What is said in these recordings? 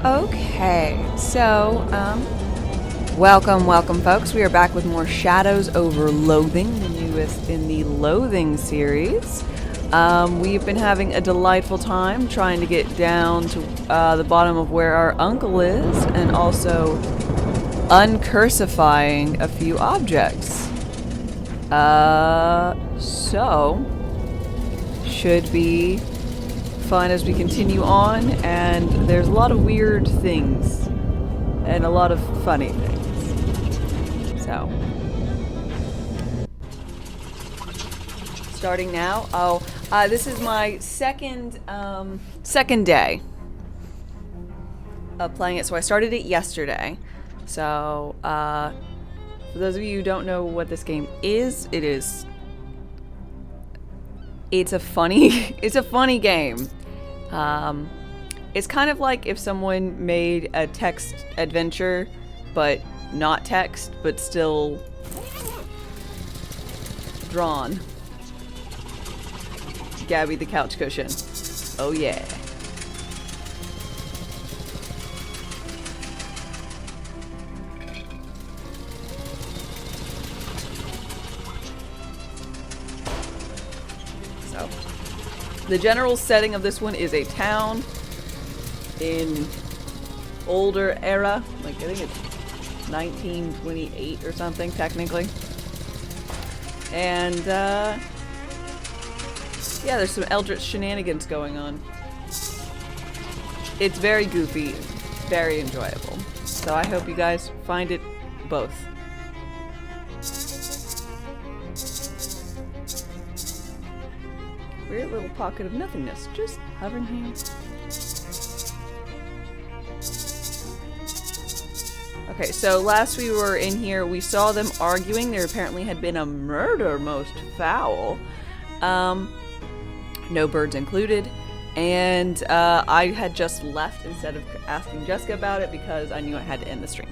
Okay, so, welcome folks. We are back with more Shadows over Loathing, the newest in the Loathing series. We've been having a delightful time trying to get down to the bottom of where our uncle is, and also uncrucifying a few objects. So, should be fun as we continue on, and there's a lot of weird things and a lot of funny things. So, starting now. This is my second day of playing it. So I started it yesterday. So for those of you who don't know what this game is, it's a funny game. It's kind of like if someone made a text adventure, but not text, but still drawn. Gabby the couch cushion. Oh yeah. So, the general setting of this one is a town in older era, like I think it's 1928 or something technically. And yeah, there's some eldritch shenanigans going on. It's very goofy, very enjoyable. So I hope you guys find it both. Weird little pocket of nothingness, just hovering here. Okay, so last we were in here, we saw them arguing. There apparently had been a murder, most foul. No birds included. And I had just left instead of asking Jessica about it because I knew I had to end the stream.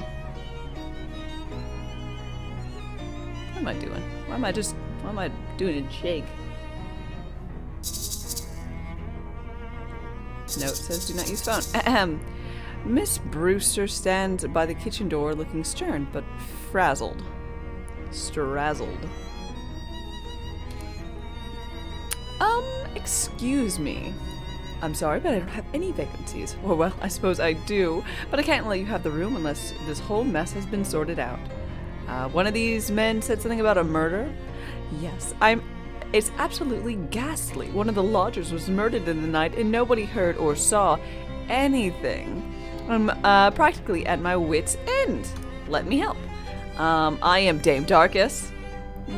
What am I doing? Why am I doing a jig? Note says do not use phone. Ahem. Miss Brewster stands by the kitchen door looking stern but frazzled. Strazzled. Excuse me. I'm sorry, but I don't have any vacancies. Well, I suppose I do, but I can't let you have the room unless this whole mess has been sorted out. One of these men said something about a murder? Yes, it's absolutely ghastly. One of the lodgers was murdered in the night and nobody heard or saw anything. I'm practically at my wit's end. Let me help. I am Dame Darkest.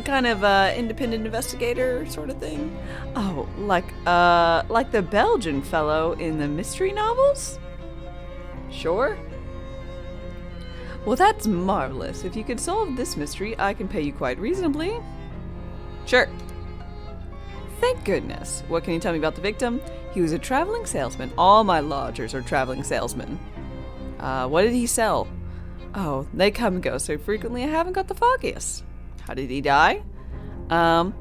Kind of independent investigator sort of thing. Oh, like the Belgian fellow in the mystery novels? Sure. Well, that's marvelous. If you could solve this mystery, I can pay you quite reasonably. Sure. Thank goodness. What can you tell me about the victim? He was a traveling salesman. All my lodgers are traveling salesmen. What did he sell? Oh, they come and go so frequently I haven't got the foggiest. How did he die? I'm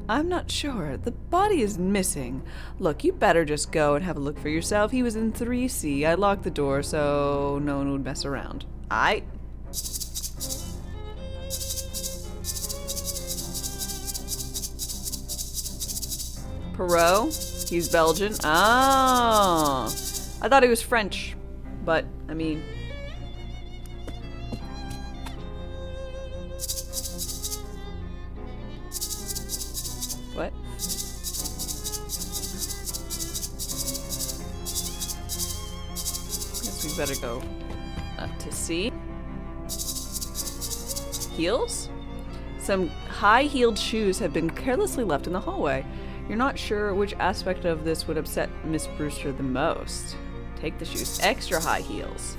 not sure. The body is missing. Look, you better just go and have a look for yourself. He was in 3C. I locked the door so no one would mess around. Perot? He's Belgian? Ah. I thought he was French. But, I mean... What? Guess we better go up to C. Heels? Some high-heeled shoes have been carelessly left in the hallway. You're not sure which aspect of this would upset Miss Brewster the most. Take the shoes. Extra high heels.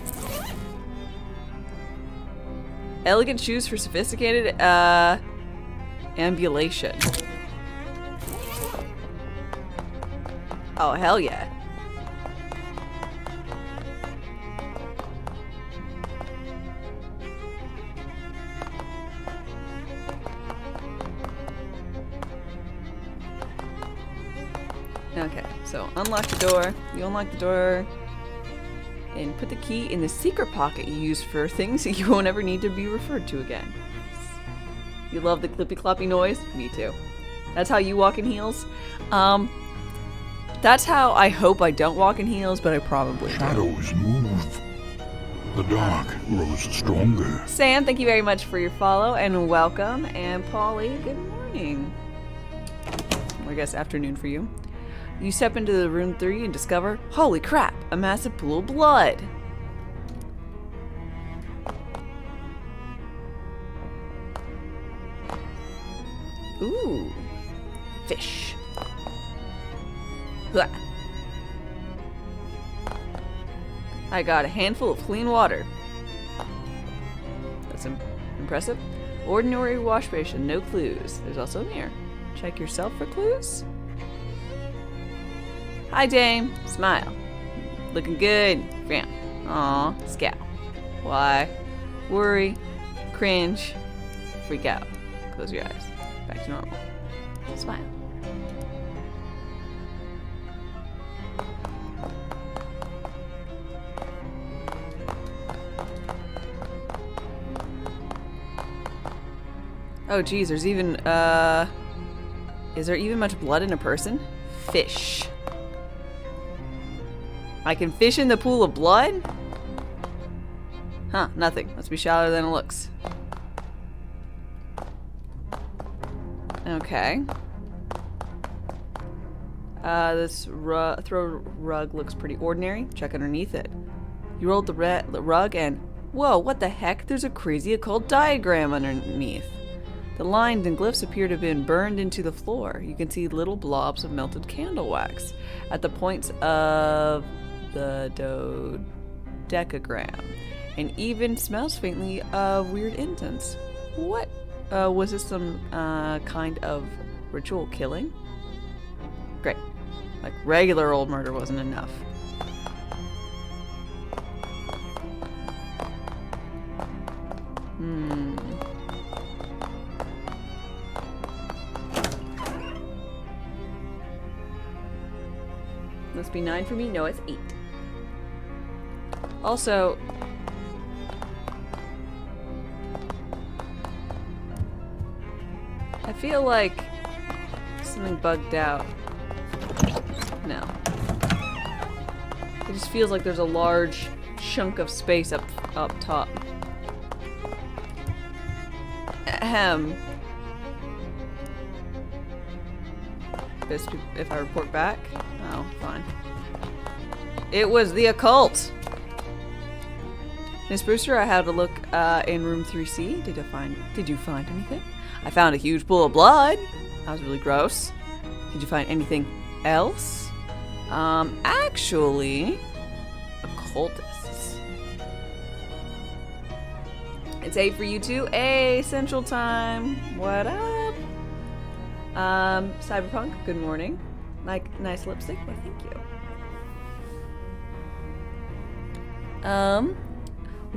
Elegant shoes for sophisticated, ambulation. Oh, hell yeah. Okay, so unlock the door. You unlock the door. and put the key in the secret pocket you use for things that you won't ever need to be referred to again. You love the clippy cloppy noise? Me too. That's how you walk in heels? That's how I hope I don't walk in heels, but I probably do. Shadows move. The dark grows stronger. Sam, thank you very much for your follow and welcome. And Polly, good morning. Or I guess afternoon for you. You step into the room 3 and discover, holy crap, a massive pool of blood. Ooh, fish. Huh. I got a handful of clean water. That's impressive. Ordinary wash basin, no clues. There's also a mirror. Check yourself for clues. Hi, Dame. Smile. Looking good. Frown. Aw. Scowl. Why? Worry. Cringe. Freak out. Close your eyes. Back to normal. Smile. Oh geez, there's even, is there even much blood in a person? Fish. I can fish in the pool of blood? Huh, nothing. Must be shallower than it looks. Okay. This throw rug looks pretty ordinary. Check underneath it. You rolled the rug and... Whoa, what the heck? There's a crazy occult diagram underneath. The lines and glyphs appear to have been burned into the floor. You can see little blobs of melted candle wax at the points of the dodecagram, and even smells faintly of weird incense. What? Was this some kind of ritual killing? Great. Like regular old murder wasn't enough. Must be 9 for me? No, it's 8. Also, I feel like something bugged out. No. It just feels like there's a large chunk of space up top. Ahem. Best if I report back? Oh, fine. It was the occult! Miss Brewster, I had a look in room 3C. Did you find anything? I found a huge pool of blood. That was really gross. Did you find anything else? Actually, occultists. It's 8 for you too. A Central Time. What up? Cyberpunk, good morning. Like, nice lipstick? Well, thank you.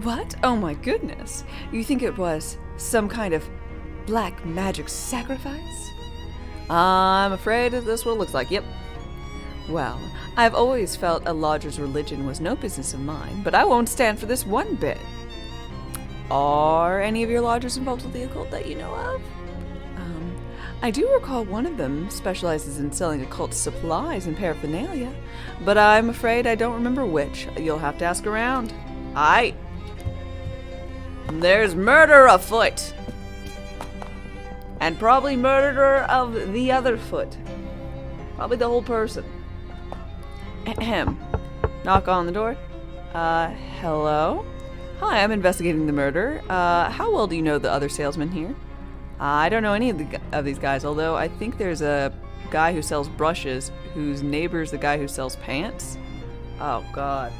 What? Oh my goodness. You think it was some kind of black magic sacrifice? I'm afraid this is what it looks like. Yep. Well, I've always felt a lodger's religion was no business of mine, but I won't stand for this one bit. Are any of your lodgers involved with the occult that you know of? I do recall one of them specializes in selling occult supplies and paraphernalia, but I'm afraid I don't remember which. You'll have to ask around. Aight. There's murder afoot. And probably murder of the other foot. Probably the whole person. Ahem. Knock on the door. Hello? Hi, I'm investigating the murder. How well do you know the other salesman here? I don't know any of these guys, although I think there's a guy who sells brushes whose neighbor's the guy who sells pants. Oh, God.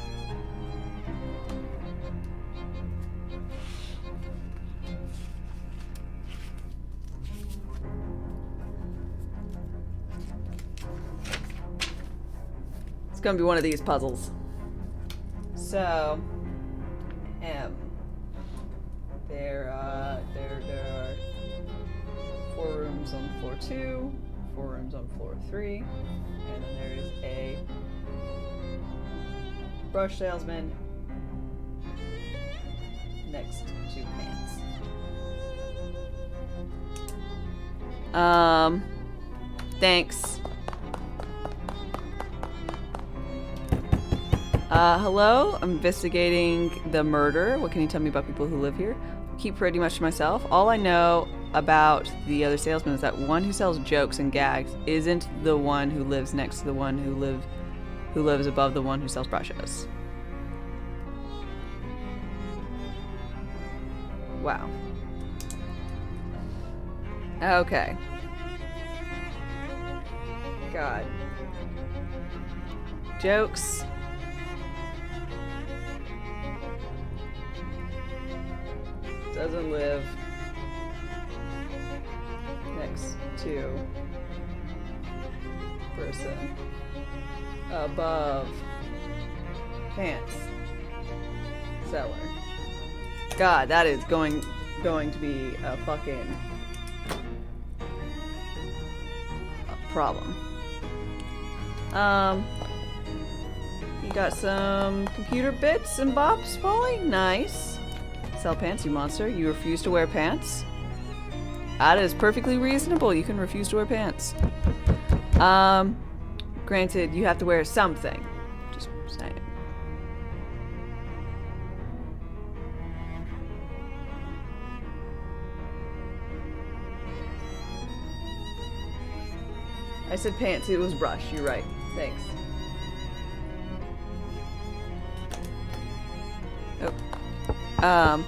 It's gonna be one of these puzzles. So, there are 4 rooms on floor 2, 4 rooms on floor 3, and then there is a brush salesman next to pants. Thanks. Hello? I'm investigating the murder. What can you tell me about people who live here? Keep pretty much to myself. All I know about the other salesman is that one who sells jokes and gags isn't the one who lives next to the one who lives above the one who sells brushes. Wow. Okay. God. Jokes. Doesn't live next to person above pants seller. God, that is going to be a fucking problem. You got some computer bits and bobs, Polly? Nice. Sell pants, you monster. You refuse to wear pants? That is perfectly reasonable. You can refuse to wear pants. Granted, you have to wear something. Just saying. I said pants, it was brush. You're right. Thanks. Oh.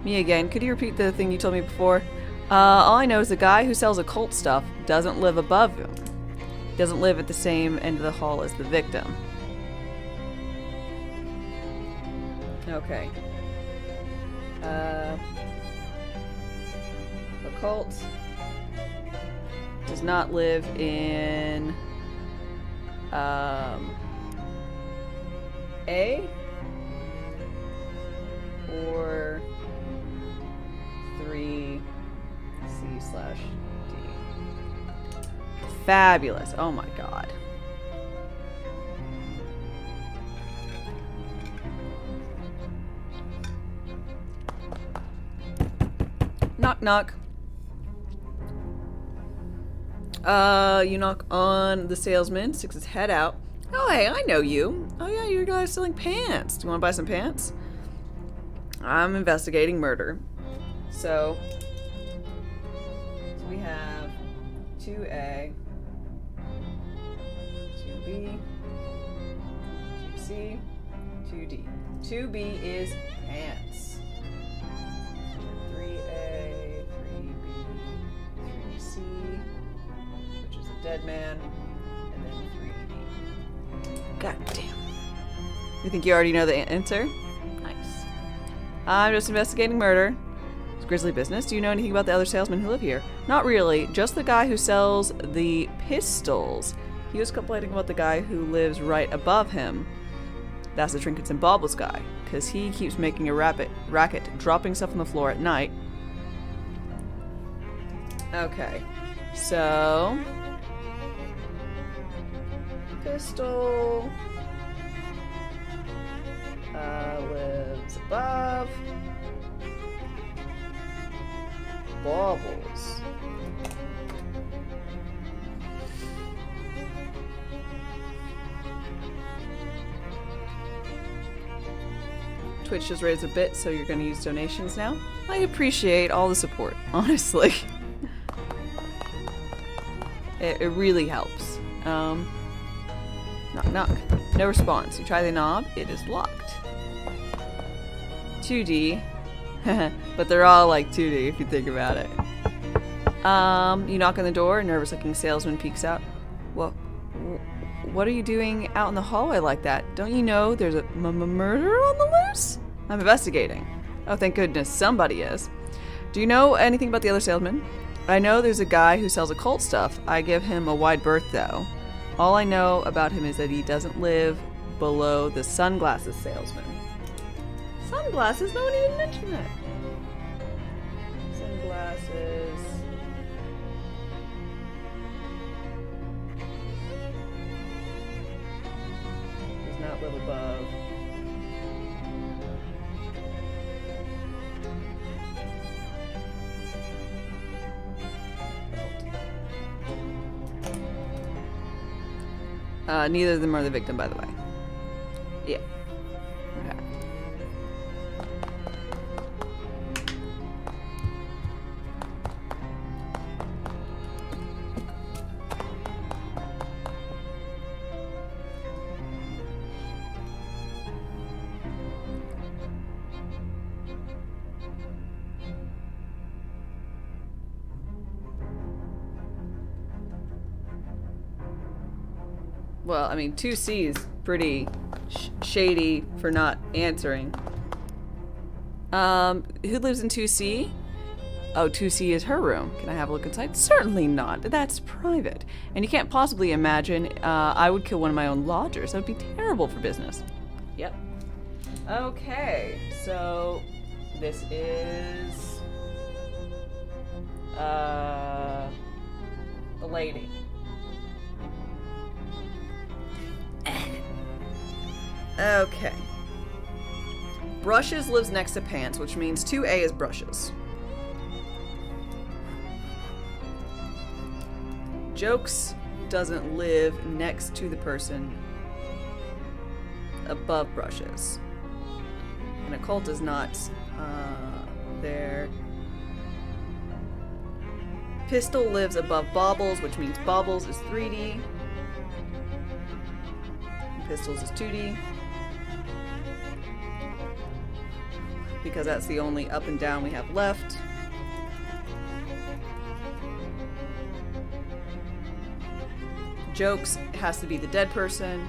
Me again. Could you repeat the thing you told me before? All I know is the guy who sells occult stuff doesn't live above him. Doesn't live at the same end of the hall as the victim. Okay. Occult does not live in A or 3C/D. Fabulous. Oh my god. Knock knock. You knock on the salesman, sticks his head out. Oh hey, I know you. Oh yeah, you're a guy selling pants. Do you want to buy some pants? I'm investigating murder. So we have 2A, 2B, 2C, 2D. 2B is pants. 3A, 3B, 3C, which is a dead man, and then 3D. God damn. You think you already know the answer? I'm just investigating murder. It's grisly business. Do you know anything about the other salesmen who live here? Not really. Just the guy who sells the pistols. He was complaining about the guy who lives right above him. That's the trinkets and baubles guy. Because he keeps making a racket, dropping stuff on the floor at night. Okay. So... pistol... lives above. Baubles. Twitch just raised a bit, so you're going to use donations now. I appreciate all the support, honestly. It really helps. Knock knock. No response. You try the knob, it is locked. 2D. But they're all like 2D if you think about it. You knock on the door, a nervous looking salesman peeks out. Well, what are you doing out in the hallway like that? Don't you know there's a murder on the loose? I'm investigating. Oh, thank goodness, somebody is. Do you know anything about the other salesman? I know there's a guy who sells occult stuff. I give him a wide berth though. All I know about him is that he doesn't live below the sunglasses salesman. Sunglasses? No one even mentioned that. Sunglasses. Does not live above Neither of them are the victim, by the way. Yeah. Okay. Well, I mean, 2C is pretty shady for not answering. Who lives in 2C? Oh, 2C is her room. Can I have a look inside? Certainly not. That's private. And you can't possibly imagine I would kill one of my own lodgers. That would be terrible for business. Yep. Okay, so this is the lady. Okay. Brushes lives next to pants, which means 2A is brushes. Jokes doesn't live next to the person above brushes. And occult is not there. Pistol lives above baubles, which means baubles is 3D. And pistols is 2D. Because that's the only up and down we have left. Jokes has to be the dead person.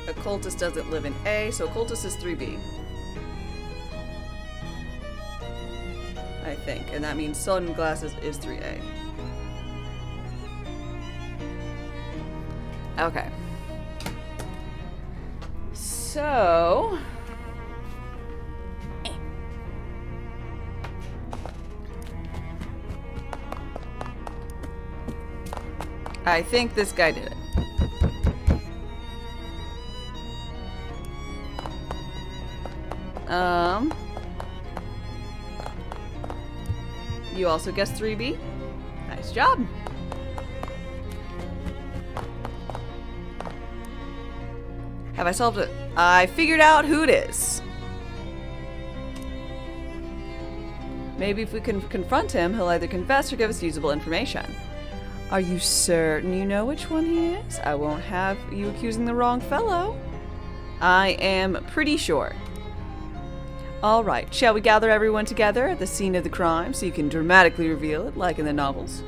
Occultist doesn't live in A, so occultist is 3B. I think, and that means sunglasses is 3A. Okay. So... I think this guy did it. You also guessed 3B. Nice job. Have I solved it? I figured out who it is. Maybe if we can confront him, he'll either confess or give us usable information. Are you certain you know which one he is? I won't have you accusing the wrong fellow. I am pretty sure. All right, shall we gather everyone together at the scene of the crime so you can dramatically reveal it, like in the novels?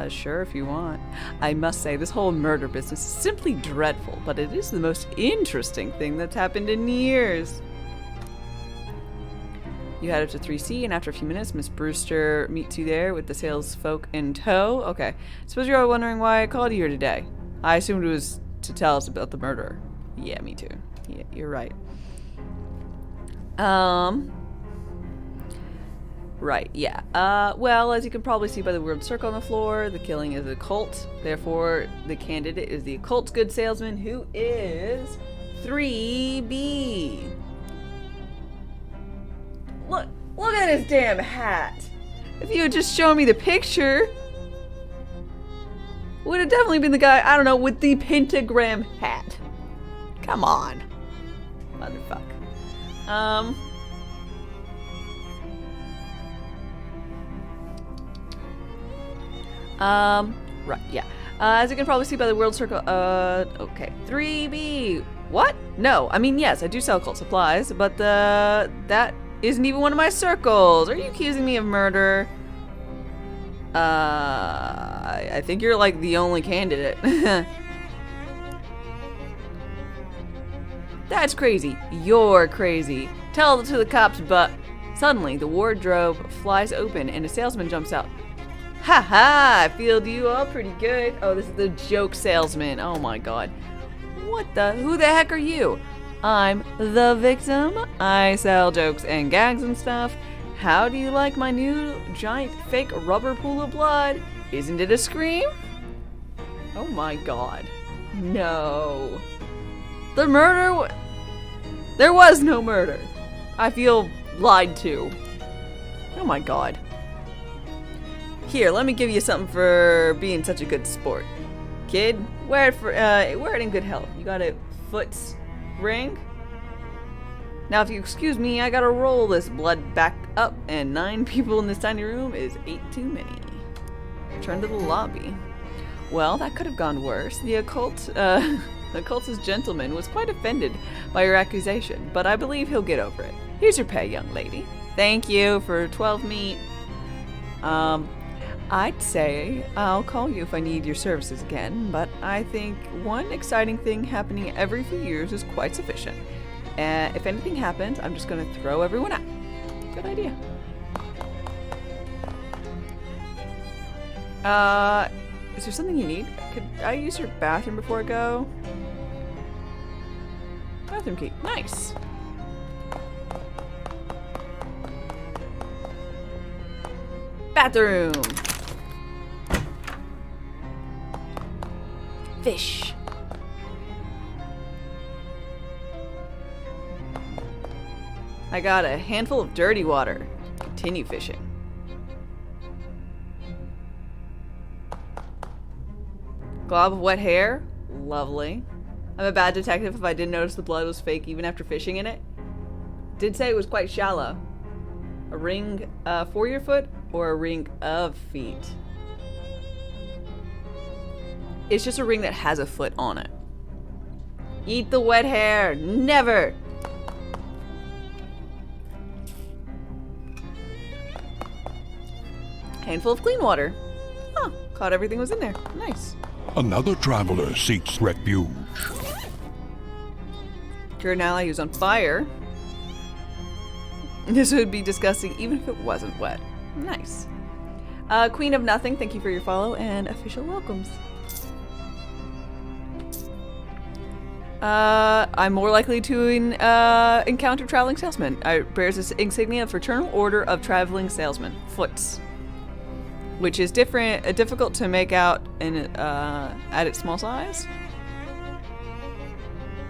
Sure, if you want. I must say, this whole murder business is simply dreadful, but it is the most interesting thing that's happened in years. You head up to 3C, and after a few minutes, Miss Brewster meets you there with the sales folk in tow. Okay, suppose you're all wondering why I called you here today. I assumed it was to tell us about the murder. Yeah, me too. Yeah, you're right. Right, yeah. Well, as you can probably see by the word circle on the floor, the killing is occult. Therefore, the candidate is the occult good salesman, who is 3B. Look at his damn hat. If you had just shown me the picture, would have definitely been the guy, I don't know, with the pentagram hat. Come on. Motherfucker. Right, yeah. As you can probably see by the world circle, okay. 3B. What? No, I mean, yes, I do sell occult supplies, but, that isn't even one of my circles. Are you accusing me of murder? I think you're, like, the only candidate. That's crazy. You're crazy. Tell it to the cops, but... Suddenly, the wardrobe flies open and a salesman jumps out. Ha ha! I feel you all pretty good. Oh, this is the joke salesman. Oh my god. What the? Who the heck are you? I'm the victim. I sell jokes and gags and stuff. How do you like my new giant fake rubber pool of blood? Isn't it a scream? Oh my god. No. The murder. There was no murder. I feel lied to. Oh my god. Here, let me give you something for being such a good sport. Kid, wear it in good health. You got a foot's ring? Now, if you excuse me, I gotta roll this blood back up, and 9 people in this tiny room is 8 too many. Return to the lobby. Well, that could have gone worse. The occultist gentleman was quite offended by your accusation, but I believe he'll get over it. Here's your pay, young lady. Thank you for 12 meat. I'd say I'll call you if I need your services again, but I think one exciting thing happening every few years is quite sufficient. If anything happens, I'm just gonna throw everyone out. Good idea. Is there something you need? Could I use your bathroom before I go? Bathroom key. Nice. Bathroom. Fish. I got a handful of dirty water. Continue fishing. Glob of wet hair. Lovely. I'm a bad detective if I didn't notice the blood was fake even after fishing in it. Did say it was quite shallow. A ring for your foot or a ring of feet? It's just a ring that has a foot on it. Eat the wet hair. Never. Handful of clean water. Huh. Caught everything was in there. Nice. Another traveler seeks refuge. Cure an ally who's on fire. This would be disgusting even if it wasn't wet. Nice. Queen of Nothing, thank you for your follow and official welcomes. I'm more likely to encounter traveling salesmen. I bears this insignia of Fraternal Order of Traveling Salesmen, Foots, which is difficult to make out at its small size,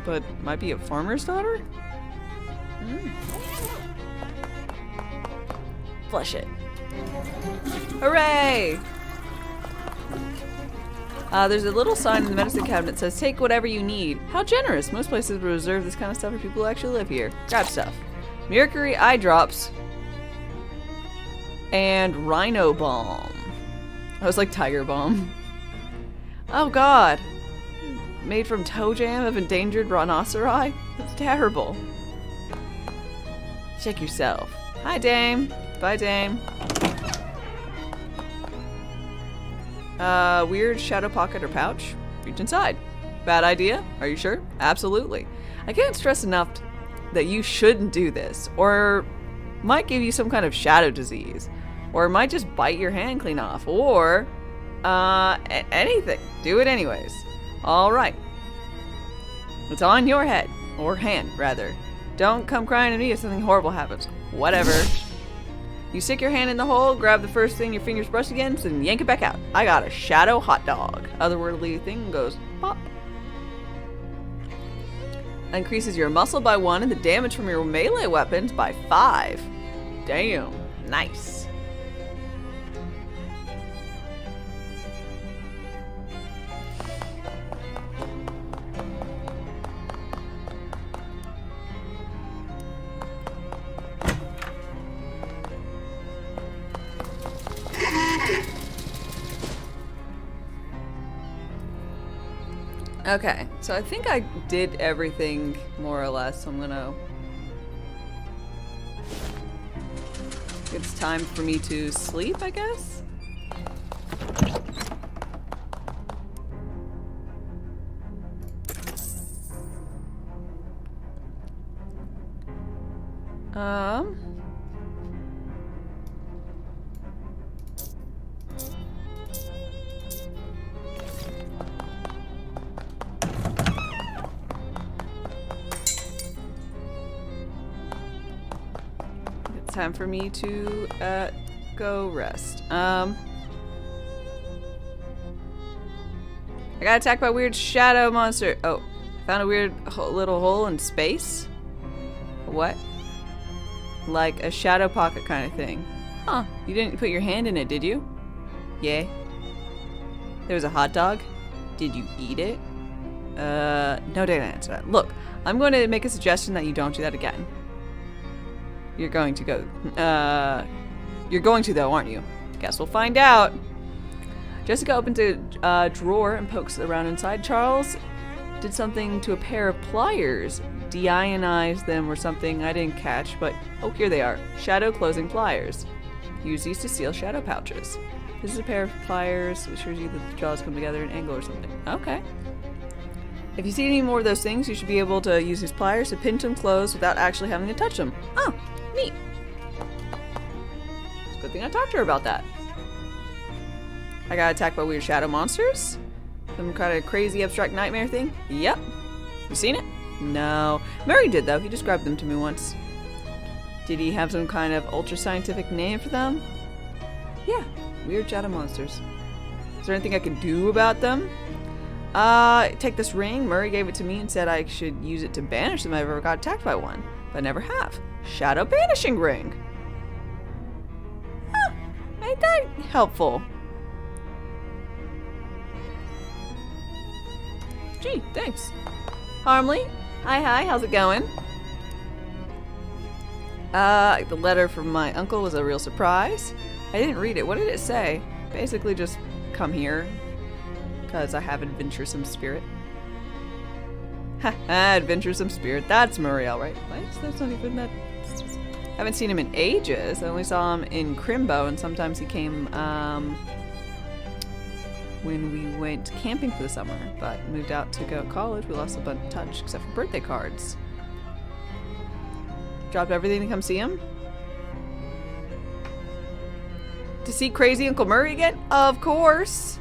but might be a farmer's daughter. Flush it. Hooray! There's a little sign in the medicine cabinet that says, take whatever you need. How generous. Most places reserve this kind of stuff for people who actually live here. Grab stuff. Mercury eye drops. And rhino balm. I was like tiger balm. Oh god. Made from toe jam of endangered rhinoceri? That's terrible. Check yourself. Hi, Dame. Bye, Dame. Weird shadow pocket or pouch. Reach inside. Bad idea? Are you sure? Absolutely. I can't stress enough that you shouldn't do this, or might give you some kind of shadow disease, or might just bite your hand clean off, or anything. Do it anyways. All right. It's on your head, or hand rather. Don't come crying to me if something horrible happens. Whatever. You stick your hand in the hole, grab the first thing your fingers brush against, and yank it back out. I got a shadow hot dog. Otherworldly thing goes pop. Increases your muscle by 1 and the damage from your melee weapons by 5. Damn. Nice. Okay, so I think I did everything more or less, so I'm gonna... It's time for me to sleep, I guess? Time for me to go rest. I got attacked by a weird shadow monster. Oh, Found a weird little hole in space? What? Like a shadow pocket kind of thing. Huh. You didn't put your hand in it, did you? Yeah. There was a hot dog? Did you eat it? No, didn't answer that. Look, I'm going to make a suggestion that you don't do that again. You're going to go. You're going to, though, aren't you? Guess we'll find out. Jessica opens a drawer and pokes around inside. Charles did something to a pair of pliers. Deionized them or something I didn't catch, but oh, here they are. Shadow closing pliers. Use these to seal shadow pouches. This is a pair of pliers. It shows you that the jaws come together at an angle or something. Okay. If you see any more of those things, you should be able to use these pliers to pinch them closed without actually having to touch them. Oh, neat. It's a good thing I talked to her about that. I got attacked by weird shadow monsters? Some kind of crazy abstract nightmare thing? Yep. You seen it? No. Murray did, though. He described them to me once. Did he have some kind of ultra-scientific name for them? Yeah. Weird shadow monsters. Is there anything I can do about them? Take this ring. Murray gave it to me and said I should use it to banish them if I ever got attacked by one. But I never have. Shadow banishing ring. Huh. Ain't that helpful? Gee, thanks. Harmley? Hi, how's it going? The letter from my uncle was a real surprise. I didn't read it. What did it say? Basically just come here. Because I have adventuresome spirit. Haha, adventuresome spirit. That's Murray, alright. What? That's not even that. I haven't seen him in ages. I only saw him in Crimbo, and sometimes he came, when we went camping for the summer. But moved out to go to college. We lost a bunch of touch, except for birthday cards. Dropped everything to come see him? To see crazy Uncle Murray again? Of course!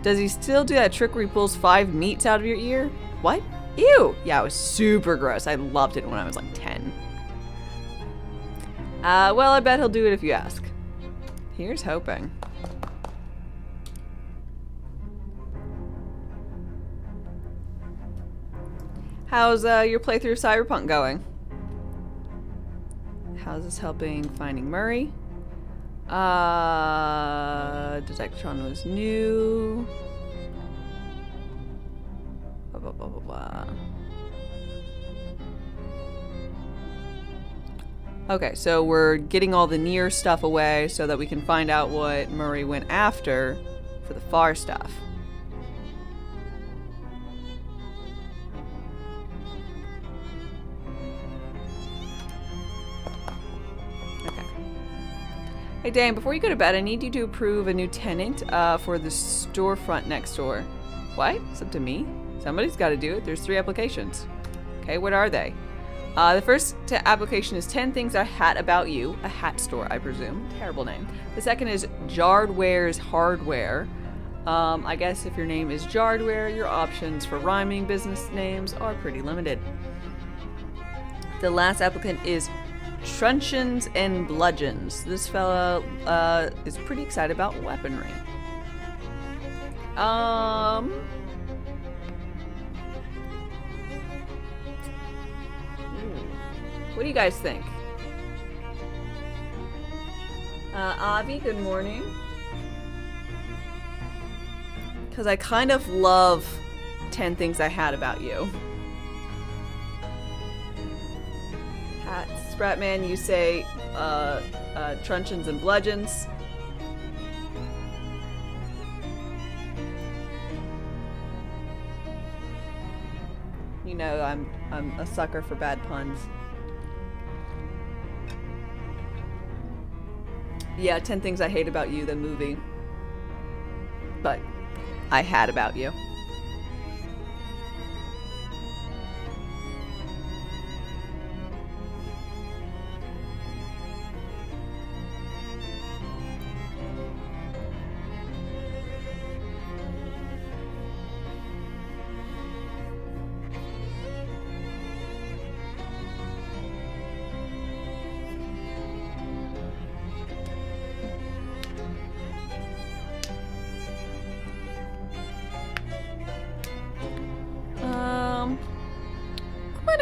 Does he still do that trick where he pulls 5 meats out of your ear? What? Ew! Yeah, it was super gross. I loved it when I was like 10. Well, I bet he'll do it if you ask. Here's hoping. How's your playthrough of Cyberpunk going? How's this helping finding Murray? Detectron was new. Blah, blah, blah, blah, blah. Okay, so we're getting all the near stuff away so that we can find out what Murray went after for the far stuff. Hey Dan, before you go to bed, I need you to approve a new tenant for the storefront next door. What? It's up to me? Somebody's got to do it. There's 3 applications. Okay, what are they? The first application is 10 things I hat about you. A hat store, I presume. Terrible name. The second is Jardware's Hardware. I guess if your name is Jardware, your options for rhyming business names are pretty limited. The last applicant is Truncheons and Bludgeons. This fella is pretty excited about weaponry. What do you guys think? Avi, good morning. Because I kind of love 10 things I had about you. Spratman, you say truncheons and bludgeons. You know I'm a sucker for bad puns. Yeah, 10 Things I Hate About You, the movie. But I had about you.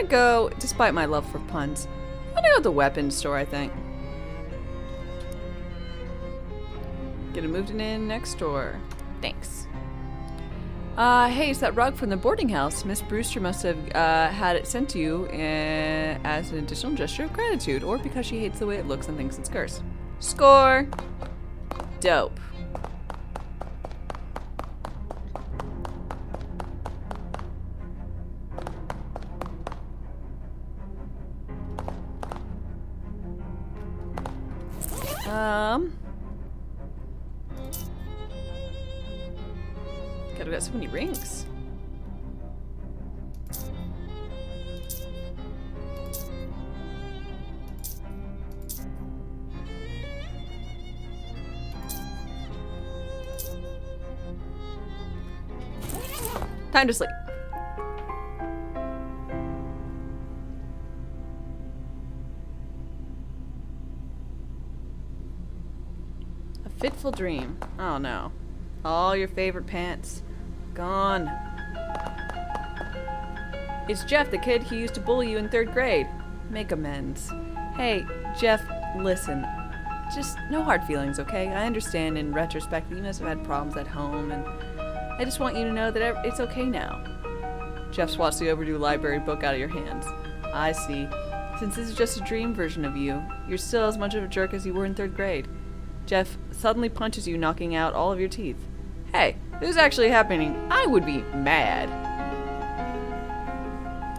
go, despite my love for puns, I'm gonna go to the weapons store, I think. Get it moved in next door. Thanks. Hey, it's that rug from the boarding house. Miss Brewster must have had it sent to you as an additional gesture of gratitude, or because she hates the way it looks and thinks it's cursed. Score! Dope. God, we got so many rings. Time to sleep. A fitful dream. Oh no. All your favorite pants. Gone. It's Jeff, the kid who used to bully you in 3rd grade. Make amends. Hey, Jeff, listen. Just no hard feelings, okay? I understand in retrospect that you must have had problems at home, and I just want you to know that it's okay now. Jeff swats the overdue library book out of your hands. I see. Since this is just a dream version of you, you're still as much of a jerk as you were in 3rd grade. Jeff suddenly punches you, knocking out all of your teeth. Hey, this is actually happening. I would be mad.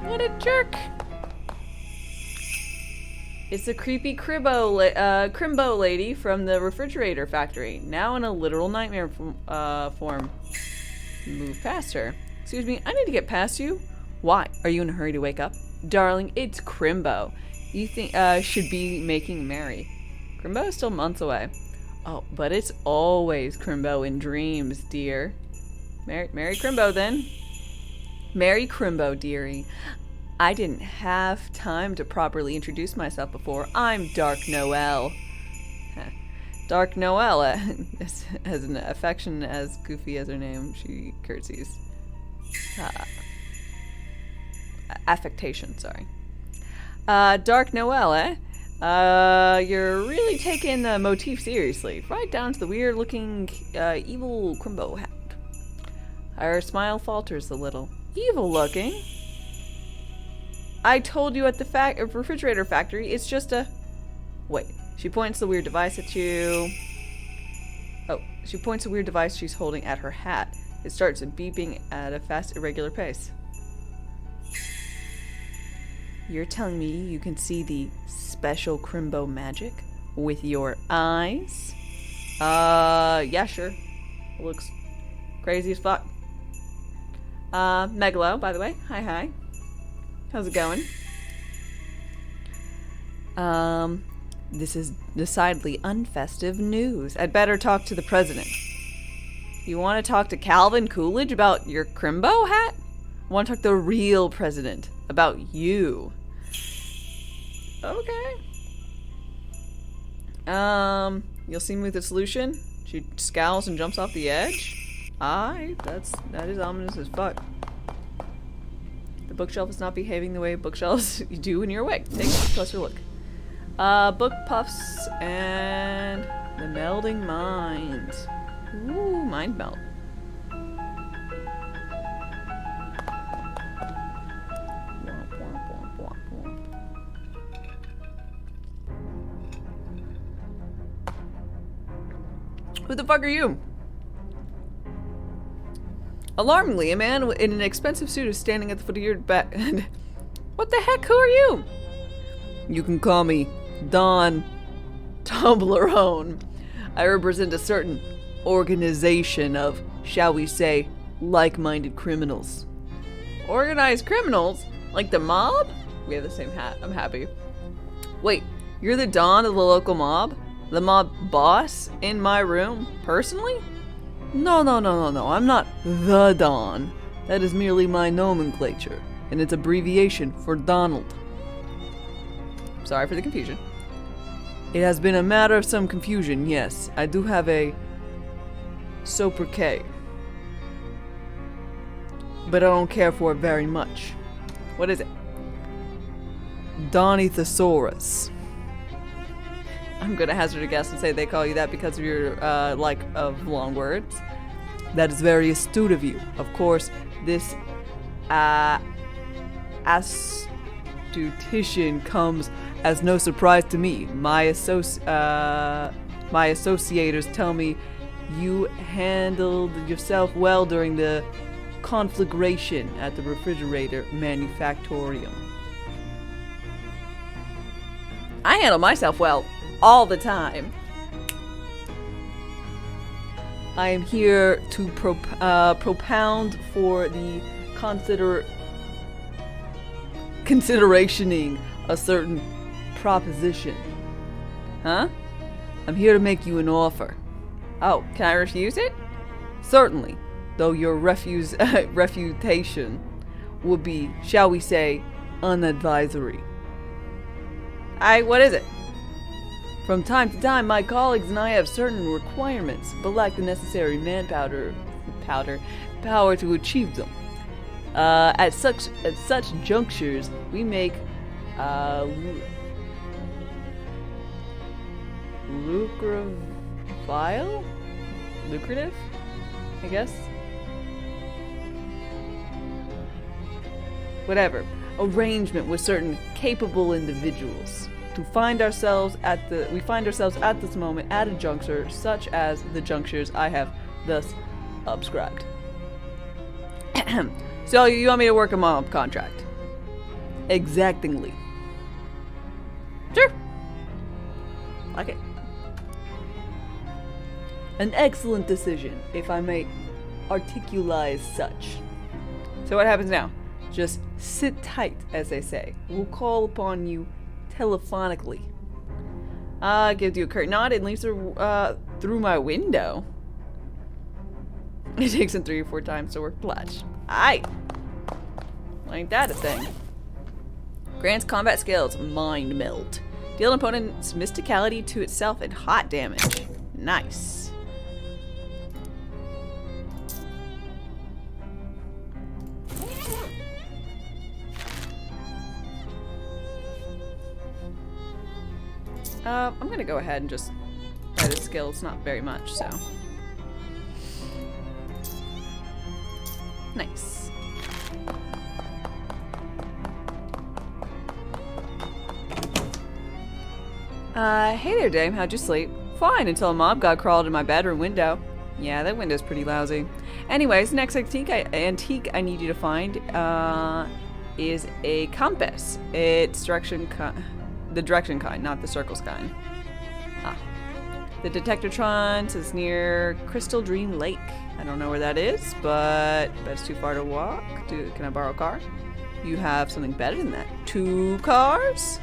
What a jerk. It's the creepy Crimbo lady from the refrigerator factory, now in a literal nightmare form. Move past her. Excuse me, I need to get past you. Why? Are you in a hurry to wake up? Darling, it's Crimbo. You think should be making merry. Crimbo is still months away. Oh, but it's always Crimbo in dreams, dear. Merry Crimbo, then. Merry Crimbo, dearie. I didn't have time to properly introduce myself before. I'm Dark Noel. Dark Noel, as an affection as goofy as her name, she curtsies. Affectation, sorry. Dark Noel, eh? You're really taking the motif seriously. Right down to the weird-looking, evil Crimbo hat. Her smile falters a little. Evil-looking? I told you at the refrigerator factory, it's just a... Wait. She points the weird device at you. Oh, she points a weird device she's holding at her hat. It starts beeping at a fast, irregular pace. You're telling me you can see the special Crimbo magic with your eyes? Yeah, sure. It looks crazy as fuck. Megalo, by the way. Hi. How's it going? This is decidedly unfestive news. I'd better talk to the president. You want to talk to Calvin Coolidge about your Crimbo hat? I want to talk to the real president about you. Okay. You'll see me with the solution? She scowls and jumps off the edge. Aye, that is ominous as fuck. The bookshelf is not behaving the way bookshelves do when you're awake. Take a closer look. Book puffs and the melding mind. Ooh, mind melt. Who the fuck are you? Alarmingly, a man in an expensive suit is standing at the foot of your bed. What the heck? Who are you? You can call me Don Toblerone. I represent a certain organization of, shall we say, like-minded criminals. Organized criminals? Like the mob? We have the same hat. I'm happy. Wait, you're the Don of the local mob? The mob boss in my room, personally? No. I'm not the Don. That is merely my nomenclature, and it's abbreviation for Donald. Sorry for the confusion. It has been a matter of some confusion, yes. I do have a sobriquet, but I don't care for it very much. What is it? Donnie Thesaurus. I'm gonna hazard a guess and say they call you that because of your like of long words. That is very astute of you. Of course, this astutition comes as no surprise to me. My associators tell me you handled yourself well during the conflagration at the refrigerator manufactorium. I handle myself well all the time. I am here to propound for the considerationing a certain proposition. Huh? I'm here to make you an offer. Oh, can I refuse it? Certainly, though your refutation would be, shall we say, unadvisory. What is it? From time to time, my colleagues and I have certain requirements, but lack the necessary power to achieve them. At such junctures, we make lucrative, I guess. Whatever. Arrangement with certain capable individuals. We find ourselves at this moment at a juncture such as the junctures I have thus subscribed. So you want me to work a mob contract? Exactingly. Sure. Like it. An excellent decision, if I may articulize such. So what happens now? Just sit tight, as they say. We'll call upon you telephonically. Gives you a curt nod and leaves her through my window. It takes him 3 or 4 times to work clutch. Aye. Ain't that a thing? Grants combat skills. Mind melt. Deal an opponent's mysticality to itself and hot damage. Nice. I'm gonna go ahead and just try this skill. It's not very much, so. Nice. Hey there, dame. How'd you sleep? Fine, until a mob god crawled in my bedroom window. Yeah, that window's pretty lousy. Anyways, next antique I need you to find is a compass. It's the direction kind, not the circles kind. Ah. The Detectortron is near Crystal Dream Lake. I don't know where that is, but that's too far to walk. Can I borrow a car? You have something better than that. 2 cars?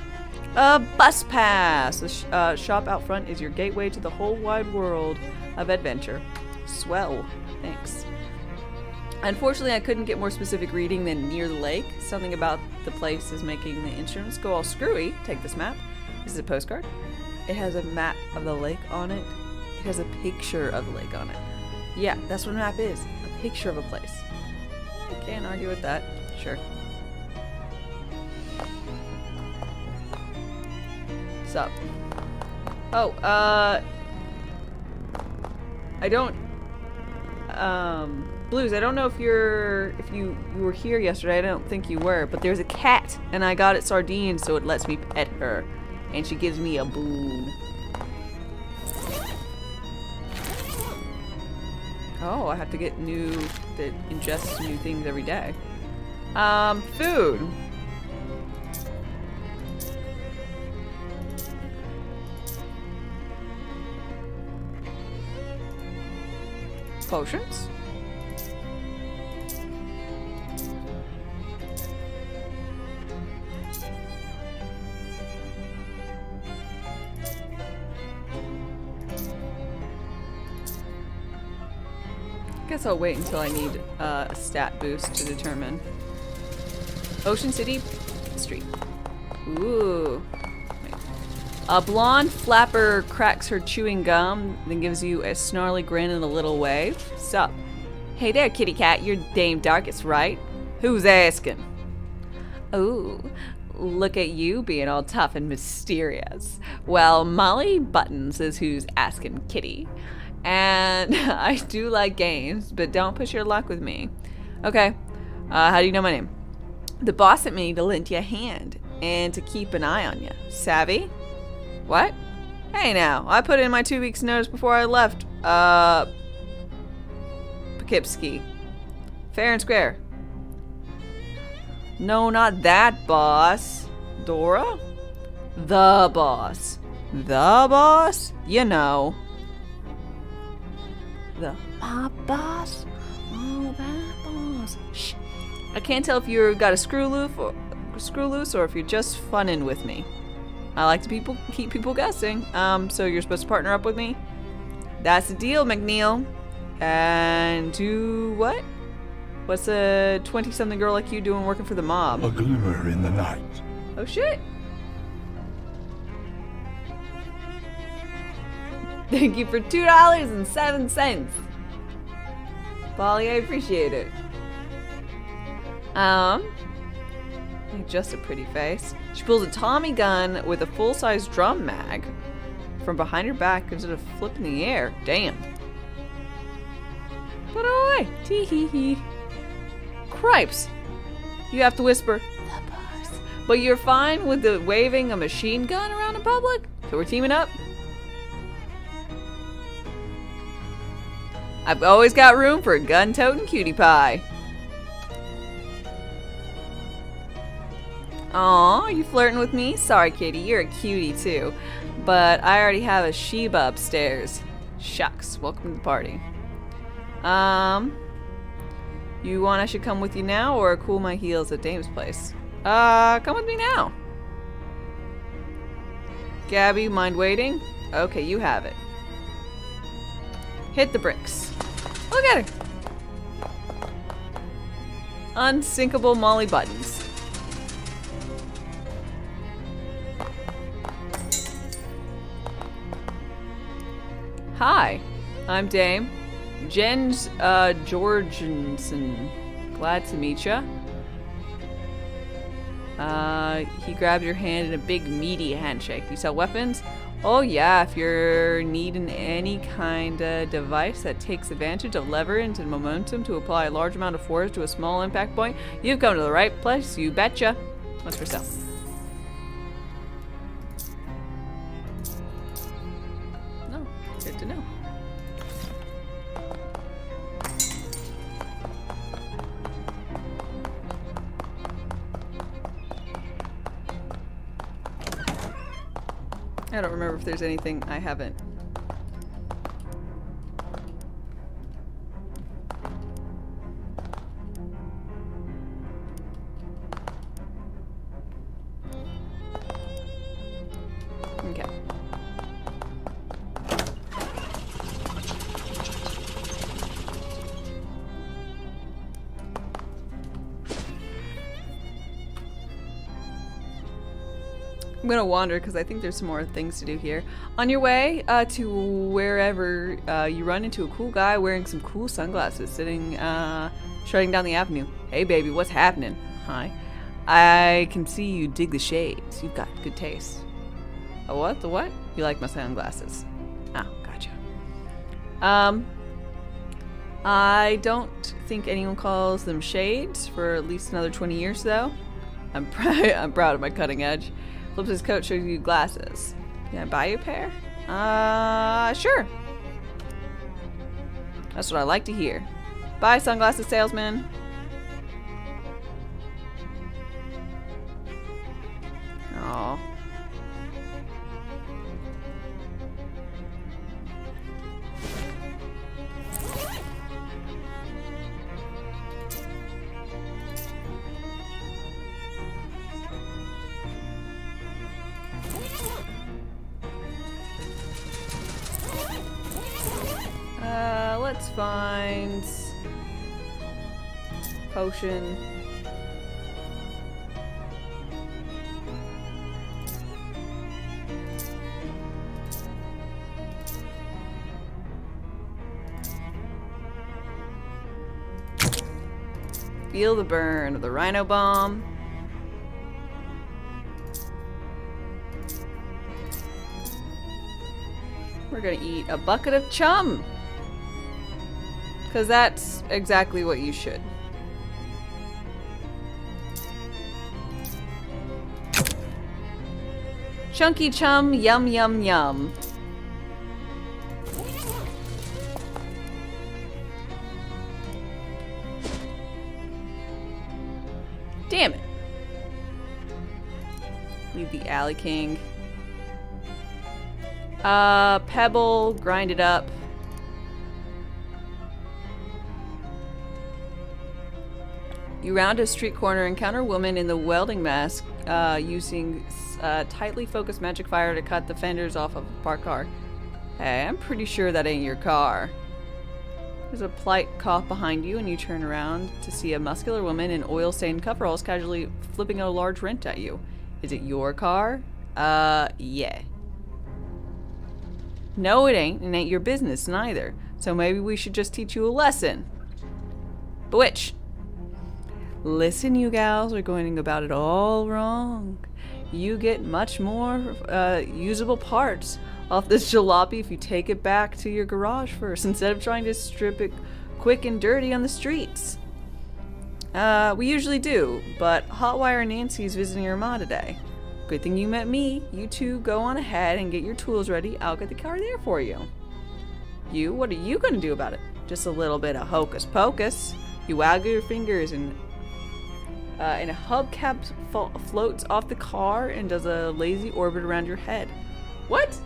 A bus pass! The shop out front is your gateway to the whole wide world of adventure. Swell. Thanks. Unfortunately, I couldn't get more specific reading than near the lake. Something about the place is making the instruments go all screwy. Take this map. This is a postcard. It has a map of the lake on it. It has a picture of the lake on it. Yeah, that's what a map is. A picture of a place. I can't argue with that. Sure. What's up? Oh, I don't... Blues, I don't know if you were here yesterday. I don't think you were, but there's a cat, and I got it sardines, so it lets me pet her, and she gives me a boon. Oh, I have to get that ingests new things every day. Food. Potions. Guess I'll wait until I need a stat boost to determine. Ocean City Street. Ooh. Wait. A blonde flapper cracks her chewing gum, then gives you a snarly grin and a little wave. Sup? Hey there, kitty cat. You're Dame Darkest, right? Who's asking? Ooh. look at you being all tough and mysterious. Well, Molly Buttons is who's asking Kitty. And I do like games, but don't push your luck with me. Okay, how do you know my name? The boss sent me to lend you a hand and to keep an eye on you. Savvy? What? Hey now, I put in my 2 weeks notice before I left, Poughkeepsie. Fair and square. No, not that boss. Dora? The boss. The boss? You know. My boss? Oh, that boss. Shh. I can't tell if you've got a screw loose or if you're just funning with me. I like to keep people guessing. So you're supposed to partner up with me? That's the deal, McNeil. And do what? What's a 20-something girl like you doing working for the mob? A glimmer in the night. Oh shit. Thank you for $2.07. Polly, I appreciate it. Just a pretty face. She pulls a Tommy gun with a full-size drum mag from behind her back instead of flipping the air. Damn. Put it away. Tee-hee-hee. Cripes. You have to whisper, the boss. But you're fine with the waving a machine gun around in public? So we're teaming up? I've always got room for a gun-toting cutie pie. Aw, you flirting with me? Sorry, Kitty, you're a cutie too. But I already have a Sheba upstairs. Shucks, welcome to the party. You want I should come with you now or cool my heels at Dame's place? Come with me now. Gabby, mind waiting? Okay, you have it. Hit the bricks. Look at her. Unsinkable Molly Buttons. Hi, I'm Dame. Jens Jorgensen. Glad to meet ya. He grabbed your hand in a big meaty handshake. You sell weapons? Oh yeah, if you're needing any kind of device that takes advantage of leverage and momentum to apply a large amount of force to a small impact point, you've come to the right place, you betcha. What's for sale? No, good to know. I don't remember if there's anything I haven't. Okay. I'm gonna wander because I think there's some more things to do here. On your way to wherever, you run into a cool guy wearing some cool sunglasses sitting, strutting down the avenue. Hey baby, what's happening? Hi. I can see you dig the shades. You've got good taste. A what? The what? You like my sunglasses. Oh, gotcha. I don't think anyone calls them shades for at least another 20 years though. I'm proud of my cutting edge. Flips his coat, shows you glasses. Can I buy you a pair? Sure. That's what I like to hear. Bye, sunglasses salesman. Aw. Let's find potion. Feel the burn of the rhino bomb. we're gonna eat a bucket of chum. Because that's exactly what you should. Chunky chum, yum yum yum. Damn it. Leave the Alley King. Pebble, grind it up. You round a street corner, encounter a woman in the welding mask, using tightly focused magic fire to cut the fenders off of a parked car. Hey, I'm pretty sure that ain't your car. There's a polite cough behind you, and you turn around to see a muscular woman in oil-stained coveralls casually flipping a large wrench at you. Is it your car? Yeah. No, it ain't, and ain't your business neither. So maybe we should just teach you a lesson. Bewitch. Listen, you gals are going about it all wrong. You get much more usable parts off this jalopy if you take it back to your garage first, instead of trying to strip it quick and dirty on the streets. We usually do, but Hotwire Nancy's visiting her ma today. Good thing you met me. You two go on ahead and get your tools ready. I'll get the car there for you. You, what are you going to do about it? Just a little bit of hocus pocus. You waggle your fingers and a hubcap floats off the car and does a lazy orbit around your head. What?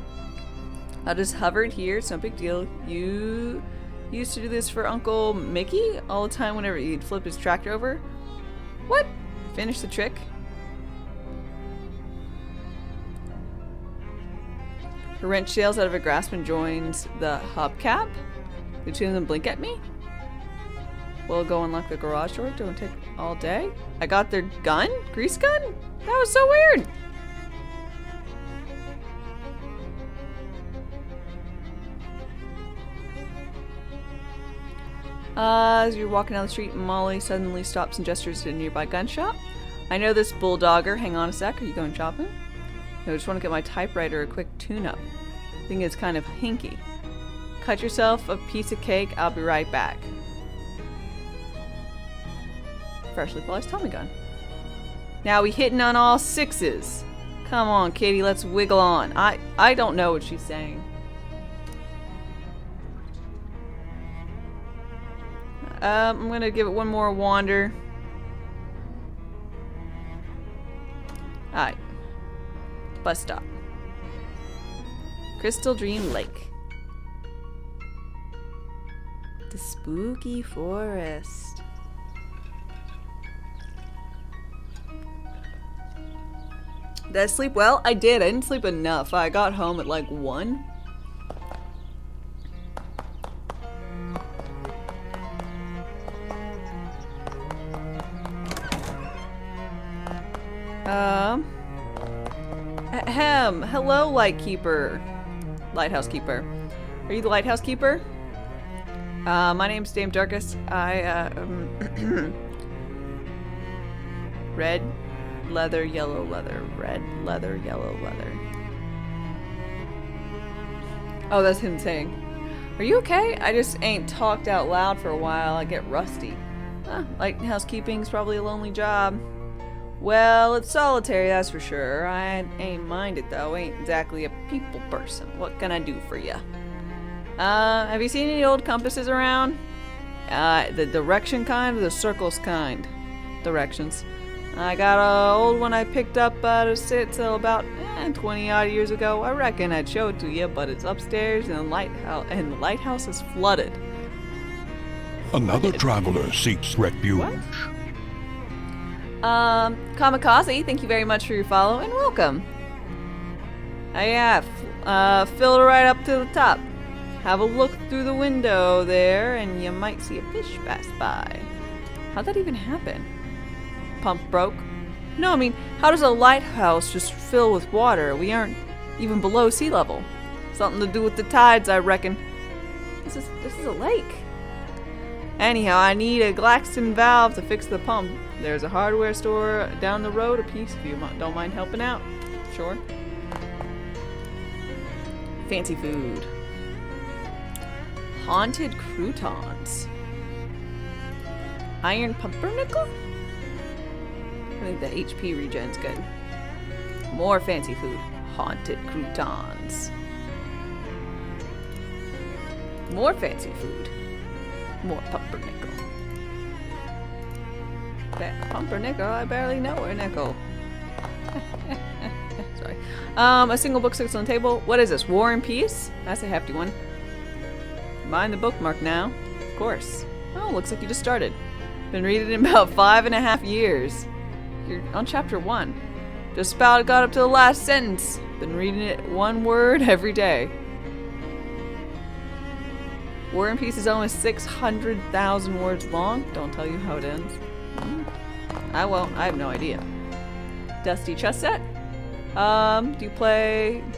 I'll just hover it here. It's no big deal. You used to do this for Uncle Mickey all the time whenever he'd flip his tractor over. What? Finish the trick. The wrench sails out of her grasp and joins the hubcap. The two of them blink at me. We'll go unlock the garage door. Don't take all day. I got their gun? Grease gun? That was so weird. As you're walking down the street, Molly suddenly stops and gestures to a nearby gun shop. I know this bulldogger. Hang on a sec. Are you going shopping? No, I just want to get my typewriter a quick tune-up. I think it's kind of hinky. Cut yourself a piece of cake. I'll be right back. Freshly polished Tommy gun. Now we hitting on all sixes. Come on, kitty, let's wiggle on. I don't know what she's saying. I'm gonna give it one more wander. Alright. Bus stop. Crystal Dream Lake. The spooky forest. Did I sleep well? I did. I didn't sleep enough. I got home at like 1. Hello, Lighthouse Keeper. Are you the Lighthouse Keeper? My name's Dame Darkest. Red leather, yellow leather. Red leather, yellow leather. Oh, that's him saying. Are you okay? I just ain't talked out loud for a while. I get rusty. Lighthouse keeping's probably a lonely job. Well, it's solitary, that's for sure. I ain't mind it, though. Ain't exactly a people person. What can I do for you? Have you seen any old compasses around? The direction kind or the circles kind? Directions. I got an old one I picked up at a sit till about 20 odd years ago. I reckon I'd show it to you, but it's upstairs and the lighthouse is flooded. Another traveler seeks refuge. What? Kamikaze, thank you very much for your follow and welcome. Fill it right up to the top. Have a look through the window there and you might see a fish pass by. How'd that even happen? Pump broke? No, I mean, how does a lighthouse just fill with water? We aren't even below sea level. Something to do with the tides, I reckon. This is a lake. Anyhow, I need a Glaxton valve to fix the pump. There's a hardware store down the road a piece if you don't mind helping out. Sure. Fancy food. Haunted croutons. Iron pumpernickel? I think the HP regen's good. More fancy food. Haunted croutons. More fancy food. More pumpernickel. That pumpernickel, I barely know her nickel. Sorry. A single book sits on the table. What is this? War and Peace? That's a hefty one. Mind the bookmark now. Of course. Oh, looks like you just started. Been reading in about 5.5 years. You're on chapter 1. Just about got up to the last sentence. Been reading it one word every day. War and Peace is almost 600,000 words long. Don't tell you how it ends. I won't. I have no idea. Dusty chess set.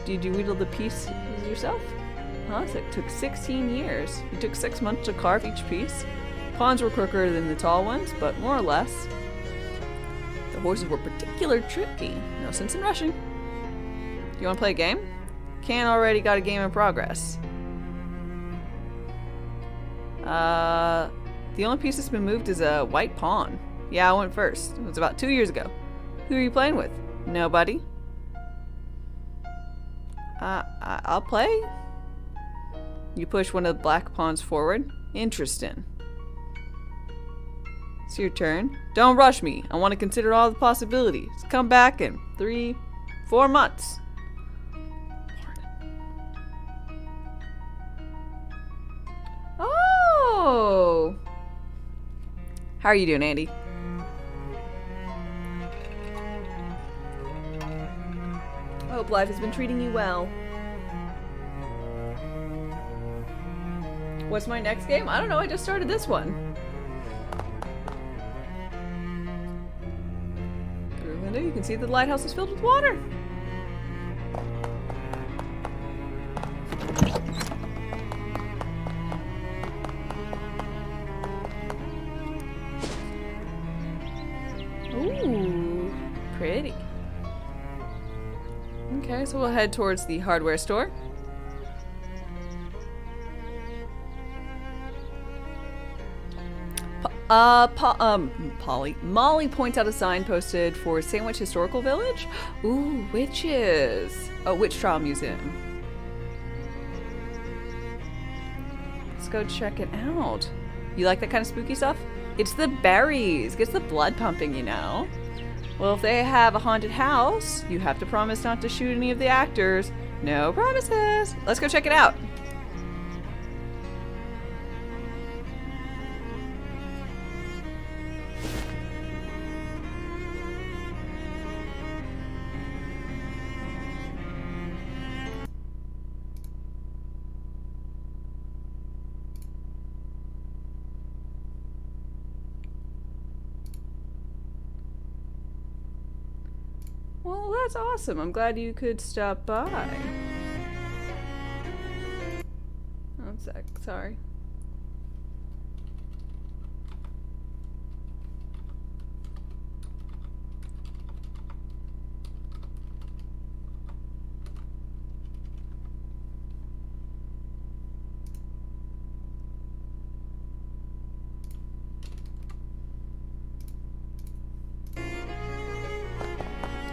Did you whittle the pieces yourself? Huh? So it took 16 years. You took 6 months to carve each piece. Pawns were quicker than the tall ones, but more or less. The horses were particularly tricky. No sense in rushing. You want to play a game? Can already got a game in progress. The only piece that's been moved is a white pawn. Yeah, I went first. It was about 2 years ago. Who are you playing with? Nobody? I'll play. You push one of the black pawns forward. Interesting. It's your turn. Don't rush me. I want to consider all the possibilities. Come back in 3-4 months. Oh! How are you doing, Andy? I hope life has been treating you well. What's my next game? I don't know. I just started this one. Through a window, you can see the lighthouse is filled with water. Ooh, pretty. Okay, so we'll head towards the hardware store. Molly points out a sign posted for Sandwich Historical Village. Ooh, witches. Oh, Witch Trial Museum. Let's go check it out. You like that kind of spooky stuff? It's the berries. Gets the blood pumping, you know. Well, if they have a haunted house, you have to promise not to shoot any of the actors. No promises. Let's go check it out. Well, that's awesome. I'm glad you could stop by. One sec, sorry.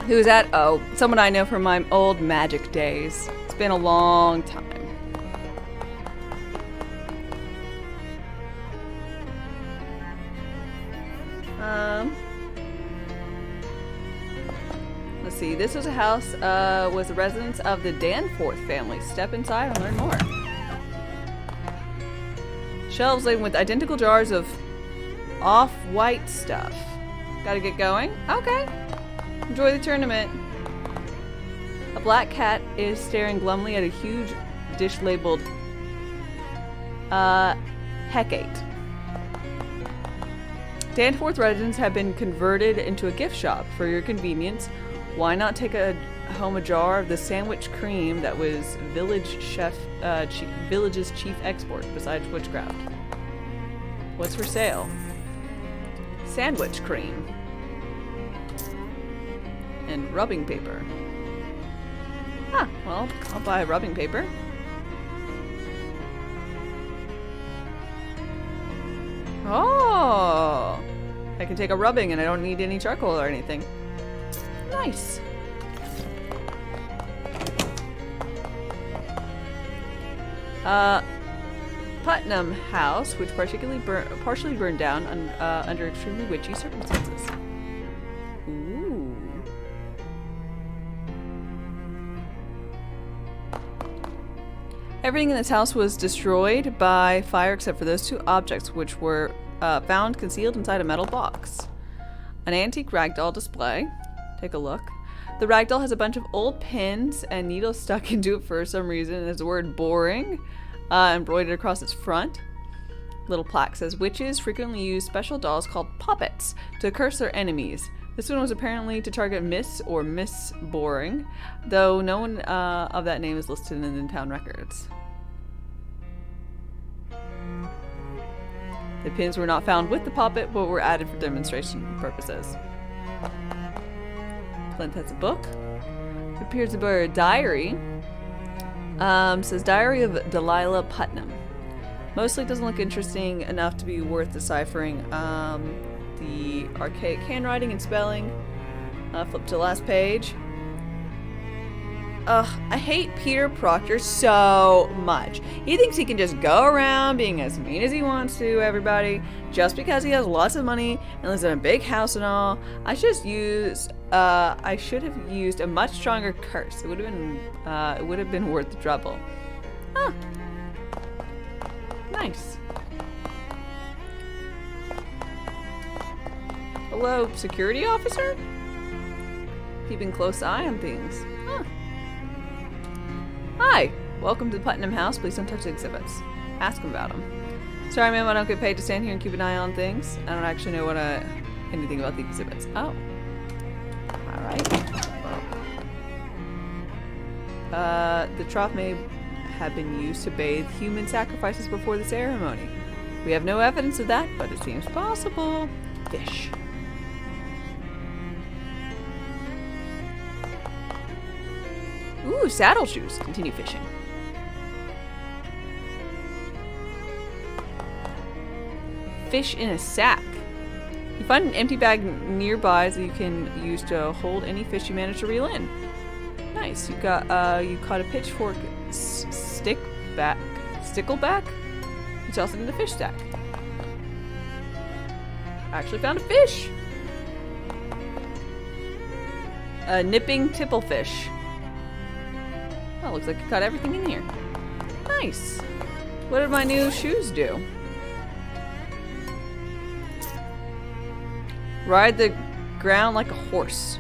Who's that? Oh, someone I know from my old magic days. It's been a long time. Let's see. This was a house, was the residence of the Danforth family. Step inside and learn more. Shelves laden with identical jars of off-white stuff. Gotta get going? Okay. Enjoy the tournament. A black cat is staring glumly at a huge dish labeled Hecate. Danforth residents have been converted into a gift shop. For your convenience, why not take home a jar of the sandwich cream that was village's chief export besides witchcraft? What's for sale? Sandwich cream. And rubbing paper. Ah, well, I'll buy rubbing paper. Oh! I can take a rubbing and I don't need any charcoal or anything. Nice. Putnam House, which partially burned down under extremely witchy circumstances. Ooh. Everything in this house was destroyed by fire except for those two objects, which were found concealed inside a metal box. An antique ragdoll display. Take a look. The ragdoll has a bunch of old pins and needles stuck into it for some reason, and there's the word boring embroidered across its front. Little plaque says, witches frequently use special dolls called poppets to curse their enemies. This one was apparently to target Miss or Miss Boring, though no one of that name is listed in the town records. The pins were not found with the poppet, but were added for demonstration purposes. Clint has a book. It appears to be a diary. Says Diary of Delilah Putnam. Mostly doesn't look interesting enough to be worth deciphering. The archaic handwriting and spelling. Flip to the last page. Ugh, I hate Peter Proctor so much. He thinks he can just go around being as mean as he wants to everybody just because he has lots of money and lives in a big house and all. I should have used a much stronger curse. It would have been worth the trouble. Huh. Nice. Hello, security officer? Keeping close eye on things. Huh. Hi, welcome to the Putnam House. Please don't touch the exhibits. Ask him about them. Sorry, ma'am, I don't get paid to stand here and keep an eye on things. I don't actually know anything about the exhibits. Oh. Alright. The trough may have been used to bathe human sacrifices before the ceremony. We have no evidence of that, but it seems possible. Fish. Ooh, saddle shoes. Continue fishing. Fish in a sack. You find an empty bag nearby that you can use to hold any fish you manage to reel in. Nice. You caught a pitchfork stickleback. You tossed it in the fish stack. I actually found a fish. A nipping tipplefish. Oh, looks like you caught everything in here. Nice. What did my new shoes do? Ride the ground like a horse.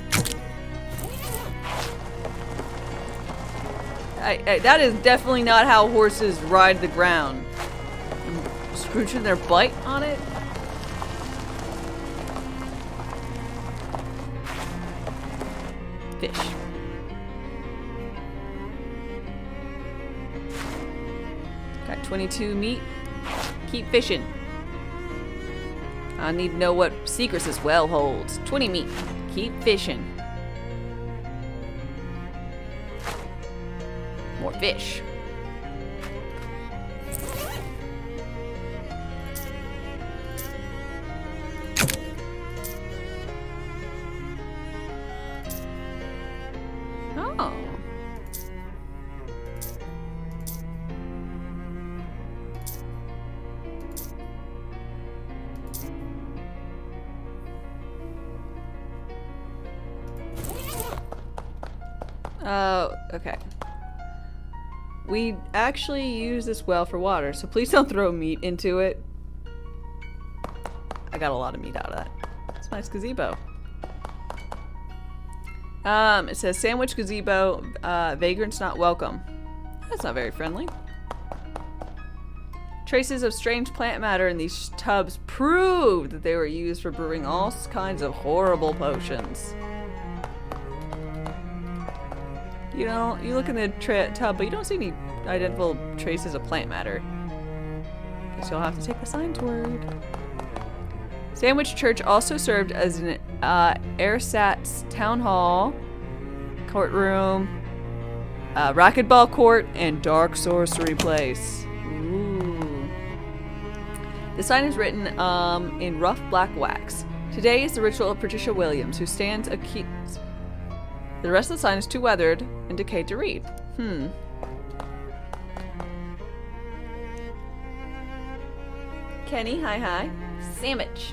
That is definitely not how horses ride the ground. Scrooching their butt on it? Fish. Got 22 meat. Keep fishing. I need to know what secrets this well holds. 20 meat. Keep fishing. More fish. Oh. Oh, okay. We actually use this well for water, so please don't throw meat into it. I got a lot of meat out of that. It's a nice gazebo. It says sandwich gazebo, vagrants not welcome. That's not very friendly. Traces of strange plant matter in these tubs prove that they were used for brewing all kinds of horrible potions. You know, you look in the tub, but you don't see any identifiable traces of plant matter. Guess you'll have to take the signs word. Sandwich Church also served as an Wed-Sat town hall, courtroom, racquetball court, and dark sorcery place. Ooh. The sign is written in rough black wax. Today is the ritual of Patricia Williams, who stands accused. The rest of the sign is too weathered and decayed to read. Kenny, hi. Sandwich.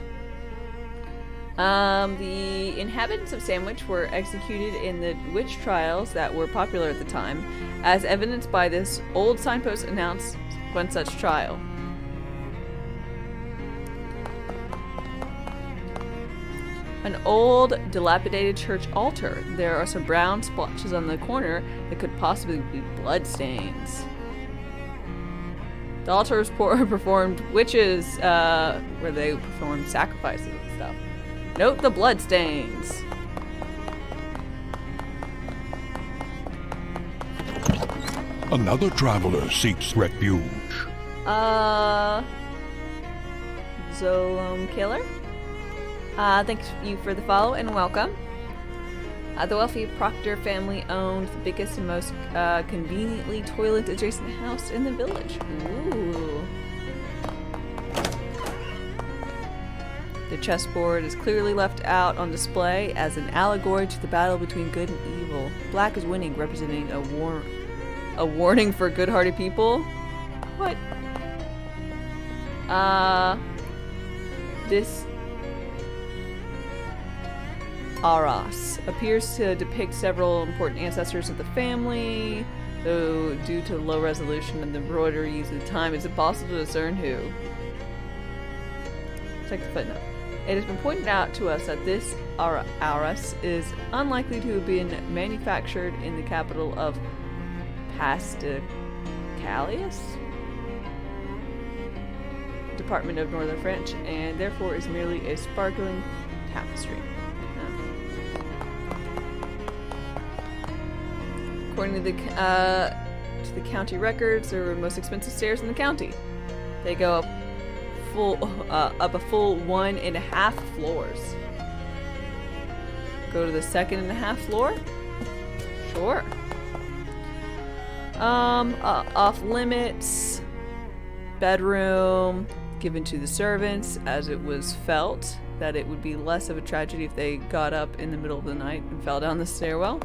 The inhabitants of Sandwich were executed in the witch trials that were popular at the time, as evidenced by this old signpost announced one such trial. An old, dilapidated church altar. There are some brown splotches on the corner that could possibly be bloodstains. The altars performed witches, where they performed sacrifices and stuff. Note the bloodstains. Another traveler seeks refuge. Zolom Killer? Thank you for the follow and welcome. The wealthy Proctor family owned the biggest and most conveniently toilet-adjacent house in the village. Ooh. The chessboard is clearly left out on display as an allegory to the battle between good and evil. Black is winning, representing a warning for good-hearted people. What? This Aras appears to depict several important ancestors of the family, though due to the low resolution and the embroidery used at the time, it's impossible to discern who. Check the footnote. It has been pointed out to us that this Aras is unlikely to have been manufactured in the capital of Pasticalius, Department of Northern French, and therefore is merely a sparkling tapestry. According to the county records, they're the most expensive stairs in the county. They go up a full 1.5 floors. Go to the 2.5 floor? Sure. Off limits. Bedroom given to the servants, as it was felt that it would be less of a tragedy if they got up in the middle of the night and fell down the stairwell.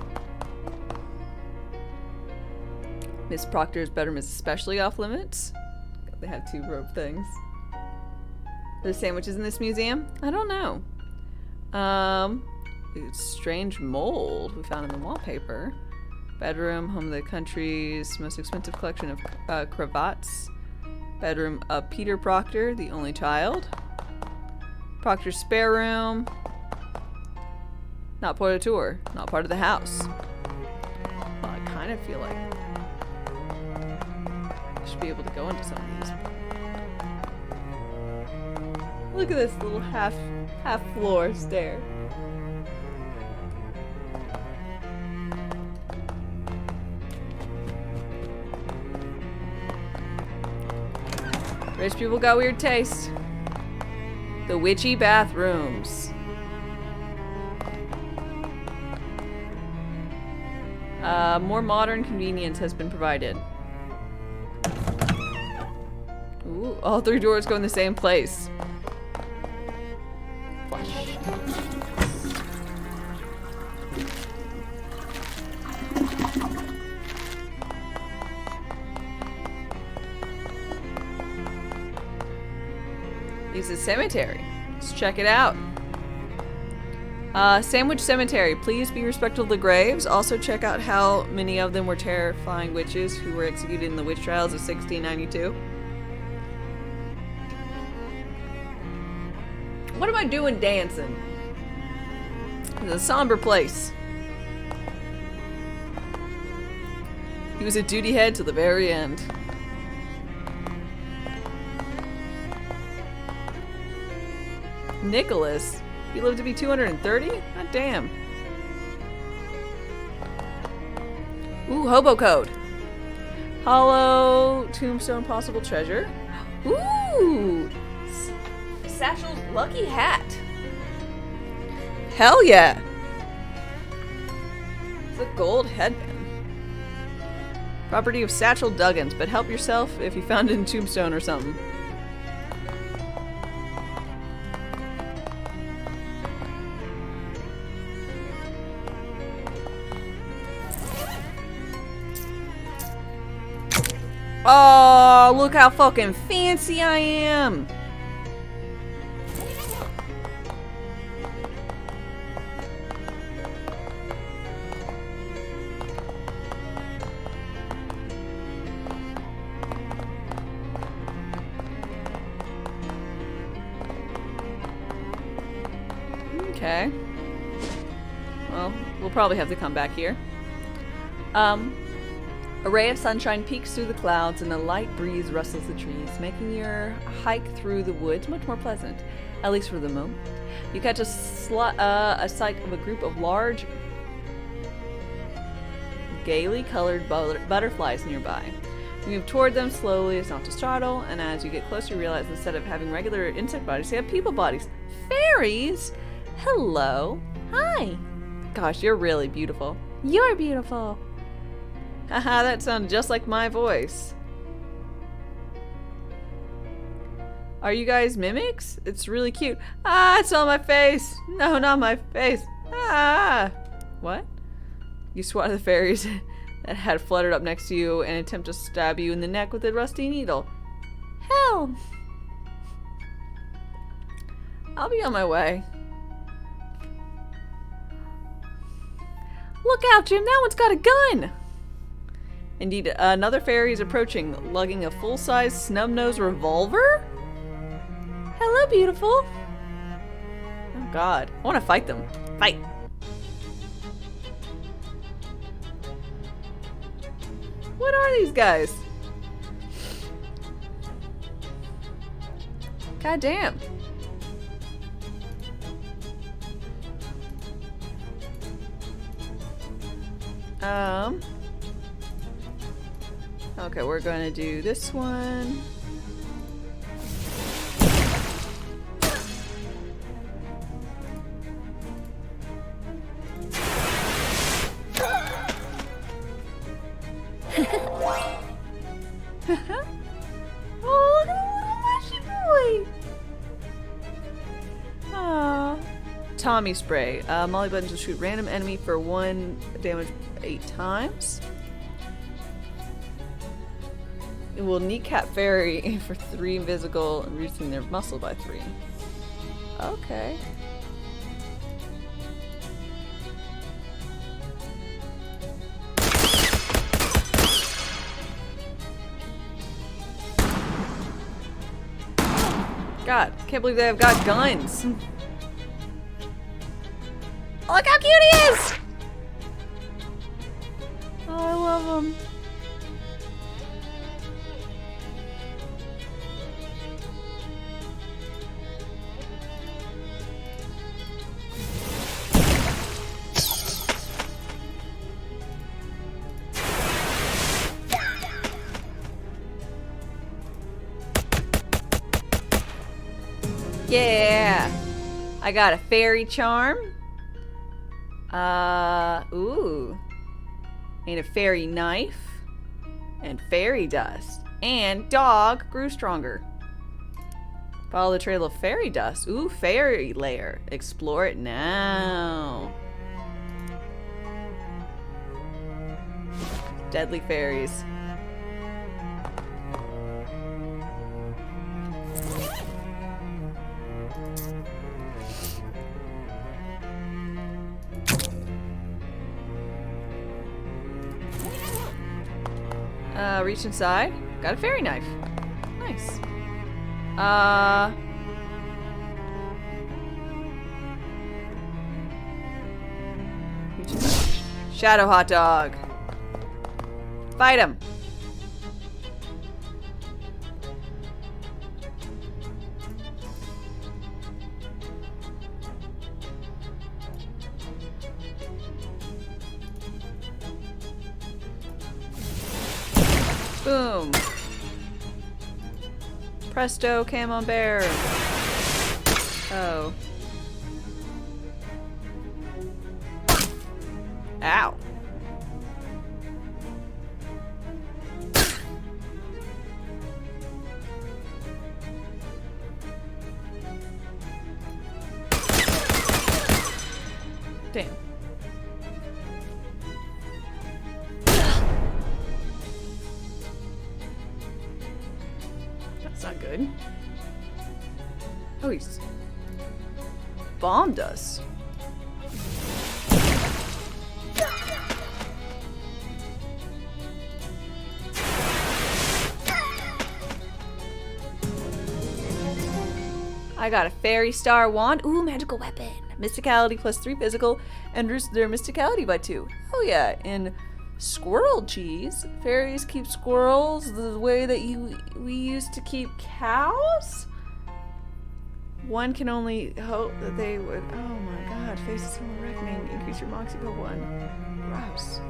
Miss Proctor's bedroom is especially off limits. They have 2 rope things. There's sandwiches in this museum? I don't know. Strange mold we found in the wallpaper. Bedroom, home of the country's most expensive collection of cravats. Bedroom of Peter Proctor, the only child. Proctor's spare room. Not part of the tour. Not part of the house. Well, I kind of feel like I should be able to go into some of these. Look at this little half floor stair. Rich people got weird taste. The witchy bathrooms. More modern convenience has been provided. Ooh, all 3 doors go in the same place. Flush. This is a cemetery. Let's check it out. Sandwich Cemetery. Please be respectful of the graves. Also check out how many of them were terrifying witches who were executed in the witch trials of 1692. What am I doing dancing? It's a somber place. He was a duty head till the very end. Nicholas? He lived to be 230? God damn. Ooh, hobo code. Hollow tombstone possible treasure. Ooh! Satchel's lucky hat. Hell yeah! It's a gold headband. Property of Satchel Duggins, but help yourself if you found it in Tombstone or something. Oh, look how fucking fancy I am. Okay. Well, we'll probably have to come back here. A ray of sunshine peeks through the clouds and a light breeze rustles the trees, making your hike through the woods much more pleasant, at least for the moment. You catch a sight of a group of large, gaily colored butterflies nearby. You move toward them slowly as not to startle, and as you get closer you realize instead of having regular insect bodies, they have people bodies. Fairies? Hello. Hi. Gosh, you're really beautiful. You're beautiful. Haha, that sounded just like my voice. Are you guys mimics? It's really cute. Ah, it's on my face. No, not my face. Ah. What? You swatted the fairies that had fluttered up next to you and attempt to stab you in the neck with a rusty needle. Hell. I'll be on my way. Look out, Jim. That one's got a gun. Indeed, another fairy is approaching, lugging a full-size snub-nosed revolver? Hello, beautiful. Oh, God. I want to fight them. Fight. What are these guys? God damn. Okay, we're going to do this one. Oh, look at the little mushy boy! Aww. Tommy spray. Molly buttons will shoot random enemy for 1 damage 8 times. It will kneecap fairy for 3 invisible, reducing their muscle by 3. Okay. God, can't believe they've got guns. Oh, look how cute he is! Oh, I love him. Yeah, I got a fairy charm. Ooh. And a fairy knife. And fairy dust. And dog grew stronger. Follow the trail of fairy dust. Ooh, fairy lair. Explore it now. Deadly fairies. Reach inside. Got a fairy knife. Nice. Reach inside. Shadow hot dog. Fight him. Boom. Presto, camembert. Oh. Ow. Damn. That's not good. Oh, he's bombed us. I got a fairy star wand. Ooh, magical weapon. Mysticality plus 3 physical and reduce their mysticality by 2. Oh yeah, and squirrel cheese. Fairies keep squirrels the way that we used to keep cows? One can only hope that they would. Oh my god, face a similar reckoning. Increase your moxie by 1. Gross.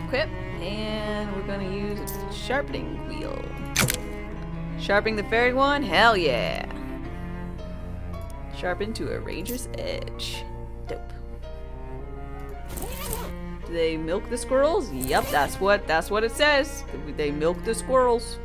Equip, and we're gonna use a sharpening wheel. Sharpening the fairy one? Hell yeah! Sharpen to a ranger's edge. Dope. Do they milk the squirrels? Yep, that's what it says. They milk the squirrels.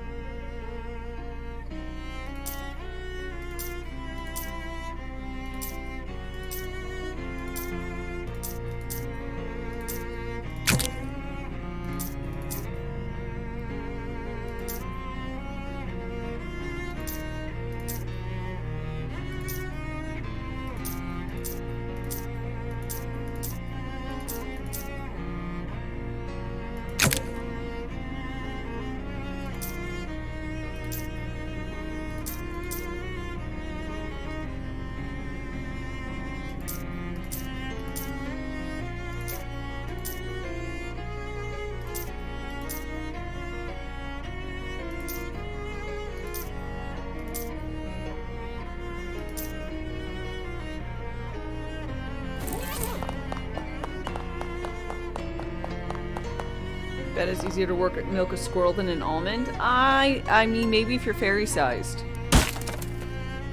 Bet it's easier to milk a squirrel than an almond. I mean, maybe if you're fairy-sized.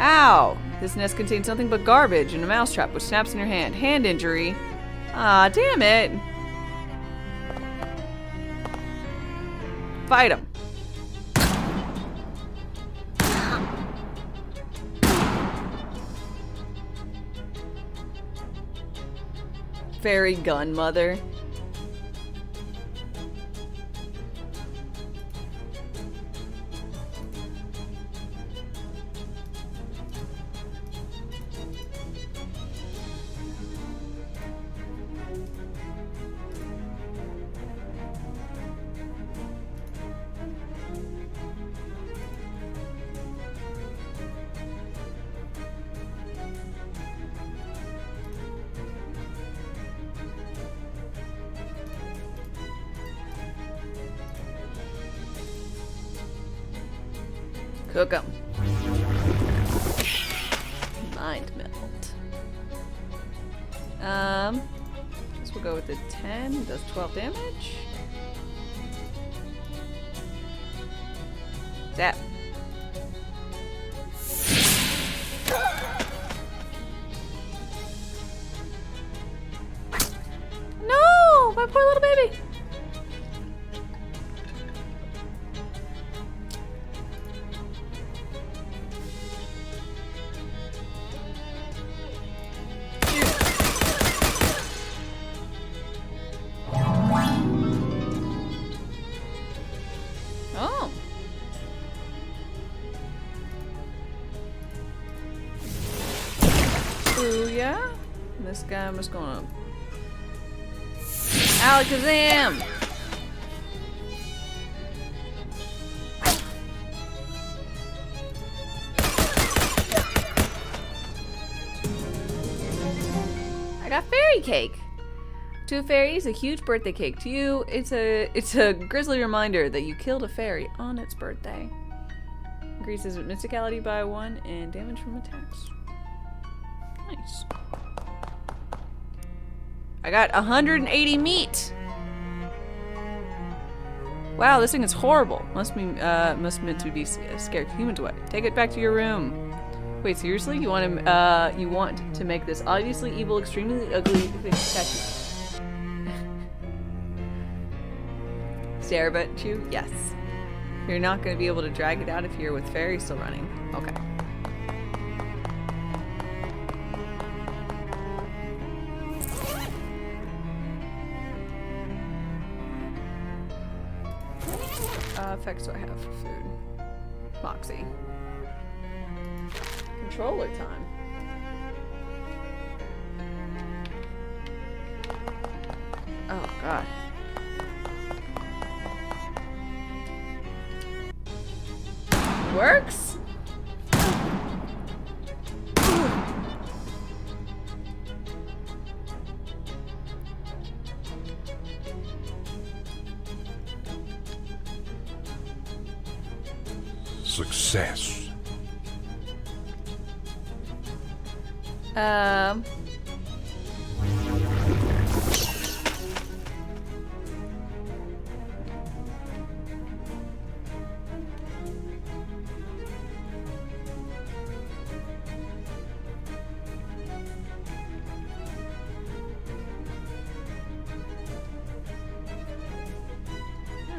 Ow! This nest contains nothing but garbage and a mousetrap which snaps in your hand. Hand injury. Ah, damn it! Fight him. Fairy gun mother. Cook 'em. Mind melt. Guess we'll go with the 10. Does 12 damage. Zap. No! My poor little baby! Oh. Ooh, yeah? This guy I'm just gonna... Alakazam! I got fairy cake! To fairies, a huge birthday cake. To you, it's a grisly reminder that you killed a fairy on its birthday. Increases mysticality by 1 and damage from attacks. Nice. I got 180 meat. Wow, this thing is horrible. Must meant to be scared humans away. Take it back to your room. Wait, seriously? You want to make this obviously evil, extremely ugly statue? stare at you? Yes. You're not going to be able to drag it out of here with fairy still running. Okay. Effects do I have for food? Moxie. Controller time. Oh, God. Works? Success. I'm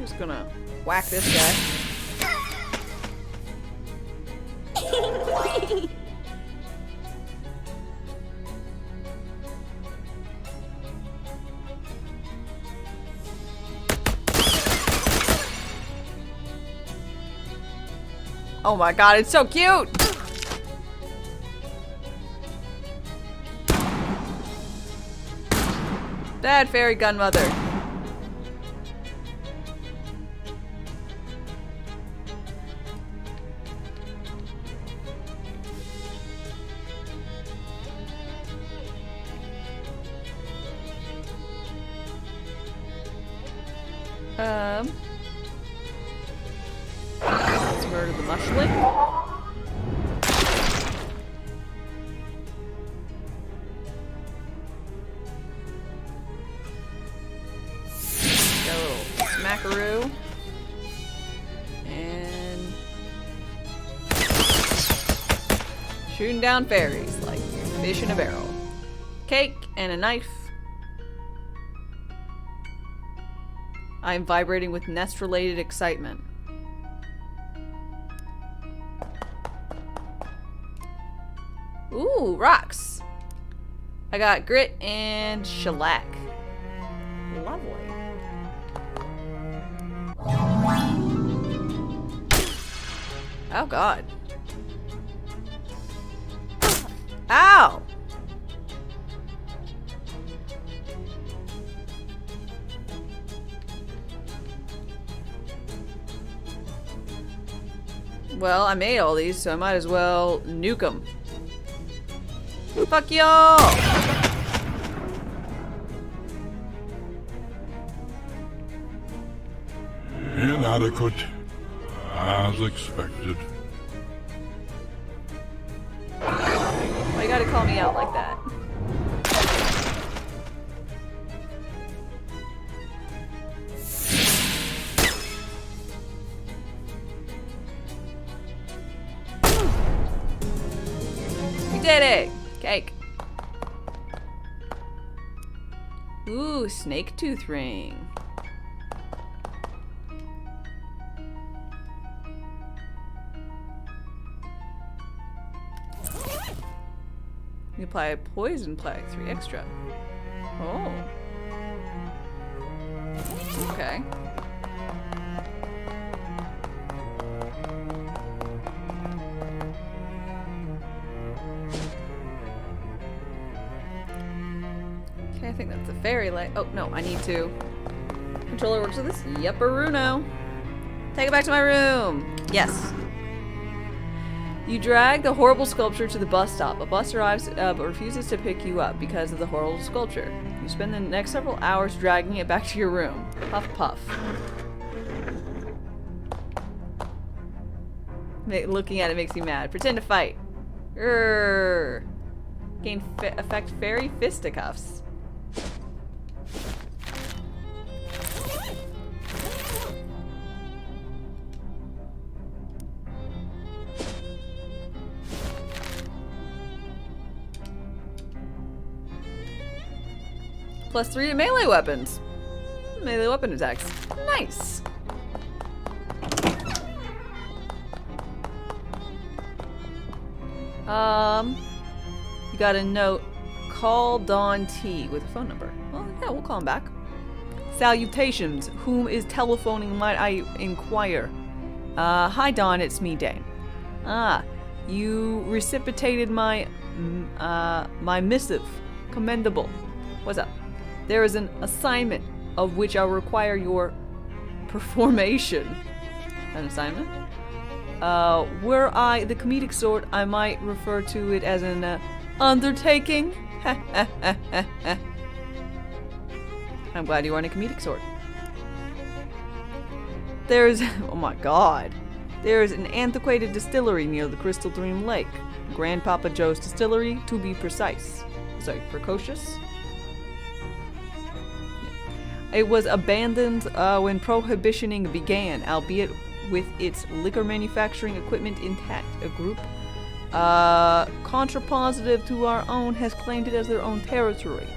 just gonna whack this guy. Oh my god, it's so cute! Bad fairy gunmother. Let's murder the mushling. Got a little smackaroo. And shooting down fairies like fish in a barrel. Cake and a knife. I am vibrating with nest-related excitement. Ooh, rocks. I got grit and shellac. Lovely. Oh god. Ow! Well, I made all these, so I might as well nuke them. Fuck y'all! Inadequate, as expected. Why you gotta call me out like that? We did it! Cake. Ooh, snake tooth ring. You apply a poison plague, 3 extra. Oh. Okay. Okay, I think that's a fairy light. Oh, no, I need to. Controller works with this? Yep-a-runo. Take it back to my room. Yes. You drag the horrible sculpture to the bus stop. A bus arrives but refuses to pick you up because of the horrible sculpture. You spend the next several hours dragging it back to your room. Puff, puff. Looking at it makes you mad. Pretend to fight. Grrr. Gain effect fairy fisticuffs. +3 to melee weapons. Melee weapon attacks. Nice. You got a note. Call Don T with a phone number. Well, yeah, we'll call him back. Salutations. Whom is telephoning, might I inquire? Hi Don, it's me, Dane. You reciprocated my my missive. Commendable. What's up? There is an assignment of which I'll require your performation. An assignment? Were I the comedic sort, I might refer to it as an undertaking. I'm glad you aren't a comedic sort. There's, oh my god, there's an antiquated distillery near the Crystal Dream Lake. Grandpapa Joe's Distillery, to be precise. Sorry, precocious? Yeah. It was abandoned when prohibitioning began, albeit with its liquor manufacturing equipment intact. A group contrapositive to our own has claimed it as their own territory,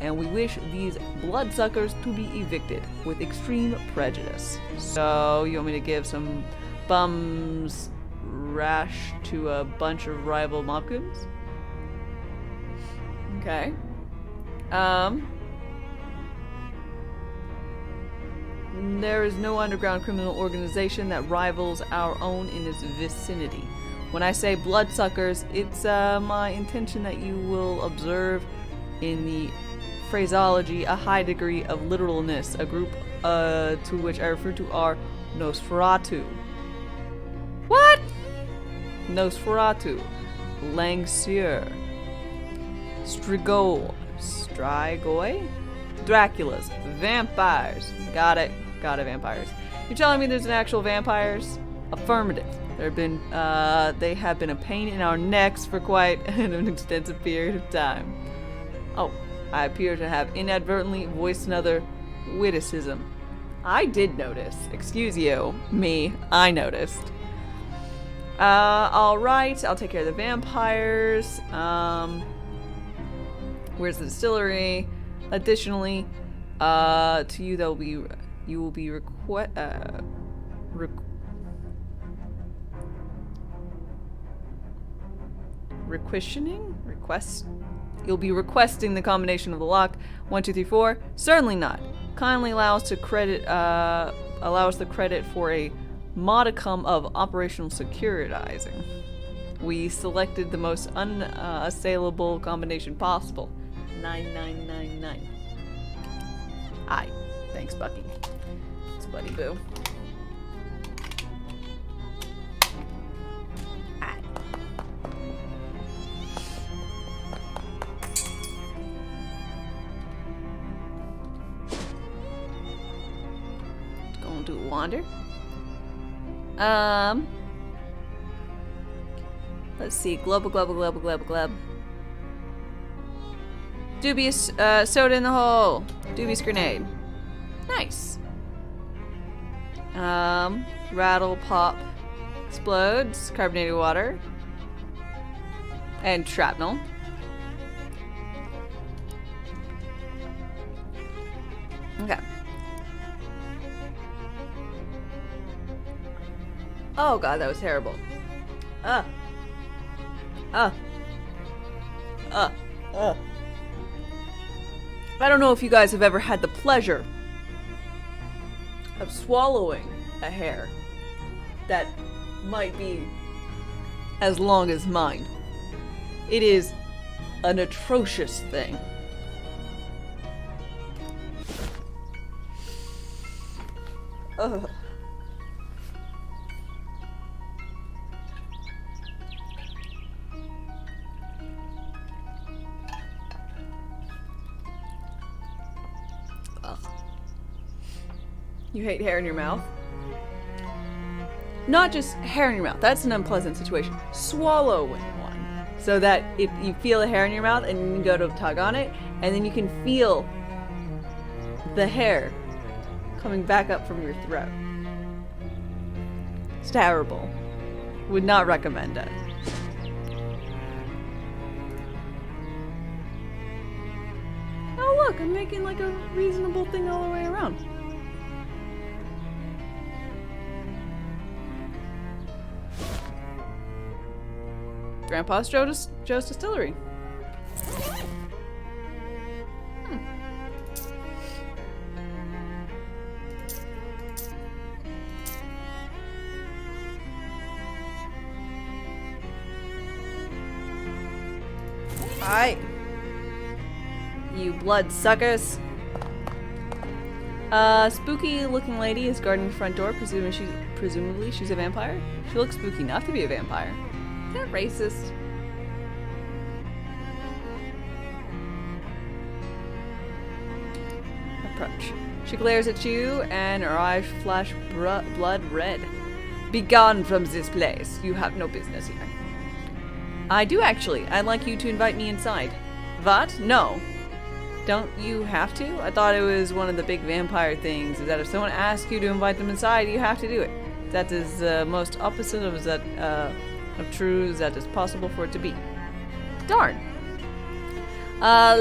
and we wish these bloodsuckers to be evicted with extreme prejudice. So, you want me to give some bums rash to a bunch of rival mobgoons? Okay. There is no underground criminal organization that rivals our own in its vicinity. When I say bloodsuckers, it's my intention that you will observe in the phraseology a high degree of literalness. A group to which I refer to are Nosferatu. What? Nosferatu, Langsieur, Strigoi, Draculas, vampires. Got it, vampires. You're telling me there's an actual vampires? Affirmative. They have been a pain in our necks for quite an extensive period of time. Oh, I appear to have inadvertently voiced another witticism. I did notice. Excuse you. Me. I noticed. Alright. I'll take care of the vampires. Where's the distillery? Additionally, to you you will be You'll be requesting the combination of the lock 1, 2, 3, 4. Certainly not. Kindly allow us the credit for a modicum of operational securitizing. We selected the most unassailable combination possible. 9999. Aye. Thanks, Bucky. It's Buddy Boo. Aye. Gonna do a wander. Let's see. Global. Dubious soda in the hole. Dubious grenade. Nice. Rattle, pop, explodes, carbonated water, and shrapnel. Okay. Oh god, that was terrible. I don't know if you guys have ever had the pleasure of swallowing a hair that might be as long as mine. It is an atrocious thing. Ugh. You hate hair in your mouth? Not just hair in your mouth. That's an unpleasant situation. Swallowing one. So that if you feel a hair in your mouth and you go to tug on it, and then you can feel the hair coming back up from your throat. It's terrible. Would not recommend it. Oh Look, I'm making like a reasonable thing all the way around. Grandpa's Joe's Distillery. Alright. You blood suckers. Spooky looking lady is guarding the front door, presumably she's a vampire. She looks spooky enough to be a vampire. Is that racist? Approach. She glares at you and her eyes flash blood red. Begone from this place. You have no business here. I do actually. I'd like you to invite me inside. What? No. Don't you have to? I thought it was one of the big vampire things, is that if someone asks you to invite them inside, you have to do it. That is the most opposite of that of true that is possible for it to be. Darn.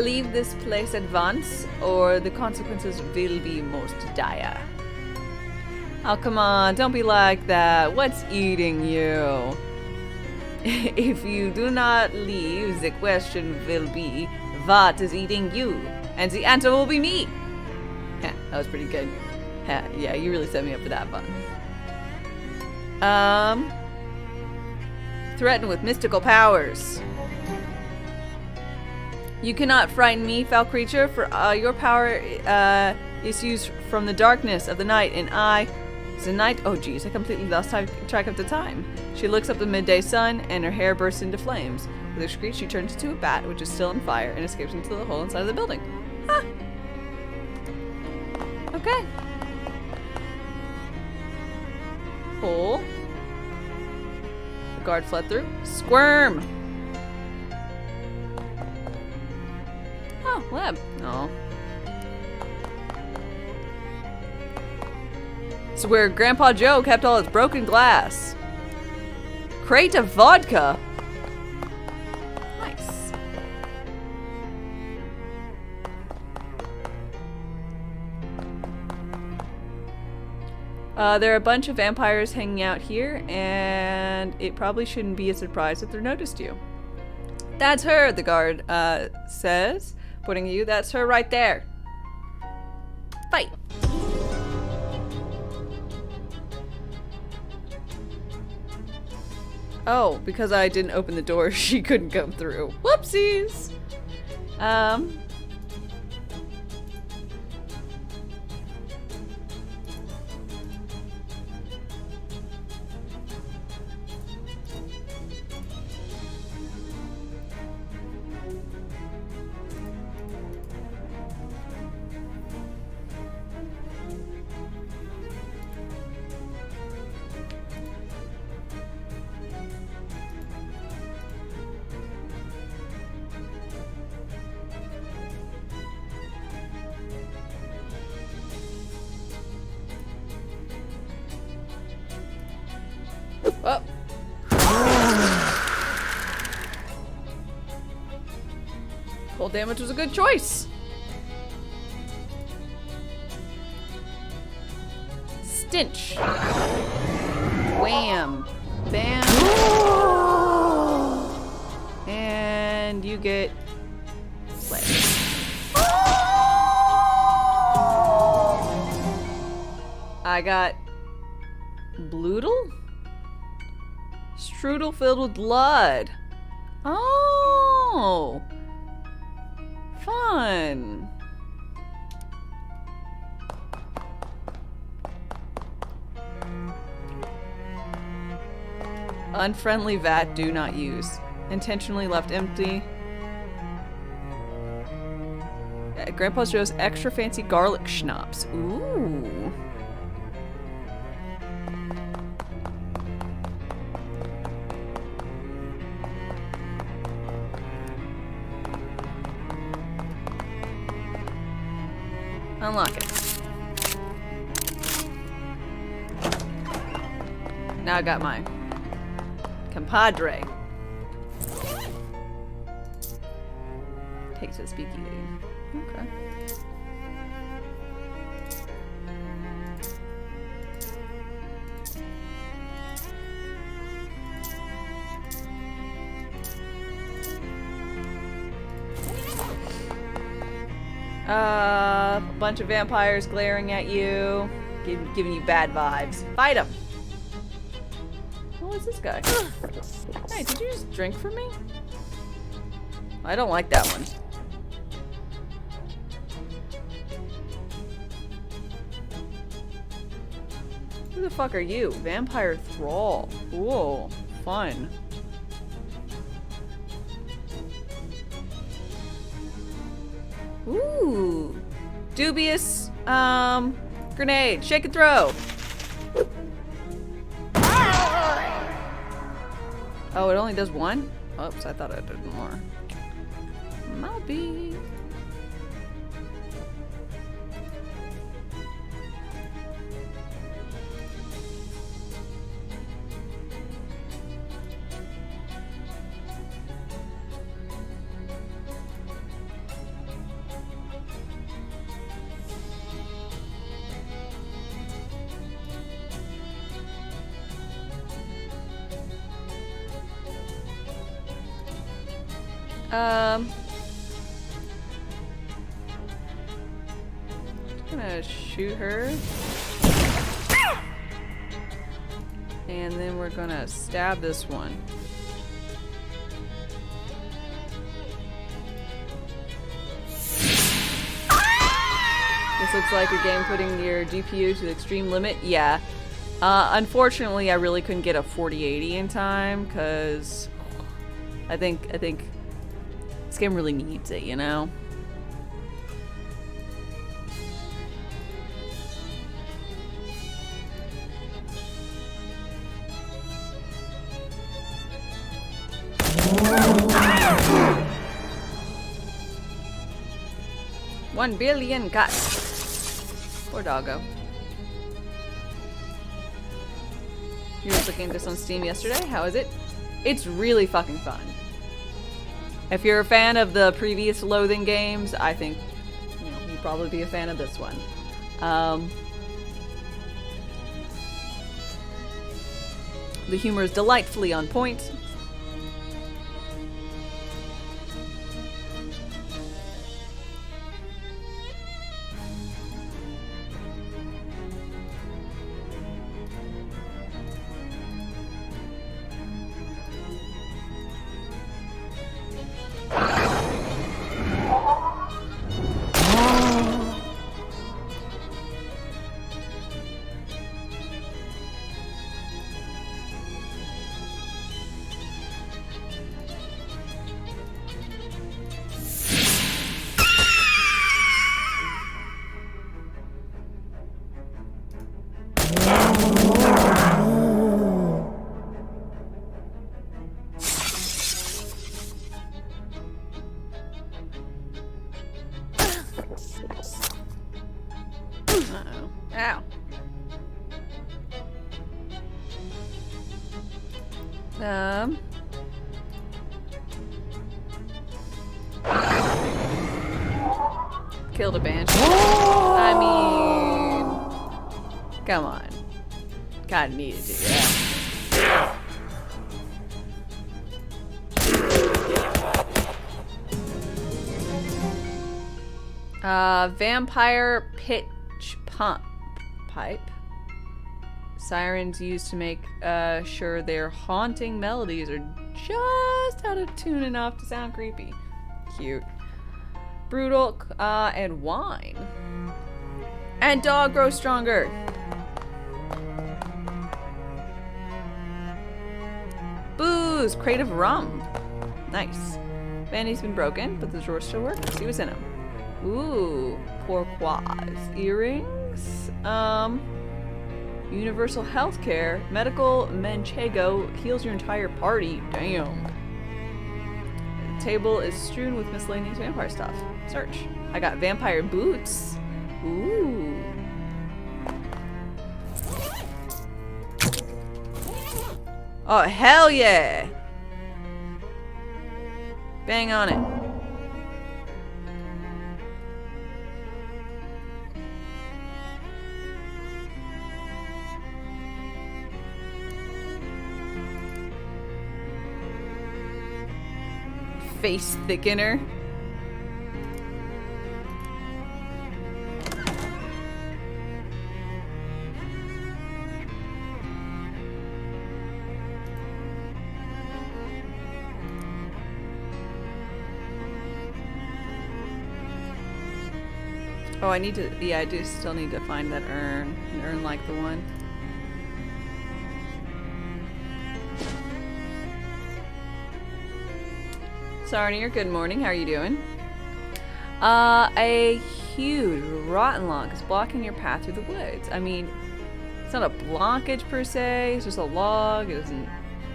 Leave this place at once, or the consequences will be most dire. Oh, come on, don't be like that. What's eating you? If you do not leave, the question will be, what is eating you? And the answer will be me. Yeah, that was pretty good. Yeah, you really set me up for that one. Threatened with mystical powers. You cannot frighten me, foul creature, for your power is used from the darkness of the night, and the night. Oh geez, I completely lost track of the time. She looks up the midday sun, and her hair bursts into flames. With a screech, she turns into a bat, which is still on fire, and escapes into the hole inside of the building. Huh. Okay. Hole. The guard fled through. Squirm! Oh, lab. Oh. It's where Grandpa Joe kept all his broken glass. Crate of vodka. Nice. There are a bunch of vampires hanging out here, and it probably shouldn't be a surprise if they're noticed you. That's her, the guard says, pointing at you. That's her right there. Fight. Oh, because I didn't open the door, she couldn't come through. Whoopsies! Oh. Cold damage was a good choice. Stench. Wham. Bam. And you get slayed. I got Bloodle? Strudel filled with blood. Oh, fun. Unfriendly vat, do not use. Intentionally left empty. Grandpa Joe's extra fancy garlic schnapps. Ooh. Unlock it. Now I got my compadre. Take to the speakeasy. Okay. A bunch of vampires glaring at you, giving you bad vibes. Fight him. What's this guy? Hey, did you just drink from me? I don't like that one. Who the fuck are you? Vampire Thrall. Whoa, fun. Ooh. Dubious, grenade. Shake and throw. Oh, it only does one? Oops, I thought it did more. Might be. Just gonna shoot her. And then we're gonna stab this one. This looks like a game putting your GPU to the extreme limit. Yeah. Unfortunately, I really couldn't get a 4080 in time because I think this game really needs it, you know? $1 billion cut. Poor doggo. You were looking at this on Steam yesterday. How is it? It's really fucking fun. If you're a fan of the previous Loathing games, I think you'd probably be a fan of this one. The humor is delightfully on point. Uh-oh. Ow. Killed a banshee. I mean, come on. Kinda needed to, yeah. Vampire pitch pump pipe. Sirens used to make sure their haunting melodies are just out of tune enough to sound creepy. Cute. Brutal and wine. And dog grows stronger. Booze, crate of rum. Nice. Vandy's been broken, but the drawers still work. Let's see what's in them. Ooh, porquoise. Earrings. Universal healthcare. Medical manchego heals your entire party. Damn. The table is strewn with miscellaneous vampire stuff. Search. I got vampire boots. Ooh. Oh, hell yeah! Bang on it. Face thickener. Oh, I need to, yeah, I do still need to find that urn. An urn like the one. Sarnier, good morning. How are you doing? A huge rotten log is blocking your path through the woods. I mean, it's not a blockage per se. It's just a log. It isn't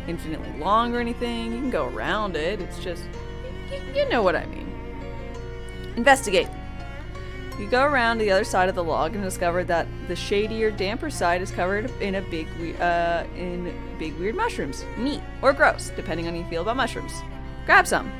infinitely long or anything. You can go around it. It's just, you know what I mean. Investigate. You go around to the other side of the log and discover that the shadier, damper side is covered in big weird mushrooms. Neat or gross, depending on how you feel about mushrooms. Grab some.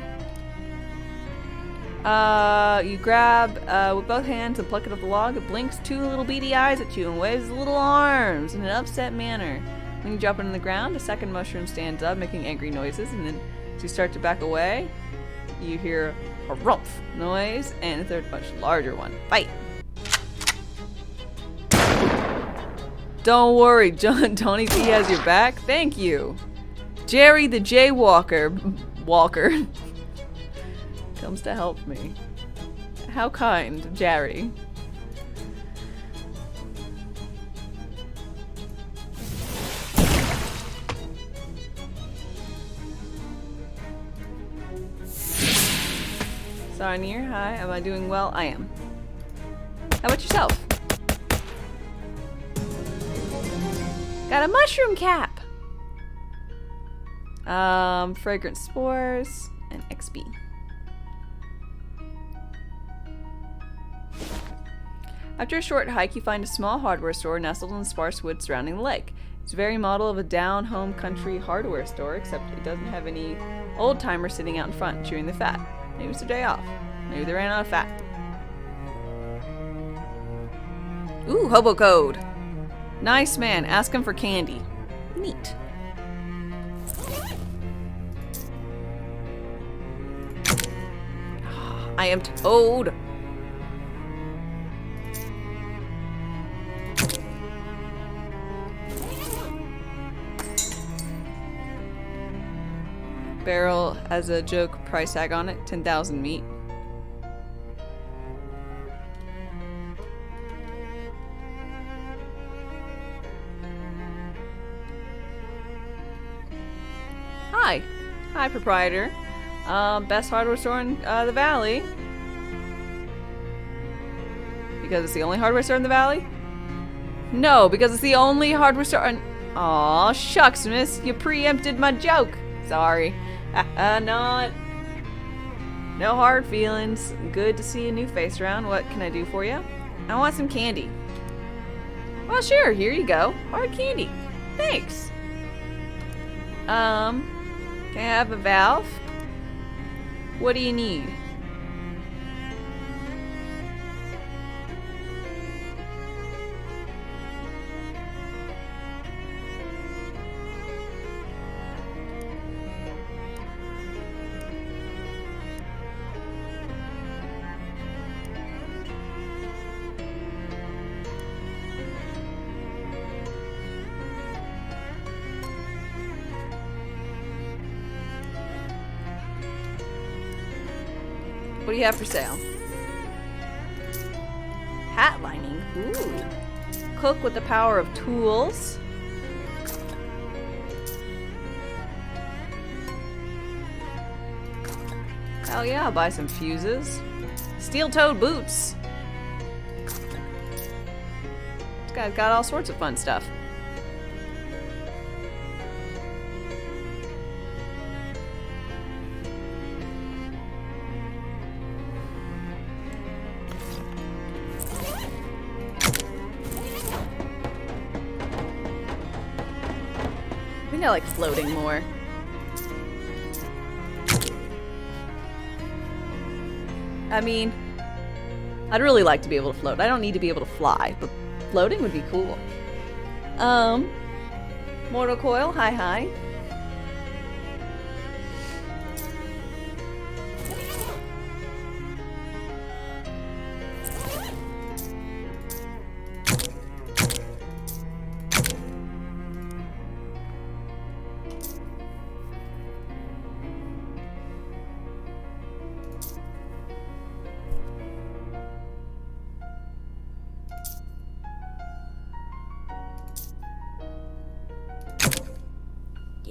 You grab with both hands and pluck it off the log. It blinks two little beady eyes at you and waves little arms in an upset manner. When you drop it on the ground, a second mushroom stands up, making angry noises, and then as you start to back away, you hear a rumph noise and a third, much larger one. Fight! Don't worry, Tony P has your back. Thank you. Jerry the Jaywalker Walker comes to help me. How kind, Jerry. Sarnier, hi. Am I doing well? I am. How about yourself? Got a mushroom cap. Fragrant spores and XP. After a short hike, you find a small hardware store nestled in the sparse woods surrounding the lake. It's very model of a down-home country hardware store, except it doesn't have any old-timers sitting out in front chewing the fat. Maybe it's their day off. Maybe they ran out of fat. Ooh, hobo code. Nice man. Ask him for candy. Neat. I am Toad. Barrel as a joke price tag on it, 10,000 meat. Hi. Hi, proprietor. Best hardware store in the valley. Because it's the only hardware store in the valley? No, because it's the only hardware store in... Aw, shucks, miss. You preempted my joke. Sorry. No hard feelings. Good to see a new face around. What can I do for you? I want some candy. Well, sure. Here you go. Hard candy. Thanks. Can I have a valve? What do you need? What do you have for sale? Hat lining. Ooh. Cook with the power of tools. Hell yeah, I'll buy some fuses. Steel-toed boots. This guy's got all sorts of fun stuff. I think I like floating more. I mean, I'd really like to be able to float. I don't need to be able to fly, but floating would be cool. Mortal Coil, hi.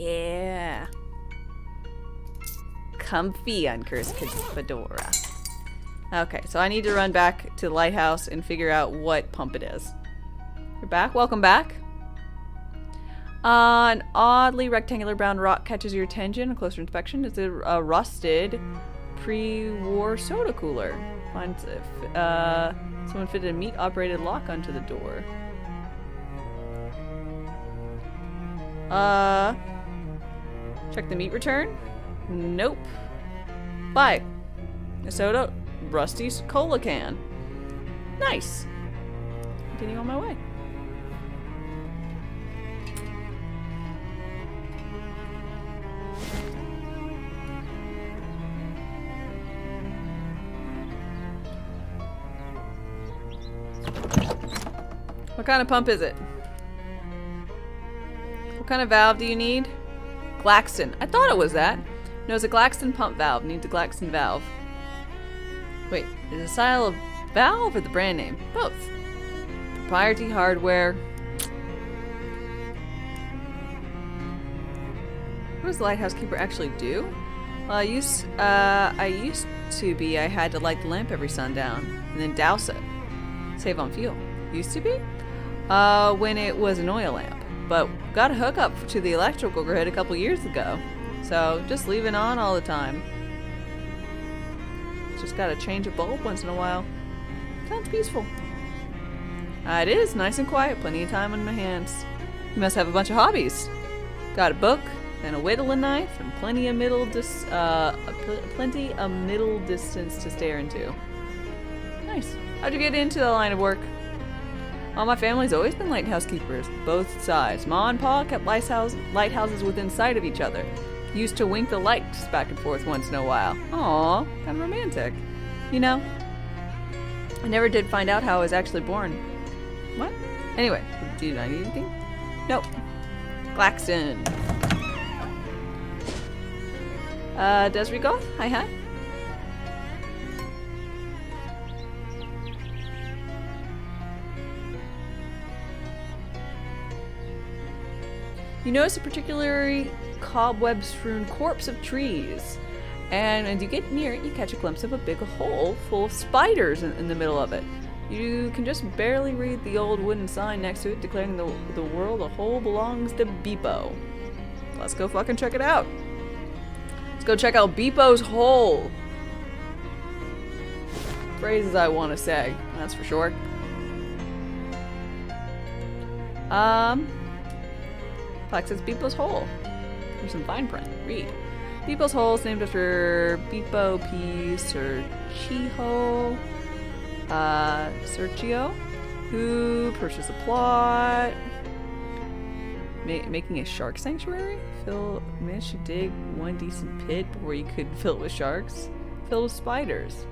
Yeah. Comfy uncursed fedora. Okay, so I need to run back to the lighthouse and figure out what pump it is. You're back? Welcome back. An oddly rectangular brown rock catches your attention. A closer inspection is a rusted pre-war soda cooler. Finds someone fitted a meat-operated lock onto the door. Check the meat return? Nope. Buy a soda, rusty cola can. Nice. Continue on my way. What kind of pump is it? What kind of valve do you need? Glaxton. I thought it was that. No, it's a Glaxton pump valve. Needs a Glaxton valve. Wait, is it a style of valve or the brand name? Both. Proprietary hardware. What does the lighthouse keeper actually do? Well, I used to be. I had to light the lamp every sundown and then douse it. Save on fuel. Used to be? When it was an oil lamp. But got a hookup to the electrical grid a couple years ago. So just leave it on all the time. Just gotta change a bulb once in a while. Sounds peaceful. It is nice and quiet. Plenty of time on my hands. You must have a bunch of hobbies. Got a book and a whittling knife and plenty of middle distance to stare into. Nice. How'd you get into the line of work? Well, my family's always been lighthouse keepers, both sides. Ma and Pa kept lighthouses within sight of each other. Used to wink the lights back and forth once in a while. Aw, kind of romantic. You know, I never did find out how I was actually born. What? Anyway, do I need anything? Nope. Glaxton. Desiree Goth? Hi. You notice a particularly cobweb-strewn corpse of trees, and as you get near it, you catch a glimpse of a big hole full of spiders in the middle of it. You can just barely read the old wooden sign next to it declaring the world a hole belongs to Beepo. Let's go fucking check it out. Let's go check out Beepo's hole. Phrases I want to say, that's for sure. Plaque says Beepo's hole. There's some fine print. Read. Beepo's hole is named after Beepo P. Sergio, who purchased a plot making a shark sanctuary. Phil managed to dig one decent pit before you could fill it with sharks, filled with spiders.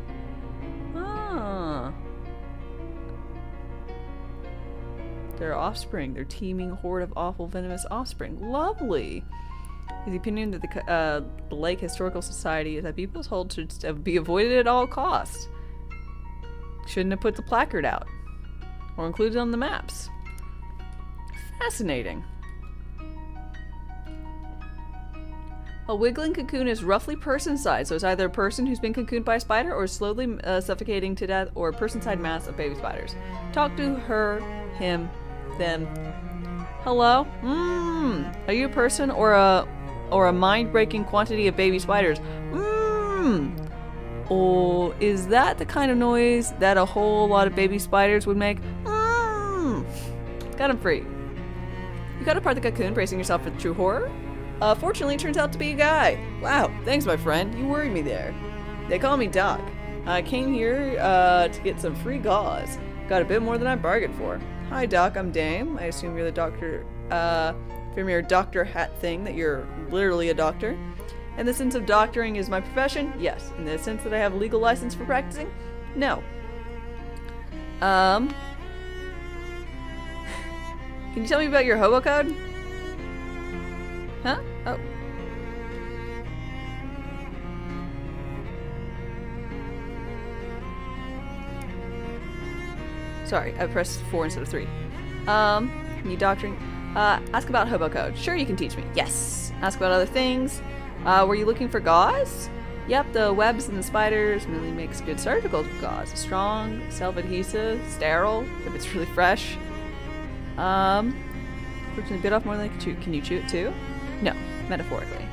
Their offspring, their teeming horde of awful venomous offspring. Lovely! The opinion that the Lake Historical Society is that Beepo's hole should be avoided at all costs. Shouldn't have put the placard out. Or included on the maps. Fascinating. A wiggling cocoon is roughly person-sized, so it's either a person who's been cocooned by a spider or slowly suffocating to death, or a person-sized mass of baby spiders. Talk to her, him, them. Hello? Are you a person or a mind-breaking quantity of baby spiders? Or is that the kind of noise that a whole lot of baby spiders would make? Got him free. You cut apart the cocoon, bracing yourself for the true horror? Fortunately, it turns out to be a guy. Wow, thanks, my friend. You worried me there. They call me Doc. I came here to get some free gauze. Got a bit more than I bargained for. Hi, Doc. I'm Dame. I assume you're the doctor. From your doctor hat thing, that you're literally a doctor. In the sense of doctoring is my profession? Yes. In the sense that I have a legal license for practicing? No. Can you tell me about your hobo code? Huh? Oh. Sorry, I pressed 4 instead of 3. Need doctoring. Ask about hobo code. Sure, you can teach me. Yes. Ask about other things. Were you looking for gauze? Yep, the webs and the spiders really makes good surgical gauze. Strong, self-adhesive, sterile, if it's really fresh. Fortunately, bit off more than I can chew. Can you chew it too? No, metaphorically.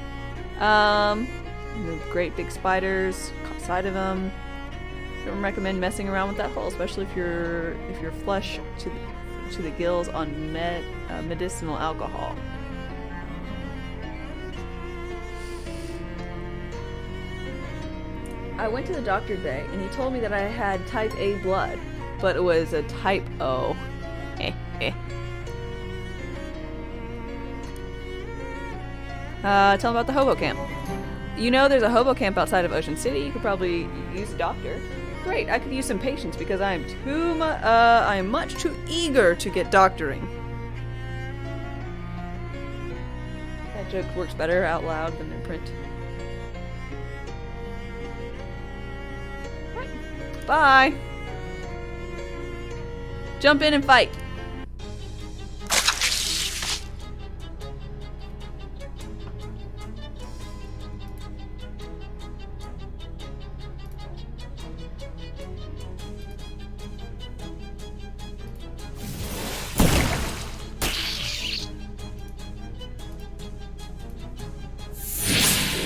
Great big spiders, caught sight of them. Don't recommend messing around with that hole, especially if you're flush to the gills on medicinal alcohol. I went to the doctor today, and he told me that I had type A blood, but it was a type O. Tell him about the hobo camp. You know there's a hobo camp outside of Ocean City. You could probably use a doctor. Great, I could use some patience because I am much too eager to get doctoring. That joke works better out loud than in print. Right. Bye. Jump in and fight.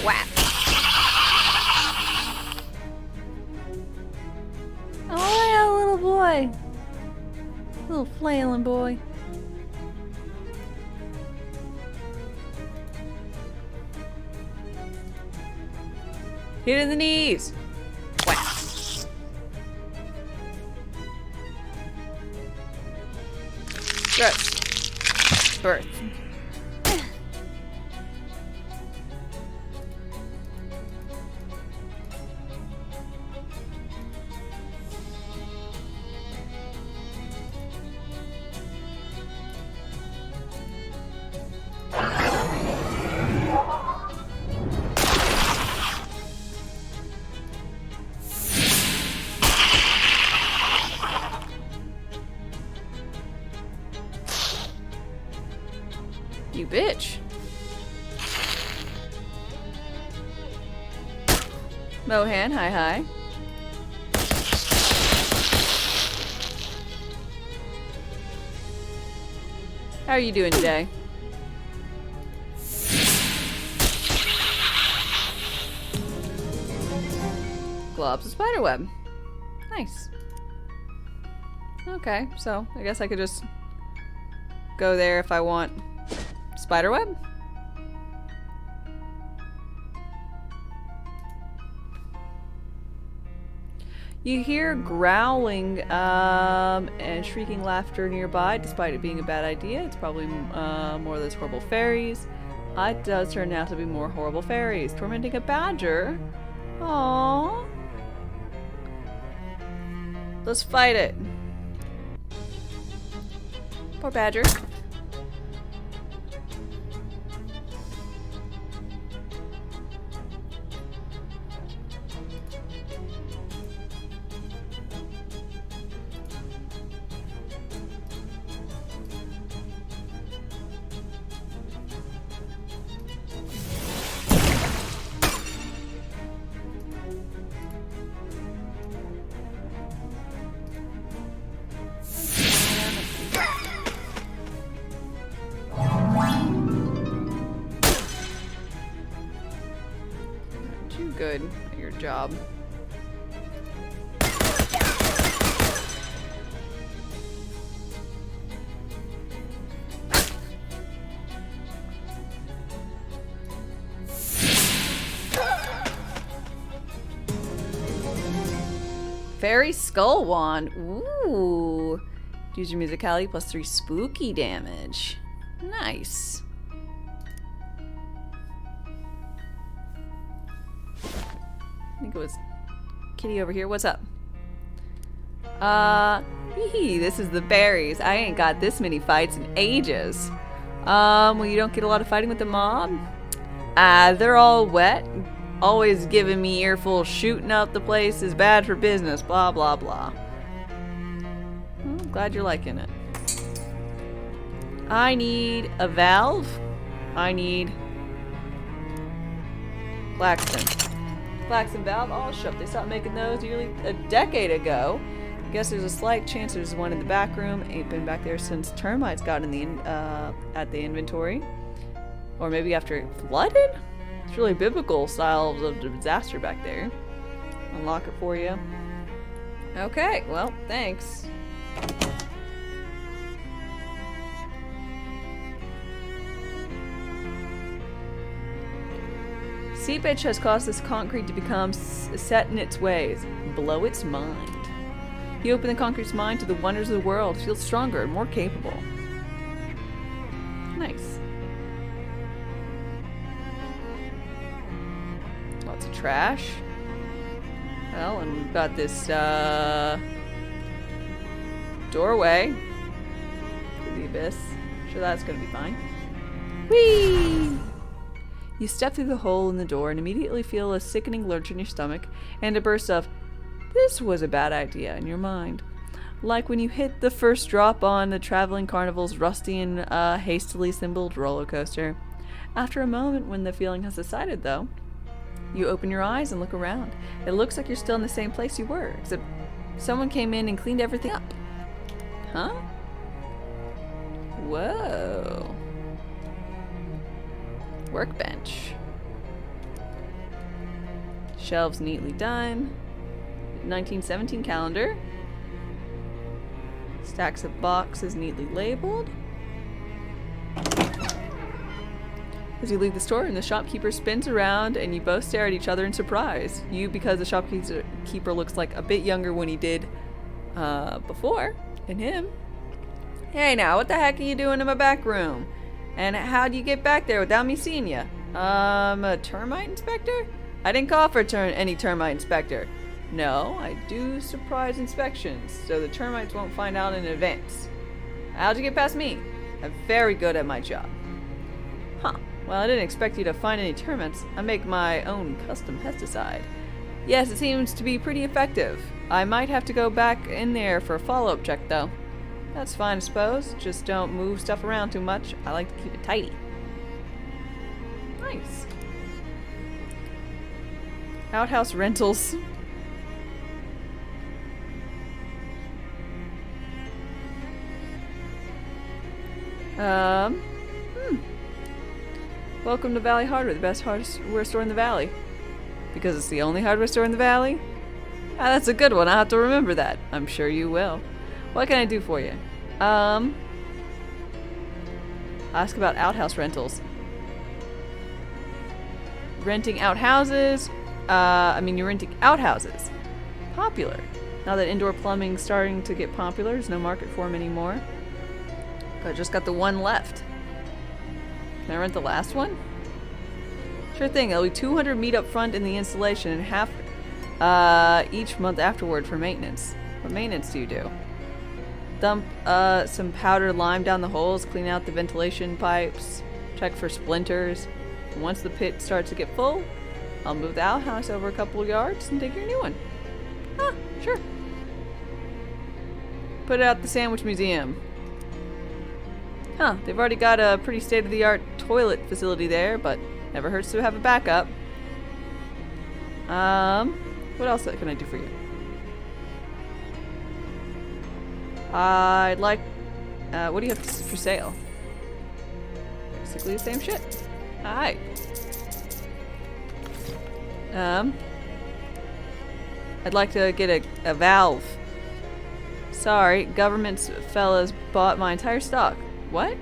Whap. Oh yeah, little boy. Little flailing boy. Hit in the knees. Whap. Gross. Birth. You bitch. Mohan, hi. How are you doing today? Globs of spiderweb. Nice. Okay, so I guess I could just go there if I want spiderweb? You hear growling and shrieking laughter nearby, despite it being a bad idea. It's probably more of those horrible fairies. It does turn out to be more horrible fairies. Tormenting a badger? Aww. Let's fight it. Poor badger. Good at your job. Fairy Skull Wand. Ooh. Use your musicality plus 3 spooky damage. Nice. I think it was Kitty over here. What's up? This is the berries. I ain't got this many fights in ages. Well, you don't get a lot of fighting with the mob? They're all wet. Always giving me earfuls, shooting up the place is bad for business, blah, blah, blah. Well, glad you're liking it. I need a valve. I need Blackston valve. Oh, shut. They stopped making those nearly a decade ago. I guess there's a slight chance there's one in the back room. Ain't been back there since termites got in the at the inventory. Or maybe after it flooded? It's really biblical styles of disaster back there. Unlock it for you. Okay, well, thanks. Seepage has caused this concrete to become set in its ways, blow its mind. You open the concrete's mind to the wonders of the world, feels stronger and more capable. Nice. Lots of trash. Well, and we've got this doorway to the abyss. Sure, that's gonna be fine. Whee! You step through the hole in the door and immediately feel a sickening lurch in your stomach and a burst of, "This was a bad idea," in your mind. Like when you hit the first drop on the traveling carnival's rusty and hastily symboled roller coaster. After a moment, when the feeling has subsided, though, you open your eyes and look around. It looks like you're still in the same place you were, except someone came in and cleaned everything up. Huh? Whoa. Workbench. Shelves neatly done. 1917 calendar. Stacks of boxes neatly labeled. As you leave the store and the shopkeeper spins around and you both stare at each other in surprise. You because the shopkeeper looks like a bit younger when he did before, and him. "Hey now, what the heck are you doing in my back room? And how'd you get back there without me seeing you? A termite inspector? I didn't call for any termite inspector. No, I do surprise inspections, so the termites won't find out in advance. How'd you get past me? I'm very good at my job." Huh. Well, I didn't expect you to find any termites. I make my own custom pesticide. Yes, it seems to be pretty effective. I might have to go back in there for a follow-up check, though. That's fine, I suppose. Just don't move stuff around too much. I like to keep it tidy. Nice. Outhouse rentals. Welcome to Valley Hardware, the best hardware store in the valley. Because it's the only hardware store in the valley? Ah, that's a good one. I'll have to remember that. I'm sure you will. What can I do for you? Ask about outhouse rentals. Renting outhouses? You're renting outhouses. Popular. Now that indoor plumbing's starting to get popular, there's no market for them anymore. I just got the one left. Can I rent the last one? Sure thing. It'll be 200 meat up front in the installation and half each month afterward for maintenance. What maintenance do you do? Dump some powdered lime down the holes, clean out the ventilation pipes, check for splinters. And once the pit starts to get full, I'll move the outhouse over a couple of yards and take your new one. Huh, sure. Put it out the Sandwich Museum. Huh, they've already got a pretty state-of-the-art toilet facility there, but never hurts to have a backup. What else can I do for you? I'd like, what do you have for sale? Basically the same shit. Hi. I'd like to get a valve. Sorry, government's fellas bought my entire stock. What?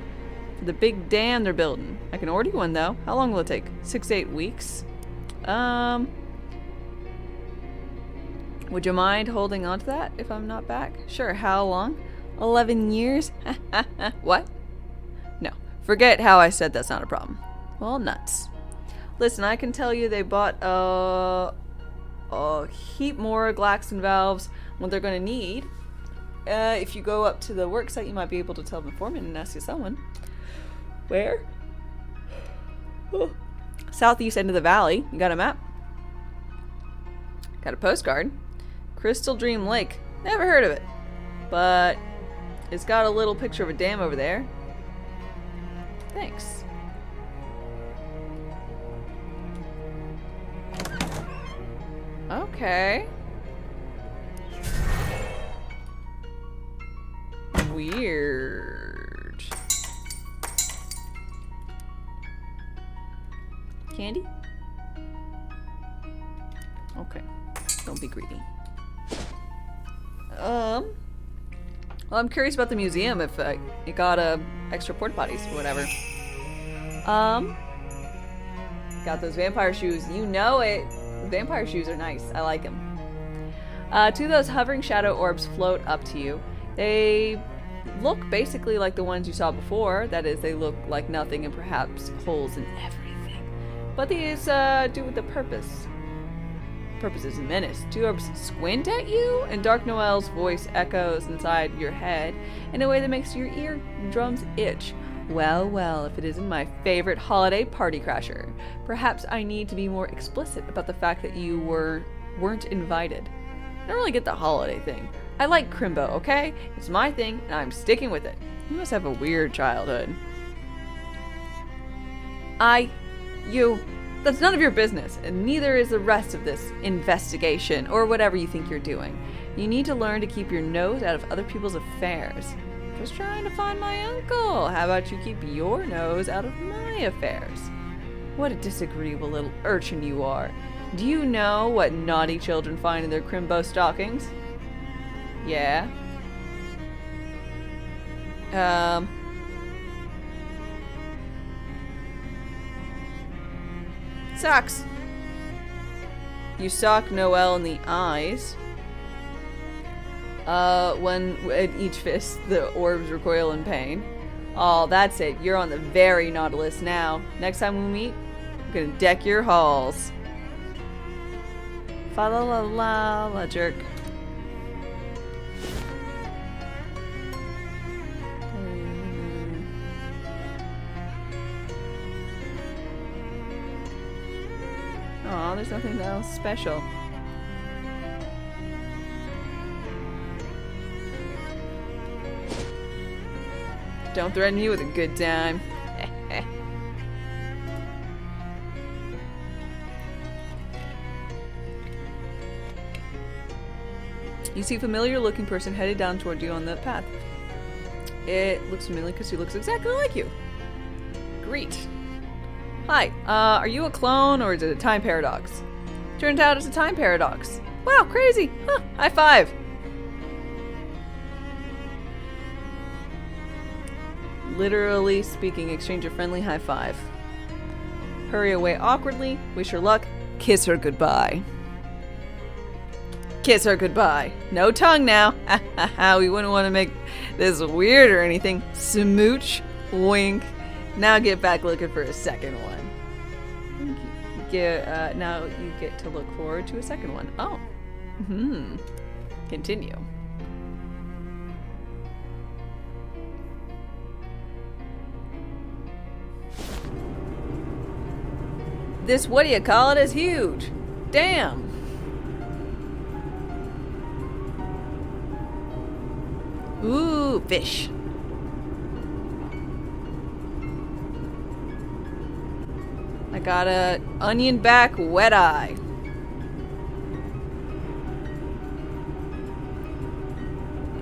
For the big dam they're building. I can order you one though. How long will it take? 6 to 8 weeks? Would you mind holding on to that if I'm not back? Sure, how long? 11 years? What? No, forget how I said that's not a problem. Well, nuts. Listen, I can tell you they bought a heap more Glaxton valves, what they're going to need. If you go up to the work site, you might be able to tell them for me and ask you someone. Where? Oh. Southeast end of the valley. You got a map? Got a postcard. Crystal Dream Lake. Never heard of it. But it's got a little picture of a dam over there. Thanks. Okay. Weird. Candy? Okay. Don't be greedy. Well, I'm curious about the museum if it got extra porta potties or whatever. Got those vampire shoes. You know it. Vampire shoes are nice. I like them. Two of those hovering shadow orbs float up to you. They look basically like the ones you saw before. That is, they look like nothing and perhaps holes in everything. But these do with a purpose. Purpose is menace. Two orbs squint at you, and Dark Noel's voice echoes inside your head in a way that makes your eardrums itch. Well, well, if it isn't my favorite holiday party crasher. Perhaps I need to be more explicit about the fact that you weren't invited. I don't really get the holiday thing. I like Crimbo, okay? It's my thing, and I'm sticking with it. You must have a weird childhood. That's none of your business, and neither is the rest of this investigation, or whatever you think you're doing. You need to learn to keep your nose out of other people's affairs. Just trying to find my uncle. How about you keep your nose out of my affairs? What a disagreeable little urchin you are. Do you know what naughty children find in their Crimbo stockings? Yeah. Socks. You sock Noelle in the eyes. When at each fist the orbs recoil in pain. Oh, that's it. You're on the very naughty list now. Next time we meet, I'm gonna deck your halls. Fa la la la la jerk. Aw, there's nothing else special. Don't threaten me with a good time. You see a familiar looking person headed down toward you on the path. It looks familiar because he looks exactly like you. Great. Hi, are you a clone or is it a time paradox? Turned out it's a time paradox. Wow, crazy. Huh, high five. Literally speaking, exchange a friendly high five. Hurry away awkwardly, wish her luck, kiss her goodbye. Kiss her goodbye. No tongue now. We wouldn't want to make this weird or anything. Smooch, wink. Now get back looking for a second one. Now you get to look forward to a second one. Oh. Continue. This what do you call it is huge. Damn. Ooh, fish. I got a onion back wet eye.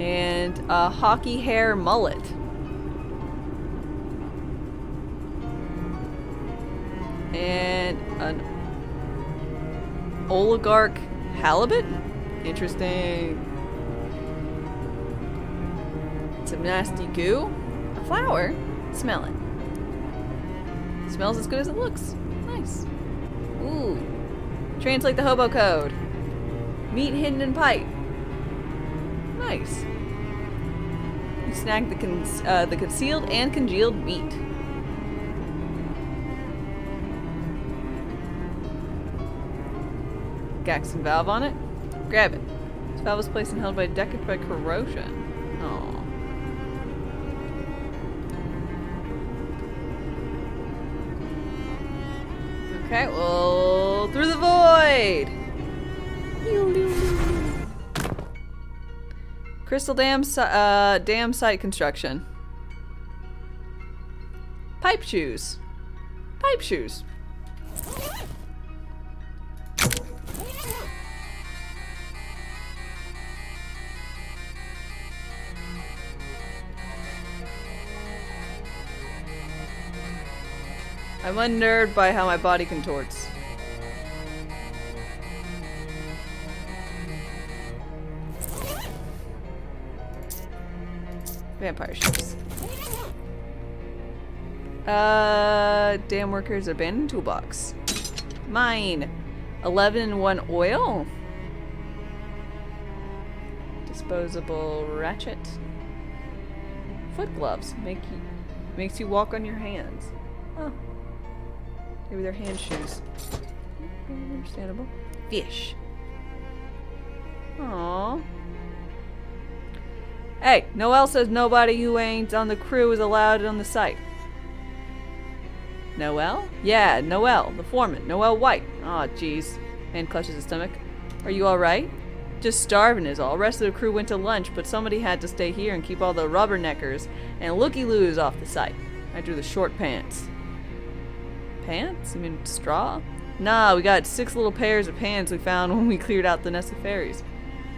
And a hockey hair mullet. And an oligarch halibut? Interesting. Some nasty goo. A flower? Smell it. Smells as good as it looks. Nice. Ooh. Translate the hobo code. Meat hidden in pipe. Nice. You snagged the concealed and congealed meat. Gaxon valve on it. Grab it. This valve was placed and held by decades by corrosion. Oh. Okay, well, through the void! Crystal dam site construction. Pipe shoes. Pipe shoes. I'm unnerved by how my body contorts. Vampire shoes. Damn workers abandoned toolbox. Mine. 11 and 1 oil. Disposable ratchet. Foot gloves. Makes you walk on your hands. Oh. Maybe they're hand shoes. Understandable. Fish. Aww. Hey, Noelle says nobody who ain't on the crew is allowed on the site. Noelle? Yeah, Noelle, the foreman. Noelle White. Aw, jeez. Man clutches his stomach. Are you alright? Just starving is all. The rest of the crew went to lunch, but somebody had to stay here and keep all the rubberneckers and looky-loos off the site. I drew the short pants. Pants? You mean straw? Nah, we got 6 little pairs of pants we found when we cleared out the nest of fairies.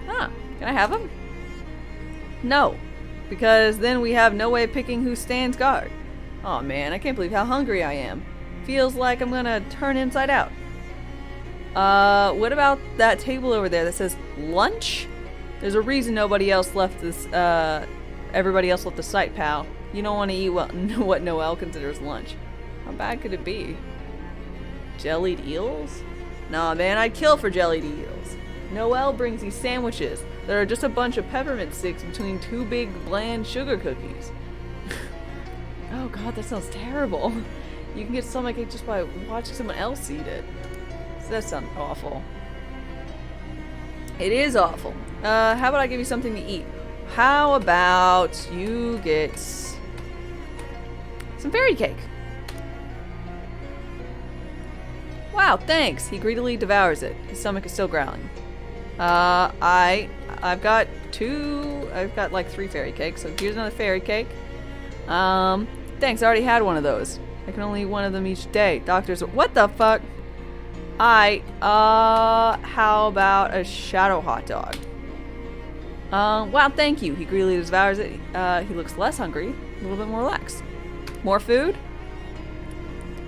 Huh. Can I have them? No. Because then we have no way of picking who stands guard. Aw man, I can't believe how hungry I am. Feels like I'm gonna turn inside out. What about that table over there that says lunch? There's a reason nobody else left this, everybody else left the site, pal. You don't want to eat what Noelle considers lunch. How bad could it be? Jellied eels? Nah, man, I'd kill for jellied eels. Noelle brings these sandwiches that are just a bunch of peppermint sticks between 2 big, bland sugar cookies. Oh god, that sounds terrible. You can get stomachache just by watching someone else eat it. So that sounds awful. It is awful. How about I give you something to eat? How about you get some fairy cake? Wow, thanks. He greedily devours it. His stomach is still growling. I've got like 3 fairy cakes, so here's another fairy cake. Thanks, I already had one of those. I can only eat one of them each day. Doctors, what the fuck? How about a shadow hot dog? Wow, thank you. He greedily devours it. He looks less hungry, a little bit more relaxed. More food?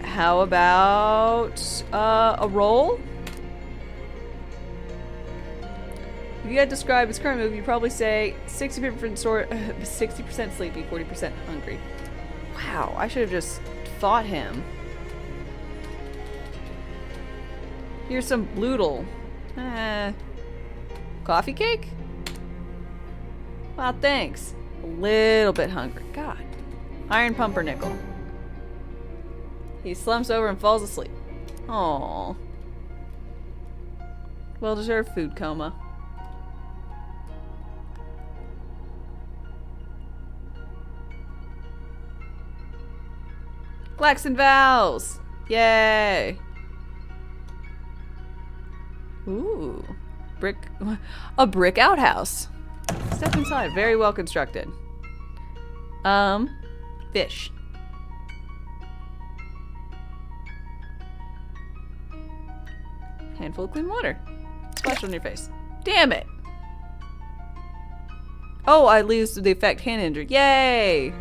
How about a roll? If you had to describe his current mood, you'd probably say 60% sleepy, 40% hungry. Wow, I should have just fought him. Here's some bloodle. Coffee cake? Wow, thanks. A little bit hungry. God. Iron pumpernickel. He slumps over and falls asleep. Aww. Well-deserved food coma. Glaxon Vowels! Yay! Ooh. A brick outhouse. Step inside. Very well constructed. Fish. Handful of clean water. Splash on your face. Damn it! Oh, I lose the effect hand injury. Yay!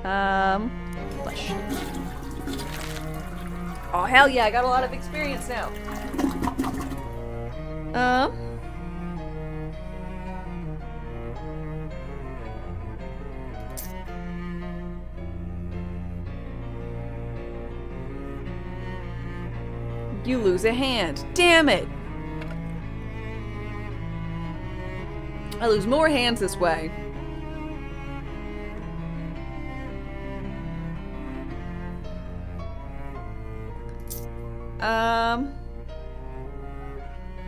Flesh. Oh, hell yeah, I got a lot of experience now. You lose a hand. Damn it! I lose more hands this way.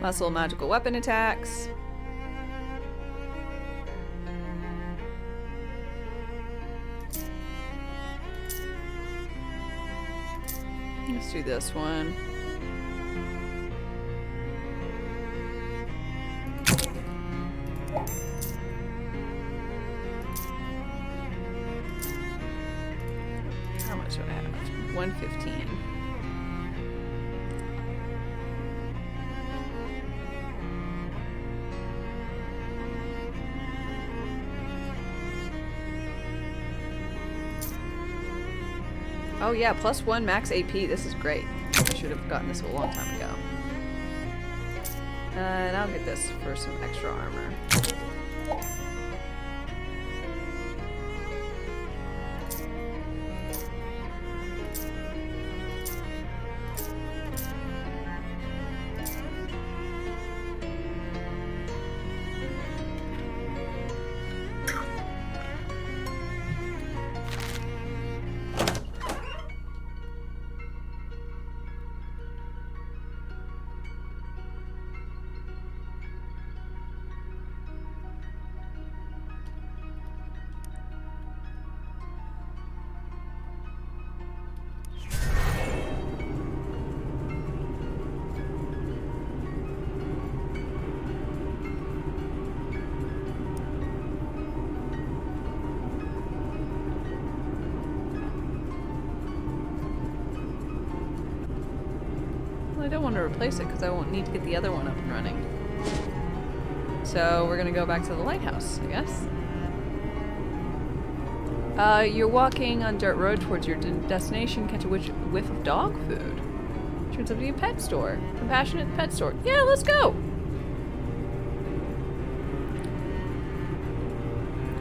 Muscle magical weapon attacks. Let's do this one. How much do I have? 115. Oh yeah, +1 max AP. This is great. I should have gotten this a long time ago. And I'll get this for some extra armor. I don't want to replace it because I won't need to get the other one up and running. So we're gonna go back to the lighthouse, I guess. You're walking on dirt road towards your destination, catch a whiff of dog food. Turns out to be a pet store. Compassionate pet store. Yeah, let's go!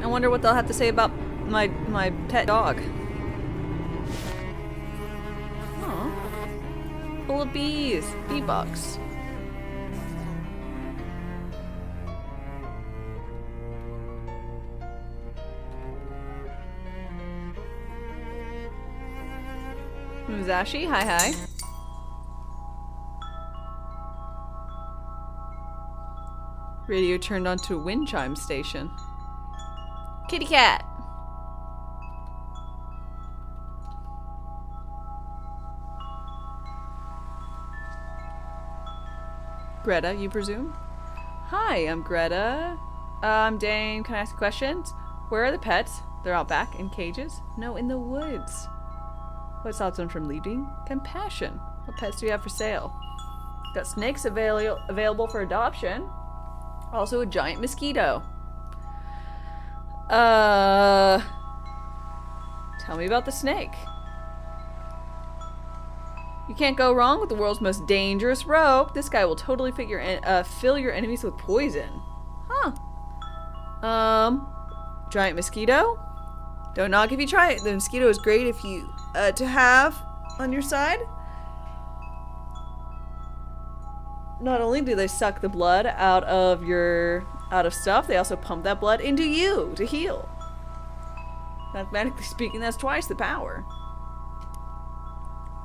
I wonder what they'll have to say about my pet dog. Full of bees. Bee bugs. Musashi, hi hi. Radio turned on to a wind chime station. Kitty cat. Greta, you presume? Hi, I'm Greta. I'm Dame. Can I ask you questions? Where are the pets? They're out back in cages? No, in the woods. What stops them from leaving? Compassion. What pets do you have for sale? Got snakes available for adoption. Also a giant mosquito. Tell me about the snake. You can't go wrong with the world's most dangerous rope. This guy will totally fill your enemies with poison. Huh. Giant mosquito? Don't knock if you try it. The mosquito is great if you to have on your side. Not only do they suck the blood out of stuff, they also pump that blood into you to heal. Mathematically speaking, that's twice the power.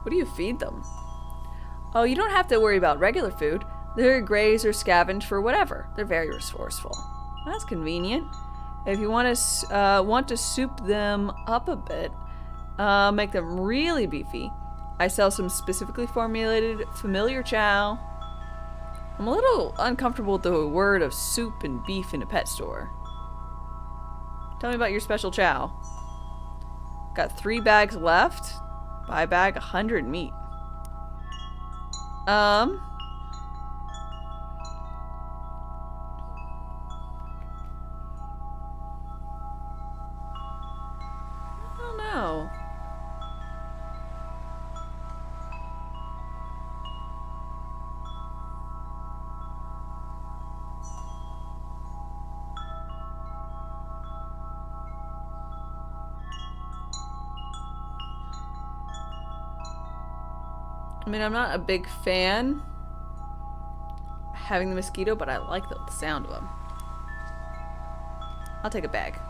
What do you feed them? Oh, you don't have to worry about regular food. They're graze or scavenge for whatever. They're very resourceful. That's convenient. If you want to soup them up a bit, make them really beefy, I sell some specifically formulated familiar chow. I'm a little uncomfortable with the word of soup and beef in a pet store. Tell me about your special chow. Got 3 bags left. Buy bag 100 meat. I don't know. I mean, I'm not a big fan having the mosquito, but I like the sound of them. I'll take a bag.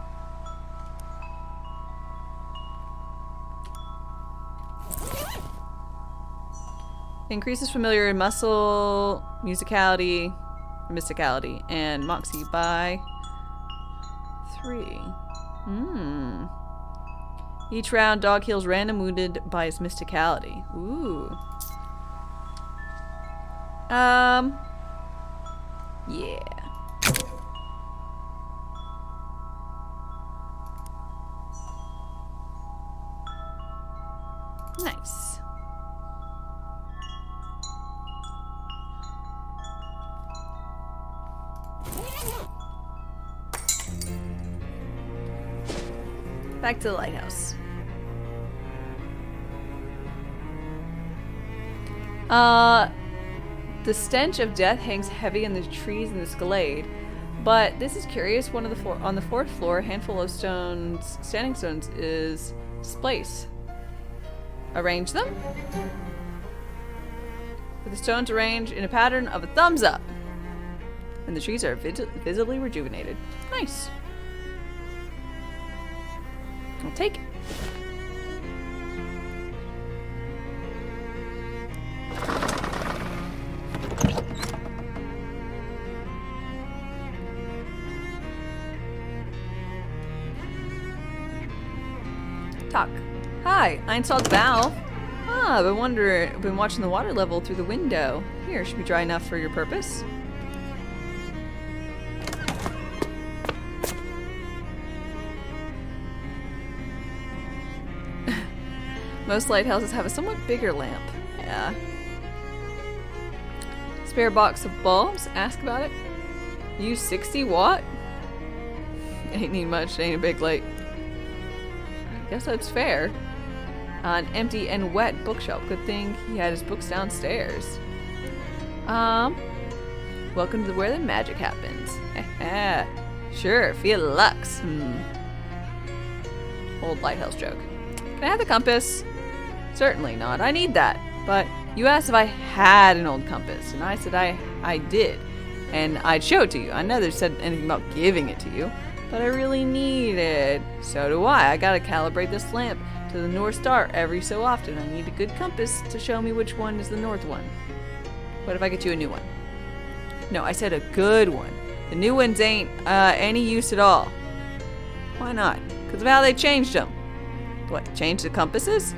Increases familiar muscle, musicality, and moxie by 3. Each round, dog heals random wounded by his mysticality. Ooh. Yeah. Nice. Back to the lighthouse. The stench of death hangs heavy in the trees in this glade. But this is curious. One of the on the fourth floor, a handful of stones, standing stones, is displaced. Arrange them. With the stones arranged in a pattern of a thumbs up. And the trees are visibly rejuvenated. Nice. I'll take it. Talk. Hi, I installed the valve. Ah, I've been watching the water level through the window. Here, should be dry enough for your purpose. Most lighthouses have a somewhat bigger lamp. Yeah. Spare box of bulbs? Ask about it. Use 60 watt? Ain't need much, ain't a big light. Guess that's fair. An empty and wet bookshelf. Good thing he had his books downstairs. Welcome to where the magic happens. Sure, feel the lux. Old lighthouse joke. Can I have the compass? Certainly not. I need that. But you asked if I had an old compass, and I said I did. And I'd show it to you. I never said anything about giving it to you. But I really need it. So do I. I gotta calibrate this lamp to the North Star every so often. I need a good compass to show me which one is the north one. What if I get you a new one? No, I said a good one. The new ones ain't any use at all. Why not? Because of how they changed them. What, changed the compasses?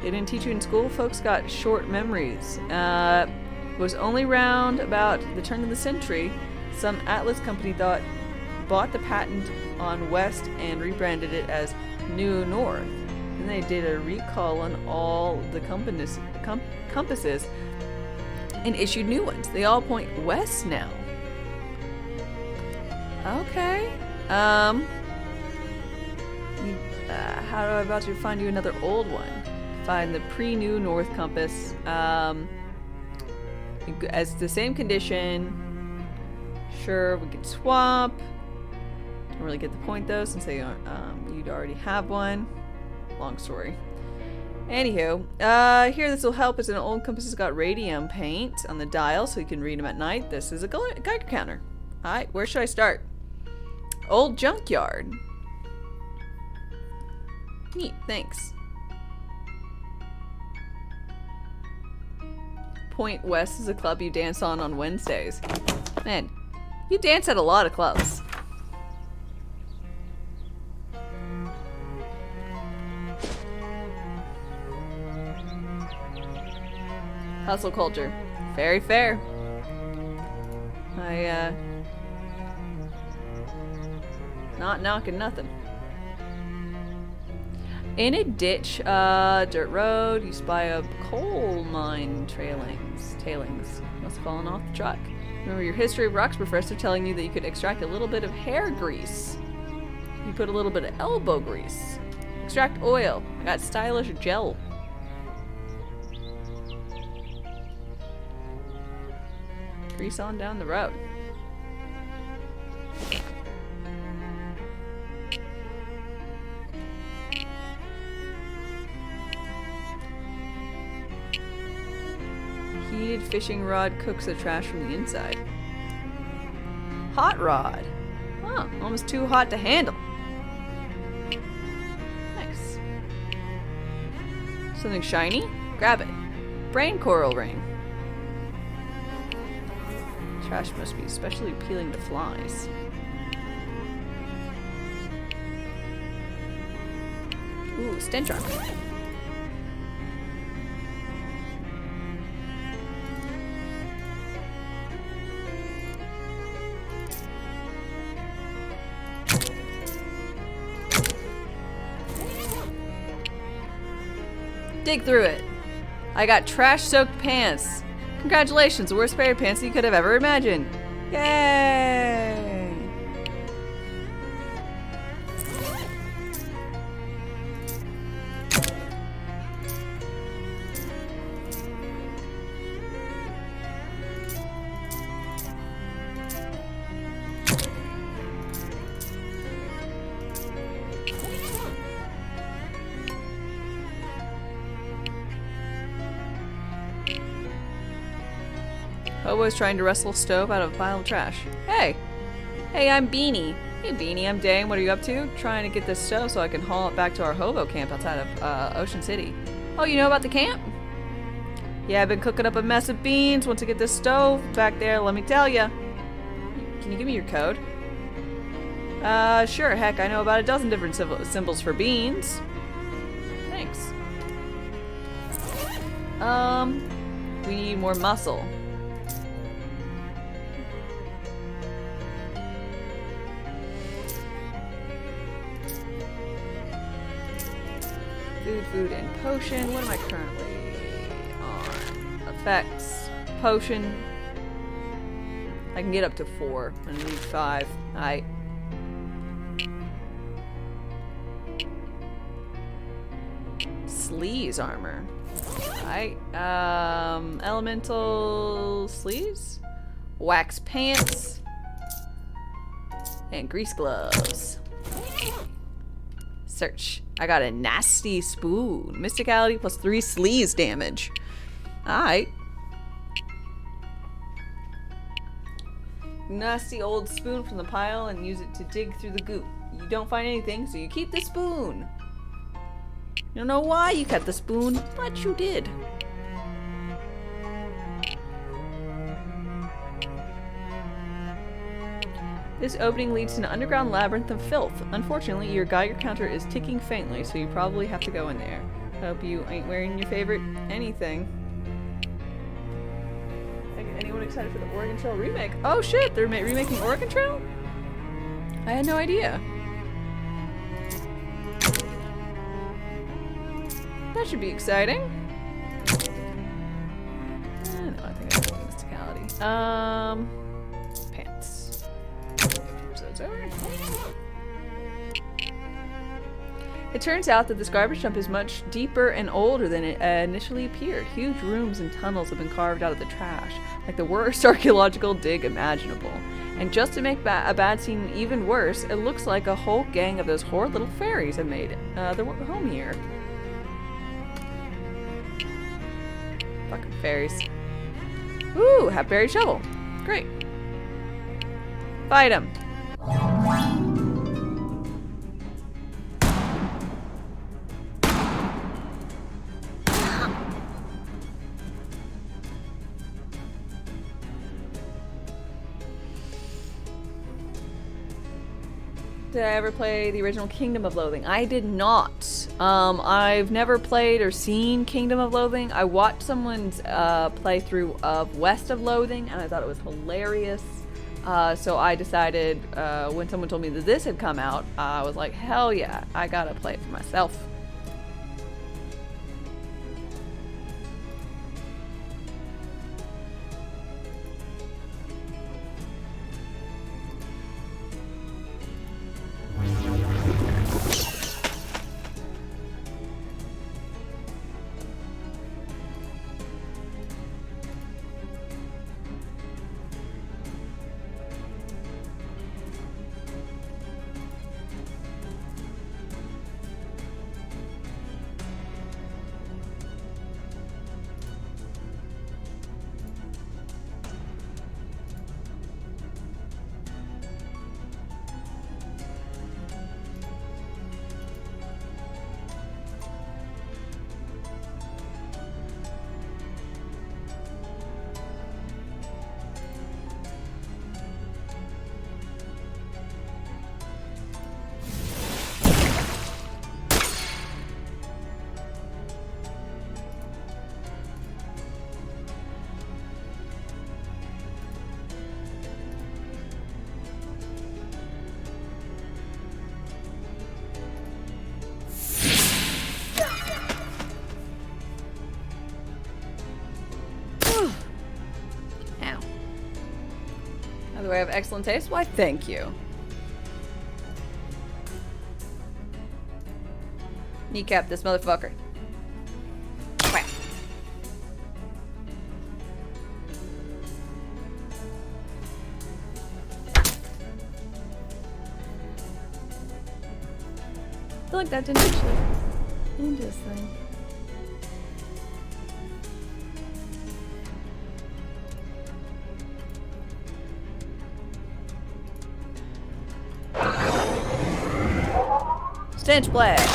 They didn't teach you in school? Folks got short memories. Was only around about the turn of the century. Some Atlas company bought the patent on West and rebranded it as New North. Then they did a recall on all the compasses and issued new ones. They all point west now. Okay. How do I about to find you another old one? Find the pre-New North compass. As the same condition. Sure, we can swap. Don't really get the point though, since they you'd already have one. Long story. Anywho, here this will help. As an old compass has got radium paint on the dial, so you can read them at night. This is a Geiger counter. All right, where should I start? Old junkyard. Neat, thanks. Point West is a club you dance on Wednesdays. Man, you dance at a lot of clubs. Hustle culture. Very fair. Not knocking nothing. In a ditch, dirt road, you spy a coal mine tailings. Must have fallen off the truck. Remember your history of rocks professor telling you that you could extract a little bit of hair grease. You put a little bit of elbow grease. Extract oil. I got stylish gel. Grease on down the road. Heated fishing rod cooks the trash from the inside. Hot rod. Oh, almost too hot to handle. Nice. Something shiny? Grab it. Brain coral ring. Trash must be especially appealing to flies. Ooh, stench armor. Dig through it. I got trash-soaked pants. Congratulations, the worst pair of pants you could have ever imagined. Yay! Hobo's trying to wrestle a stove out of a pile of trash. Hey! Hey, I'm Beanie. Hey, Beanie, I'm Dane. What are you up to? Trying to get this stove so I can haul it back to our hobo camp outside of Ocean City. Oh, you know about the camp? Yeah, I've been cooking up a mess of beans. Once I get this stove back there, let me tell ya. Can you give me your code? Sure. Heck, I know about a dozen different symbols for beans. Thanks. We need more muscle. Food, and potion. What am I currently on? Effects. Potion. I can get up to 4. I need 5. Alright. Sleeves armor. Alright. Elemental sleeves. Wax pants. And grease gloves. Search. I got a nasty spoon. Mysticality plus 3 sleaze damage. Alright. Nasty old spoon from the pile and use it to dig through the goop. You don't find anything, so you keep the spoon. You don't know why you kept the spoon, but you did. This opening leads to an underground labyrinth of filth. Unfortunately, your Geiger counter is ticking faintly, so you probably have to go in there. Hope you ain't wearing your favorite anything. Anyone excited for the Oregon Trail remake? Oh shit, they're remaking Oregon Trail? I had no idea. That should be exciting. No, I think I have mysticality. Pants. It turns out that this garbage dump is much deeper and older than it initially appeared. Huge rooms and tunnels have been carved out of the trash, like the worst archaeological dig imaginable. And just to make a bad scene even worse, it looks like a whole gang of those horrid little fairies have made their home here. Fucking fairies. Ooh, have buried shovel. Great. Fight him. Did I ever play the original Kingdom of Loathing? I did not. I've never played or seen Kingdom of Loathing. I watched someone's playthrough of West of Loathing and I thought it was hilarious. So I decided when someone told me that this had come out, I was like, hell yeah, I gotta play it for myself. Do I have excellent taste? Why, thank you. Kneecap this motherfucker. Whack. I feel like that didn't actually end this thing. Stench blast.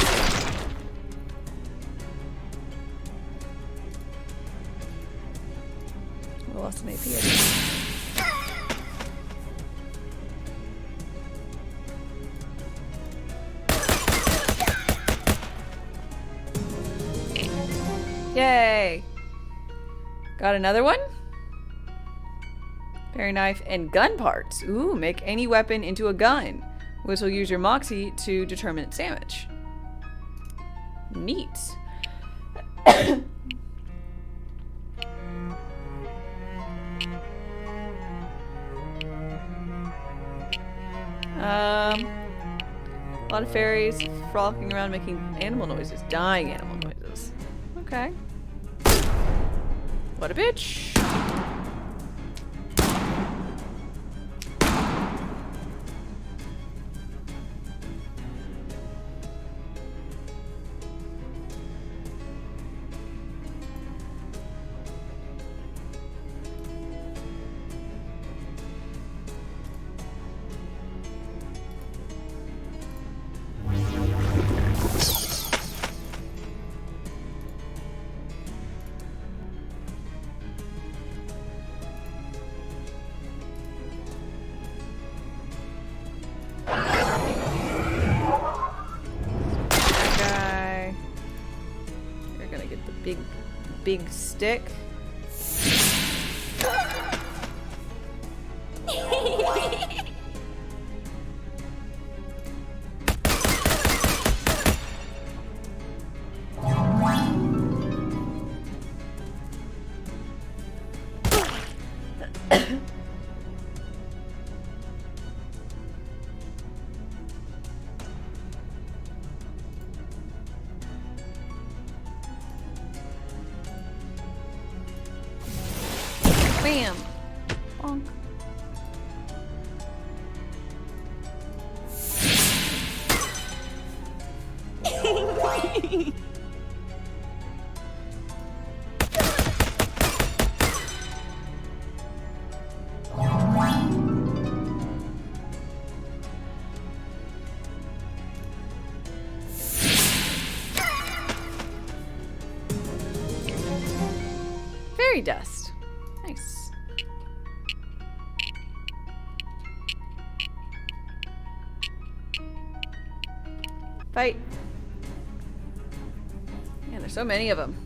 I lost some AP. Yay! Got another one? Paring knife and gun parts. Ooh, make any weapon into a gun. Which will use your moxie to determine its damage. Neat. A lot of fairies frolicking around making animal noises. Dying animal noises. Okay. What a bitch. Big stick. Bam! Bonk. Fairy dust. Nice. Fight. Man, there's so many of them.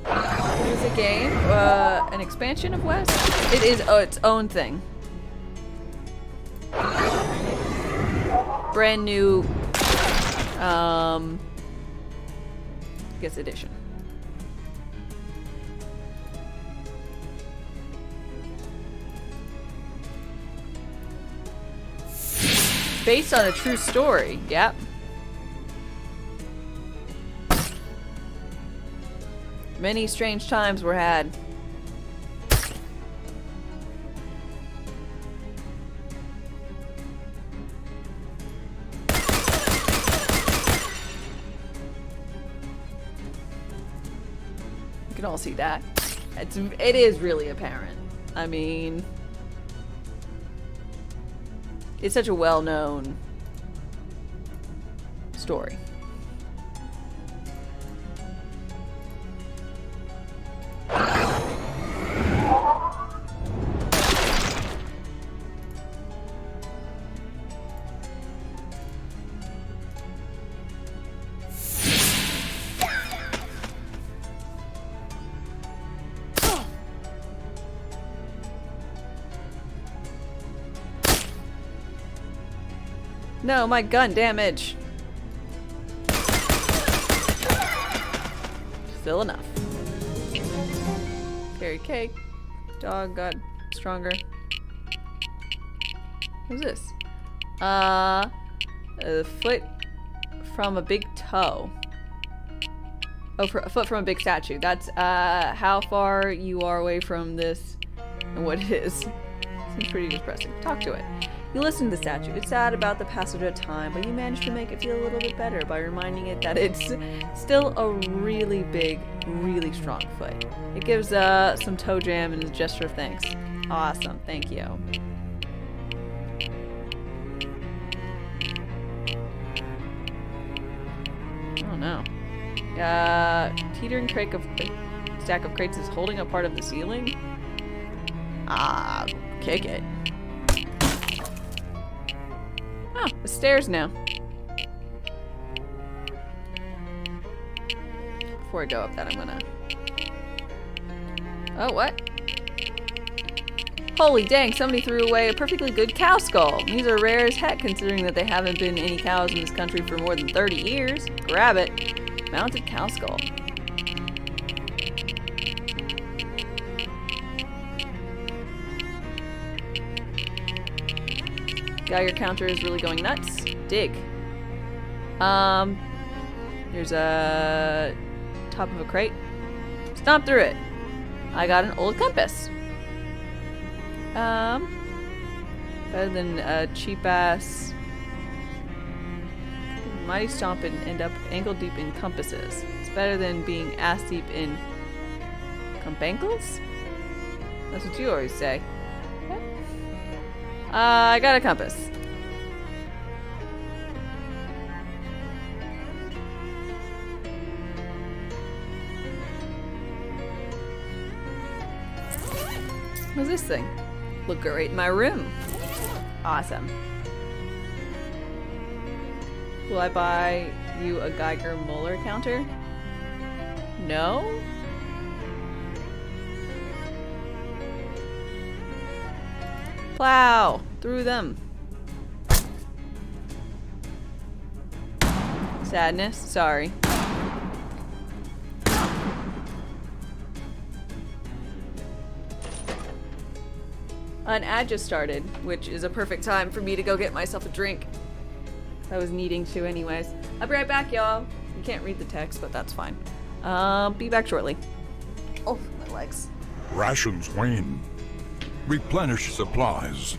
Is this a game? An expansion of West? It is its own thing. Brand new I guess edition. Based on a true story. Yep. Many strange times were had. You can all see that. It is really apparent. I mean, it's such a well-known story. No, my gun damage. Still enough. Carry cake. Dog got stronger. What's this? A foot from a big toe. Oh, a foot from a big statue. That's how far you are away from this and what it is. Seems pretty depressing. Talk to it. You listen to the statue. It's sad about the passage of time, but you manage to make it feel a little bit better by reminding it that it's still a really big, really strong foot. It gives some toe jam and a gesture of thanks. Awesome. Thank you. Oh no. Teetering stack of crates is holding up part of the ceiling. Ah, kick it. Oh, the stairs now. Before I go up that, I'm gonna... Oh, what? Holy dang, somebody threw away a perfectly good cow skull. These are rare as heck considering that there haven't been any cows in this country for more than 30 years. Grab it. Mounted cow skull. Geiger counter is really going nuts. Dig. There's a top of a crate. Stomp through it. I got an old compass. Better than a cheap ass mighty stomp and end up ankle deep in compasses. It's better than being ass deep in compankles? That's what you always say. I got a compass. What's this thing? Look great in my room. Awesome. Will I buy you a Geiger Muller counter? No? Plow through them. Sadness, sorry. An ad just started, which is a perfect time for me to go get myself a drink. I was needing to anyways. I'll be right back, y'all. You can't read the text, but that's fine. Be back shortly. Oh, my legs. Rations wane. Replenish supplies.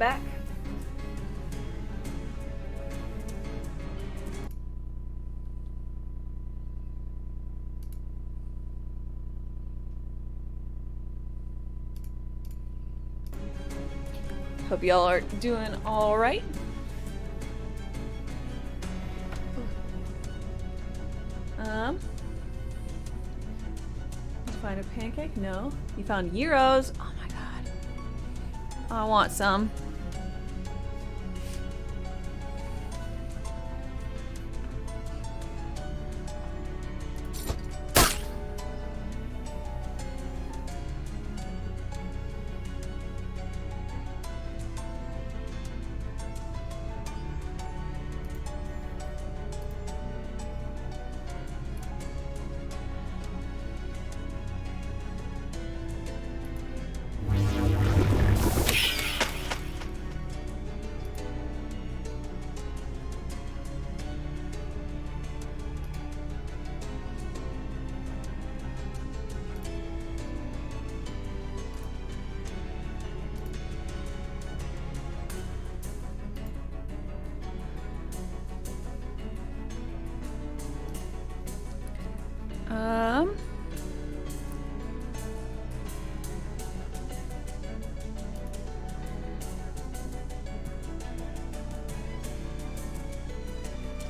back. Hope y'all are doing all right. Did you find a pancake? No. You found gyros? Oh my god. I want some.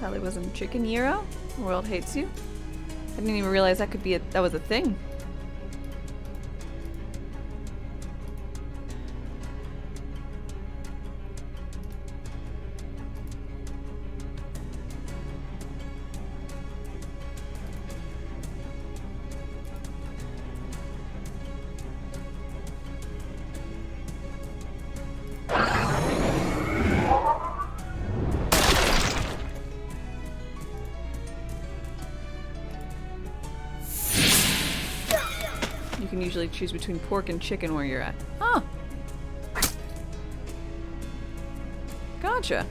Probably wasn't chicken gyro. The world hates you. I didn't even realize that could be that was a thing. You can usually choose between pork and chicken where you're at. Oh. Gotcha.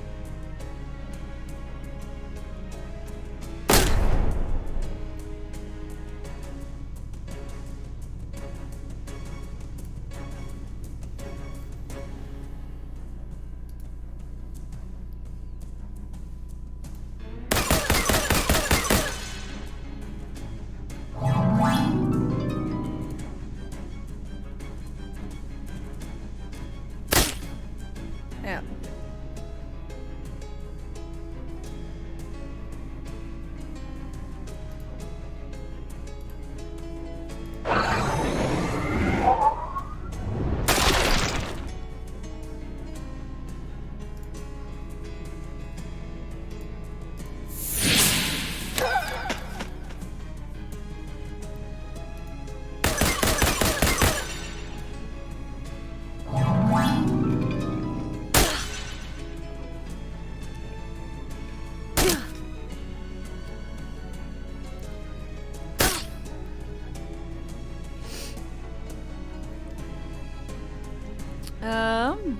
Yeah. Um.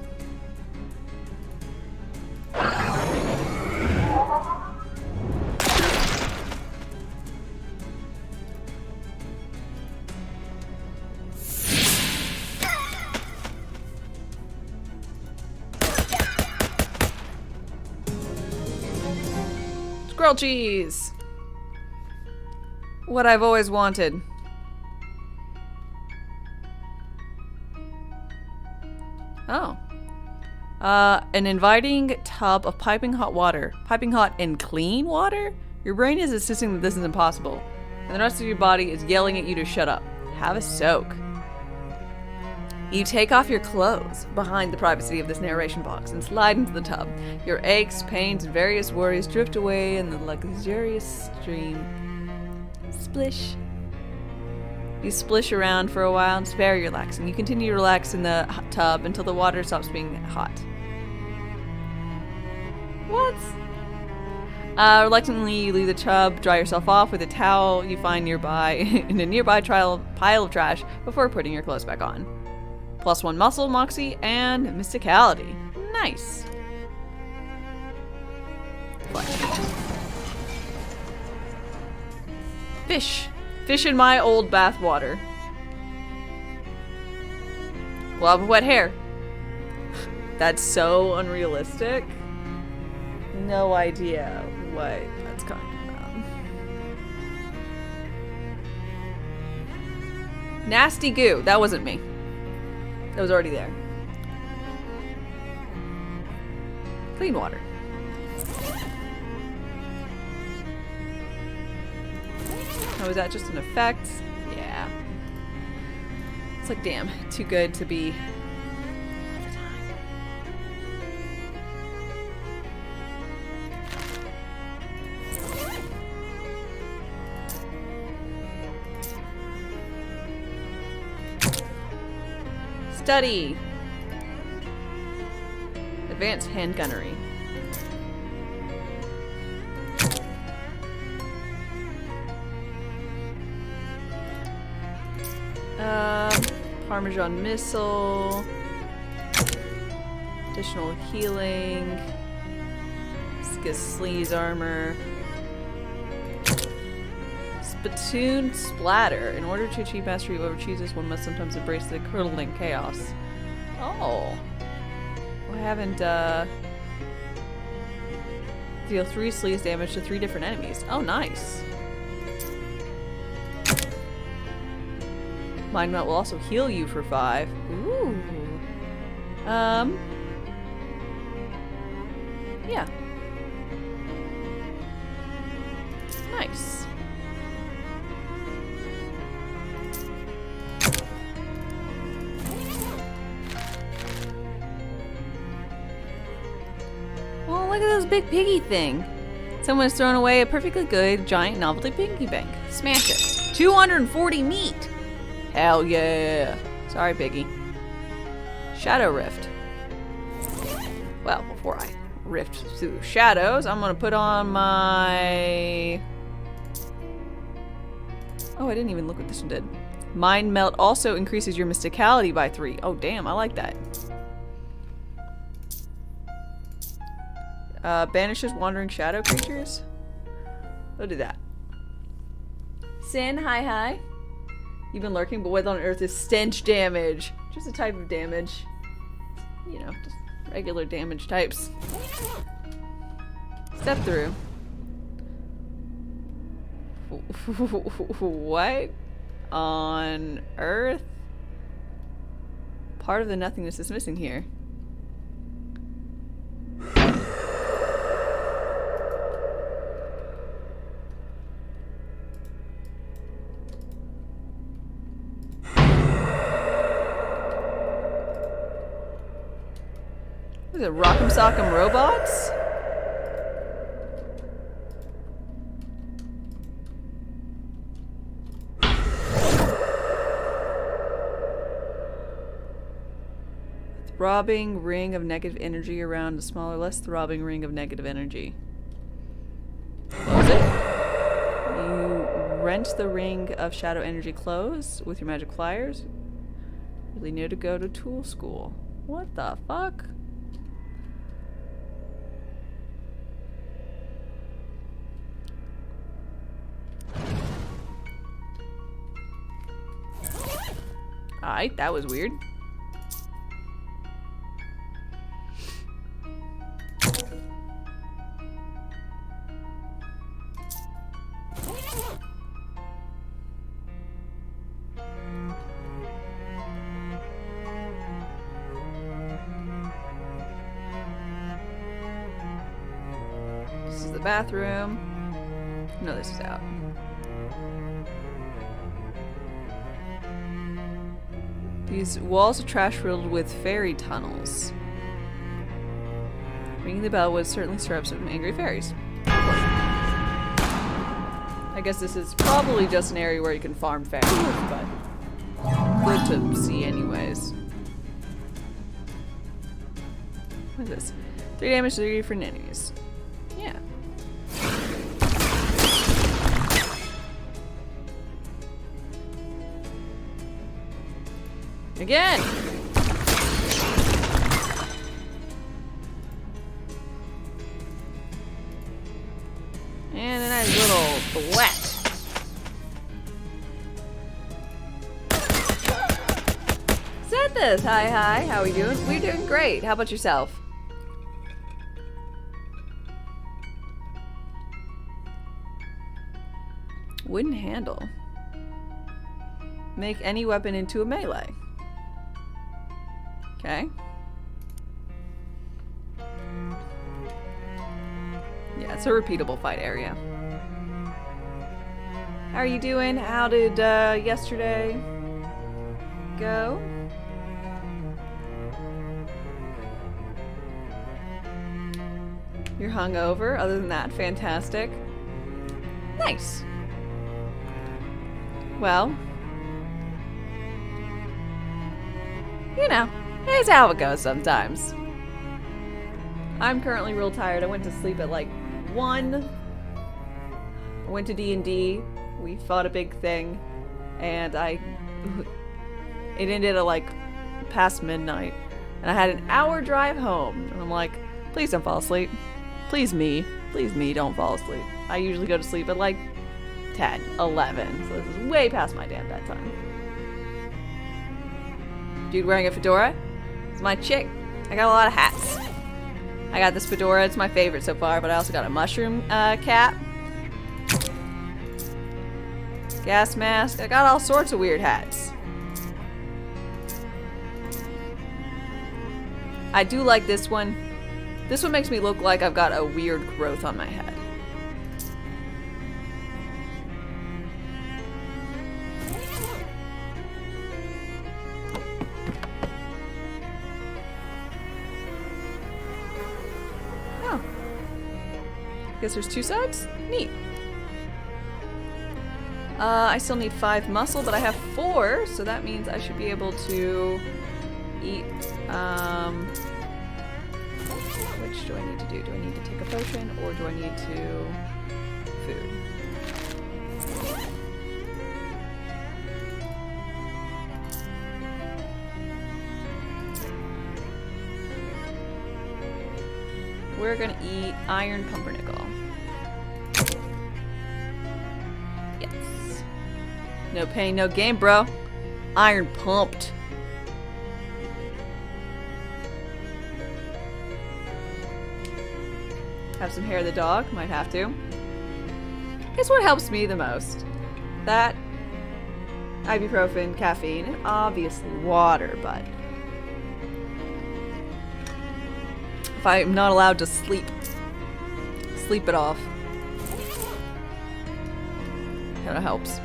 Squirrel cheese! What I've always wanted. Oh. An inviting tub of piping hot water. Piping hot and clean water? Your brain is insisting that this is impossible, and the rest of your body is yelling at you to shut up. Have a soak. You take off your clothes behind the privacy of this narration box and slide into the tub. Your aches, pains, and various worries drift away in the luxurious stream. Splish. You splish around for a while and it's very relaxing. You continue to relax in the hot tub until the water stops being hot. What? Reluctantly, you leave the tub, dry yourself off with a towel you find nearby in a nearby pile of trash before putting your clothes back on. +1 muscle, moxie, and mysticality. Nice. Fish. Fish in my old bath water. Glove of wet hair. That's so unrealistic. No idea what that's coming from. Nasty goo. That wasn't me. That was already there. Clean water. Oh, is that just an effect? Yeah. It's like, damn, too good to be all the time. Study. Advanced hand gunnery. Parmesan missile. Additional healing. Sleaze armor. Spittoon splatter. In order to achieve mastery over cheeses, one must sometimes embrace the curdling chaos. Oh. I haven't, deal 3 sleaze damage to 3 different enemies. Oh, nice. Mind Melt will also heal you for 5. Ooh. Yeah. Nice. Oh, look at this big piggy thing. Someone's thrown away a perfectly good giant novelty piggy bank. Smash it. 240 meat. Hell yeah. Sorry, piggy. Shadow Rift. Well, before I rift through shadows, I'm gonna put on my... Oh, I didn't even look what this one did. Mind Melt also increases your mysticality by 3. Oh, damn, I like that. Banishes wandering shadow creatures. We'll do that. Sin, hi. You've been lurking, but what on earth is stench damage? Just a type of damage. You know, just regular damage types. Step through. What on earth? Part of the nothingness is missing here. What is it, Rock'em Sock'em Robots? Throbbing ring of negative energy around a smaller, less throbbing ring of negative energy. What was it? You wrench the ring of shadow energy closed with your magic pliers. Really need to go to tool school. What the fuck? Alright, that was weird. This is the bathroom. No, this is out. These walls are trash riddled with fairy tunnels. Ringing the bell would certainly stir up some angry fairies. I guess this is probably just an area where you can farm fairies, but good to see anyways. What is this? 3 damage to 3 different enemies. Yeah. Again! And a nice little thwack. Is that at this. Hi, hi. How are we doing? We're doing great. How about yourself? Wooden handle. Make any weapon into a melee. Okay. Yeah, it's a repeatable fight area. How are you doing? How did yesterday go? You're hungover. Other than that, fantastic. Nice. Well, you know, it's how it goes sometimes. I'm currently real tired. I went to sleep at like 1. I went to D&D. We fought a big thing, and it ended at like past midnight, and I had an hour drive home, and I'm like, please don't fall asleep. Please me, don't fall asleep. I usually go to sleep at like 10, 11, so this is way past my damn bedtime. Dude wearing a fedora? It's my chick. I got a lot of hats. I got this fedora, it's my favorite so far, but I also got a mushroom cap. Gas mask. I got all sorts of weird hats. I do like this one. This one makes me look like I've got a weird growth on my head. Oh. Guess there's 2 sides? Neat. I still need 5 muscle, but I have 4, so that means I should be able to eat, which do I need to do? Do I need to take a potion, or do I need to food? We're gonna eat iron pumpernickel. No pain, no gain, bro. Iron pumped. Have some hair of the dog. Might have to. Guess what helps me the most? That, ibuprofen, caffeine, and obviously water, but if I'm not allowed to sleep it off. Kinda helps.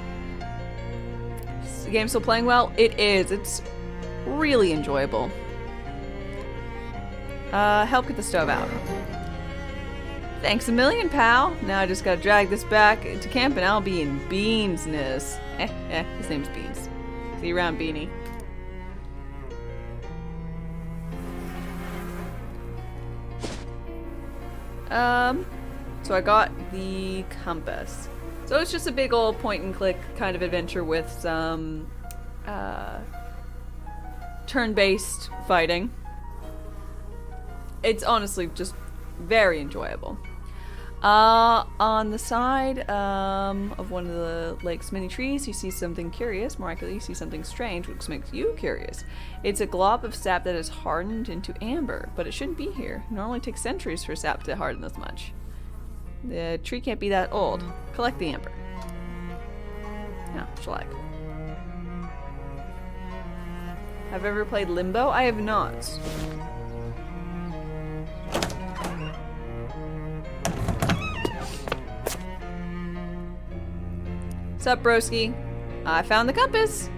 The game's still playing well? It is. It's really enjoyable. Help get the stove out. Thanks a million, pal. Now I just gotta drag this back to camp and I'll be in Beansness. His name's Beans. See you around, Beanie. So I got the compass. So it's just a big old point and click kind of adventure with some turn-based fighting. It's honestly just very enjoyable. On the side of one of the lake's many trees, you see something curious. More accurately, you see something strange, which makes you curious. It's a glob of sap that is hardened into amber, but it shouldn't be here. It normally takes centuries for sap to harden this much. The tree can't be that old. Collect the amber. Yeah, shellac. Have you ever played Limbo? I have not. Sup, broski? I found the compass.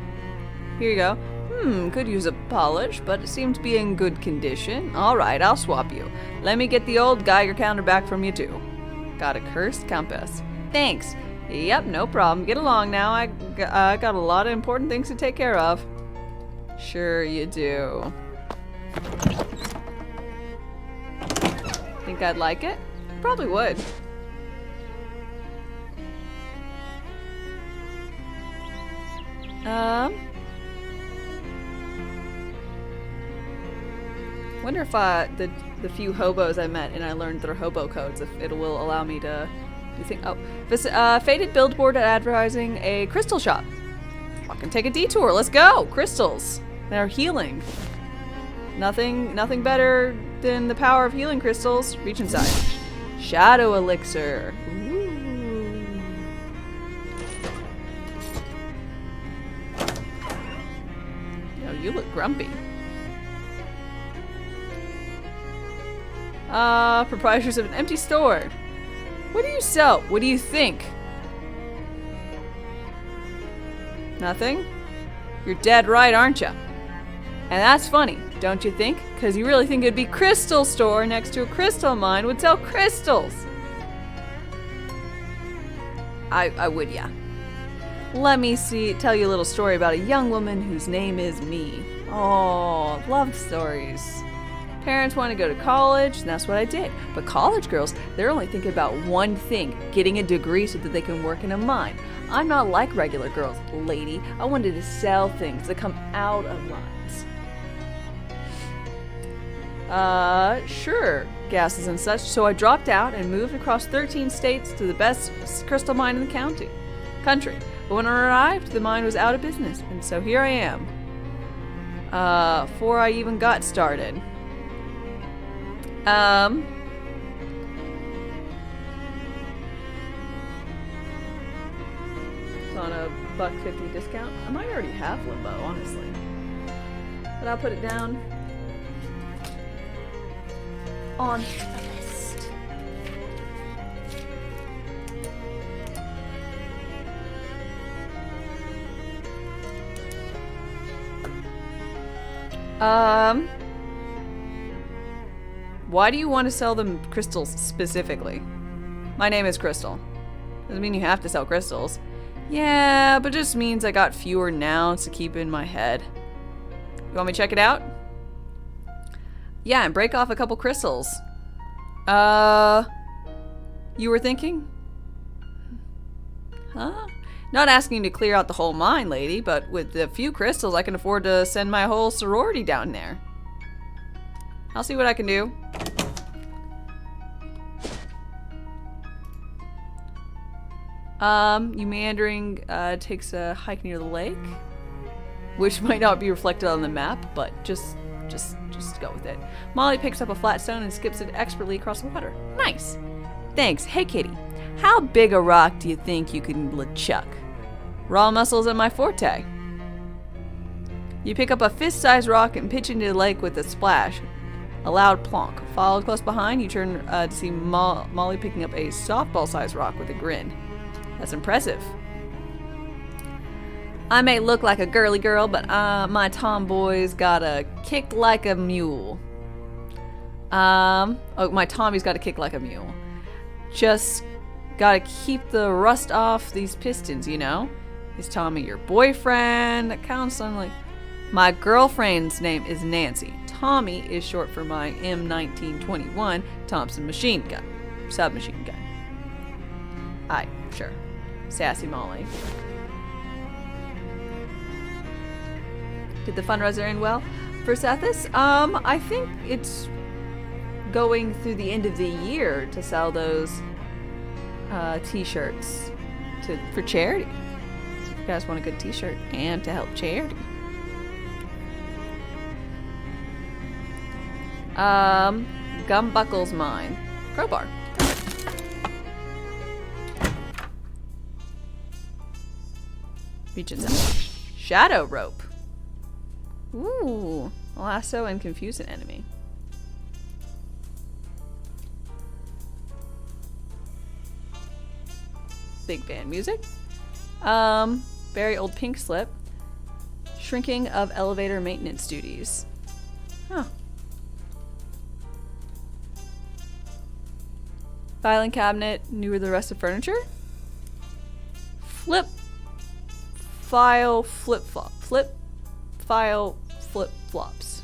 Here you go. Could use a polish, but it seemed to be in good condition. Alright, I'll swap you. Let me get the old Geiger counter back from you too. Got a cursed compass. Thanks. Yep, no problem. Get along now. I got a lot of important things to take care of. Sure you do. Think I'd like it? Probably would. Wonder if the few hobos I met and I learned their hobo codes, if it will allow me to do things. Oh, this faded billboard advertising a crystal shop. Fucking take a detour. Let's go, crystals. They're healing. Nothing better than the power of healing crystals. Reach inside. Shadow elixir. Ooh. Yo, you look grumpy. Proprietors of an empty store. What do you sell? What do you think? Nothing? You're dead right, aren't you? And that's funny, don't you think? Because you really think it'd be crystal store next to a crystal mine would sell crystals. I would, yeah. Let me tell you a little story about a young woman whose name is me. Oh, love stories. Parents want to go to college, and that's what I did. But college girls, they're only thinking about one thing, getting a degree so that they can work in a mine. I'm not like regular girls, lady. I wanted to sell things that come out of mines. Sure, gases and such. So I dropped out and moved across 13 states to the best crystal mine in the country. But when I arrived, the mine was out of business, and so here I am. Before I even got started. It's on a $1.50 discount. I might already have Limbo, honestly. But I'll put it down on the list. Why do you want to sell them crystals specifically? My name is Crystal. Doesn't mean you have to sell crystals. Yeah, but it just means I got fewer nouns to keep in my head. You want me to check it out? Yeah, and break off a couple crystals. You were thinking? Huh? Not asking you to clear out the whole mine, lady, but with a few crystals, I can afford to send my whole sorority down there. I'll see what I can do. You meandering takes a hike near the lake, which might not be reflected on the map, but just go with it. Molly picks up a flat stone and skips it expertly across the water. Nice. Thanks. Hey, kitty. How big a rock do you think you can chuck? Raw muscles are my forte. You pick up a fist-sized rock and pitch into the lake with a splash. A loud plonk. Followed close behind, you turn to see Molly picking up a softball-sized rock with a grin. That's impressive. I may look like a girly girl, but my tomboy's got a kick like a mule. My Tommy's got a kick like a mule. Just gotta keep the rust off these pistons, you know? Is Tommy your boyfriend? That kind of sounds like... My girlfriend's name is Nancy. Tommy is short for my M1921 Thompson machine gun. Submachine gun. Aye, sure. Sassy Molly. Did the fundraiser end well for Sethis? I think it's going through the end of the year to sell those t-shirts for charity. So if you guys want a good t-shirt and to help charity. Gumbuckle's mine. Crowbar. Reaches out. Shadow rope. Ooh. Lasso and confuse an enemy. Big band music. Very old pink slip. Shrinking of elevator maintenance duties. Huh. Filing cabinet, newer than the rest of furniture. Flip file flip flop. Flip file flip flops.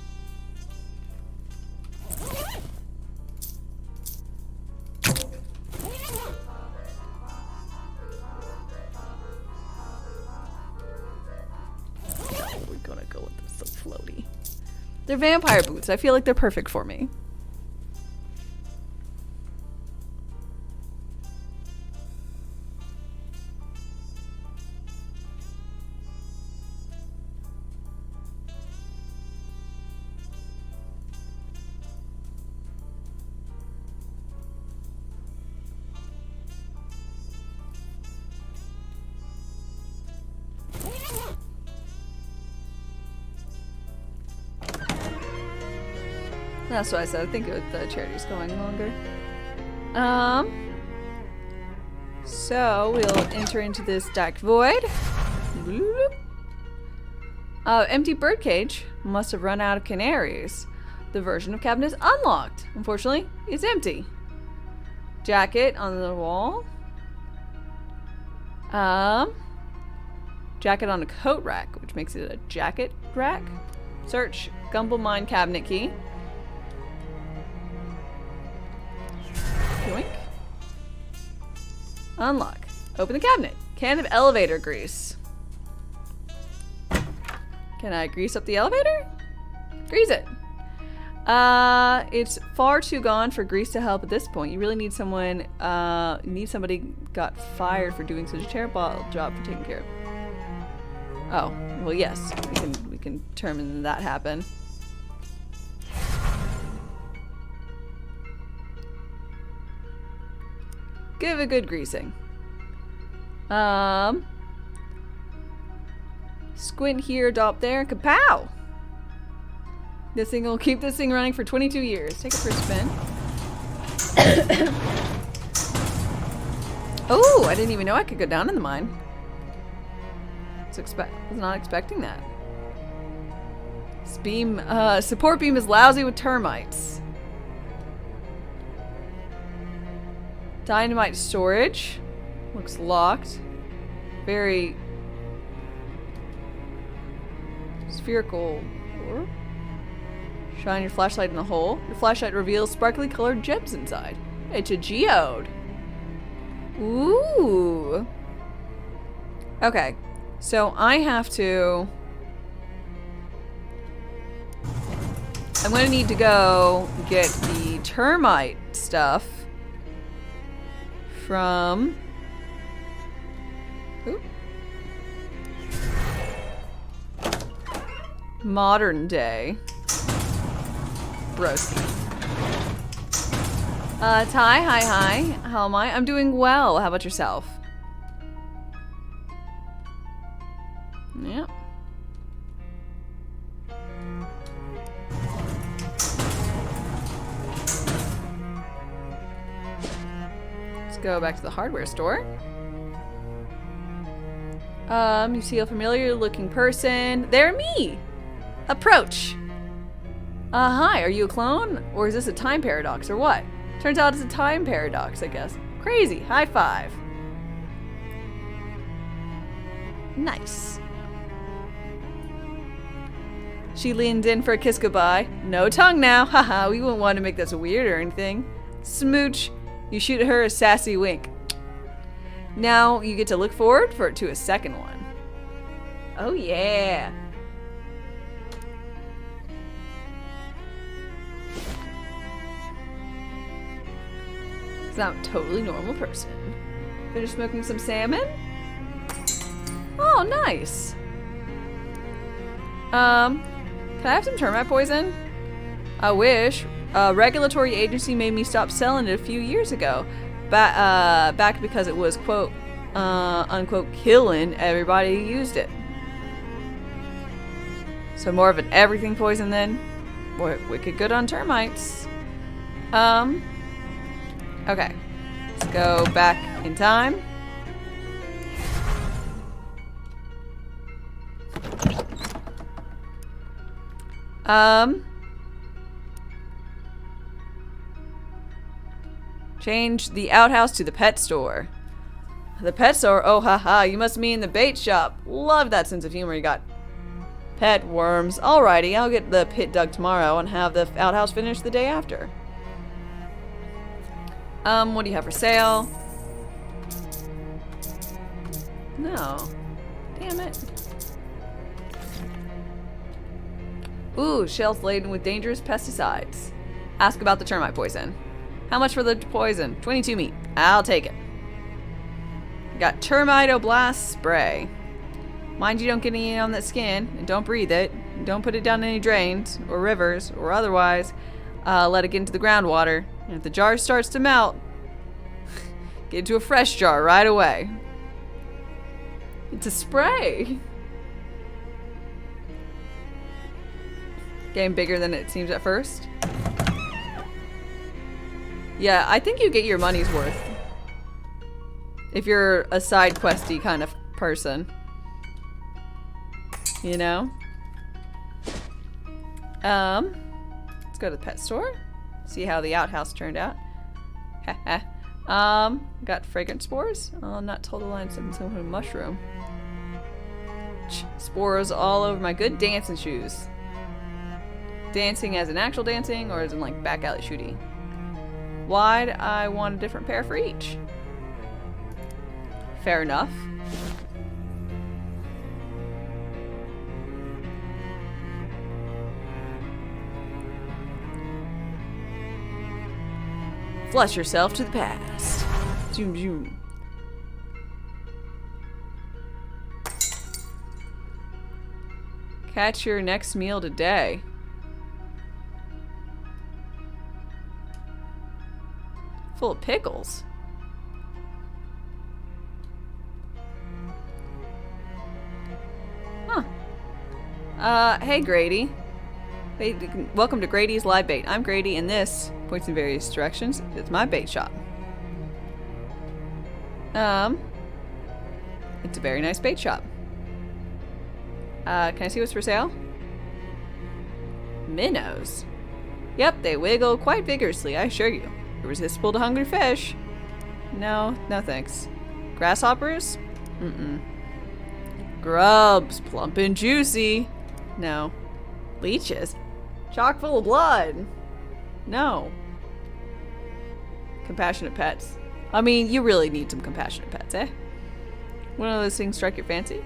We're gonna go with this floaty. They're vampire boots. I feel like they're perfect for me. That's what I said. I think the charity's going longer. So we'll enter into this dark void. Empty birdcage. Must have run out of canaries. The version of cabinet is unlocked. Unfortunately, it's empty. Jacket on the wall. Jacket on a coat rack, which makes it a jacket rack. Search Gumble Mine cabinet key. Yoink. Unlock. Open the cabinet. Can of elevator grease. Can I grease up the elevator? Grease it. It's far too gone for grease to help at this point. You really need someone, somebody got fired for doing such a terrible job for taking care of. Oh, well yes, we can determine that happened. Give a good greasing. Squint here, dop there, kapow! This thing will keep this thing running for 22 years. Take it for a spin. Oh, I didn't even know I could go down in the mine. Was not expecting that. Support beam is lousy with termites. Dynamite storage. Looks locked. Very spherical orb. Shine your flashlight in the hole. Your flashlight reveals sparkly colored gems inside. It's a geode. Ooh. Okay. So I have to... I'm going to need to go get the termite stuff from... Ooh. Modern day. Roasty. Ty, hi. How am I? I'm doing well. How about yourself? Yep. Let's go back to the hardware store. You see a familiar looking person. They're me! Approach! Hi, are you a clone? Or is this a time paradox, or what? Turns out it's a time paradox, I guess. Crazy. High five. Nice. She leaned in for a kiss goodbye. No tongue now. Haha, we wouldn't want to make this weird or anything. Smooch. You shoot at her a sassy wink. Now you get to look forward to a second one. Oh yeah. It's not a totally normal person. Finished smoking some salmon? Oh, nice. Can I have some termite poison? I wish. A regulatory agency made me stop selling it a few years ago. Back because it was, quote, unquote, killing everybody who used it. So more of an everything poison then? Boy, wicked good on termites. Okay. Let's go back in time. Change the outhouse to the pet store. The pet store? Oh, haha, you must mean the bait shop. Love that sense of humor you got. Pet worms. Alrighty, I'll get the pit dug tomorrow and have the outhouse finished the day after. What do you have for sale? No. Damn it. Ooh, shelves laden with dangerous pesticides. Ask about the termite poison. How much for the poison? 22 meat. I'll take it. Got termite oblast spray. Mind you don't get any on that skin, and don't breathe it. Don't put it down any drains, or rivers, or otherwise. Let it get into the groundwater. And if the jar starts to melt, get into a fresh jar right away. It's a spray. Getting bigger than it seems at first. Yeah, I think you get your money's worth. If you're a side questy kind of person. You know? Let's go to the pet store. See how the outhouse turned out. Got fragrance spores. Oh, not told the line some kind of mushroom. Spores all over my good dancing shoes. Dancing as in actual dancing or as in like back alley shooty? Why'd I want a different pair for each? Fair enough. Flush yourself to the past. Zoom zoom. Catch your next meal today. Full of pickles. Huh. Hey Grady. Welcome to Grady's Live Bait. I'm Grady, and this points in various directions. It's my bait shop. It's a very nice bait shop. Can I see what's for sale? Minnows. Yep, they wiggle quite vigorously, I assure you. Irresistible to hungry fish. No thanks. Grasshoppers? Mm-mm. Grubs, plump and juicy. No. Leeches? Chock full of blood. No. Compassionate pets. I mean, you really need some compassionate pets, eh? One of those things strike your fancy?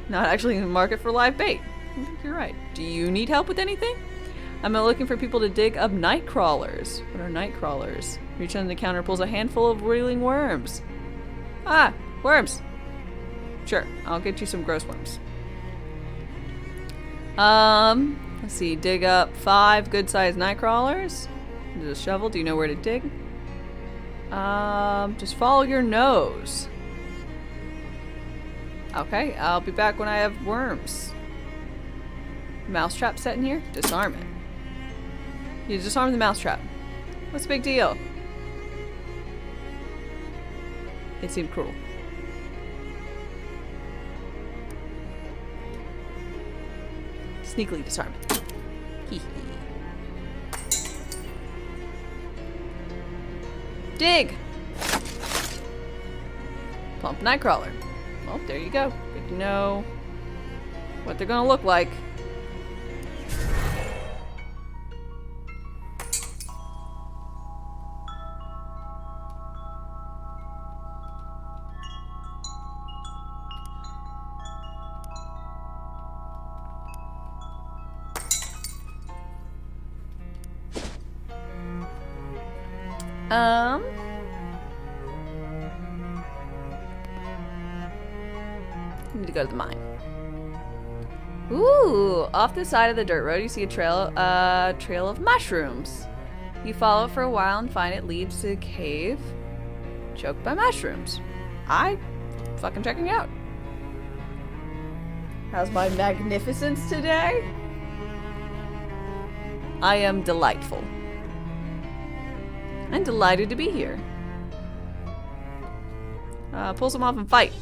Not actually in the market for live bait. I think you're right. Do you need help with anything? I'm looking for people to dig up night crawlers. What are night crawlers? Reach under the counter, pulls a handful of wriggling worms. Ah, worms. Sure, I'll get you some gross worms. Let's see. Dig up 5 good-sized night crawlers. There's a shovel. Do you know where to dig? Just follow your nose. Okay, I'll be back when I have worms. Mousetrap set in here? Disarm it. You disarm the mousetrap. What's the big deal? It seemed cruel. Sneakily disarm it. Hee hee. Dig! Plump nightcrawler. Well, there you go. Good to know what they're gonna look like. I need to go to the mine. Ooh, off the side of the dirt road, you see a trail of mushrooms. You follow it for a while and find it leads to a cave choked by mushrooms. I fucking checking it out. How's my magnificence today? I am delightful. I'm delighted to be here. Pull some off and fight.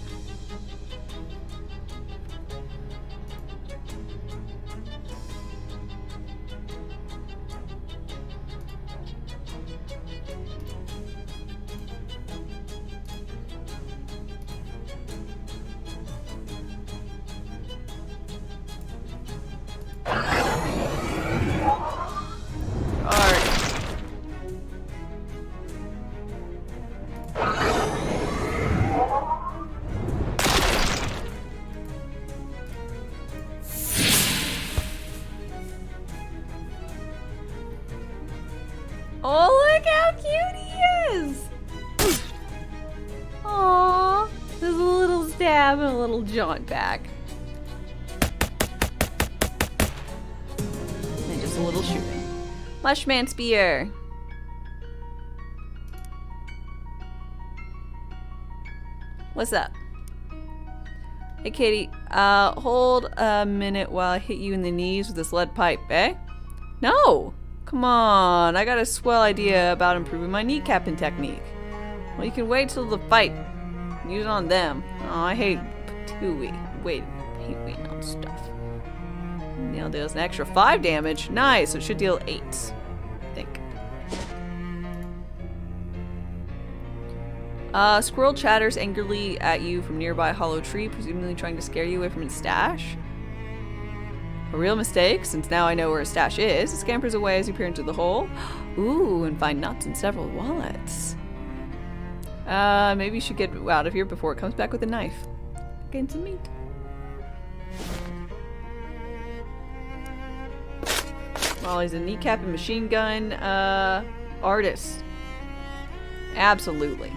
Oh, look how cute he is! Aww, there's a little stab and a little jaunt back. And just a little shooting. Mushman spear. What's up? Hey, Katie. Hold a minute while I hit you in the knees with this lead pipe, eh? No! Come on, I got a swell idea about improving my kneecapping technique. Well, you can wait till the fight. Use it on them. Oh, I hate waiting on stuff. Nail deals an extra 5 damage. Nice, so it should deal 8. I think. Squirrel chatters angrily at you from nearby hollow tree, presumably trying to scare you away from its stash. A real mistake, since now I know where a stash is. It scampers away as you peer into the hole. Ooh, and find nuts in several wallets. Maybe you should get out of here before it comes back with a knife. Gain some meat. Well, he's a kneecap and machine gun, artist. Absolutely.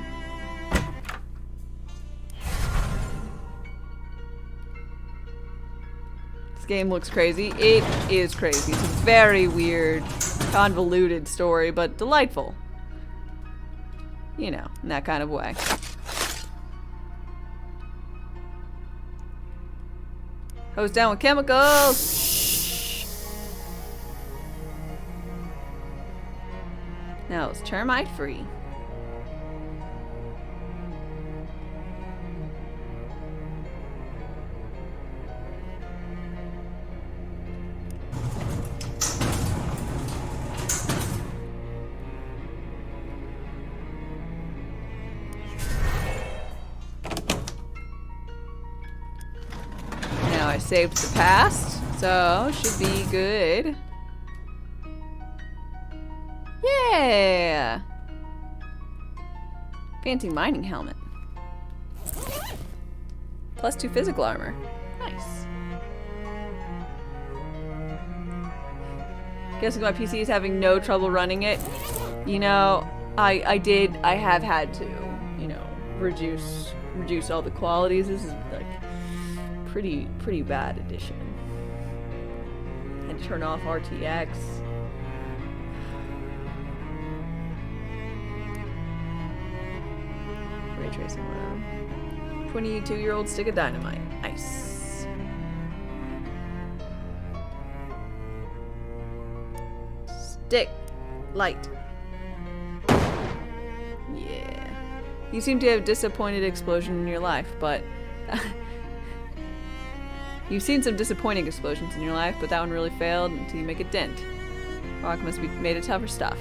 This game looks crazy. It is crazy. It's a very weird, convoluted story, but delightful. You know, in that kind of way. Hose down with chemicals! Now it's termite free. Now I saved the past, so should be good. Yeah! Fancy mining helmet. +2 physical armor. Nice. Guessing my PC is having no trouble running it. You know, I have had to, you know, reduce all the qualities. This is like pretty bad addition. And turn off RTX. Ray tracing room. 22-year-old stick of dynamite. Nice. Stick. Light. Yeah. You seem to have a disappointed explosion in your life, but... You've seen some disappointing explosions in your life, but that one really failed until you make a dent. Rock must be made of tougher stuff.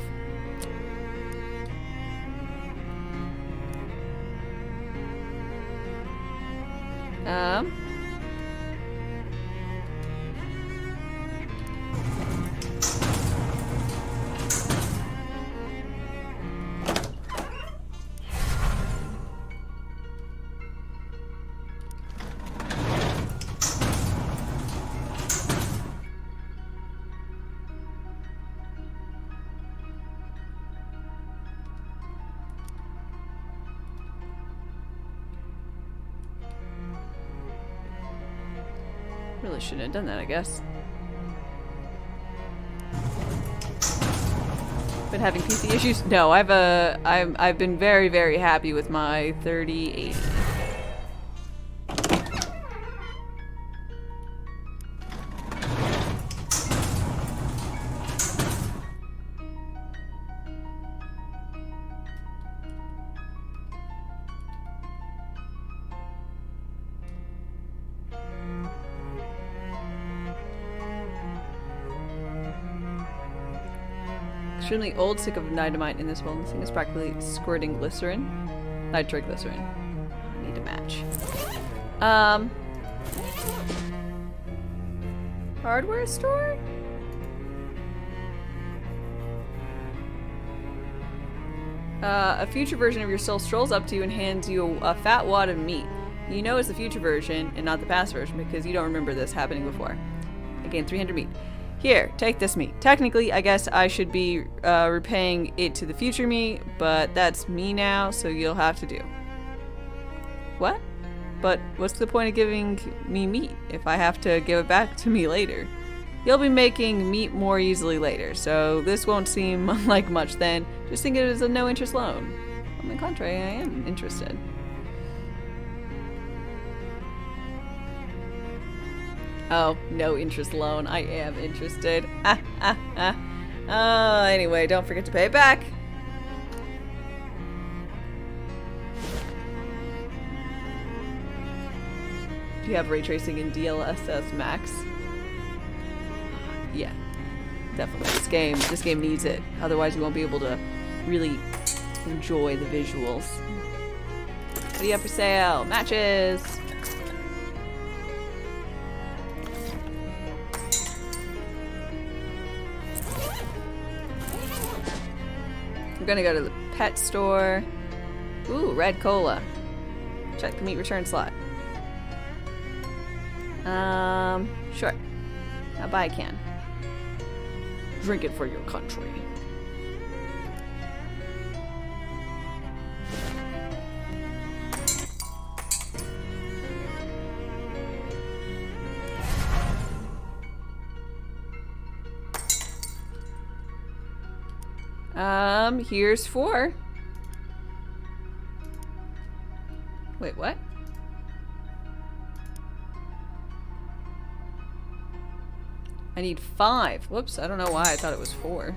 Really shouldn't have done that, I guess. Been having PC issues? No, I've been very, very happy with my 3080. Extremely old stick of dynamite in this one. This thing is practically squirting glycerin. Nitroglycerin. I need a match. Hardware store? A future version of yourself strolls up to you and hands you a fat wad of meat. You know it's the future version and not the past version because you don't remember this happening before. Again, 300 meat. Here, take this meat. Technically, I guess I should be repaying it to the future me, but that's me now, so you'll have to do. What? But what's the point of giving me meat if I have to give it back to me later? You'll be making meat more easily later, so this won't seem like much then. Just think of it as a no-interest loan. On the contrary, I am interested. Oh, no interest loan. I am interested. Anyway, don't forget to pay it back. Do you have ray tracing in DLSS Max? Yeah, definitely. This game needs it. Otherwise, you won't be able to really enjoy the visuals. What do you have for sale? Matches. I'm gonna go to the pet store. Ooh, red cola. Check the meat return slot. Sure. I'll buy a can. Drink it for your country. Here's 4. Wait, what? I need 5. Whoops, I don't know why I thought it was 4.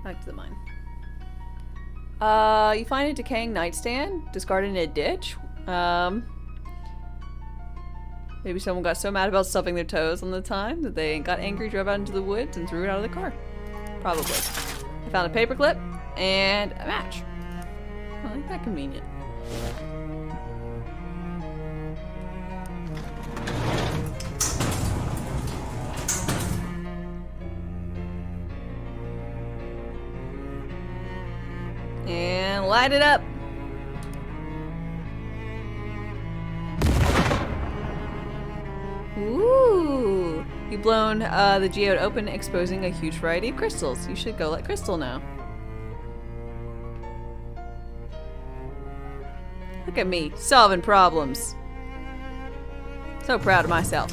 Back to the mine. You find a decaying nightstand discarded in a ditch. Maybe someone got so mad about stuffing their toes on the time that they got angry, drove out into the woods, and threw it out of the car. Probably. I found a paperclip and a match. Well, ain't that convenient? And light it up. Ooh! You've blown the geode open, exposing a huge variety of crystals. You should go let Crystal know. Look at me, solving problems. So proud of myself.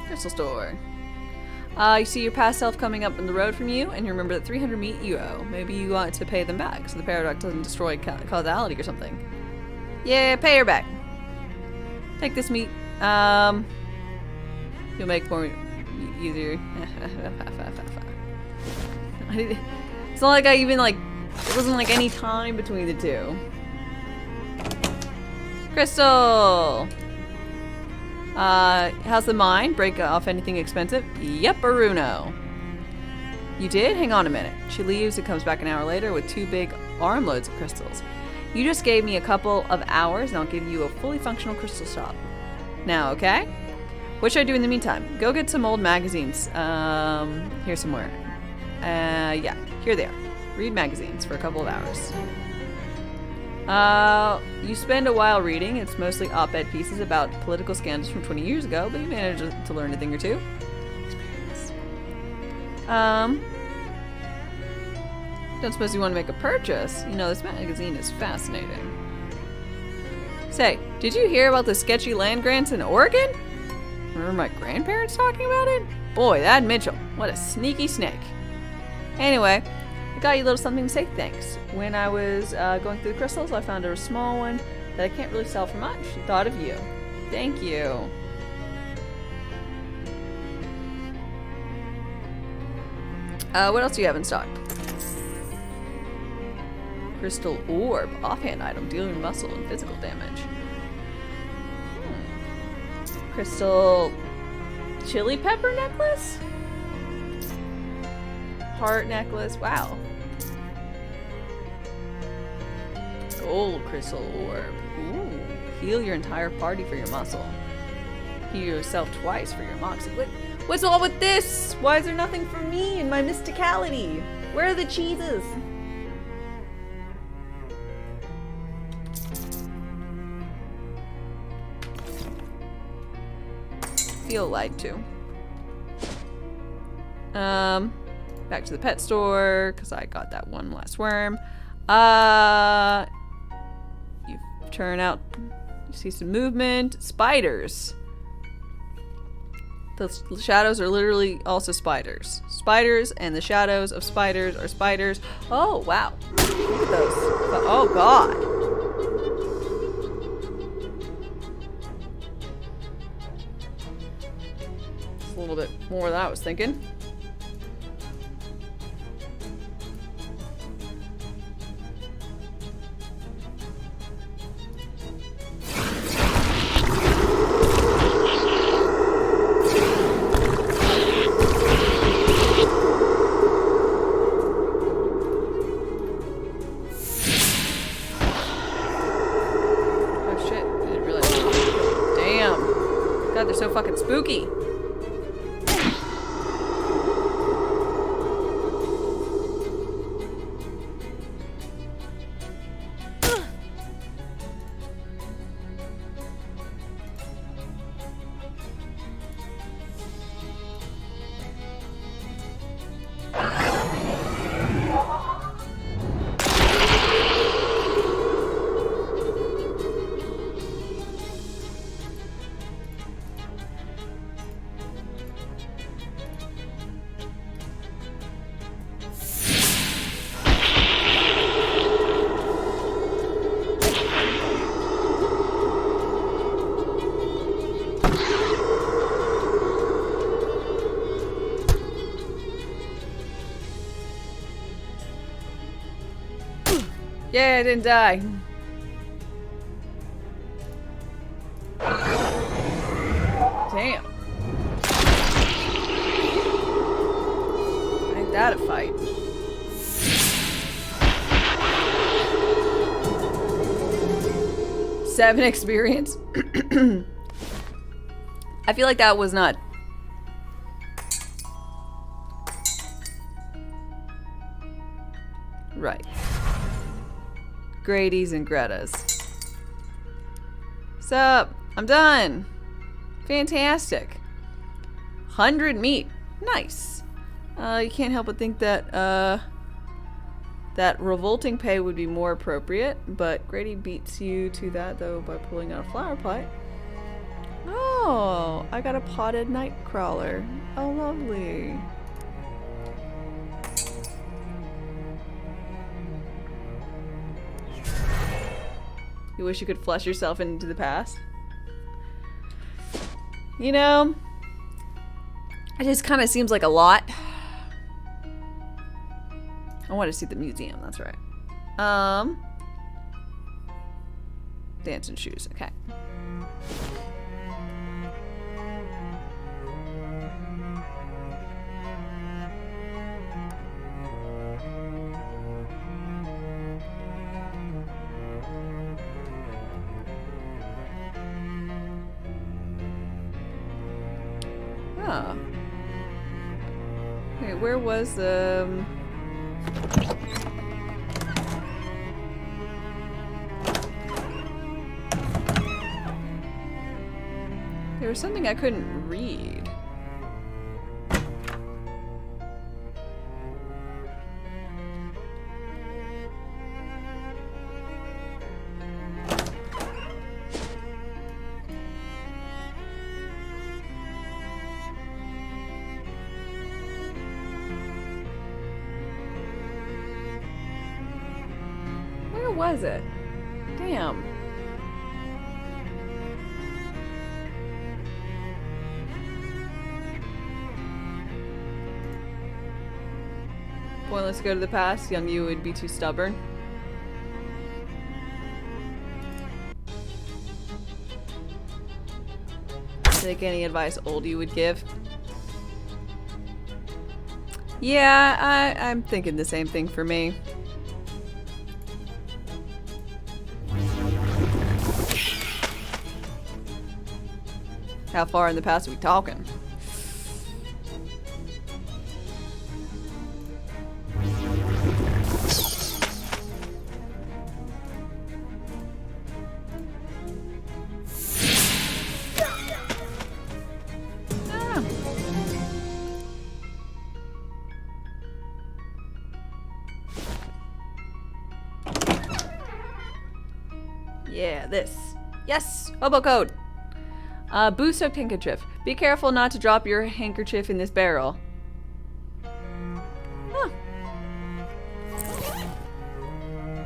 Crystal store. You see your past self coming up in the road from you, and you remember that 300 meat you owe. Maybe you want to pay them back so the paradox doesn't destroy causality or something. Yeah, pay her back. Take this meat. You'll make more easier. It's not like I even it wasn't like any time between the two. Crystal! How's the mine? Break off anything expensive? Yep, Aruno. You did? Hang on a minute. She leaves and comes back an hour later with 2 big armloads of crystals. You just gave me a couple of hours and I'll give you a fully functional crystal shop. Now, okay? What should I do in the meantime? Go get some old magazines. Here somewhere. Yeah, here they are. Read magazines for a couple of hours. You spend a while reading. It's mostly op-ed pieces about political scandals from 20 years ago, but you manage to learn a thing or two. Experience. Don't suppose you want to make a purchase? You know, this magazine is fascinating. Say, did you hear about the sketchy land grants in Oregon? Remember my grandparents talking about it? Boy, that Mitchell. What a sneaky snake. Anyway, I got you a little something to say thanks. When I was going through the crystals, I found a small one that I can't really sell for much. I thought of you. Thank you. What else do you have in stock? Crystal orb, offhand item, dealing muscle and physical damage. Crystal chili pepper necklace? Heart necklace, wow. Gold crystal orb. Ooh, heal your entire party for your muscle. Heal yourself twice for your moxie. What's all with this? Why is there nothing for me in my mysticality? Where are the cheeses? Feel lied to. Back to the pet store because I got that one last worm. You turn out. You see some movement. Spiders. The shadows are literally also spiders. Spiders and the shadows of spiders are spiders. Oh, wow. Look at those. Oh, God. It's a little bit more than I was thinking. God, they're so fucking spooky. Yeah, I didn't die. Damn. Ain't that a fight? Seven experience. I feel like that was not. Right. Grady's and Greta's. Sup? I'm done. Fantastic. 100 meat. Nice. You can't help but think that that revolting pay would be more appropriate, but Grady beats you to that though by pulling out a flower pot. Oh, I got a potted nightcrawler. Oh, lovely. You wish you could flush yourself into the past? You know, it just kind of seems like a lot. I want to see the museum, that's right. Dancing shoes, okay. Oh. Okay, where was the... There was something I couldn't read. Where was it? Damn. Pointless to go to the past. Young you would be too stubborn. Take any advice old you would give. Yeah, I'm thinking the same thing for me. How far in the past are we talking? Yeah, this. Yes! Hobo code! Boo-soaked handkerchief. Be careful not to drop your handkerchief in this barrel. Huh.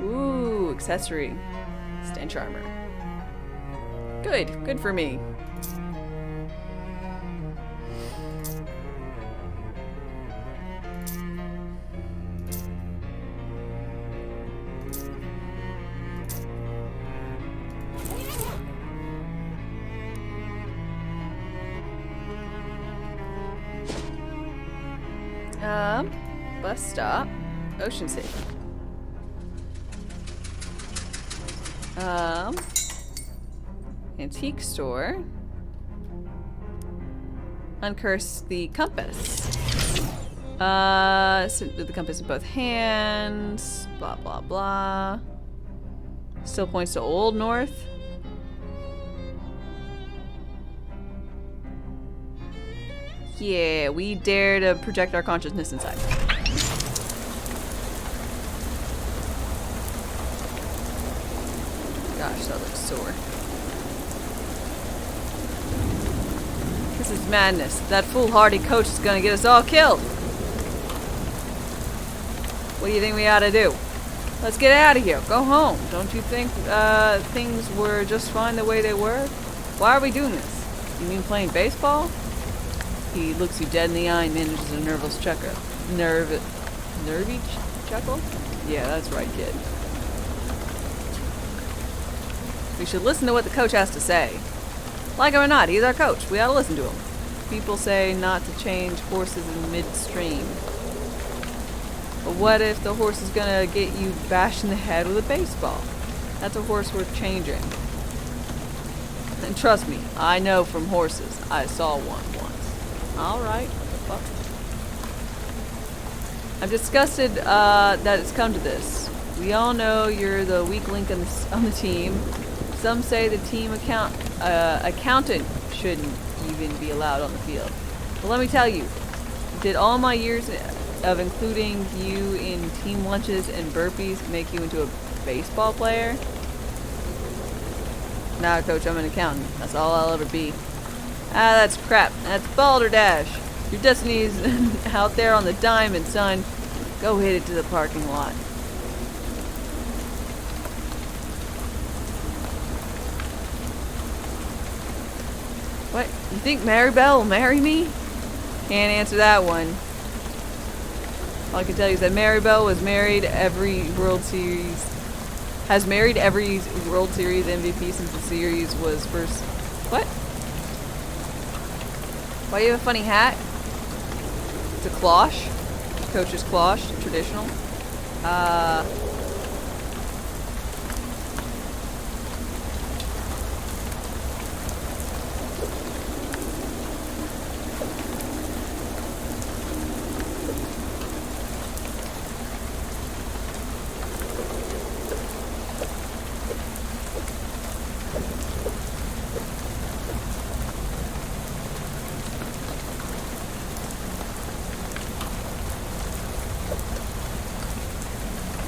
Ooh, accessory. Stench armor. Good. Good for me. Bus stop. Ocean City. Antique store. Uncurse the compass. Sit with the compass in both hands. Blah, blah, blah. Still points to Old North. Yeah, we dare to project our consciousness inside. Gosh, that looks sore. This is madness. That foolhardy coach is gonna get us all killed. What do you think we ought to do? Let's get out of here. Go home. Don't you think things were just fine the way they were? Why are we doing this? You mean playing baseball? He looks you dead in the eye and manages a nervous chuckle. Nervy chuckle? Yeah, that's right, kid. We should listen to what the coach has to say. Like him or not, he's our coach. We ought to listen to him. People say not to change horses in midstream. But what if the horse is gonna get you bashed in the head with a baseball? That's a horse worth changing. And trust me, I know from horses. I saw one once. Alright. Fuck. I'm disgusted that it's come to this. We all know you're the weak link on the team. Some say the team accountant shouldn't even be allowed on the field. But let me tell you, did all my years of including you in team lunches and burpees make you into a baseball player? Nah, coach, I'm an accountant. That's all I'll ever be. Ah, that's crap. That's balderdash. Your destiny's out there on the diamond, son. Go hit it to the parking lot. What? You think Maribel will marry me? Can't answer that one. All I can tell you is that Maribel was married every World Series... has married every World Series MVP since the series was first... What? Why do you have a funny hat? It's a cloche. Coach's cloche. Traditional.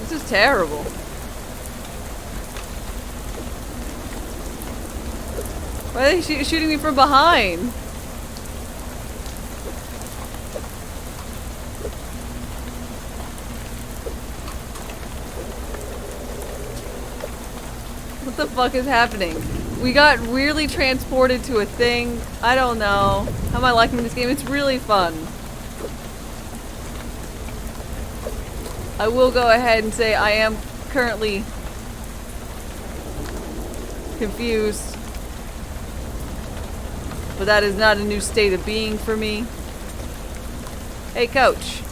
This is terrible. Why are they shooting me from behind? What the fuck is happening? We got weirdly transported to a thing. I don't know. How am I liking this game? It's really fun. I will go ahead and say I am currently confused. But that is not a new state of being for me. Hey, coach.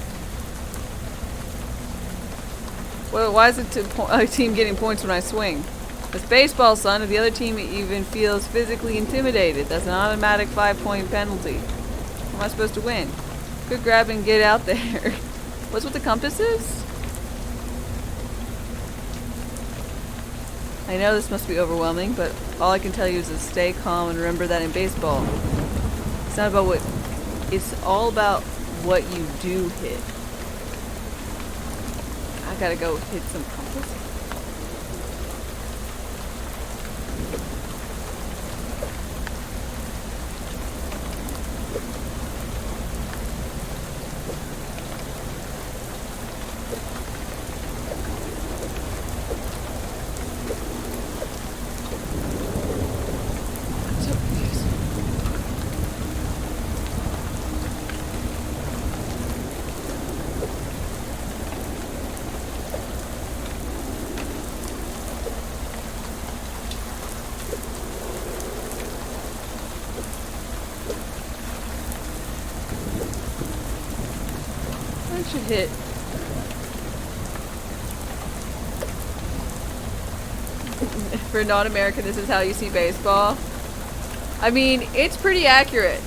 Well, why is a team getting points when I swing? It's baseball, son. If the other team even feels physically intimidated, that's an automatic 5-point penalty. How am I supposed to win? Good grab and get out there. What's with the compasses? I know this must be overwhelming, but all I can tell you is to stay calm and remember that in baseball, it's not about what... It's all about what you do hit. I gotta go hit some compass. That should hit. For non-American, this is how you see baseball. I mean, it's pretty accurate.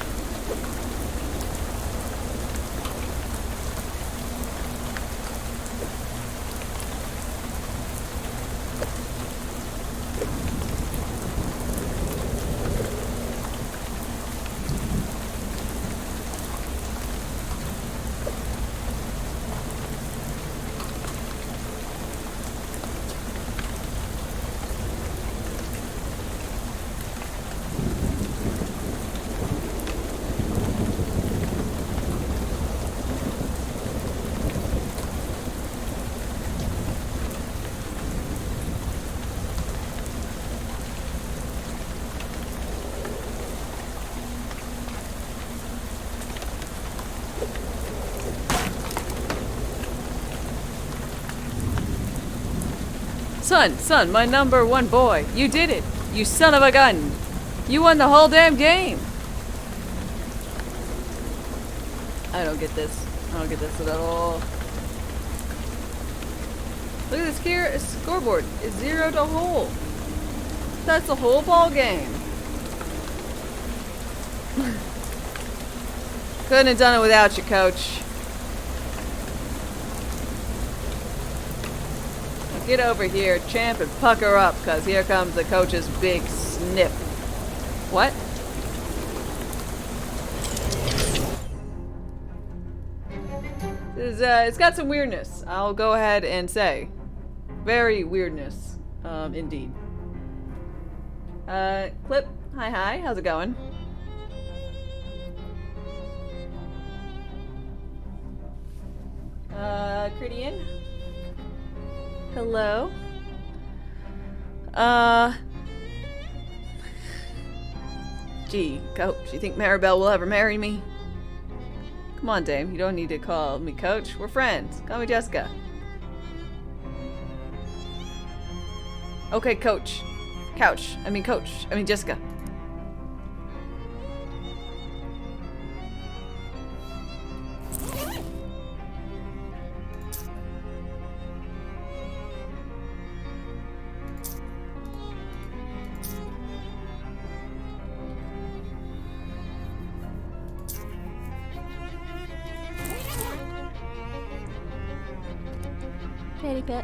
Son, my number one boy. You did it. You son of a gun. You won the whole damn game. I don't get this. I don't get this at all. Look at this here. Scoreboard. It's 0 to whole. That's the whole ball game. Couldn't have done it without you, coach. Get over here, champ, and pucker up, because here comes the coach's big sniff. What? It's got some weirdness. I'll go ahead and say. Very weirdness. Indeed. Clip. Hi. How's it going? Cridian. Hello? Gee, coach, you think Maribel will ever marry me? Come on, Dame, you don't need to call me coach. We're friends. Call me Jessica. Okay, coach. Couch. I mean coach. I mean Jessica. Patty pet.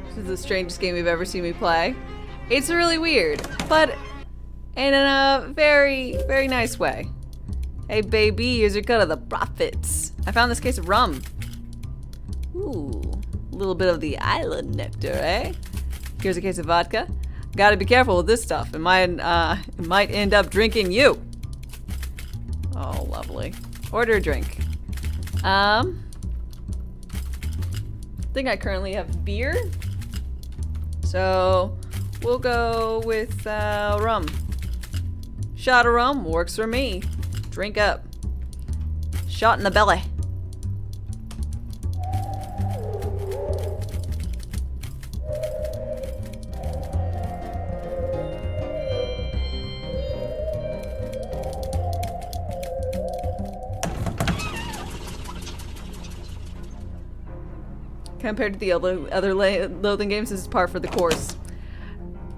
This is the strangest game you've ever seen me play. It's really weird, but in a very, very nice way. Hey baby, here's your cut of the profits. I found this case of rum. Ooh, a little bit of the island nectar, eh? Here's a case of vodka. Gotta be careful with this stuff. It might end up drinking you. Oh, lovely. Order a drink. I think I currently have beer. So, we'll go with rum. Shot of rum works for me. Drink up. Shot in the belly. Compared to the other Loathing games, this is par for the course.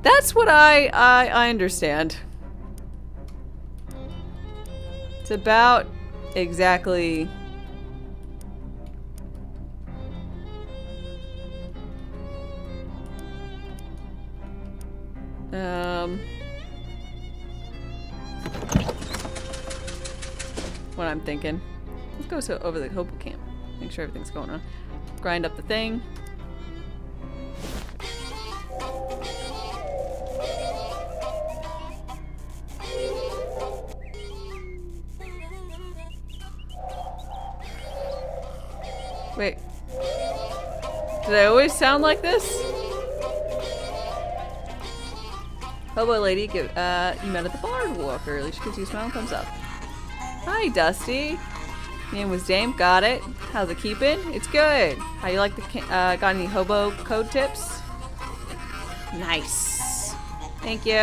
That's what I understand. It's about exactly what I'm thinking. Let's go over the Hobo camp. Make sure everything's going on. Grind up the thing. Wait. Did I always sound like this? Hobo lady, you met at the boardwalk early. She gives you a smile and thumbs up. Hi, Dusty. Name was Dame. Got it. How's it keeping? It's good. How you like the got any hobo code tips? Nice. Thank you.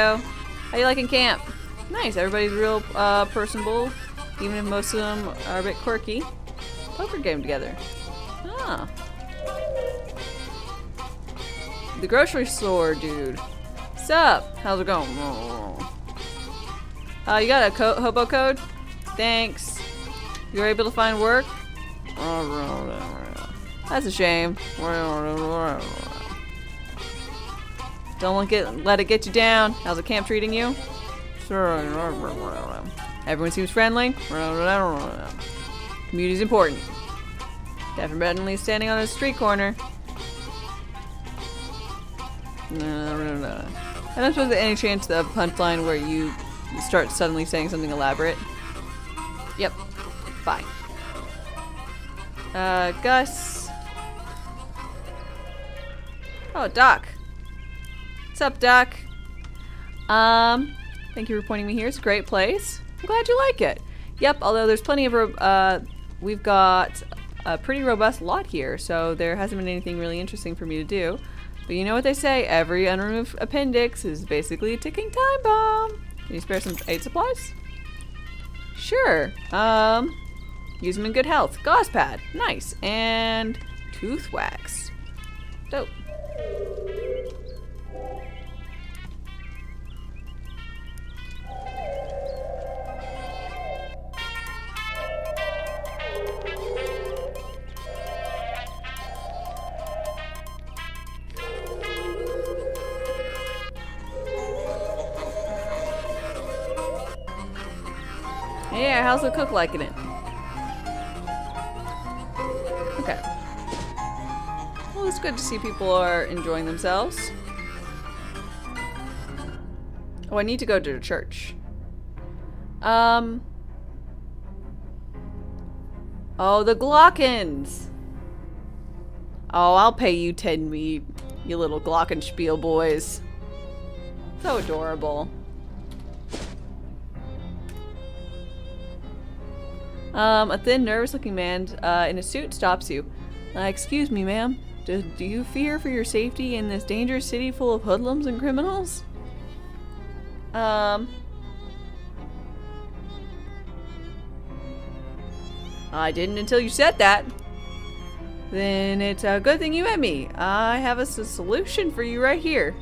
How you liking camp? Nice. Everybody's real personable, even if most of them are a bit quirky. Poker game together. Ah. The grocery store dude. Sup? How's it going? You got a hobo code? Thanks. You were able to find work? That's a shame. Don't let it get you down. How's the camp treating you? Everyone seems friendly. Community's important. Definitely standing on a street corner. I don't suppose there's any chance of punchline where you start suddenly saying something elaborate. Yep. Bye. Gus. Oh, Doc. What's up, Doc? Thank you for pointing me here. It's a great place. I'm glad you like it. Yep, although there's plenty of, we've got a pretty robust lot here, so there hasn't been anything really interesting for me to do. But you know what they say, every unremoved appendix is basically a ticking time bomb. Can you spare some aid supplies? Sure. Use them in good health. Gauze pad. Nice. And tooth wax. Dope. Yeah, how's the cook liking it? Okay. Well, it's good to see people are enjoying themselves. Oh, I need to go to the church. Oh, the Glockens! Oh, I'll pay you 10 meat, you little Glockenspiel boys. So adorable. A thin, nervous-looking man in a suit stops you. Excuse me, ma'am. Do you fear for your safety in this dangerous city full of hoodlums and criminals? I didn't until you said that. Then it's a good thing you met me. I have a solution for you right here.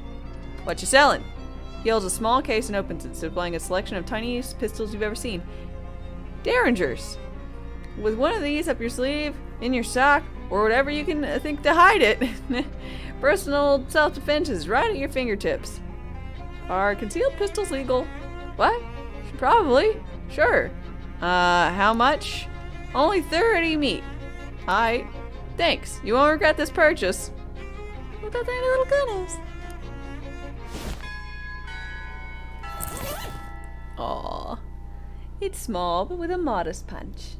What you selling? He holds a small case and opens it, displaying a selection of tiniest pistols you've ever seen. Derringers. With one of these up your sleeve, in your sock, or whatever you can think to hide it. Personal self-defense is right at your fingertips. Are concealed pistols legal? What? Probably. Sure. How much? Only 30 meat. Aight. Thanks. You won't regret this purchase. Look at that little goodness. Aww. It's small, but with a modest punch.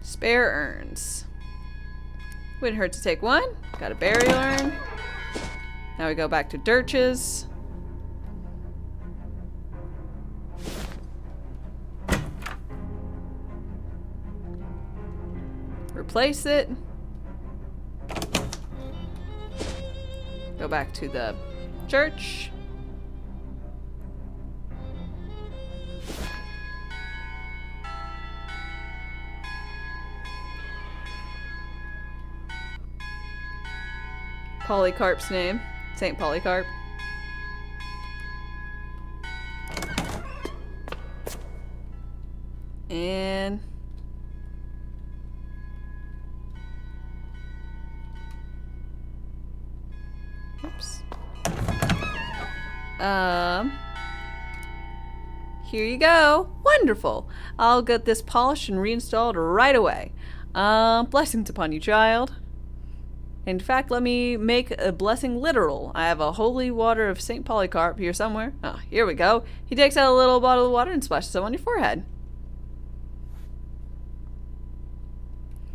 Spare urns. Wouldn't hurt to take one. Got a burial urn. Now we go back to Dirches. Replace it. Go back to the church. Polycarp's name. Saint Polycarp. And oops. Here you go. Wonderful. I'll get this polished and reinstalled right away. Blessings upon you, child. In fact, let me make a blessing literal. I have a holy water of St. Polycarp here somewhere. Ah, here we go. He takes out a little bottle of water and splashes it on your forehead.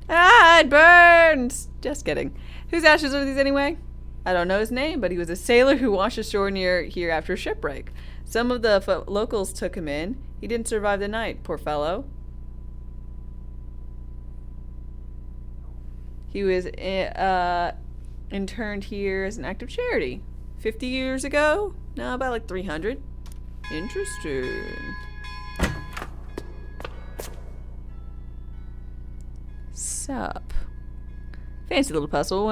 Ah, it burns! Just kidding. Whose ashes are these anyway? I don't know his name, but he was a sailor who washed ashore near here after a shipwreck. Some of the locals took him in. He didn't survive the night, poor fellow. He was interned here as an act of charity. 50 years ago? No, about like 300. Interesting. Sup. Fancy little puzzle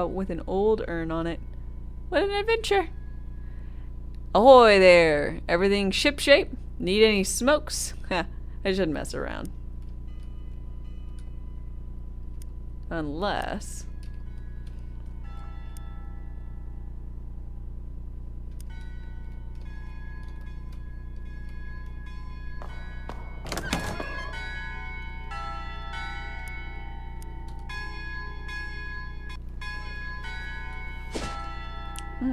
with an old urn on it. What an adventure. Ahoy there. Everything shipshape? Need any smokes? I shouldn't mess around. Unless...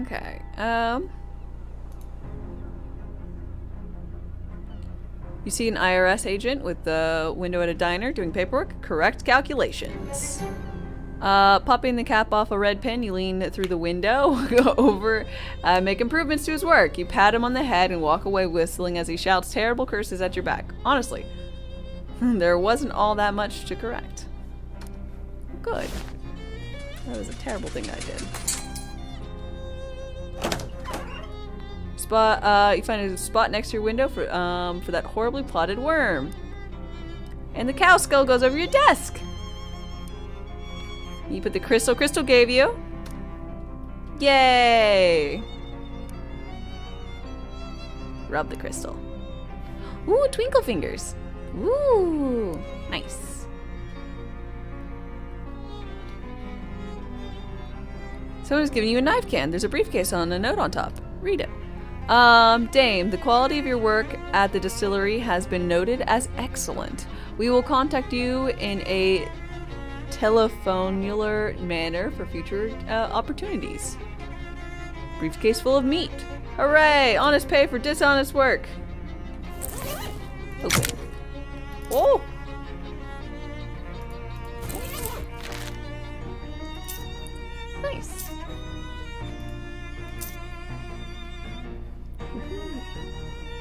Okay, you see an IRS agent with the window at a diner doing paperwork? Correct calculations. Popping the cap off a red pen, you lean through the window, go over, make improvements to his work. You pat him on the head and walk away whistling as he shouts terrible curses at your back. Honestly, there wasn't all that much to correct. Good. That was a terrible thing I did. You find a spot next to your window for that horribly plotted worm. And the cow skull goes over your desk. You put the crystal gave you. Yay! Rub the crystal. Ooh, twinkle fingers. Ooh, nice. Someone's giving you a knife can. There's a briefcase on a note on top. Read it. Dame, the quality of your work at the distillery has been noted as excellent. We will contact you in a telephonular manner for future opportunities. Briefcase full of meat. Hooray! Honest pay for dishonest work. Okay. Oh! Nice.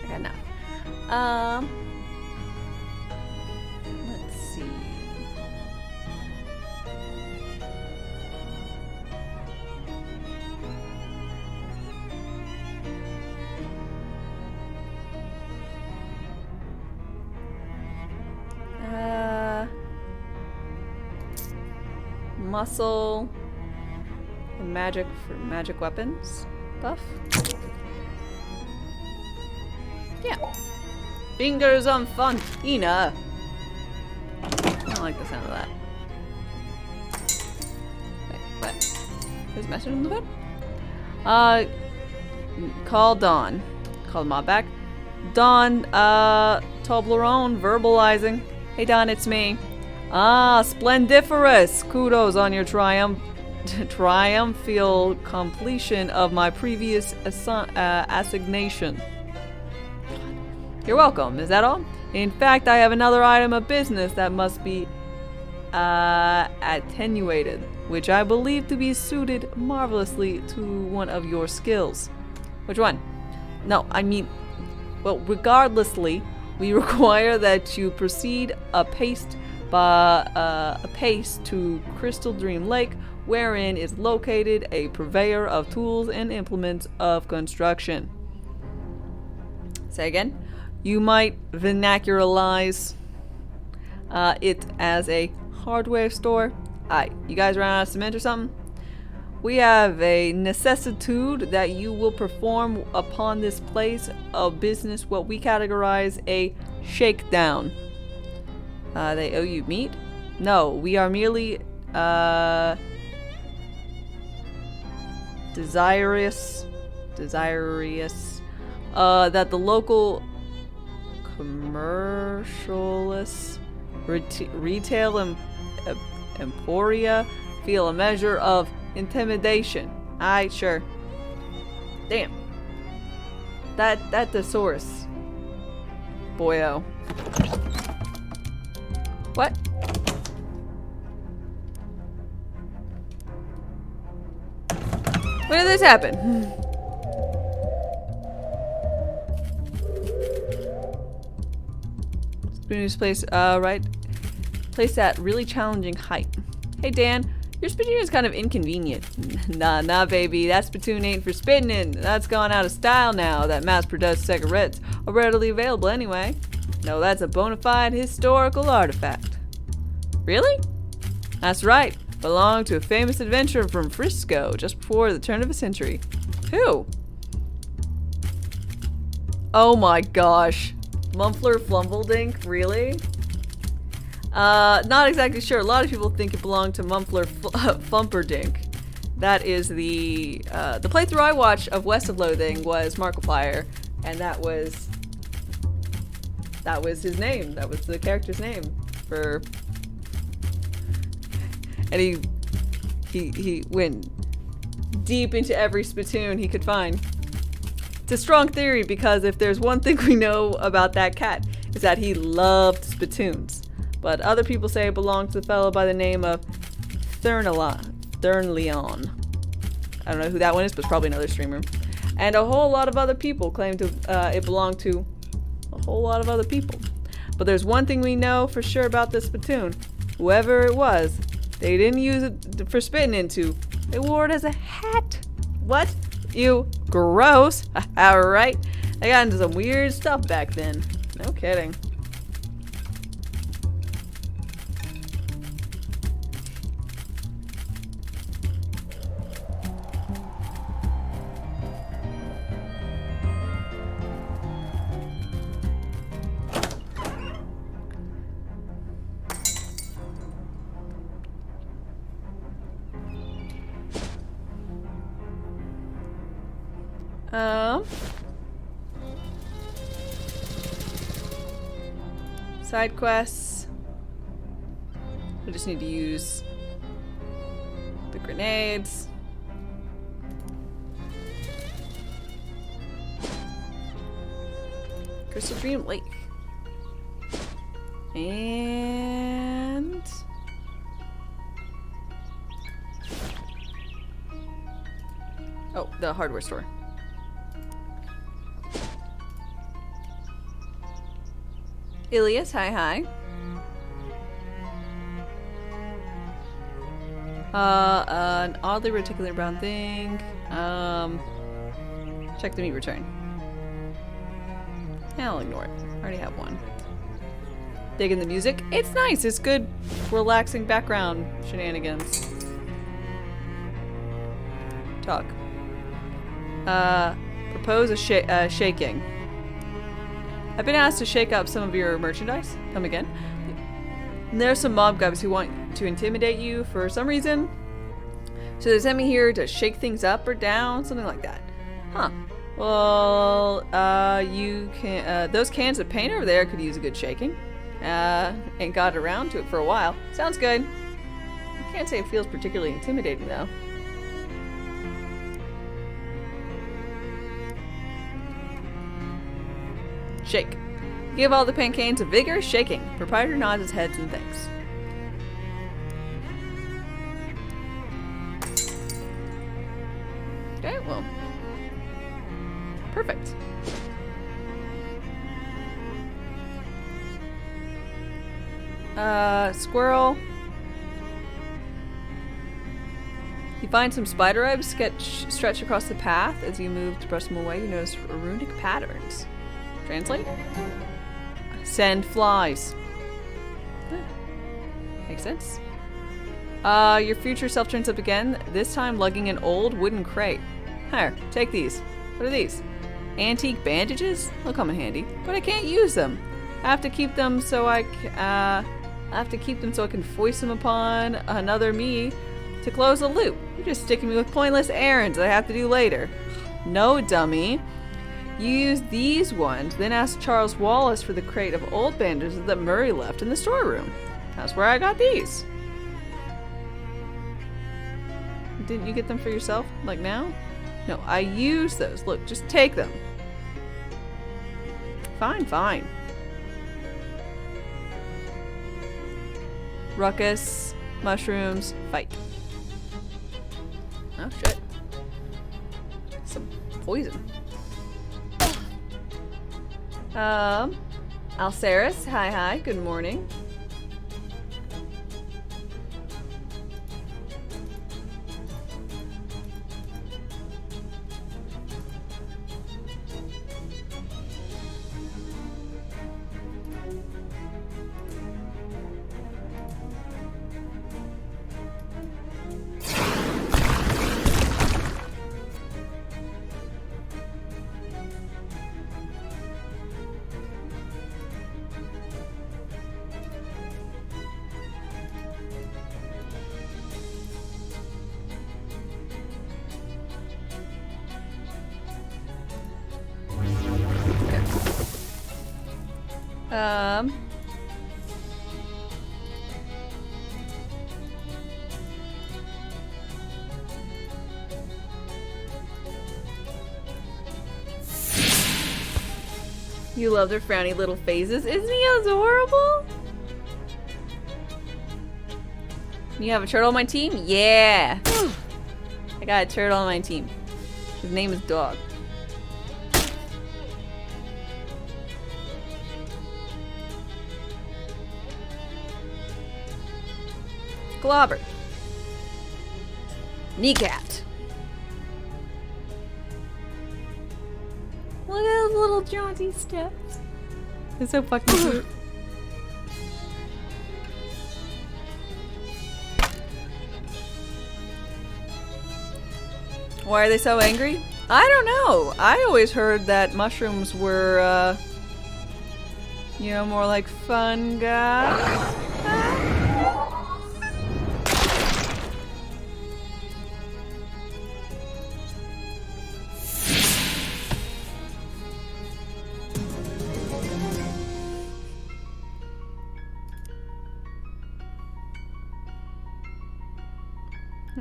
I got enough. Let's see. Muscle and magic for magic weapons buff. Yeah. Fingers on fun, Ina. I don't like the sound of that. Wait, what? There's a message in the bed? Call Dawn. Call Ma back. Dawn, Toblerone verbalizing. Hey Dawn, it's me. Ah, splendiferous! Kudos on your triumphal completion of my previous assignation. You're welcome. Is that all? In fact, I have another item of business that must be attenuated, which I believe to be suited marvelously to one of your skills. Which one? No, I mean, well, regardlessly, we require that you proceed apace to Crystal Dream Lake, wherein is located a purveyor of tools and implements of construction. Say again. You might vernacularize it as a hardware store. Aye, you guys ran out of cement or something? We have a necessitude that you will perform upon this place of business what we categorize a shakedown. They owe you meat? No, we are merely desirous that the local commercialists, retail emporia feel a measure of intimidation. Aight, sure. Damn. That thesaurus. Boyo. What? When did this happen? Spoon's place, right? Place at really challenging height. Hey Dan, your spittoon is kind of inconvenient. Nah, baby, that spittoon ain't for spitting in. That's gone out of style now that mass-produced cigarettes are readily available anyway. No, that's a bona fide historical artifact. Really? That's right. Belonged to a famous adventurer from Frisco just before the turn of a century. Who? Oh my gosh. Mumpler Flumbledink? Really? Not exactly sure. A lot of people think it belonged to Mumpler Fumperdink. That is the playthrough I watched of West of Loathing was Markiplier, and that was his name. That was the character's name for. And he went deep into every spittoon he could find. It's a strong theory because if there's one thing we know about that cat, is that he loved spittoons. But other people say it belonged to the fellow by the name of Thernleon. I don't know who that one is, but it's probably another streamer. And a whole lot of other people claim to it belonged to a whole lot of other people. But there's one thing we know for sure about this spittoon. Whoever it was, they didn't use it for spitting into. They wore it as a hat. What? Ew. Gross. Alright. They got into some weird stuff back then. No kidding. Side quests. We just need to use the grenades. Crystal Dream Lake. And oh, the hardware store. Ilias, hi. An oddly reticular brown thing. Check the meat return. I'll ignore it. I already have one. Digging the music. It's nice. It's good, relaxing background shenanigans. Talk. Propose a shaking. I've been asked to shake up some of your merchandise. Come again. And there are some mob guys who want to intimidate you for some reason. So they sent me here to shake things up or down, something like that. Huh. Well, you can, those cans of paint over there could use a good shaking. Ain't got around to it for a while. Sounds good. I can't say it feels particularly intimidating though. Shake. Give all the paint cans a vigorous shaking. Proprietor nods his head and thanks. Okay, well. Perfect. Squirrel. You find some spider webs stretch across the path. As you move to brush them away, you notice runic patterns. Translate? Send flies. Makes sense. Your future self turns up again, this time lugging an old wooden crate. Here, take these. What are these? Antique bandages? They'll come in handy, but I can't use them. I have to keep them so I can foist them upon another me to close the loop. You're just sticking me with pointless errands that I have to do later. No, dummy. You use these ones, then ask Charles Wallace for the crate of old bandages that Murray left in the storeroom. That's where I got these. Didn't you get them for yourself? Like now? No, I use those. Look, just take them. Fine, fine. Ruckus, mushrooms, fight. Oh shit. Some poison. Alceris, hi, good morning. You love their frowny little faces. Isn't he adorable? You have a turtle on my team? Yeah! I got a turtle on my team. His name is Dog. Globber. Kneecapped. Look at those little jaunty steps. They're so fucking cute. Why are they so angry? I don't know. I always heard that mushrooms were, you know, more like fun guys.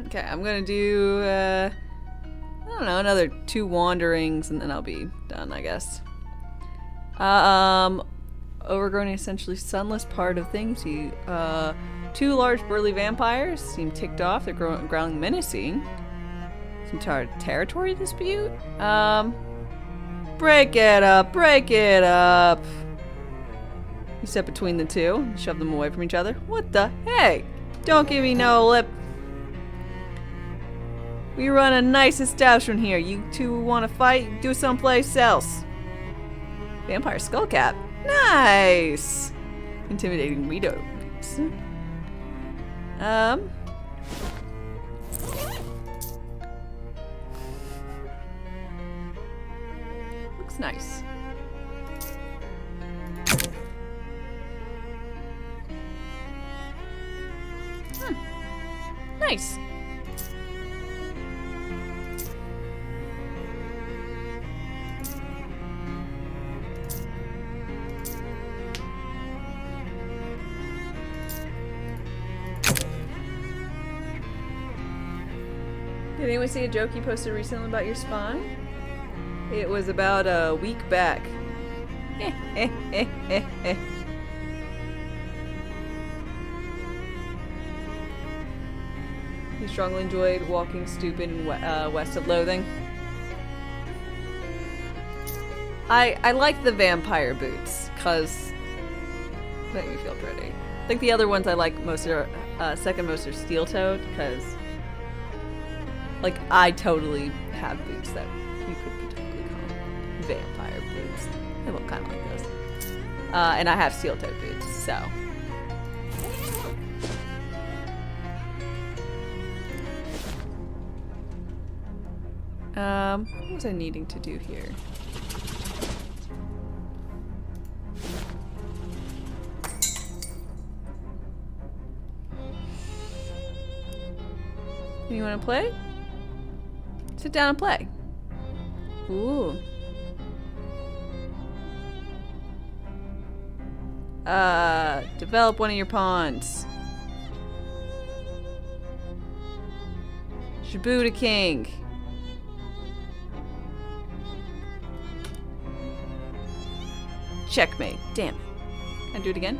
Okay, I'm gonna do, I don't know, another 2 wanderings and then I'll be done, I guess. Overgrown and essentially sunless part of things. 2 large burly vampires seem ticked off. They're growling menacing. Some territory dispute? Break it up, break it up. You step between the 2 and shove them away from each other. What the heck? Don't give me no lip. We run a nice establishment here. You 2 want to fight? Do someplace else. Vampire skullcap. Nice. Intimidating widow. Looks nice. Nice. Did anyone see a joke you posted recently about your spawn? It was about a week back. You strongly enjoyed walking stupid in west of Loathing. I like the vampire boots, cause they make me feel pretty. I think the other ones I like most are second most are steel-toed, cause like I totally have boots that you could totally call vampire boots. They look kind of like this, and I have steel-toed boots, so. What was I needing to do here? You want to play? Sit down and play. Ooh. Develop one of your pawns. Shibuda King. Checkmate. Damn it. Can I do it again?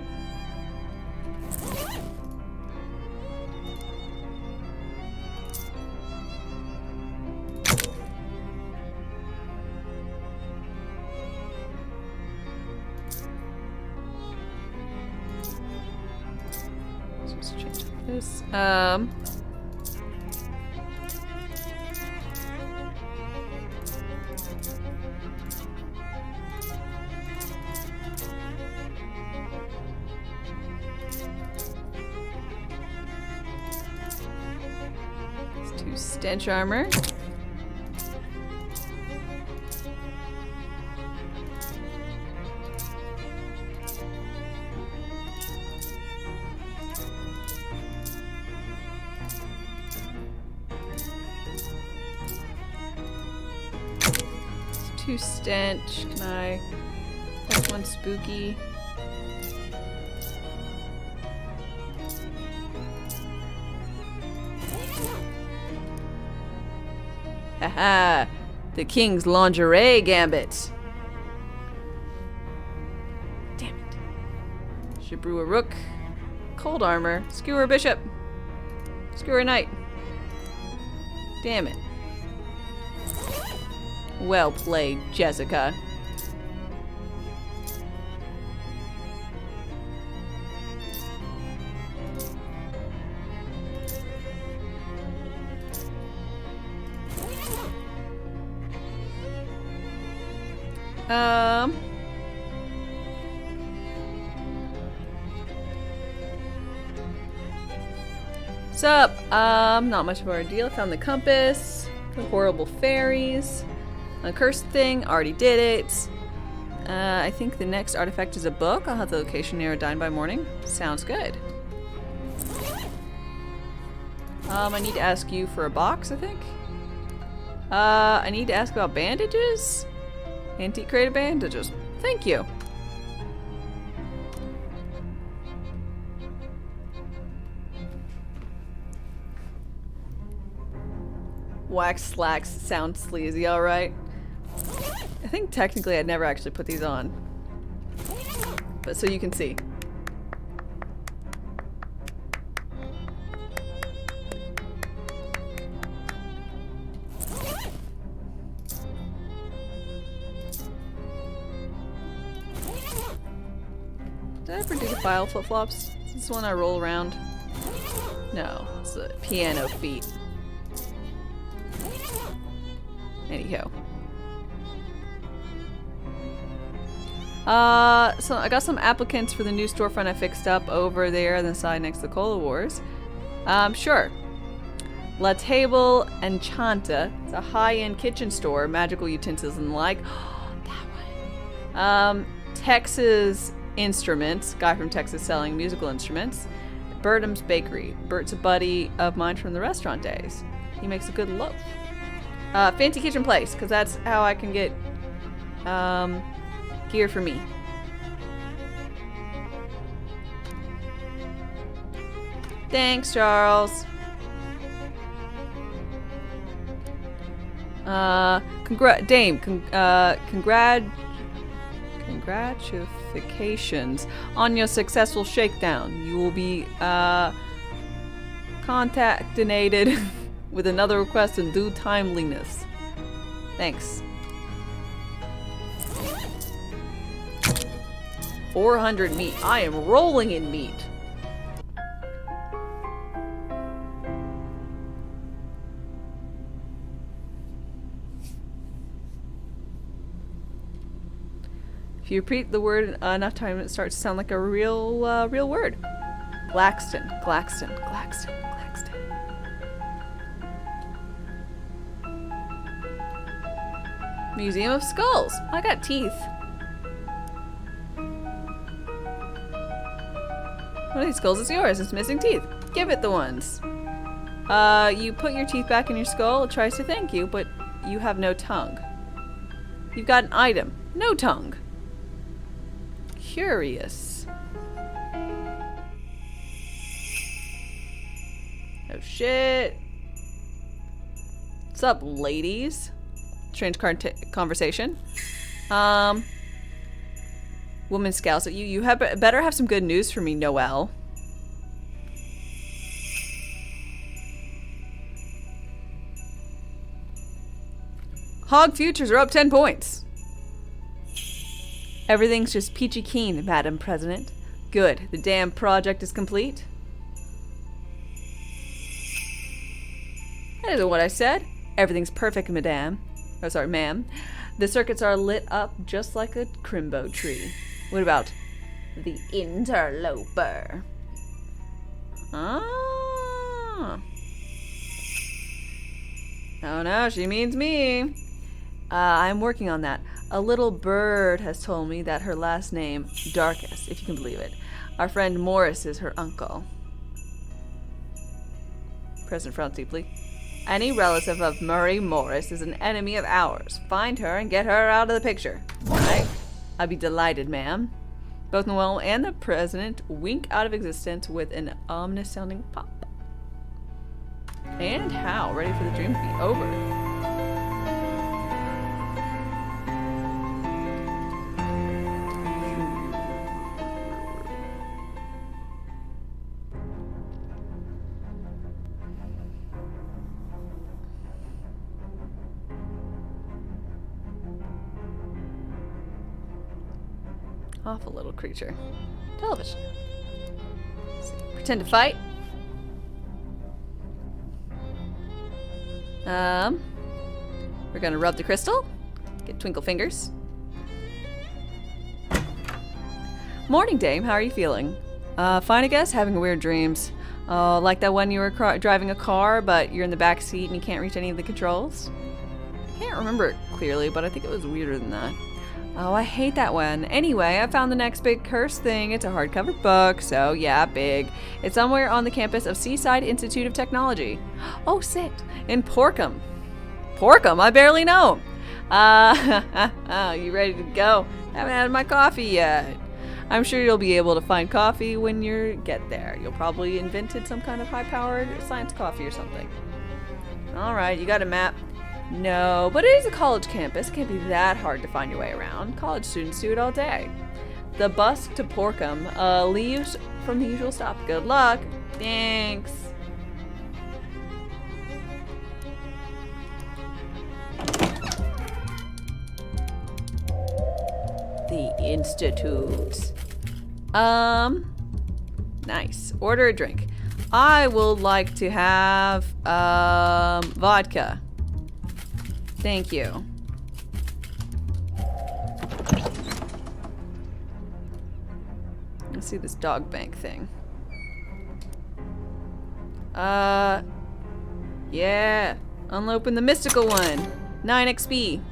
Let's change this. Let's do stench armor. Two stench. Can I? That's one spooky. Haha! The king's lingerie gambit. Damn it. Shibrua Rook. Cold armor. Skewer Bishop. Skewer Knight. Damn it. Well played, Jessica. Sup? Not much of a deal. Found the compass. The horrible fairies. Uncursed thing. Already did it. I think the next artifact is a book. I'll have the location narrowed down by morning. Sounds good. I need to ask you for a box, I think. I need to ask about bandages? Antique crate bandages. Thank you. Wax slacks sound sleazy, alright? I think technically I'd never actually put these on. But so you can see. Did I ever do the file flip-flops? Is this one I roll around? No, it's the piano feet. Anyhow. So I got some applicants for the new storefront I fixed up over there on the side next to the Cola Wars. Sure. La Table Enchanta. It's a high-end kitchen store, magical utensils and the like. That one. Texas Instruments. Guy from Texas selling musical instruments. Bertram's Bakery. Bert's a buddy of mine from the restaurant days. He makes a good loaf. Fancy Kitchen Place, because that's how I can get gear for me. Thanks, Charles. Congratulations on your successful shakedown. You will be contacted with another request in due timeliness. Thanks. 400 meat. I am rolling in meat. If you repeat the word enough time, it starts to sound like a real word. Glaxton, Glaxton, Glaxton, Glaxton. Museum of Skulls. I got teeth. One of these skulls is yours. It's missing teeth. Give it the ones. You put your teeth back in your skull. It tries to thank you, but you have no tongue. You've got an item. No tongue. Curious. Oh shit. What's up, ladies? Strange conversation. Woman scowls at you. You better have some good news for me, Noelle. Hog futures are up 10 points. Everything's just peachy keen, Madam President. Good. The damn project is complete. That isn't what I said. Everything's perfect, madame. Oh, sorry, ma'am. The circuits are lit up just like a crimbo tree. What about the interloper? Ah. Oh no, she means me. I'm working on that. A little bird has told me that her last name, Darkest, if you can believe it. Our friend Morris is her uncle. President frowns deeply. Any relative of Murray Morris is an enemy of ours. Find her and get her out of the picture. Right? I'd be delighted, ma'am. Both Noelle and the president wink out of existence with an ominous-sounding pop. And how? Ready for the dream to be over. Awful little creature. Television. Pretend to fight. We're gonna rub the crystal. Get twinkle fingers. Morning, dame. How are you feeling? Fine, I guess. Having weird dreams. Like that one you were driving a car, but you're in the back seat and you can't reach any of the controls. I can't remember it clearly, but I think it was weirder than that. Oh, I hate that one. Anyway, I found the next big curse thing. It's a hardcover book, so yeah, big. It's somewhere on the campus of Seaside Institute of Technology. Oh, sit. In Porkham. Porkham? I barely know. You ready to go? Haven't had my coffee yet. I'm sure you'll be able to find coffee when you get there. You'll probably invented some kind of high-powered science coffee or something. All right, you got a map. No, but it is a college campus. It can't be that hard to find your way around. College students do it all day. The bus to Porkham leaves from the usual stop. Good luck. Thanks. The Institute. Nice. Order a drink. I would like to have vodka. Thank you. Let's see this dog bank thing. Yeah. Open the mystical one. 9 XP.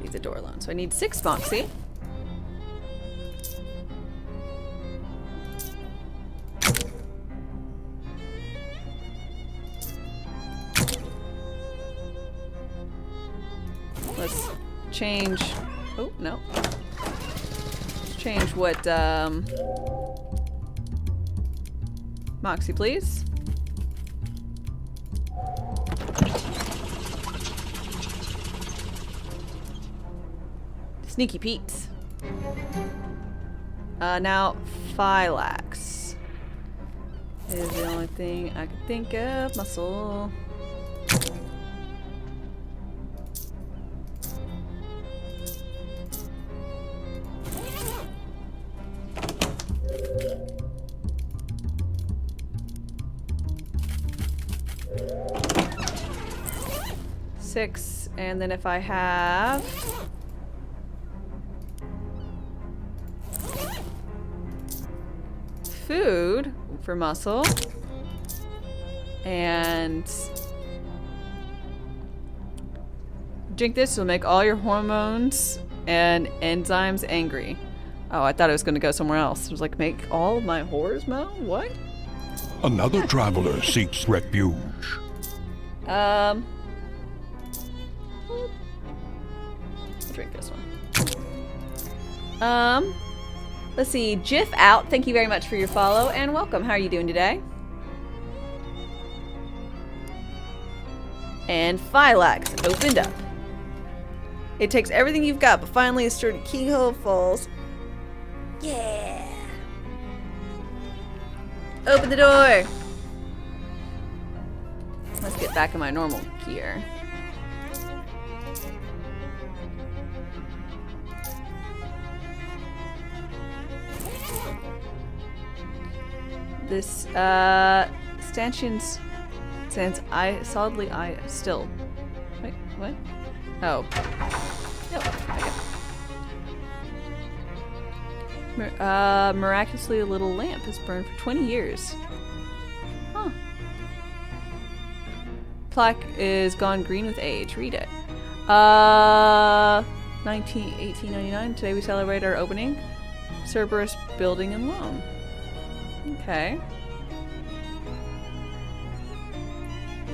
Leave the door alone. So I need 6 Moxie. Let's change. Oh, no. Let's change what, Moxie, please. Sneaky Pete. Now, Phylax is the only thing I can think of. Muscle. Six, and then if I have food for muscle and drink this will make all your hormones and enzymes angry. Oh, I thought it was going to go somewhere else. It was like, make all of my whores moan? What? Another traveler seeks refuge. Drink this one. Let's see. Jiff out. Thank you very much for your follow and welcome. How are you doing today? And Phylax opened up. It takes everything you've got, but finally a sturdy keyhole falls. Yeah. Open the door. Let's get back in my normal gear. This stanchions stands solidly still. Wait, what? Oh. No. Okay. Miraculously, a little lamp has burned for 20 years. Huh. Plaque is gone green with age. Read it. 1899. Today we celebrate our opening. Cerberus Building and Loan. Okay.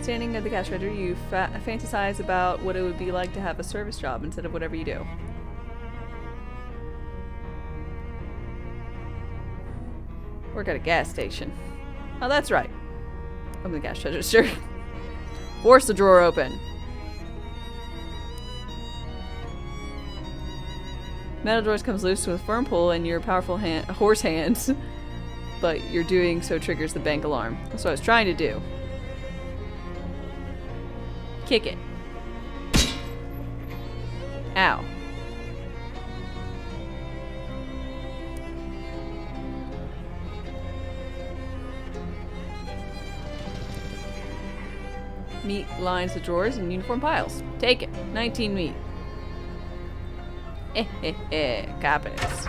Standing at the cash register, you fantasize about what it would be like to have a service job instead of whatever you do. Work at a gas station. Oh, that's right. Open the cash register. Force the drawer open. Metal drawers comes loose with a firm pull and your powerful horse hands. But your doing so triggers the bank alarm. That's what I was trying to do. Kick it. Ow. Meat lines the drawers in uniform piles. Take it. 19 meat. Coppers.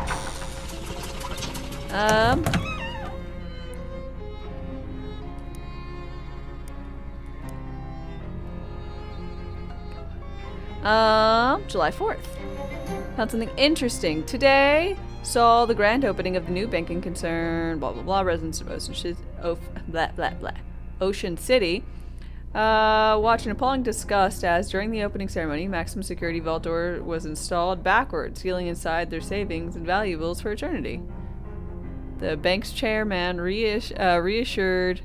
July 4th. Found something interesting. Today saw the grand opening of the new banking concern, blah blah blah, residents of Ocean City. Watched an appalling disgust as during the opening ceremony, maximum security vault door was installed backwards, sealing inside their savings and valuables for eternity. The bank's chairman reassured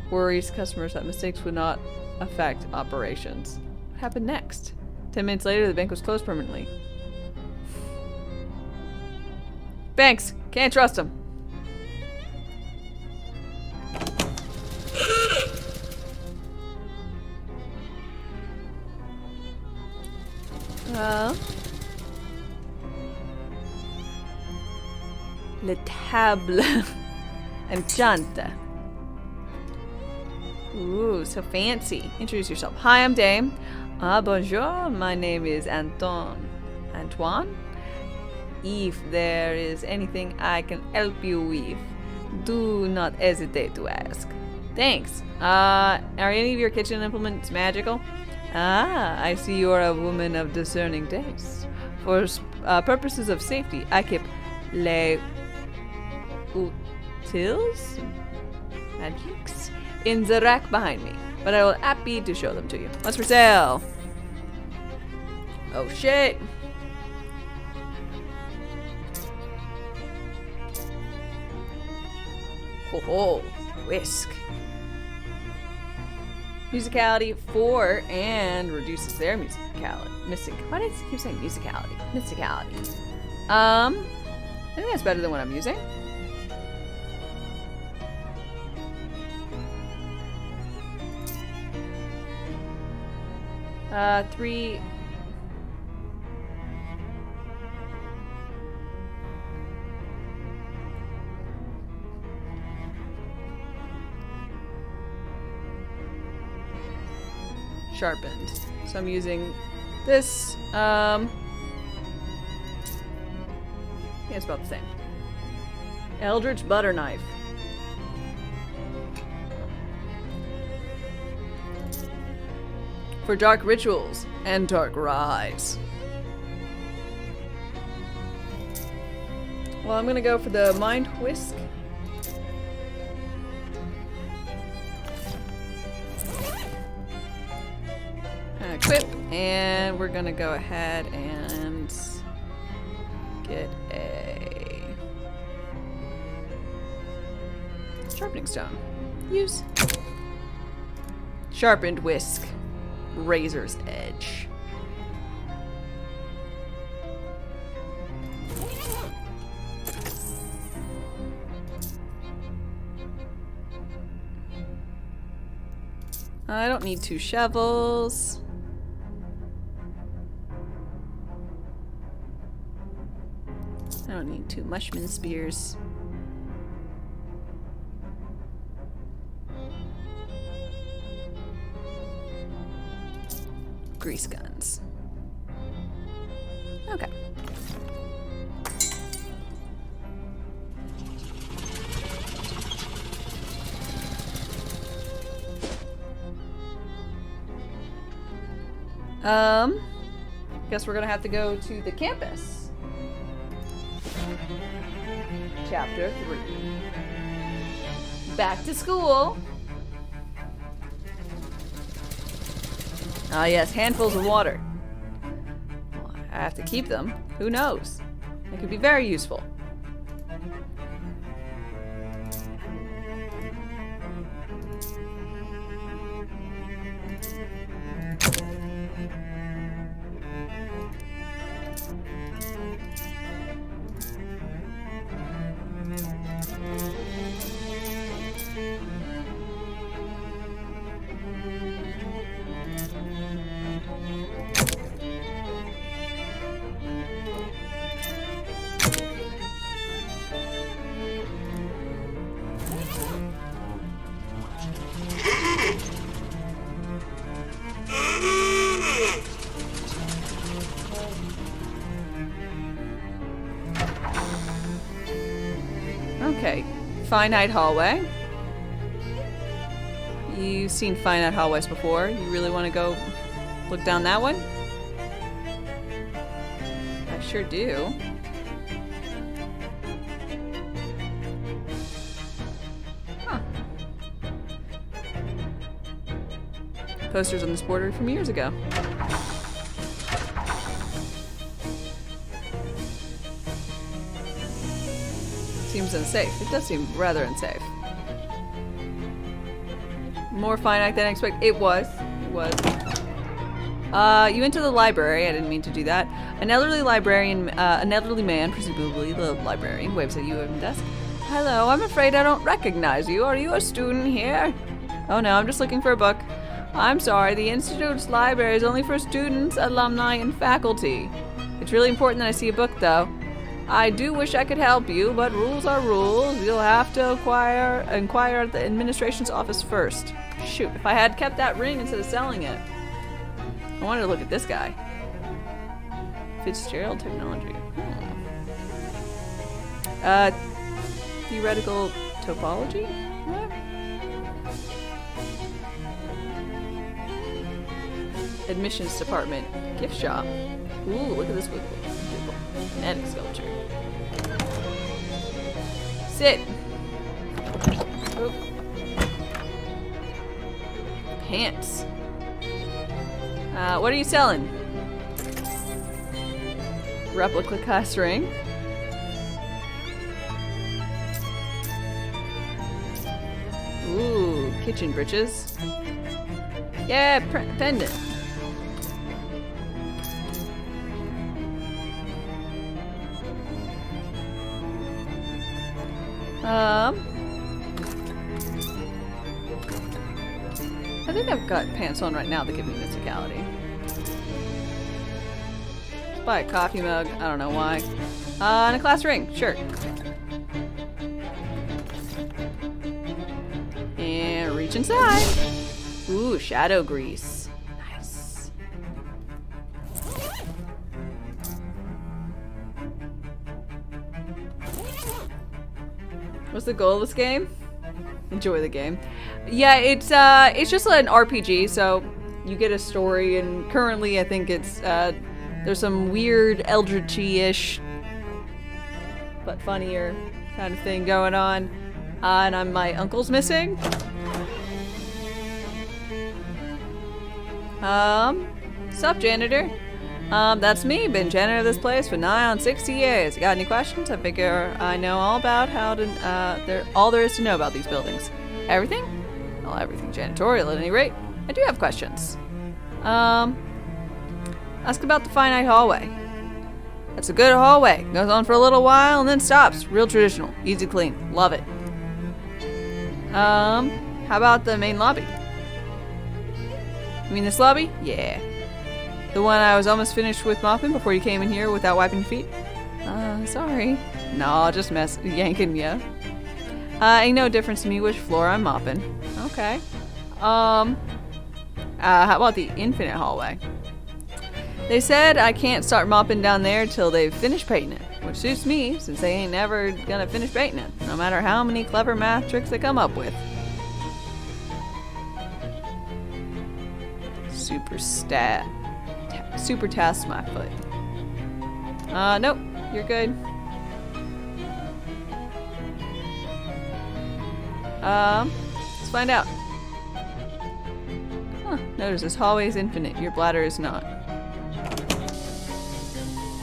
worries customers that mistakes would not affect operations. What happened next? 10 minutes later, the bank was closed permanently. Banks! Can't trust them. Le table enchante. Ooh, so fancy. Introduce yourself. Hi, I'm Dame. Bonjour. My name is Antoine. Antoine? If there is anything I can help you with, do not hesitate to ask. Thanks. Are any of your kitchen implements magical? Ah, I see you are a woman of discerning taste. For purposes of safety, I keep les utils, magics, in the rack behind me. But I will happy to show them to you. What's for sale? Oh shit. Ho ho. Whisk. Musicality 4 and reduces their musicality. Why did I keep saying musicality? Musicality. I think that's better than what I'm using. Three. Sharpened. So I'm using this. Yeah, it's about the same. Eldritch butter knife. For dark rituals and dark rise. Well, I'm gonna go for the Mind Whisk. Equip, and we're gonna go ahead and get a sharpening stone. Use. Sharpened whisk. razor's edge. I don't need 2 shovels. I don't need 2 mushroom spears. Grease guns. Okay. Guess we're gonna have to go to the campus. Chapter 3. Back to school. Ah yes, handfuls of water. Well, I have to keep them. Who knows? They could be very useful. Okay, finite hallway. You've seen finite hallways before. You really want to go look down that one? I sure do. Huh. Posters on this border from years ago. Seems unsafe. It does seem rather unsafe. More finite than I expected. It was. It was. You went to the library. I didn't mean to do that. An elderly man, presumably the librarian, waves at you at the desk. Hello, I'm afraid I don't recognize you. Are you a student here? Oh no, I'm just looking for a book. I'm sorry, the Institute's library is only for students, alumni, and faculty. It's really important that I see a book, though. I do wish I could help you, but rules are rules. You'll have to inquire at the administration's office first. Shoot, if I had kept that ring instead of selling it. I wanted to look at this guy. Fitzgerald Technology. Theoretical topology? What? Admissions department. Gift shop. Ooh, look at this beautiful kinetic sculpture. Sit. Oh. Pants. What are you selling? Replica class ring. Ooh, kitchen britches. Yeah, pendant. I think I've got pants on right now that give me musicality. Let's buy a coffee mug. I don't know why. And a class ring. Sure. And reach inside. Ooh, shadow grease. Nice. What's the goal of this game? Enjoy the game. Yeah, it's just an RPG, so you get a story, and currently I think it's there's some weird Eldritchy-ish but funnier kind of thing going on. And my uncle's missing. Sup, janitor? That's me. Been janitor of this place for nigh on 60 years. Got any questions? I figure I know all about how to, all there is to know about these buildings. Everything? Well, everything janitorial at any rate. I do have questions. Ask about the finite hallway. That's a good hallway. Goes on for a little while and then stops. Real traditional. Easy clean. Love it. How about the main lobby? You mean this lobby? Yeah. The one I was almost finished with mopping before you came in here without wiping your feet? Sorry. No, just yanking ya. Ain't no difference to me which floor I'm mopping. Okay. How about the infinite hallway? They said I can't start mopping down there till they've finished painting it, which suits me since they ain't never gonna finish painting it, no matter how many clever math tricks they come up with. Super task my foot. Nope, you're good. Let's find out. Huh, notice this hallway is infinite, your bladder is not.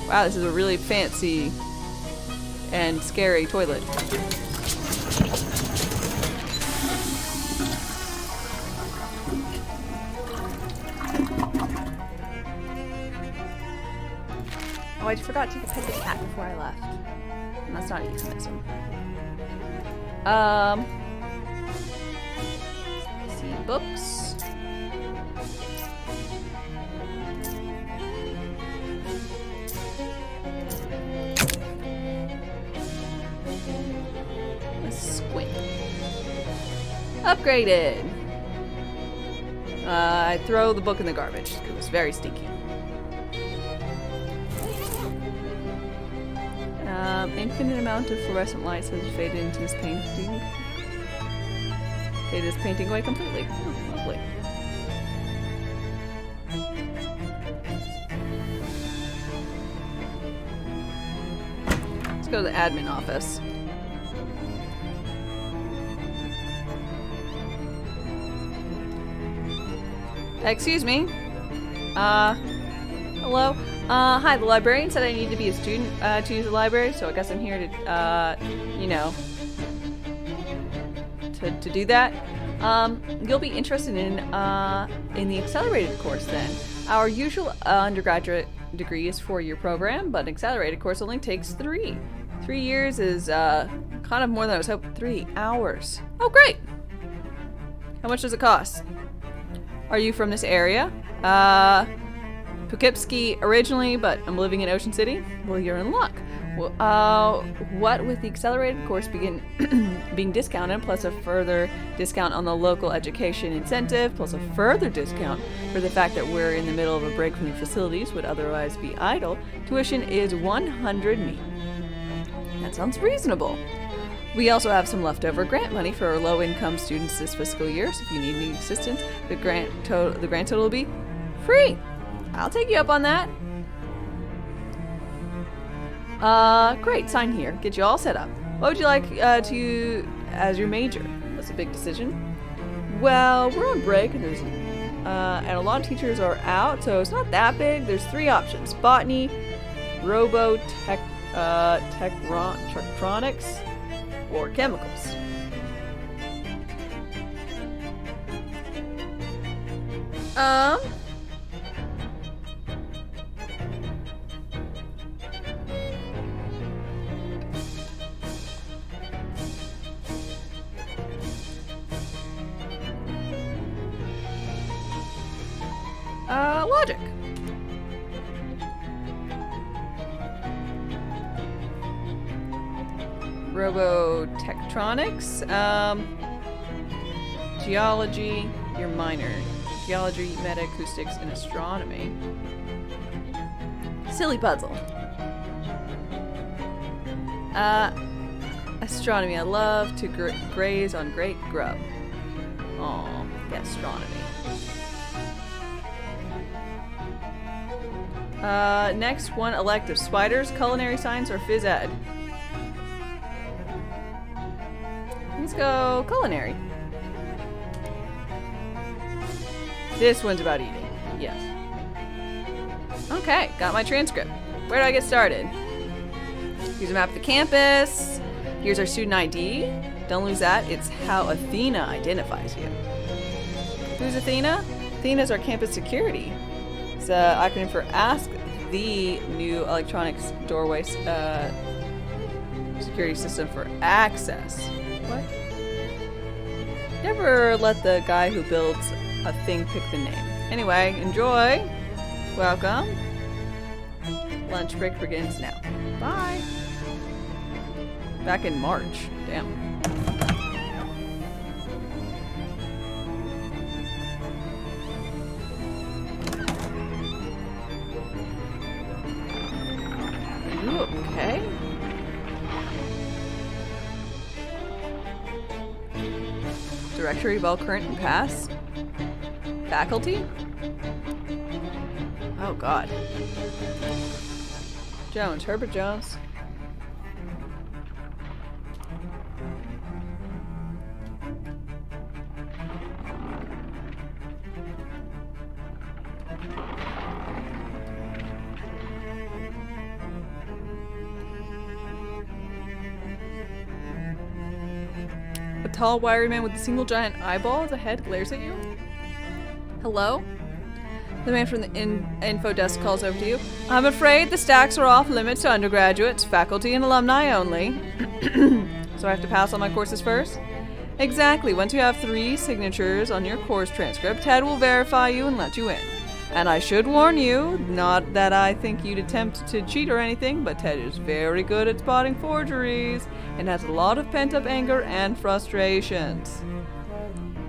Wow, this is a really fancy and scary toilet. Oh, I forgot to pet the cat before I left. And that's not a euphemism. See, books. Squint. Upgraded. I throw the book in the garbage because it was very stinky. Infinite amount of fluorescent lights has faded into this painting. Faded this painting away completely. Oh, lovely. Let's go to the admin office. Excuse me. Hello. Hi, the librarian said I need to be a student to use the library, so I guess I'm here to, you know, to do that. You'll be interested in the accelerated course then. Our usual undergraduate degree is 4-year program, but an accelerated course only takes 3. 3 years is kind of more than I was hoping. 3 hours. Oh, great. How much does it cost? Are you from this area? Poughkeepsie originally, but I'm living in Ocean City. Well, you're in luck. Well, what with the accelerated course being discounted, plus a further discount on the local education incentive, plus a further discount for the fact that we're in the middle of a break from the facilities would otherwise be idle, tuition is $100 me. That sounds reasonable. We also have some leftover grant money for our low-income students this fiscal year, so if you need any assistance, the grant total will be free. I'll take you up on that. Great, sign here. Get you all set up. What would you like to as your major? That's a big decision. Well, we're on break and and a lot of teachers are out, so it's not that big. There's 3 options: botany, techtronix, or chemicals. Logic. Robotectronics. Geology, your minor. Geology, metaacoustics, and astronomy. Silly puzzle. Astronomy. I love to graze on great grub. Aw, gastronomy. Next one, elective. Spiders, culinary science, or phys ed? Let's go culinary. This one's about eating. Yes. Okay, got my transcript. Where do I get started? Here's a map of the campus. Here's our student ID. Don't lose that. It's how Athena identifies you. Who's Athena? Athena is our campus security. It's an acronym for Ask the New Electronics Doorway Security System for Access. What? Never let the guy who builds a thing pick the name. Anyway, enjoy. Welcome. Lunch break begins now. Bye. Back in March. Damn. Are you okay? Directory of all current and past faculty? Oh god. Jones, Herbert Jones. A tall, wiry man with a single giant eyeball as a head glares at you. Hello? The man from the info desk calls over to you. I'm afraid the stacks are off limits to undergraduates, faculty, and alumni only. So I have to pass all my courses first? Exactly. Once you have 3 signatures on your course transcript, Ted will verify you and let you in. And I should warn you, not that I think you'd attempt to cheat or anything, but Ted is very good at spotting forgeries and has a lot of pent-up anger and frustrations.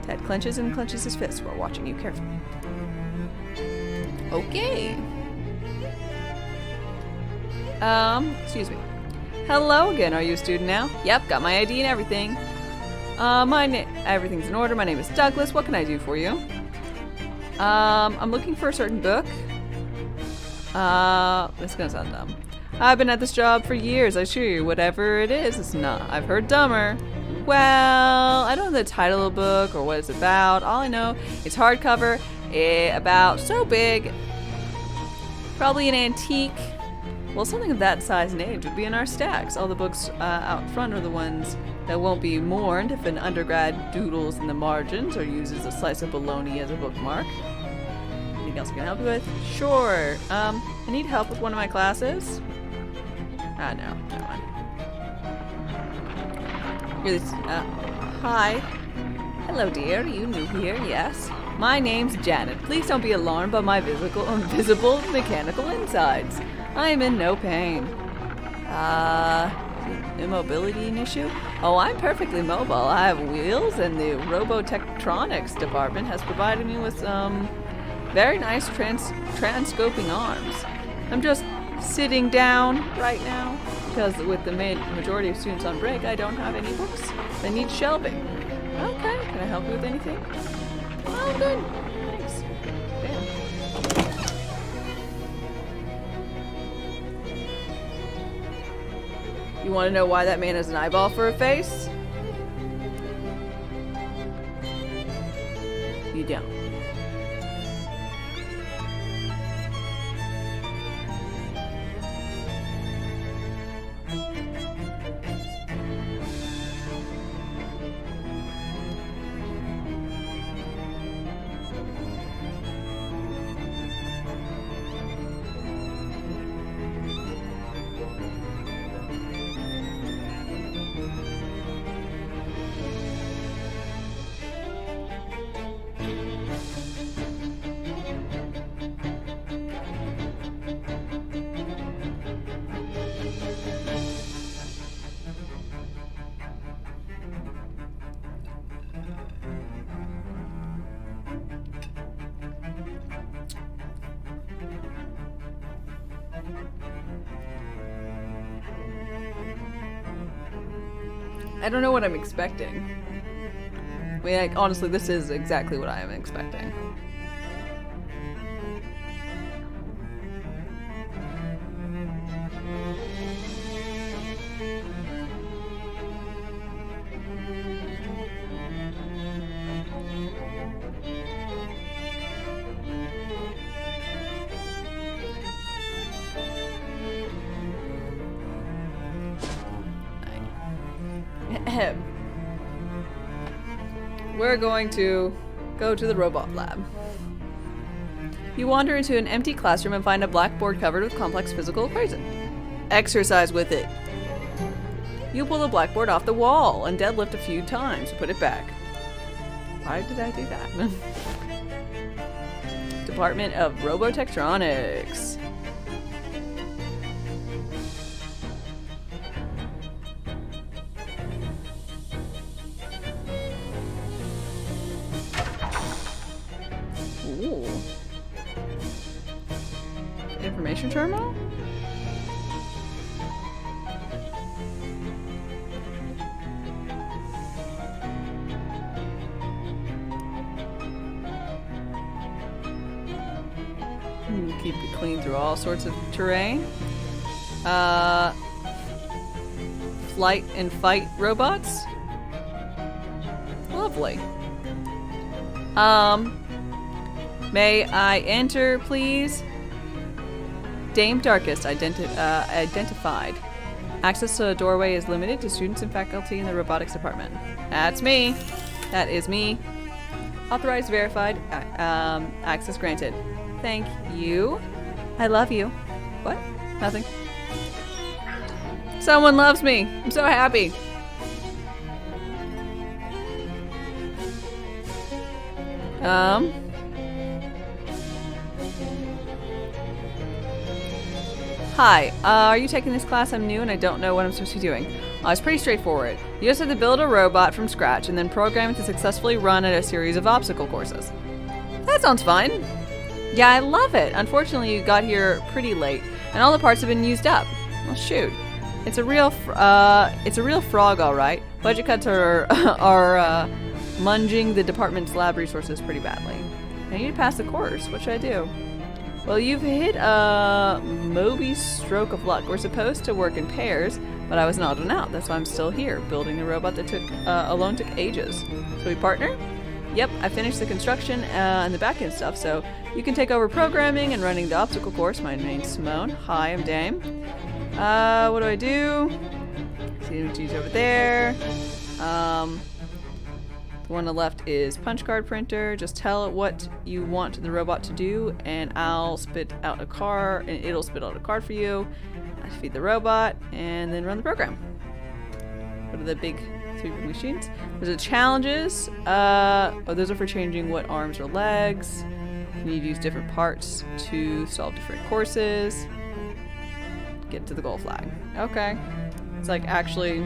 Ted clenches and clenches his fists while watching you carefully. Okay. Excuse me. Hello again. Are you a student now? Yep, got my ID and everything. Everything's in order. My name is Douglas. What can I do for you? I'm looking for a certain book. This is gonna sound dumb. I've been at this job for years, I assure you. Whatever it is, it's not. I've heard dumber. Well, I don't know the title of the book or what it's about. All I know, it's hardcover, about so big. Probably an antique. Well, something of that size and age would be in our stacks. All the books out front are the ones that won't be mourned if an undergrad doodles in the margins or uses a slice of bologna as a bookmark. Anything else I can help you with? Sure. I need help with one of my classes. No, never mind. You're this, hi. Hello, dear. Are you new here? Yes. My name's Janet. Please don't be alarmed by my invisible mechanical insides. I am in no pain. Immobility an issue? Oh, I'm perfectly mobile. I have wheels, and the robotectronics department has provided me with some very nice transcoping arms. I'm just sitting down right now because with the majority of students on break, I don't have any books that need shelving. Okay, can I help you with anything? Oh, good. Thanks. Damn. You want to know why that man has an eyeball for a face? You don't. I don't know what I'm expecting. I mean, like, honestly, this is exactly what I am expecting. We're going to go to the robot lab. You wander into an empty classroom and find a blackboard covered with complex physical equation. Exercise with it. You pull the blackboard off the wall and deadlift a few times to put it back. Why did I do that? Department of Robotectronics. Ooh. Information terminal? Keep it clean through all sorts of terrain. Flight and fight robots. Lovely. May I enter, please? Dame Darkest identified. Access to the doorway is limited to students and faculty in the robotics department. That's me. That is me. Authorized, verified, access granted. Thank you. I love you. What? Nothing. Someone loves me. I'm so happy. Hi, are you taking this class? I'm new and I don't know what I'm supposed to be doing. It's pretty straightforward. You just have to build a robot from scratch and then program it to successfully run at a series of obstacle courses. That sounds fun. Yeah, I love it. Unfortunately, you got here pretty late and all the parts have been used up. Well, shoot. It's a real frog, all right. Budget cuts are munging the department's lab resources pretty badly. I need to pass the course. What should I do? Well, you've hit a Moby's stroke of luck. We're supposed to work in pairs, but I was an odd one out. That's why I'm still here, building the robot that alone took ages. So we partner? Yep, I finished the construction and the back-end stuff, so you can take over programming and running the obstacle course. My name's Simone. Hi, I'm Dame. What do? See what you over there. The one on the left is punch card printer. Just tell it what you want the robot to do, and I'll spit out a card, and it'll spit out a card for you. I feed the robot, and then run the program. What are the big 3 big machines? There's the challenges. Those are for changing what arms or legs. You need to use different parts to solve different courses. Get to the goal flag. Okay. It's like actually...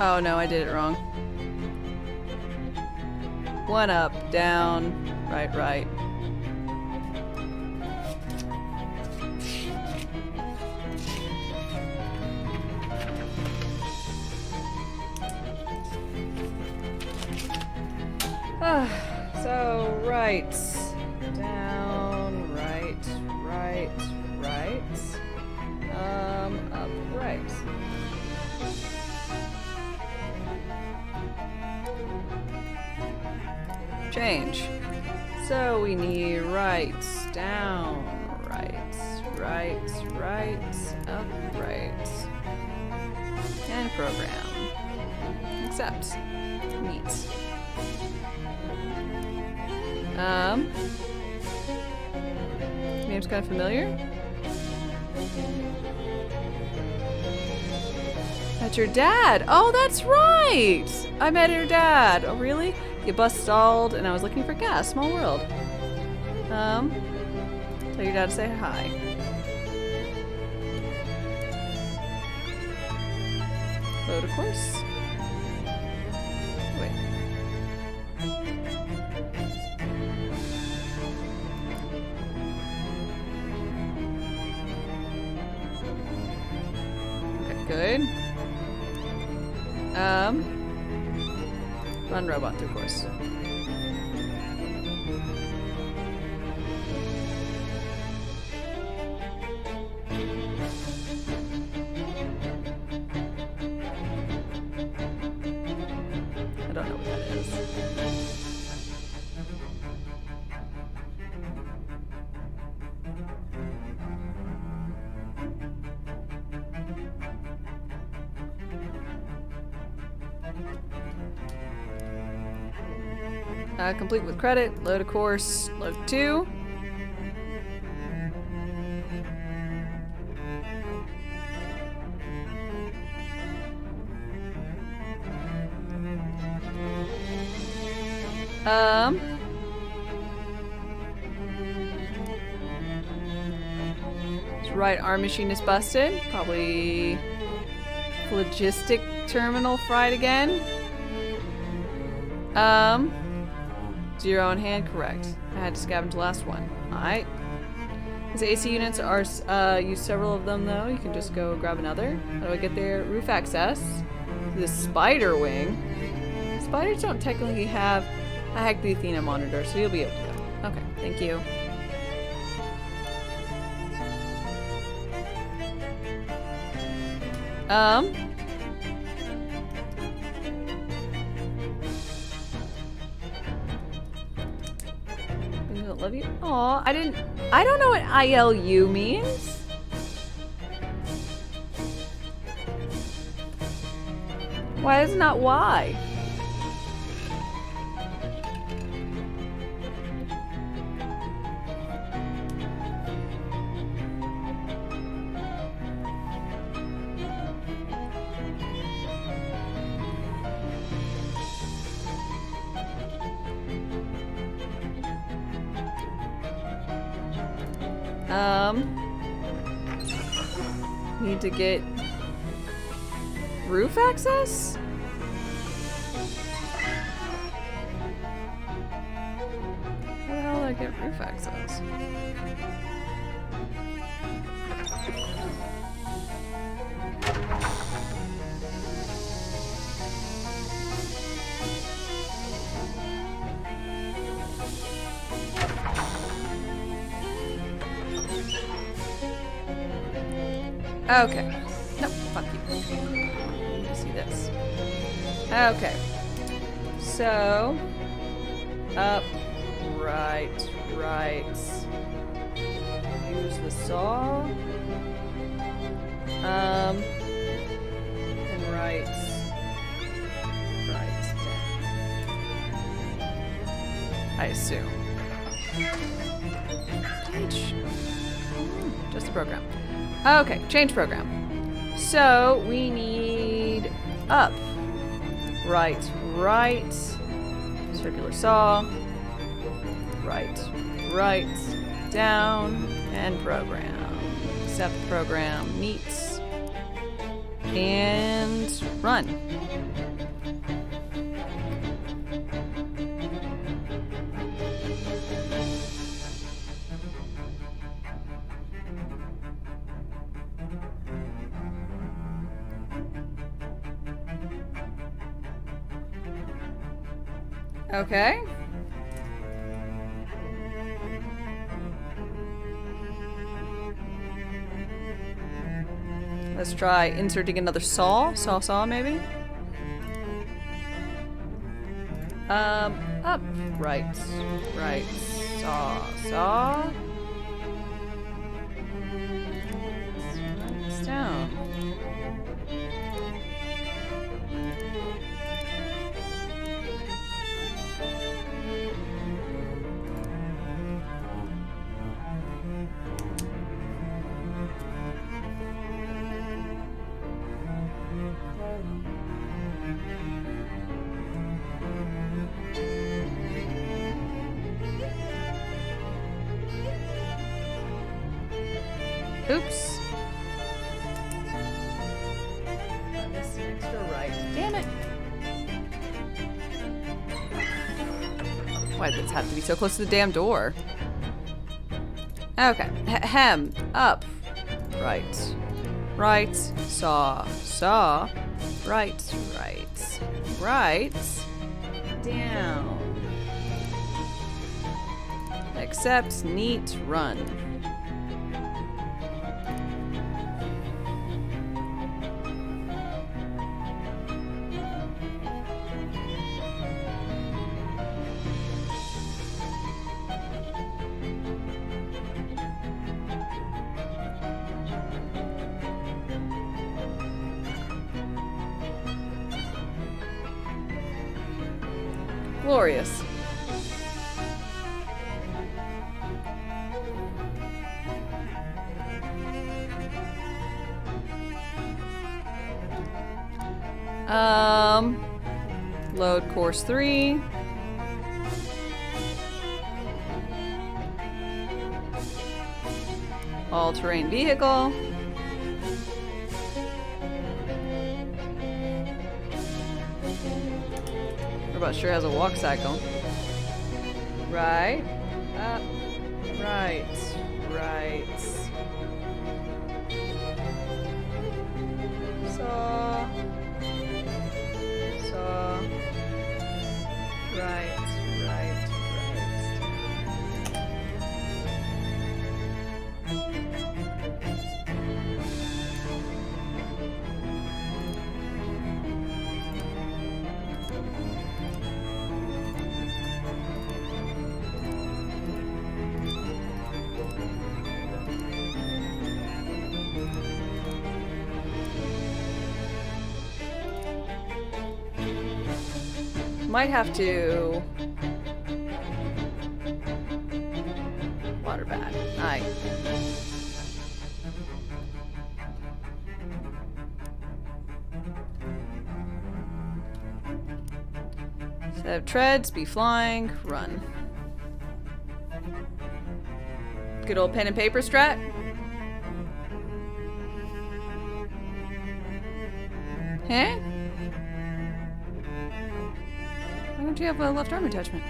Oh no, I did it wrong. 1 up, down, right, right. So, right, down, right, right, right, up, right. Change. So we need right, down, right, right, right, up, right. And program. Accept. Neat. Name's kind of familiar. That's your dad. Oh, that's right. I met your dad. Oh, really? Your bus stalled, and I was looking for gas. Small world. Tell your dad to say hi. Load, of course. Wait. Okay, good. Run robot through course. I don't know what that is. Complete with credit. Load a course. Load 2. Right arm machine is busted. Probably phlogistic terminal fried again. 0 on hand, correct. I had to scavenge the last one. Alright. These AC units are, use several of them though. You can just go grab another. How do I get there? Roof access. The spider wing. Spiders don't technically have a hack the Athena monitor, so you'll be able to go. Okay, thank you. I don't love you. Aw, I don't know what ILU means. Why is it not Y? Need to get roof access? How the hell do I get roof access? Okay. Nope, fuck you. I need to see this. Okay. So, up, right, right. Use the saw. And right, right, down. I assume. Just a program. Okay, change program. So we need up, right, right, circular saw, right, right, down, and program. Accept program, meets, and run. Okay. Let's try inserting another saw. Saw maybe? Up, right, right, saw. It's down. Oops. I missed an extra right. Damn it. Why does this have to be so close to the damn door? Okay. Hem. Up. Right. Right. Saw. Saw. Right. Right. Right. Down. Accept. Neat. Run. Glorious. Load course 3. All-terrain vehicle. Robot sure has a walk cycle. Right. Up. Right. Right. Saw. Saw. Right. Right. Might have to water bad. Aye. Set of treads, be flying, run. Good old pen and paper strat. Huh? Why don't you have a left arm attachment?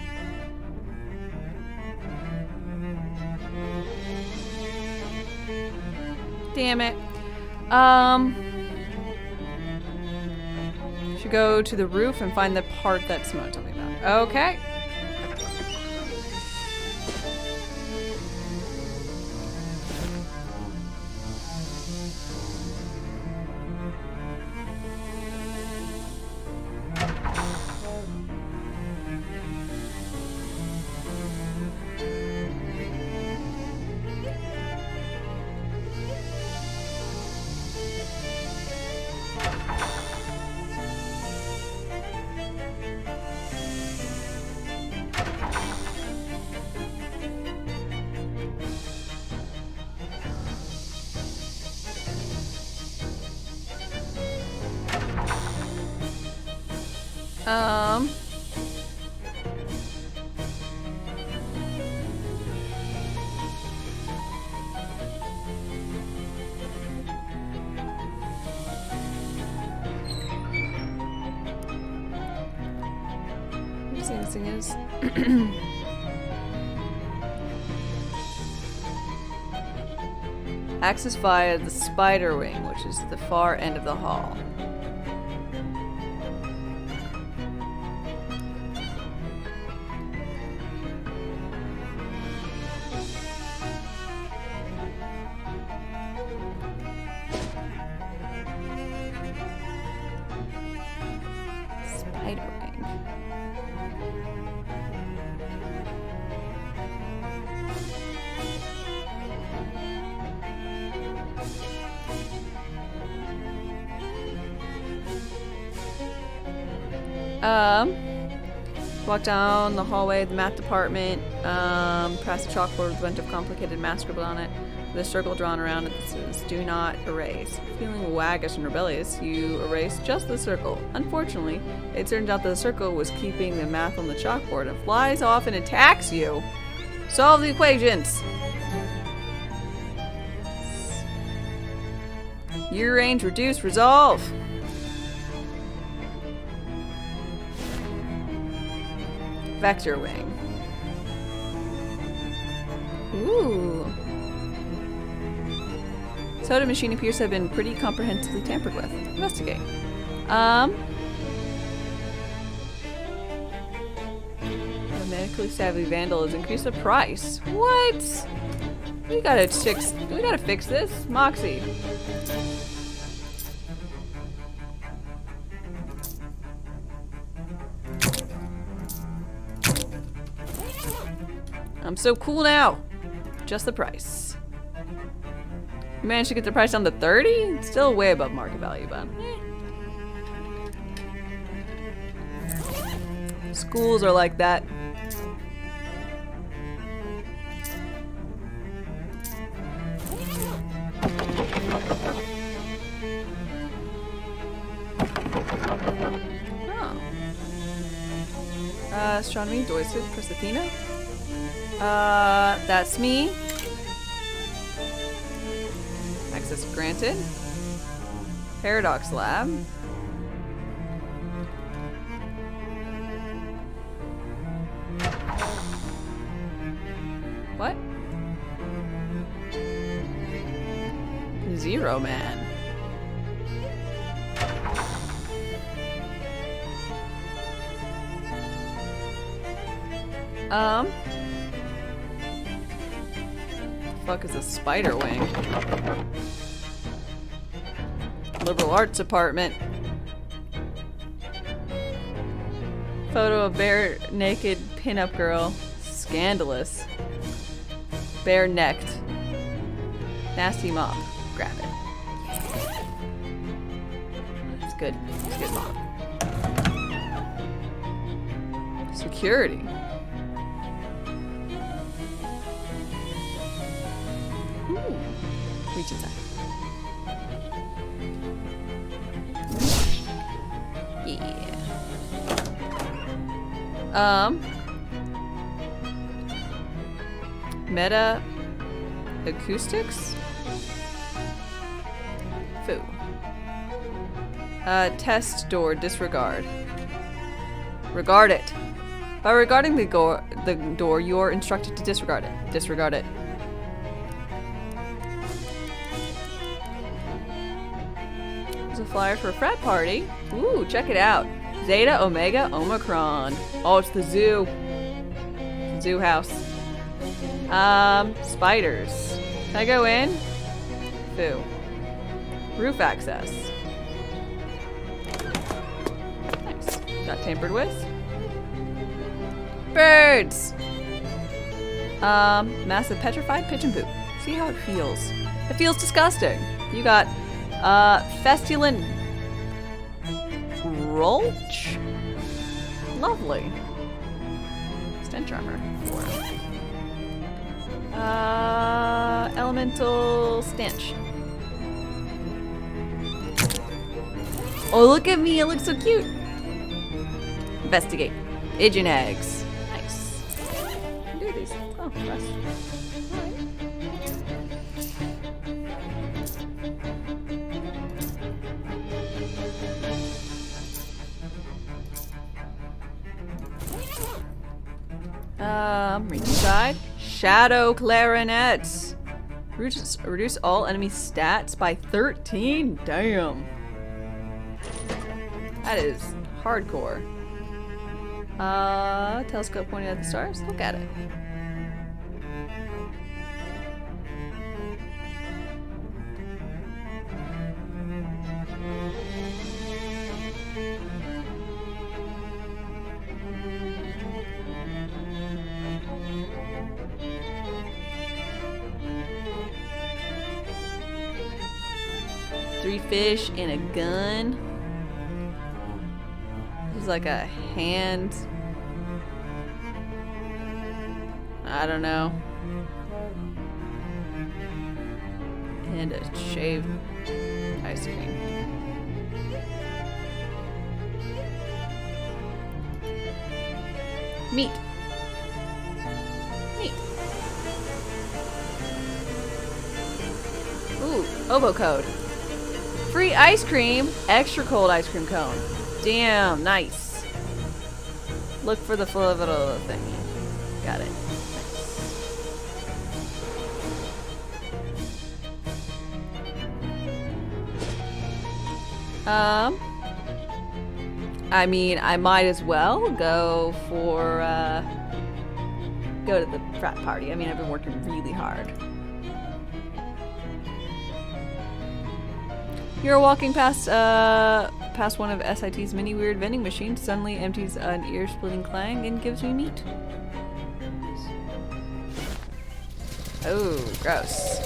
Damn it. Should go to the roof and find the part that Simone told me about. Okay. This thing is. Access via the spider wing, which is the far end of the hall. Spider wing. Walk down the hallway, the math department, past the chalkboard with a bunch of complicated math scribbled on it, with a circle drawn around it that says, "Do not erase." Feeling waggish and rebellious, you erase just the circle. Unfortunately, it turns out the circle was keeping the math on the chalkboard and flies off and attacks you. Solve the equations! Year range reduced. Resolve. Vector wing. Ooh. Soda machine appears to have been pretty comprehensively tampered with. Investigate. Romantically savvy vandal has increased the price. What? We gotta fix this. Moxie. I'm so cool now. Just the price. You managed to get the price down to 30? It's still way above market value, but schools are like that. Oh. Astronomy, Doysid, Proserpina. That's me. Access granted. Paradox lab. What? Zero Man. Fuck is a spider wing? Liberal arts department. Photo of bare naked pinup girl. Scandalous. Bare necked. Nasty mop. Grab it. It's good. It's good mop. Security. Ooh. Reach inside. Yeah. Meta acoustics? Foo. Test door disregard. Regard it. By regarding the door, you are instructed to disregard it. Disregard it. There's a flyer for a frat party. Ooh, check it out. Zeta, Omega, Omicron. Oh, it's the zoo. Zoo house. Spiders. Can I go in? Foo. Roof access. Nice. Got tampered with. Birds! Massive petrified pitch and poop. See how it feels. It feels disgusting. You got, Festulent Gulch? Lovely. Stench armor. Elemental stench. Oh, look at me. It looks so cute. Investigate. Pigeon eggs. Nice. Do these. Oh, rest. Reach inside. Shadow clarinets. Reduce all enemy stats by 13. Damn. That is hardcore. Telescope pointing at the stars. Look at it. Three fish and a gun. There's like a hand. I don't know. And a shaved ice cream. Meat. Meat. Ooh, oboe code. Free ice cream. Extra cold ice cream cone. Damn, nice. Look for the little thingy. Got it. I mean, I might as well go for, go to the frat party. I mean, I've been working really hard. You're walking past one of SIT's many weird vending machines, suddenly empties an ear-splitting clang and gives me meat. Oh, gross.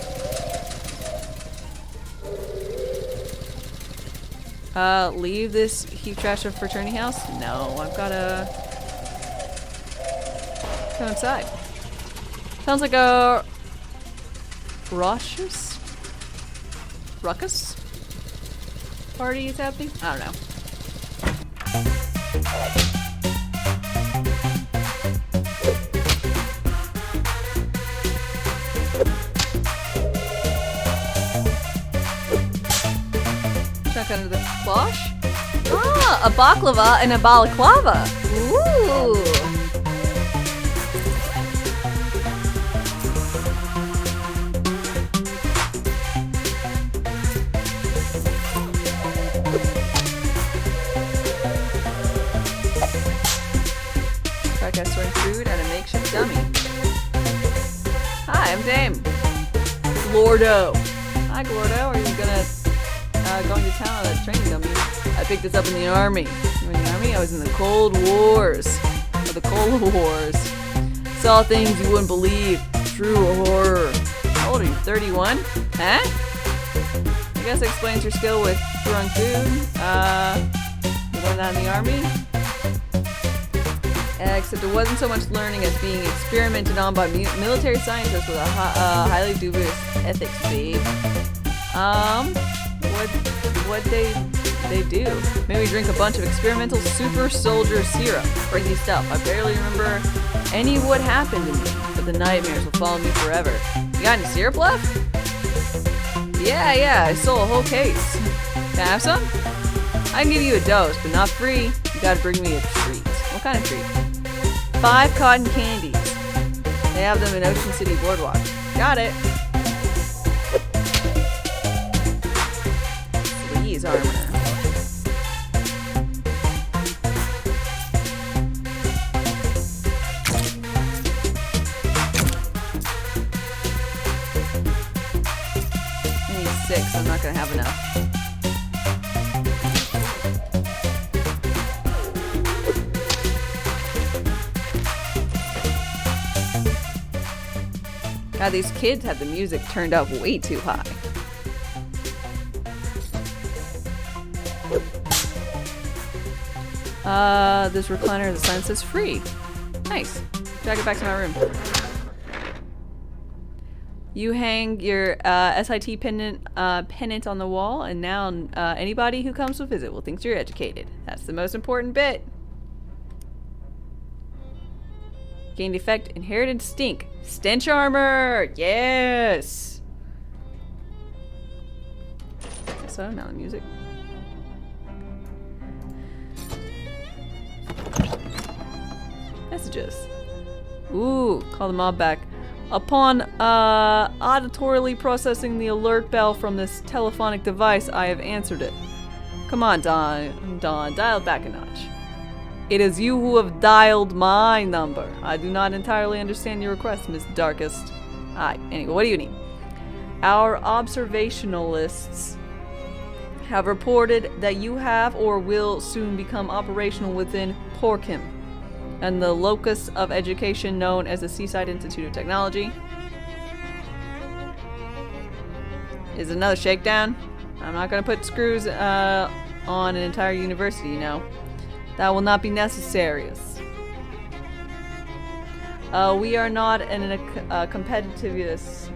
Leave this heap trash of fraternity house? No, I've gotta go inside. Sounds like a ruckus party is happening? I don't know. Shotgun into the cloche? Ah, a baklava and a balaclava. Ooh. Storing food at a makeshift dummy. Hi, I'm Dame. Glordo. Hi, Glordo. Are you going to town on a training dummy? I picked this up in the army. You were in the army? I was in the Cold Wars. Oh, the Cold Wars. Saw things you wouldn't believe. True horror. How old are you? 31? Huh? I guess that explains your skill with throwing food. You learned that in the army? Except it wasn't so much learning as being experimented on by military scientists with a highly dubious ethics, babe. What they do? Maybe drink a bunch of experimental super soldier syrup. Crazy stuff. I barely remember any of what happened to me, but the nightmares will follow me forever. You got any syrup left? Yeah, I stole a whole case. Can I have some? I can give you a dose, but not free. You gotta bring me a treat. What kind of treat? 5 cotton candies. They have them in Ocean City Boardwalk. Got it. Please, armor. I need 6. I'm not gonna have enough. God, these kids have the music turned up way too high. This recliner is a sign that says free. Nice. Drag it back to my room. You hang your SIT pennant on the wall, and now anybody who comes to visit will think you're educated. That's the most important bit. Gained effect, inherited stink. Stench armor! Yes! So, now the music. Messages. Ooh, call the mob back. Upon auditorily processing the alert bell from this telephonic device, I have answered it. Come on, Dawn, dial it back a notch. It is you who have dialed my number. I do not entirely understand your request, Miss Darkest. Alright, anyway, what do you need? Our observationalists have reported that you have or will soon become operational within Porkim, and the locus of education known as the Seaside Institute of Technology. Is it another shakedown? I'm not going to put screws on an entire university, you know. That will not be necessary. We are not in a competitivist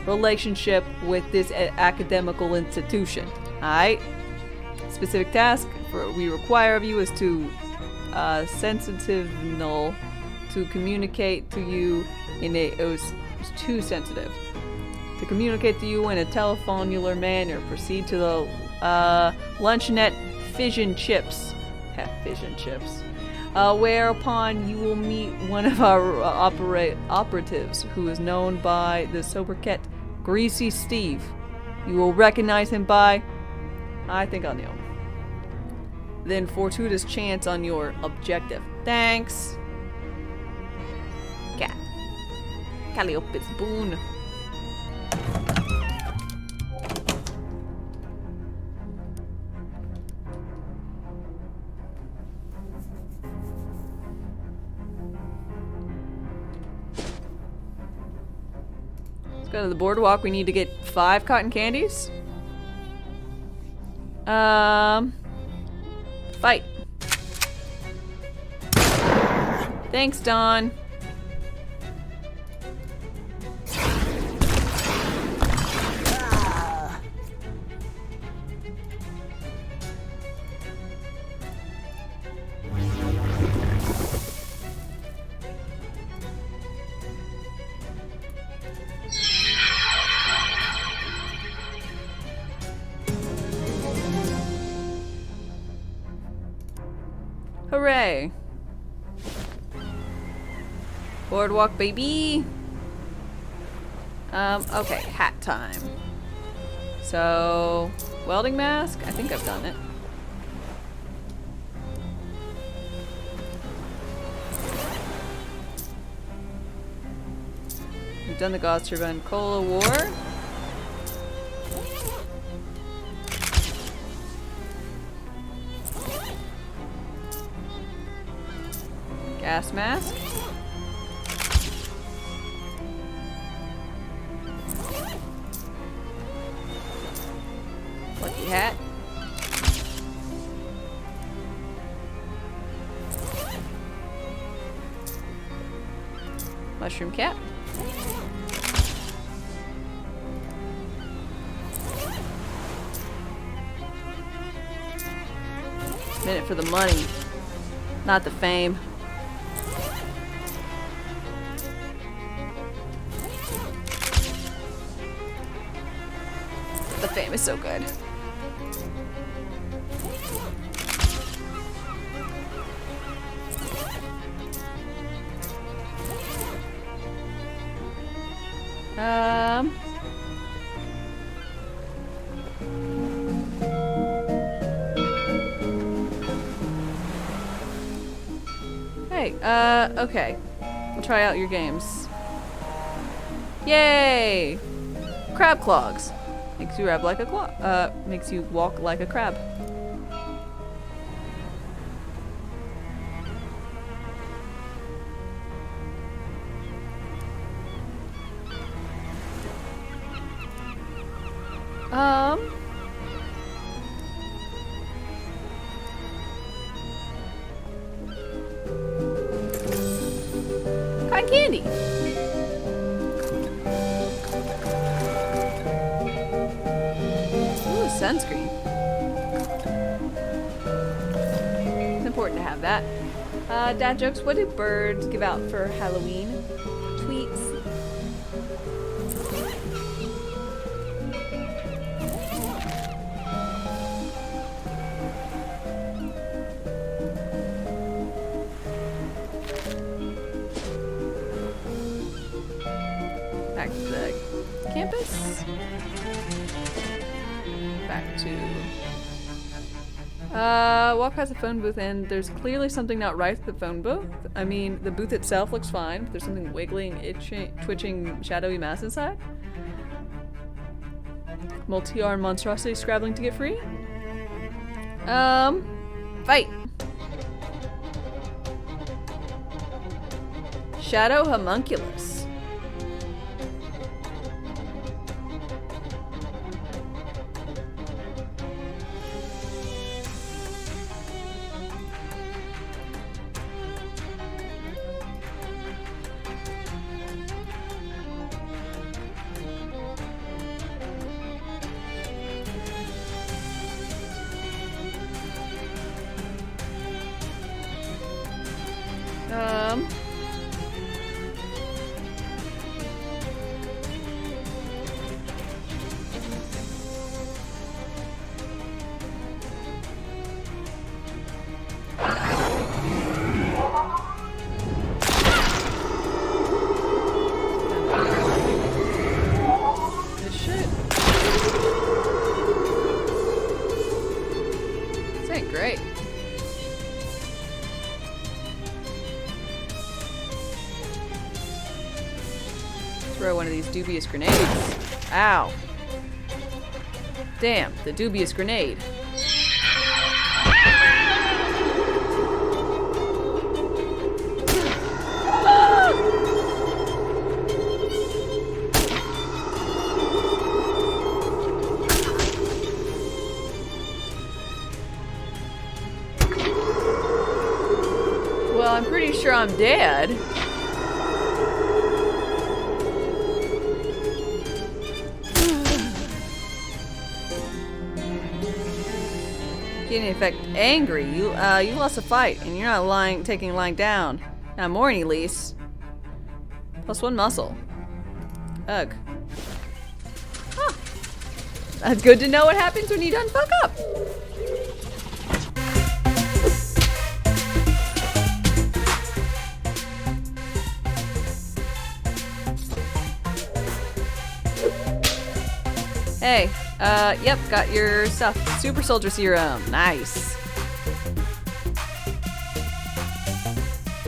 relationship with this academical institution. Alright? Specific task we require of you is to sensitive to communicate to you in a... It was too sensitive. To to communicate to you in a telephonular manner. Proceed to the lunchnet fission chips. Fission chips. Whereupon you will meet one of our operatives, who is known by the sobriquet Greasy Steve. You will recognize him by... I think I'll know him. Then fortuitous chance on your objective. Thanks. Cat. Calliope's boon. Let's go to the boardwalk. We need to get 5 cotton candies. Fight. Thanks, Don. Hooray! Boardwalk, baby! Okay, hat time. So, welding mask? I think I've done it. We've done the gauze turbine cola war. Gas mask. Lucky hat. Mushroom cap. Minute for the money, not the fame. The fame is so good. Hey, okay. We'll try out your games. Yay! Crab clogs. Makes you like a clog. Makes you walk like a crab. Cotton candy. Ooh, sunscreen. It's important to have that. Dad jokes. What do birds give out for Halloween? Tweets. Back to the campus. Back to... walk past the phone booth and there's clearly something not right with the phone booth. I mean, the booth itself looks fine, but there's something wiggling, itching, twitching, shadowy mass inside. Multi-armed monstrosity scrabbling to get free. Fight! Shadow homunculus. these dubious grenades. Ow. Damn, the dubious grenade. Well, I'm pretty sure I'm dead. Getting in fact angry. You lost a fight, and you're not taking lying down. Not more any least. +1 muscle. Ugh. Huh. That's good to know what happens when you done fuck up. Hey, yep, got your stuff. Super Soldier Serum. Nice.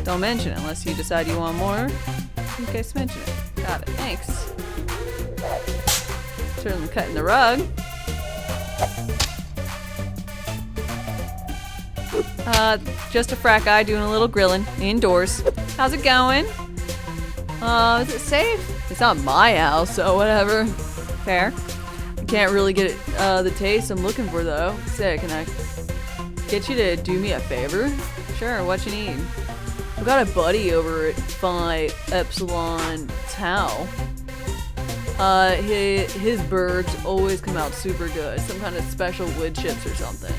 Don't mention it unless you decide you want more. In case mention it. Got it. Thanks. Certainly cutting the rug. Just a frat guy doing a little grilling indoors. How's it going? Is it safe? It's not my house, so whatever. Fair. Can't really get the taste I'm looking for though. Say, can I get you to do me a favor? Sure, what you need? I've got a buddy over at Phi Epsilon Tau. His birds always come out super good. Some kind of special wood chips or something.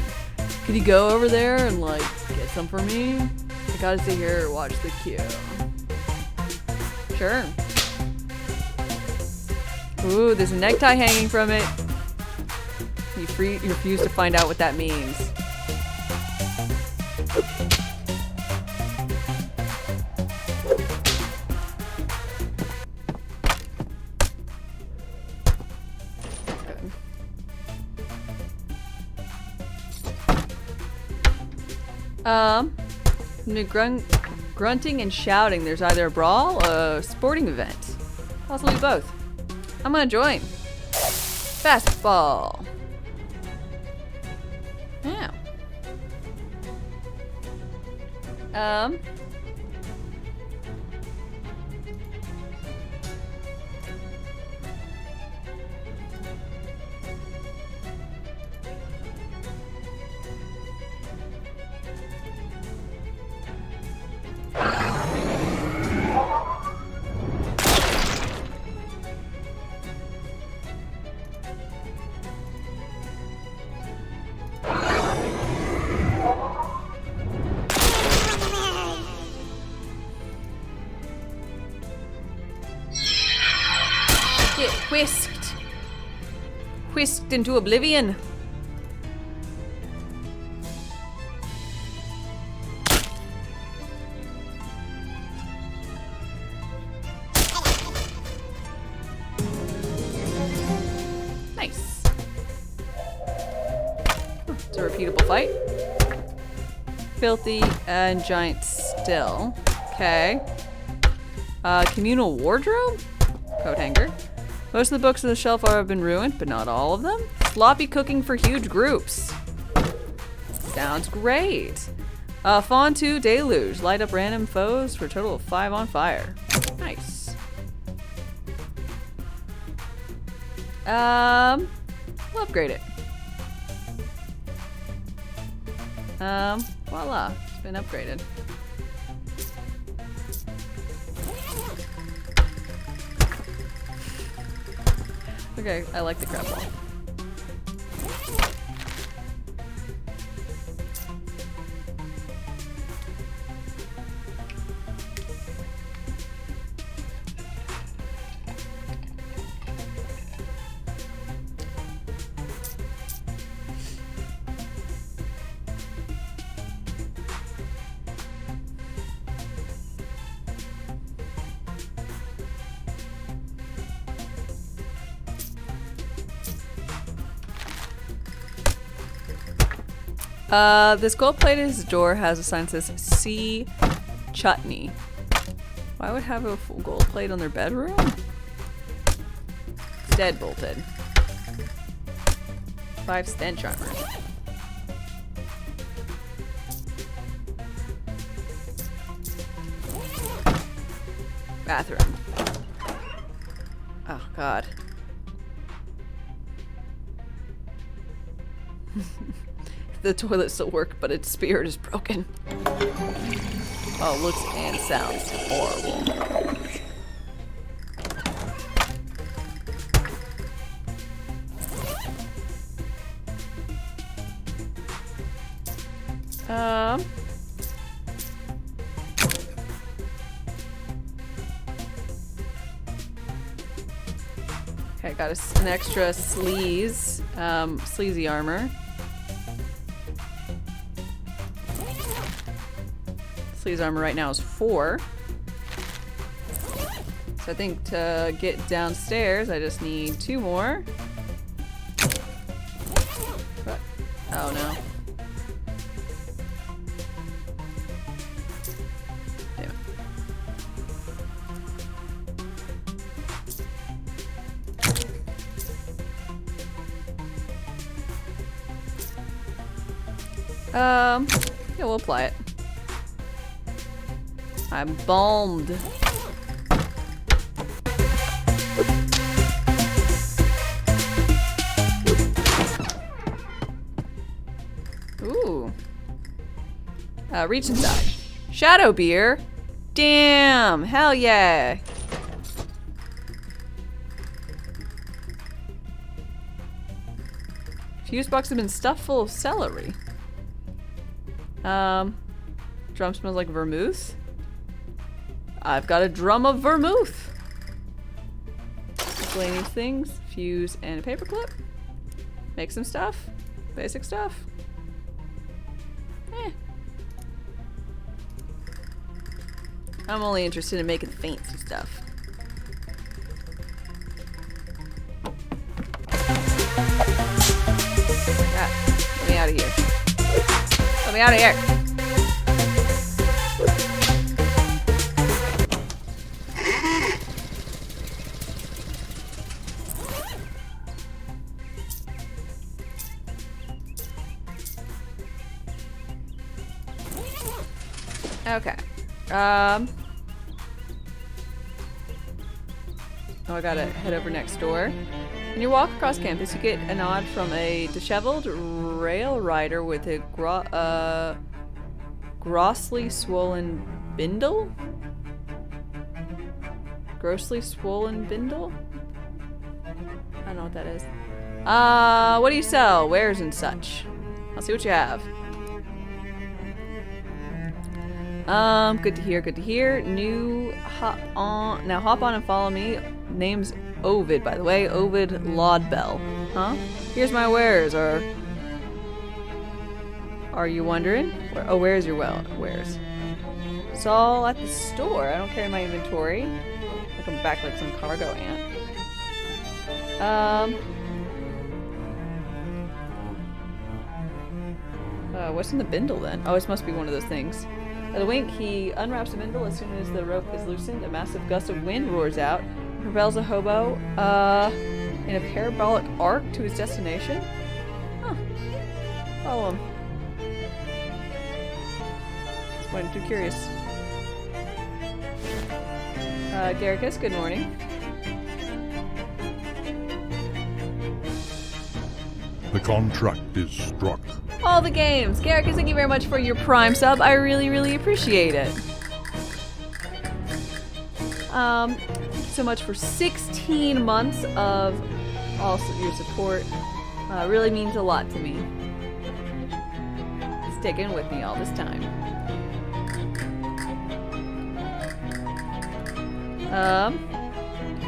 Could you go over there and like get some for me? I gotta stay here and watch the queue. Sure. Ooh, there's a necktie hanging from it. You refuse to find out what that means. Grunting and shouting. There's either a brawl or a sporting event. Possibly both. I'm gonna join. Fastball. Yeah. Get whisked. Whisked into oblivion. Nice. It's a repeatable fight. Filthy and giant still. Okay. Communal wardrobe? Coat hanger. Most of the books on the shelf have been ruined, but not all of them. Sloppy cooking for huge groups. Sounds great. Fawn 2 Deluge. Light up random foes for a total of 5 on fire. Nice. We'll upgrade it. Voila. It's been upgraded. Okay, I like the crab ball. This gold plate at his door has a sign that says C Chutney. Why would have a full gold plate on their bedroom? deadbolted. 5 stench armor. Bathroom. Oh, God. The toilet still works, but its spirit is broken. Oh, looks and sounds horrible. Okay, got an extra sleaze, sleazy armor. Sleaze armor right now is 4. So I think to get downstairs, I just need 2 more. But, oh no. Yeah, we'll apply it. I'm balmed. Ooh. Reach inside. Shadow beer? Damn! Hell yeah! Fuse box has been stuffed full of celery. Drum smells like vermouth. I've got a drum of vermouth. Miscellaneous things. Fuse and a paperclip. Make some stuff. Basic stuff. Eh. I'm only interested in making fancy stuff. Ah, let me out of here. Let me out of here. Okay. Oh, I gotta head over next door. When you walk across campus, you get a nod from a disheveled rail rider with a grossly swollen bindle? Grossly swollen bindle? I don't know what that is. What do you sell? Wares and such. I'll see what you have. Good to hear, good to hear. New hop on. Now hop on and follow me. Name's Ovid, by the way. Ovid Laudbell. Huh? Here's my wares. Are you wondering? Oh, where's your wares? It's all at the store. I don't carry my inventory. I come back like some cargo ant. What's in the bindle then? Oh, this must be one of those things. At a wink, he unwraps the bindle. As soon as the rope is loosened, a massive gust of wind roars out and propels a hobo in a parabolic arc to his destination. Huh. Follow him. That's why I'm too curious. Garricus, good morning. The contract is struck. All the games! Garricus, thank you very much for your Prime sub. I really, really appreciate it. Thank you so much for 16 months of also your support. Really means a lot to me. Sticking with me all this time.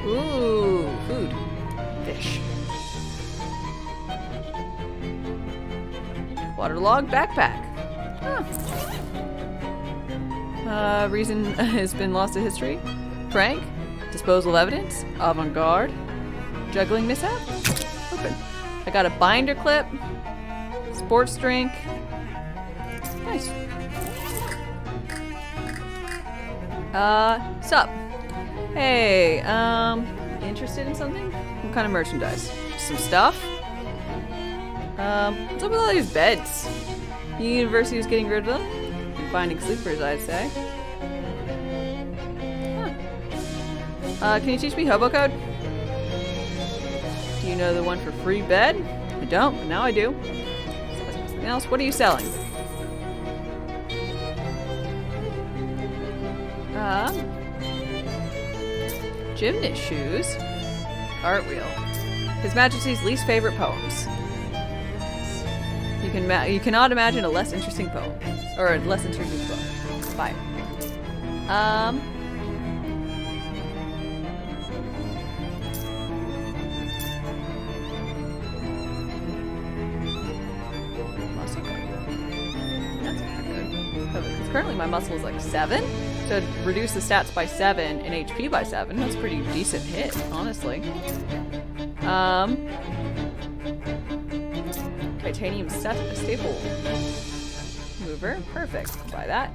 Ooh, food. Fish. Waterlogged backpack. Huh. Reason has been lost to history. Prank. Disposal of evidence. Avant-garde. Juggling mishap. Open. I got a binder clip. Sports drink. Nice. Sup? Hey, interested in something? What kind of merchandise? Some stuff? What's up with all these beds? The university is getting rid of them? And finding sleepers, I'd say. Huh. Can you teach me hobo code? Do you know the one for free bed? I don't, but now I do. Something else? What are you selling? Gymnast shoes. Cartwheel. His Majesty's least favorite poems. You cannot imagine a less interesting poem. Or a less interesting book. Fine. Muscle code. That's not good. Because currently my muscle is like 7. To reduce the stats by 7 and HP by 7, that's a pretty decent hit, honestly. Titanium staple mover, perfect. I'll buy that.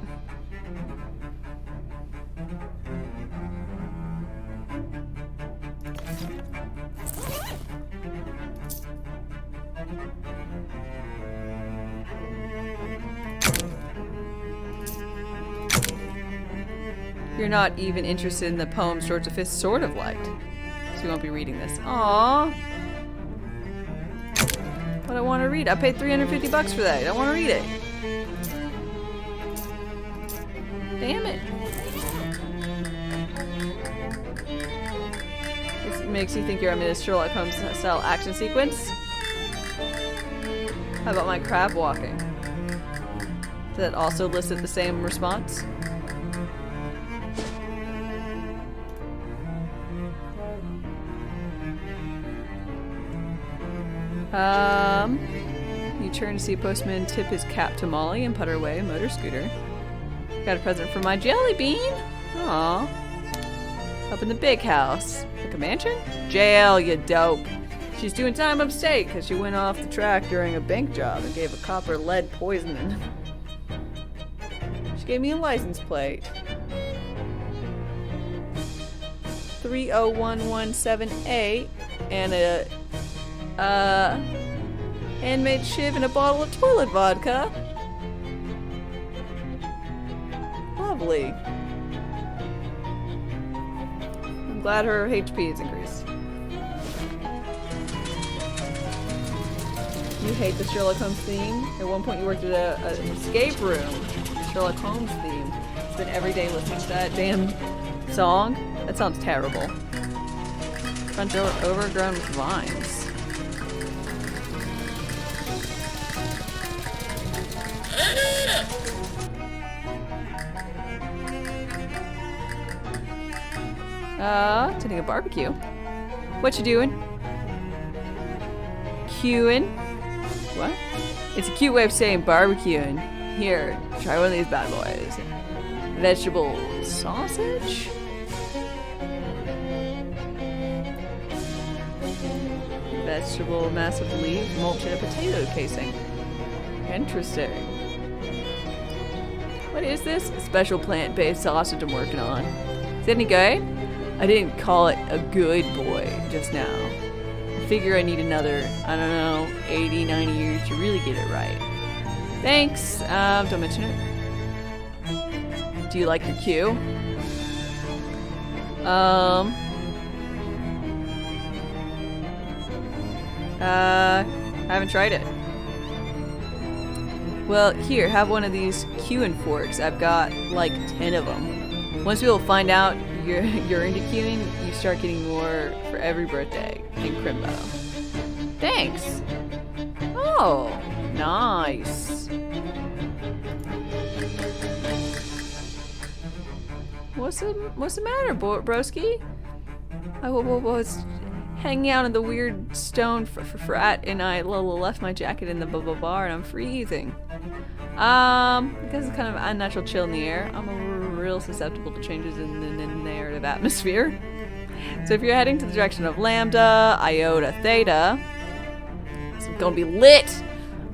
You're not even interested in the poem Swords of Fist sort of liked. So you won't be reading this. Aww. But I want to read. I paid $350 for that. I don't want to read it. Damn it. This makes you think you're in a Sherlock Holmes style action sequence. How about my crab walking? Does that also elicit the same response? You turn to see a postman tip his cap to Molly and put her away a motor scooter. Got a present for my jelly bean. Aww. Up in the big house. Like a mansion? Jail, you dope. She's doing time upstate because she went off the track during a bank job and gave a copper lead poisoning. She gave me a license plate. 301178 and a handmade shiv and a bottle of toilet vodka. Lovely. I'm glad her HP is increased. You hate the Sherlock Holmes theme. At one point you worked at an escape room. Sherlock Holmes theme. Spent every day listening to that damn song. That sounds terrible. Front door overgrown with vines. Attending a barbecue. What you doing? Queuing. What? It's a cute way of saying barbecuing. Here, try one of these bad boys. Vegetable sausage? Vegetable massive leaf, mulch, and a potato casing. Interesting. What is this? A special plant-based sausage I'm working on. Is it any good? I didn't call it a good boy just now. I figure I need another, I don't know, 80, 90 years to really get it right. Thanks. Don't mention it. Do you like your cue? I haven't tried it. Well, here, have one of these queuing forks. I've got like 10 of them. Once people find out you're into queuing, you start getting more for every birthday in Crimbo. Thanks. Oh, nice. What's the matter, broski? I was hanging out in the weird stone frat, and I left my jacket in the bar, and I'm freezing. Because it's kind of unnatural chill in the air. I'm real susceptible to changes in the narrative atmosphere. So if you're heading to the direction of Lambda, Iota, Theta, it's gonna be lit.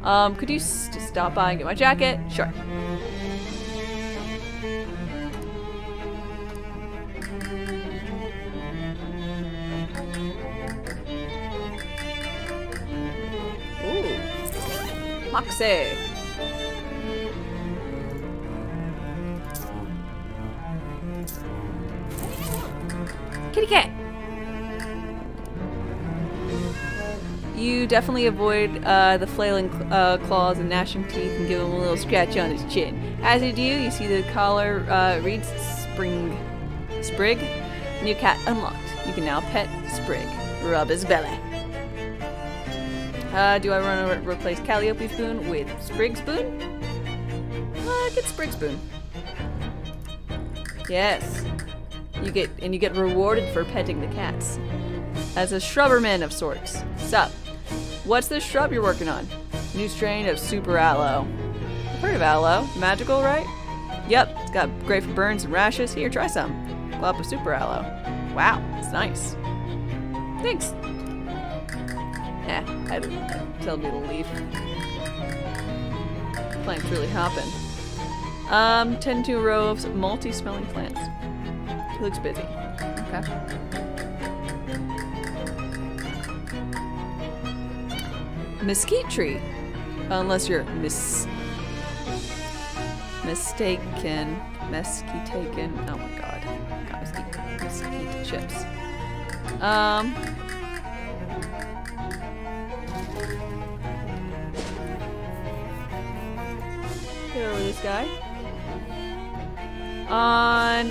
Could you just stop by and get my jacket? Sure. Moxie. Kitty cat. You definitely avoid the flailing claws and gnashing teeth and give him a little scratch on his chin. As you do, you see the collar reads Sprig. New cat unlocked. You can now pet Sprig. Rub his belly. Do I want to replace Calliope's spoon with Sprig's spoon? Get Sprig's spoon. Yes. You get rewarded for petting the cats. As a shrubberman of sorts. Sup? What's this shrub you're working on? New strain of super aloe. I've heard of aloe. Magical, right? Yep, it's got great for burns and rashes. Here, try some. Well, up a super aloe. Wow, it's nice. Thanks. I tell me to leave. Plant's really hopping. Tend to a row of multi-smelling plants. He looks busy. Okay. Mesquite tree. Unless you're mistaken. Mesquite-taken. Oh my god. Got mesquite chips. Get over this guy. On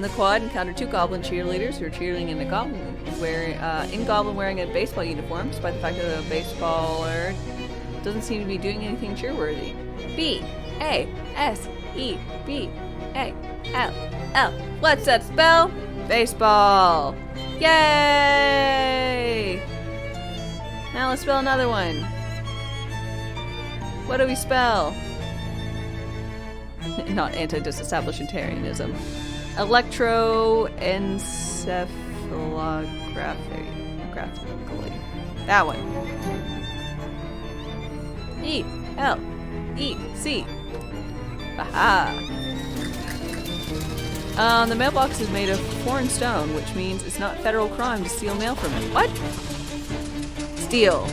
the quad, encounter 2 goblin cheerleaders who are cheerleading in goblin wearing a baseball uniform, despite the fact that the baseballer doesn't seem to be doing anything cheerworthy. B-A-S-E-B-A-L-L. What's that spell? Baseball. Yay! Now let's spell another one. What do we spell? Not anti-disestablishmentarianism. Electroencephalographically. That one. E-L-E-C. Aha! The mailbox is made of foreign stone, which means it's not federal crime to steal mail from it. What? Steal.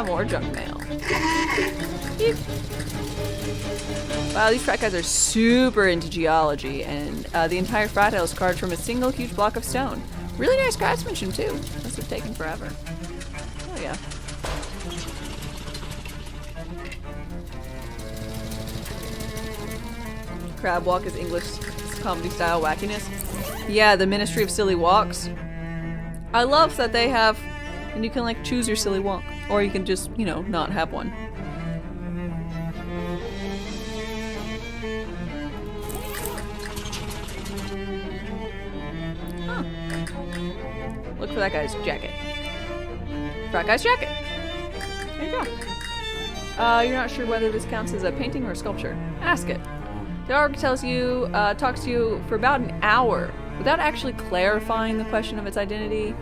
More junk mail. Beep. Wow, these frat guys are super into geology, and the entire frat house is carved from a single huge block of stone. Really nice craftsmanship, too. Must have taken forever. Oh, yeah. Crab walk is English comedy style wackiness. Yeah, the Ministry of Silly Walks. I love that they have, and you can like choose your silly walk, or you can just, you know, not have one. Huh. Look for that guy's jacket. Frat guy's jacket. There you go. You're not sure whether this counts as a painting or a sculpture. Ask it. The artist talks to you for about an hour without actually clarifying the question of its identity.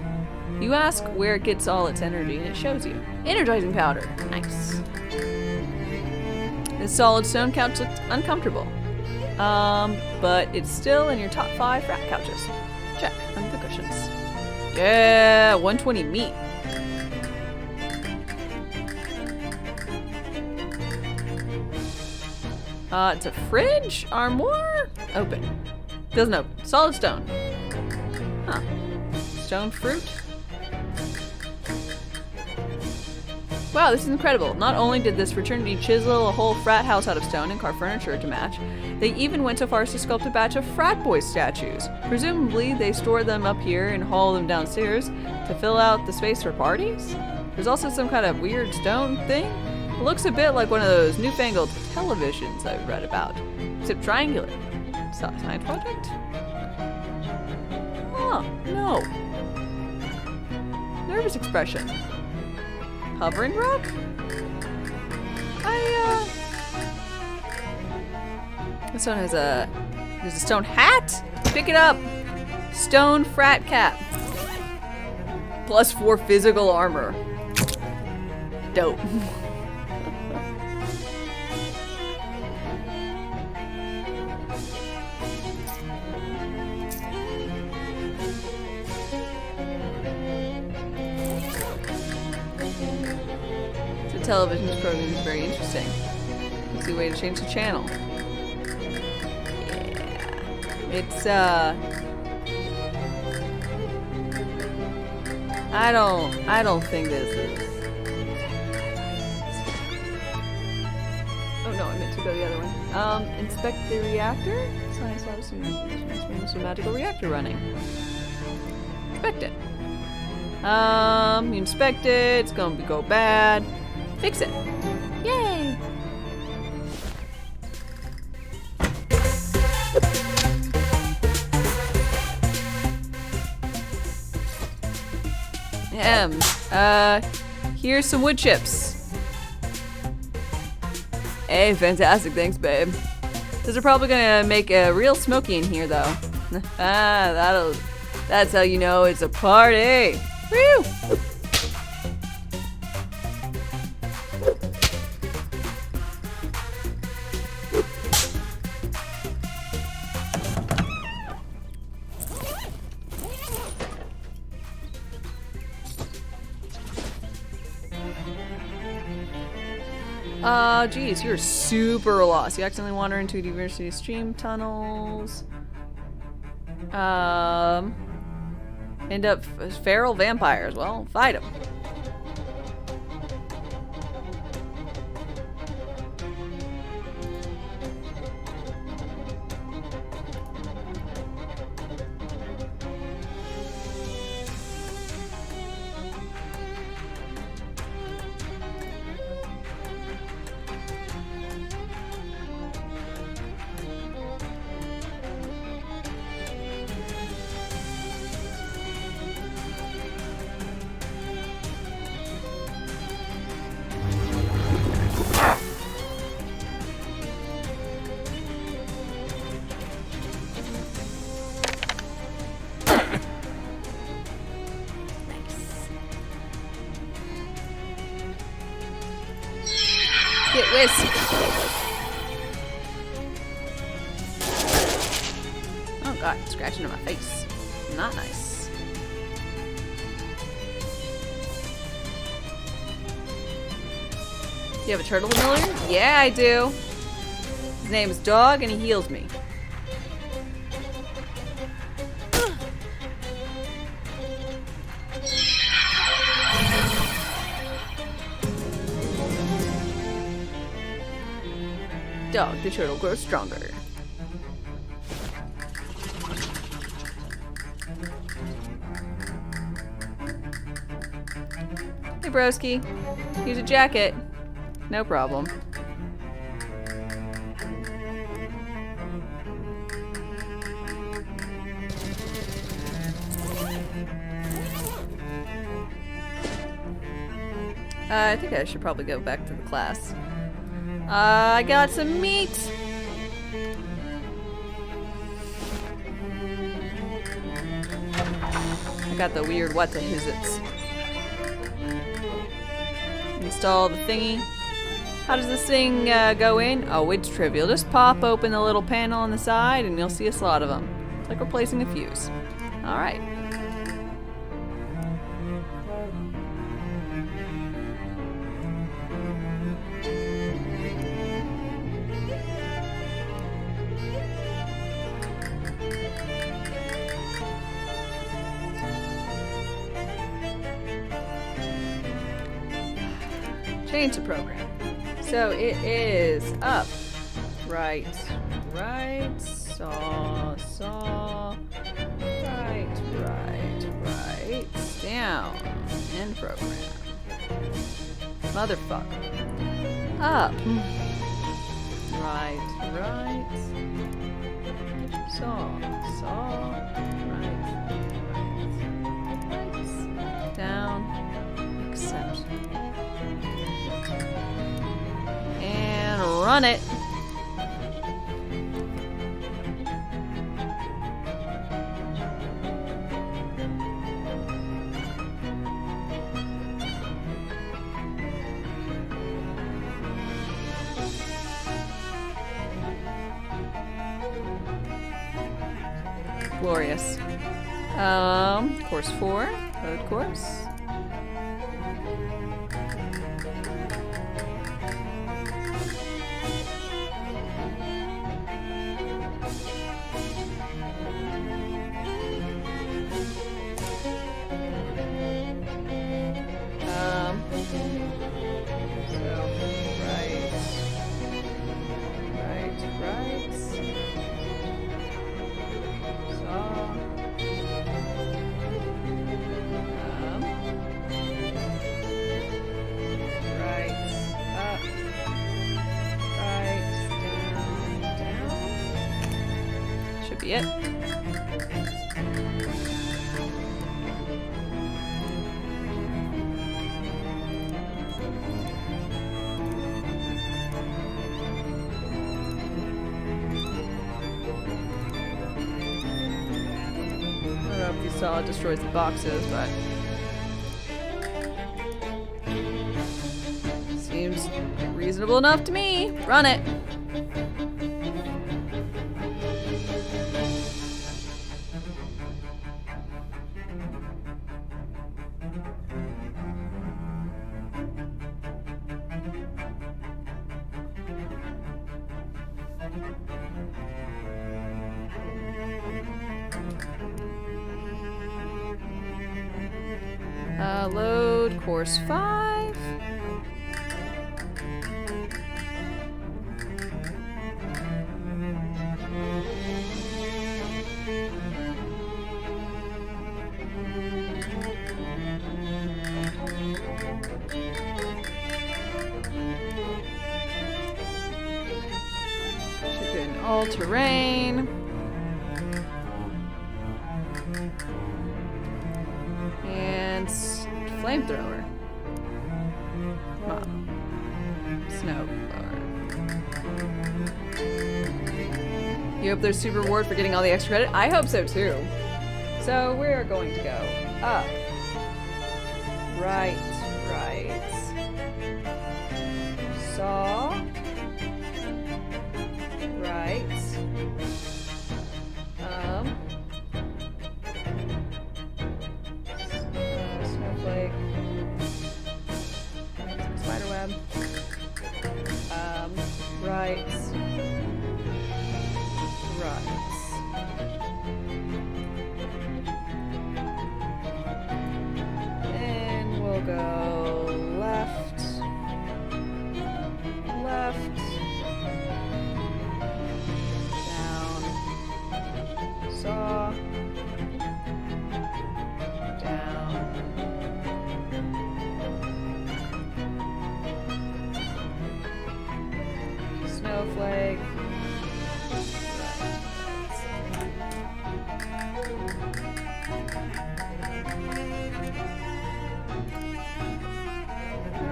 You ask where it gets all its energy, and it shows you. Energizing powder. Nice. This solid stone couch looks uncomfortable. But it's still in your top 5 frat couches. Check under the cushions. Yeah, 120 meat. It's a fridge? Armoire? Open. Doesn't open. Solid stone. Huh. Stone fruit? Wow, this is incredible. Not only did this fraternity chisel a whole frat house out of stone and carve furniture to match, they even went so far as to sculpt a batch of frat boy statues. Presumably, they store them up here and haul them downstairs to fill out the space for parties? There's also some kind of weird stone thing. It looks a bit like one of those newfangled televisions I've read about, except triangular. Science project? Oh, no. Nervous expression. Hovering rock? This one has there's a stone hat? Pick it up! Stone frat cap. +4 physical armor. Dope. television program is very interesting. Let's see a way to change the channel. Yeah. It's, I don't think this is. Oh no, I meant to go the other one. Inspect the reactor? Science labs, there's a magical reactor running. Inspect it. You inspect it, it's gonna go bad. Fix it. Yay! Here's some wood chips. Hey, fantastic, thanks, babe. These are probably gonna make a real smoky in here, though. That's how you know it's a party. Woo! Geez, you're super lost. You accidentally wander into university stream tunnels. End up feral vampires. Well, fight them. Get whisked. Oh god, scratching in my face. Not nice. You have a turtle familiar? Yeah, I do. His name is Dog, and he heals me. Dog, the turtle grows stronger. Hey, broski. Here's a jacket. No problem. I think I should probably go back to the class. I got some meat. I got the weird what the is-its. Install the thingy. How does this thing go in? Oh, it's trivial. Just pop open the little panel on the side and you'll see a slot of them. It's like replacing a fuse. Alright. Change the program. So it is up, right, saw, right, down, end program. Motherfucker. Up, right, saw, right, down, accept. And run it. Glorious. Course 4, code course. be it. I don't know if you saw it destroys the boxes, but seems reasonable enough to me. Run it. Load course 5. Should be an all-terrain. And flamethrower. Snow blower. You hope there's super reward for getting all the extra credit? I hope so too. So we're going to go up. Right. Saw. Right. Snowflake. Spiderweb. Right. And we'll go left. Down. Saw. Down. Snowflake.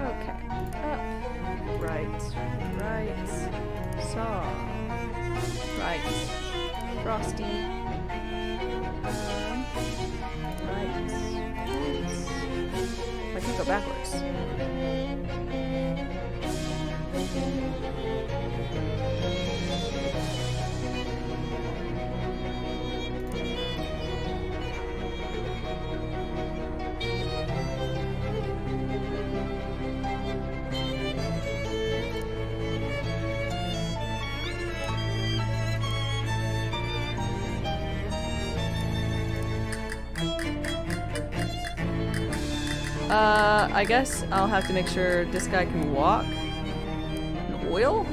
Okay. Up. Right. Saw. Right. Frosty. Right. I can go backwards. I guess I'll have to make sure this guy can walk. An oil?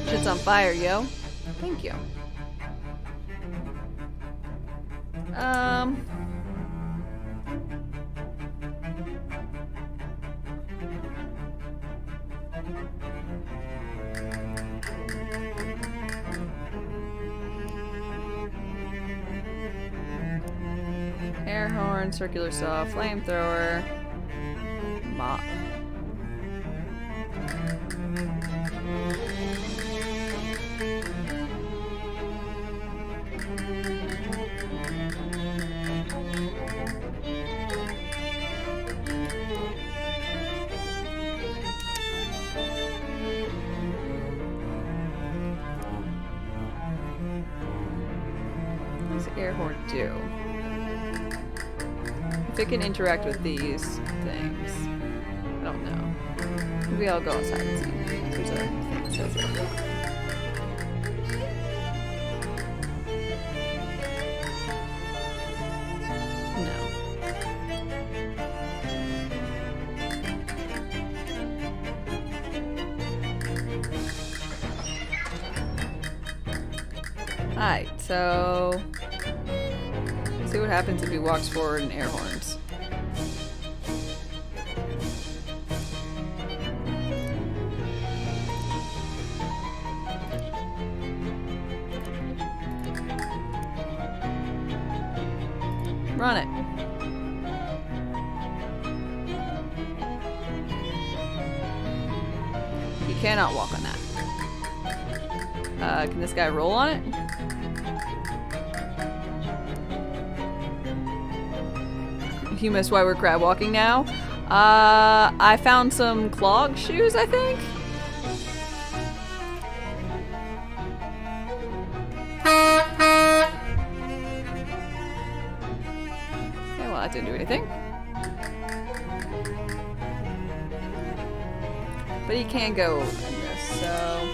Shit's on fire, yo. Thank you. Air horn, circular saw, flamethrower, mop. What does air horn do? If it can interact with these things. I don't know. Maybe I'll go outside and see. There's a thing that says it. No. Alright, so let's see what happens if he walks forward and air horns. Run it. You cannot walk on that. Can this guy roll on it? You missed why we're crab walking now. I found some clog shoes, I think. Okay, well that didn't do anything. But he can go in this, so.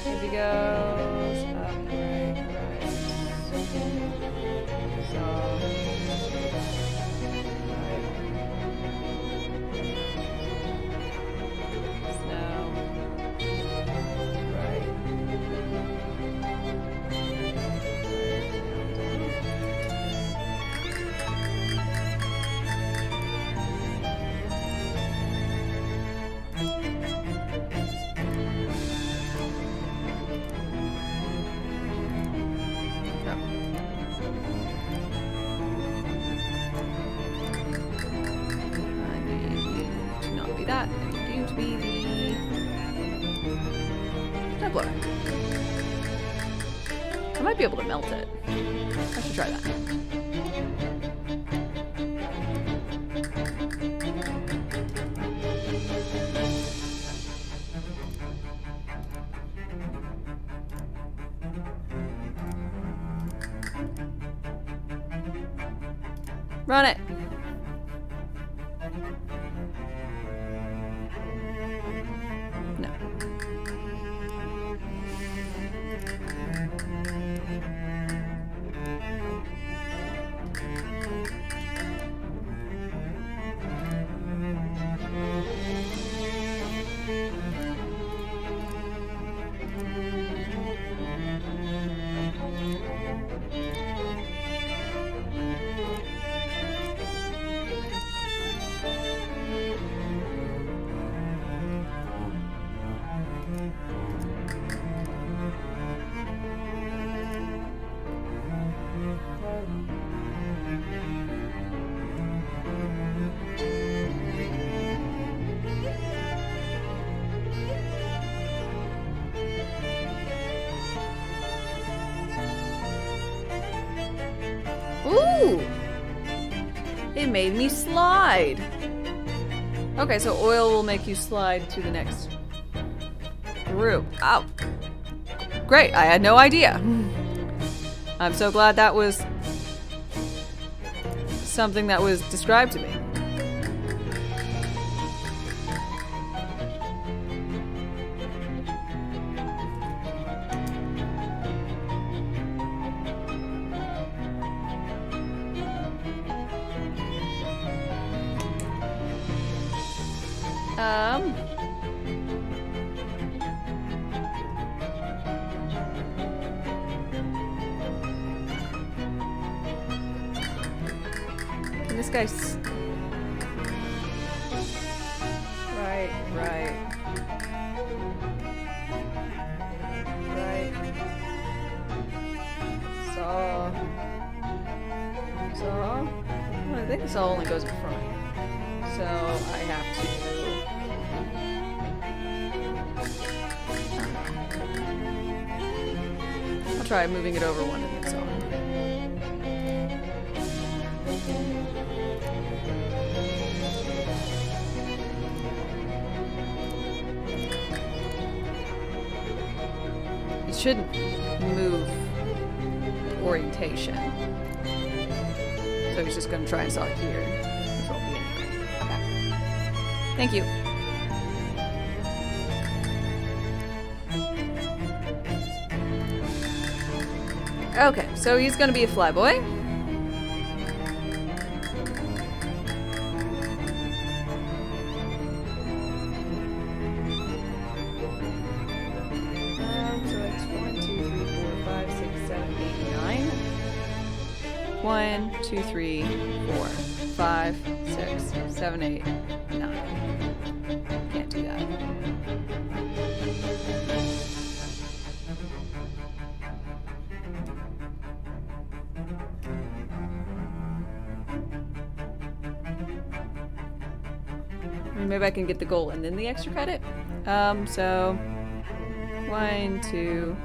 Here he goes. Up, right. So. Right. Snow. Right. That and going to be the Templar. I might be able to melt it. I should try that. Run it. No. Ooh! It made me slide. Okay, so oil will make you slide to the next group. Oh. Great, I had no idea. I'm so glad that was something that was described to me. This guy's right. Saw. Well, I think this all only goes in front. So I have to. I'll try moving it over one and then so on. It shouldn't move orientation. So he's just going to try and saw it here. Which won't be anything. Okay. Thank you. Okay, so he's going to be a flyboy. 1, 2, 3, 4, 5, 6, 7, 8, 9. Can't do that. Maybe I can get the goal and then the extra credit. So 1, 2.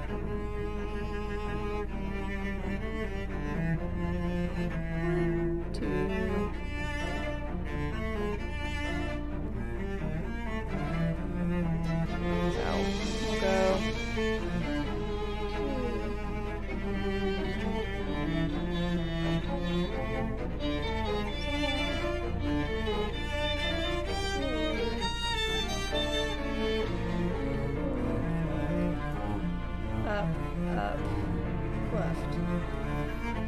Left.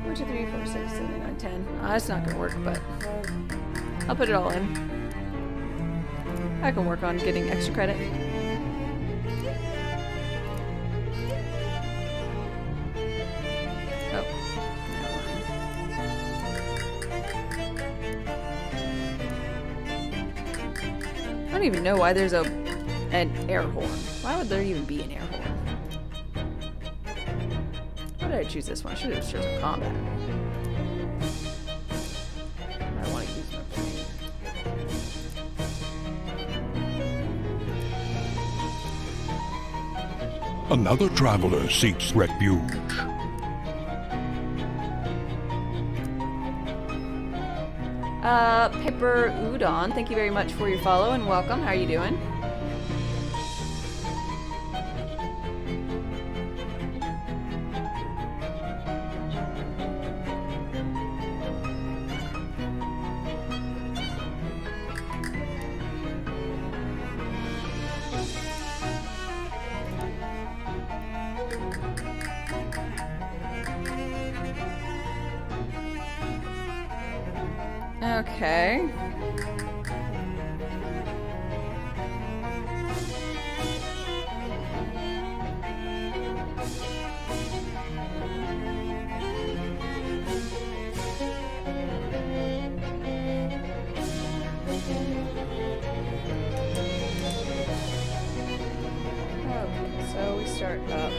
1, 2, 3, 4, 6, 7, 8, 9, 10. That's not gonna work, but I'll put it all in. I can work on getting extra credit. Oh. I don't even know why there's an air horn. Why would there even be an air horn? Why did I choose this one? I should have chosen combat. I want to use my brain. Another traveler seeks refuge. Pepper Udon, thank you very much for your follow and welcome. How are you doing? Okay. Okay, so we start up.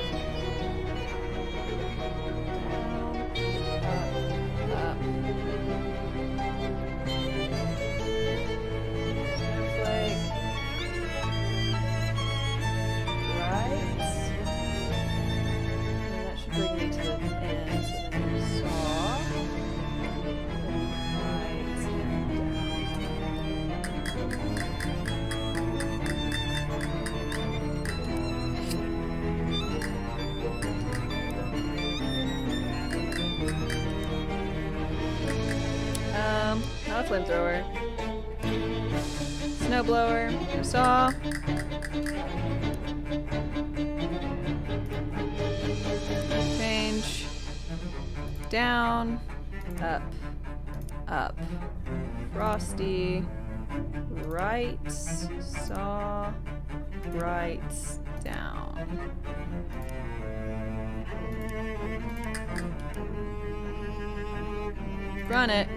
Not a flamethrower. Snowblower. A saw. Change. Down. Up. Up. Frosty. Right. Saw. Right. Down. Run it.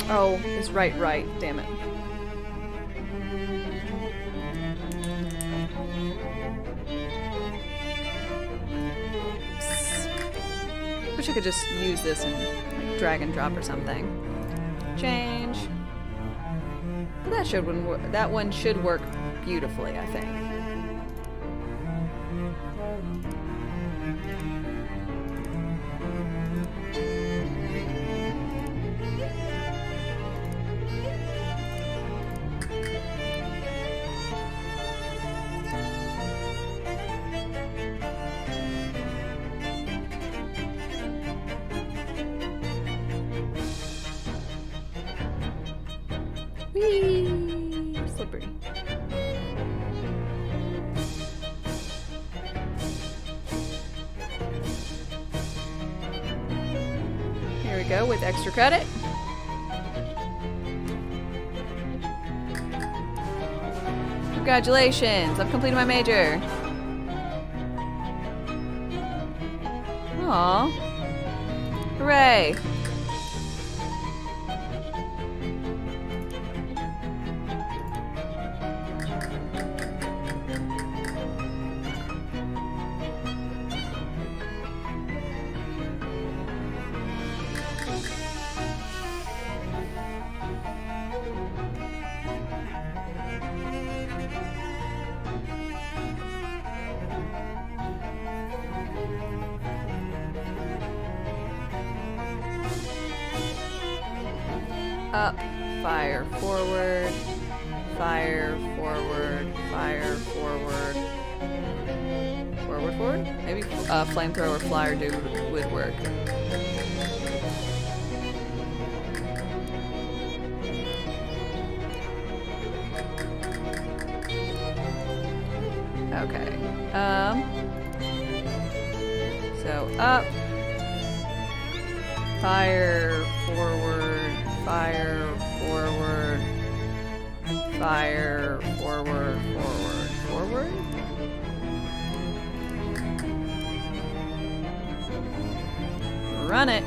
Oh, it's right, damn it. Wish I could just use this and like drag and drop or something. Change. But that one should work beautifully, I think. Whee! Slippery. Here we go with extra credit. Congratulations, I've completed my major. Aww. Hooray. Up, fire forward, fire forward, fire forward. Forward? Maybe flamethrower flyer dude would work. Okay. So up, fire forward, fire forward, fire forward, forward, forward. Run it.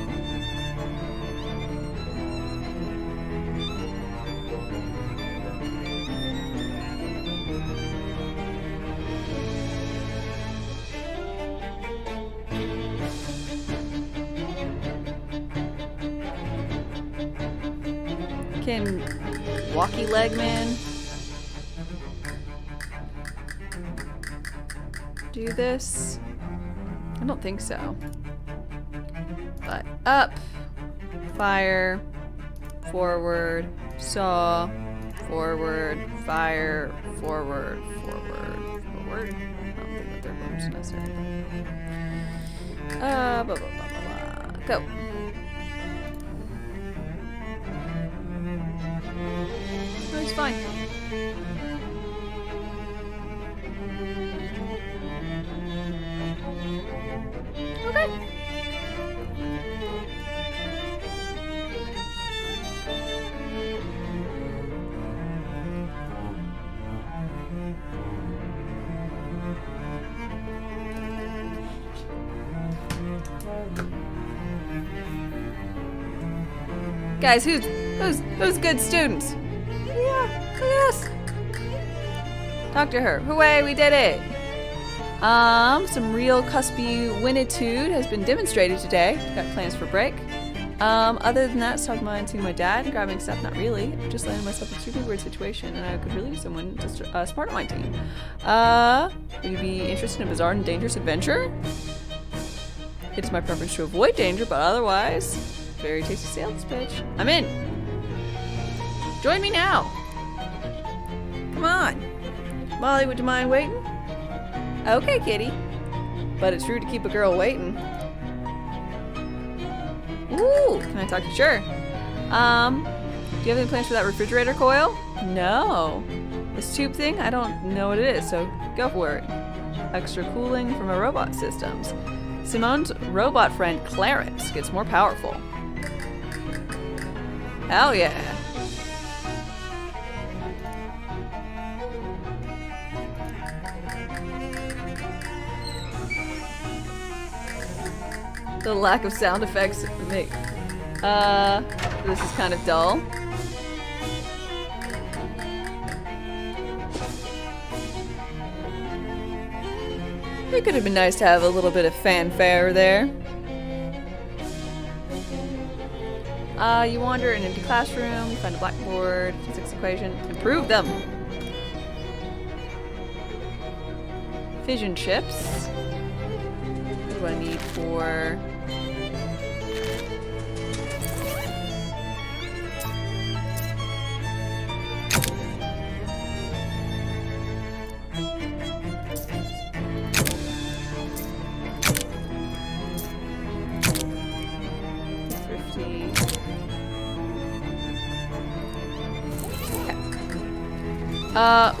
Can walkie leg man do this? I don't think so. But up, fire, forward, saw, forward, fire, forward, forward, forward. I don't think that they're both necessary. Blah, blah, blah, blah, blah. Go. No, he's fine. Okay. Guys, who's good students? Yeah, look at us. Talk to her. Hooray, we did it. Some real cuspy winitude has been demonstrated today. Got plans for break. Other than that, talking about seeing my dad and grabbing stuff, not really. Just landed myself in a super weird situation, and I could really use someone to smart on my team. Would you be interested in a bizarre and dangerous adventure? It's my preference to avoid danger, but otherwise, very tasty sales pitch. I'm in. Join me now. Come on. Molly, would you mind waiting? Okay, kitty. But it's rude to keep a girl waiting. Ooh, can I talk to you? Sure. Do you have any plans for that refrigerator coil? No. This tube thing? I don't know what it is, so go for it. Extra cooling from our robot systems. Simone's robot friend Clarence gets more powerful. Hell yeah. The lack of sound effects make this is kind of dull. It could have been nice to have a little bit of fanfare there. You wander in an empty classroom, you find a blackboard, physics equation, improve them. Fission chips. What do I need for...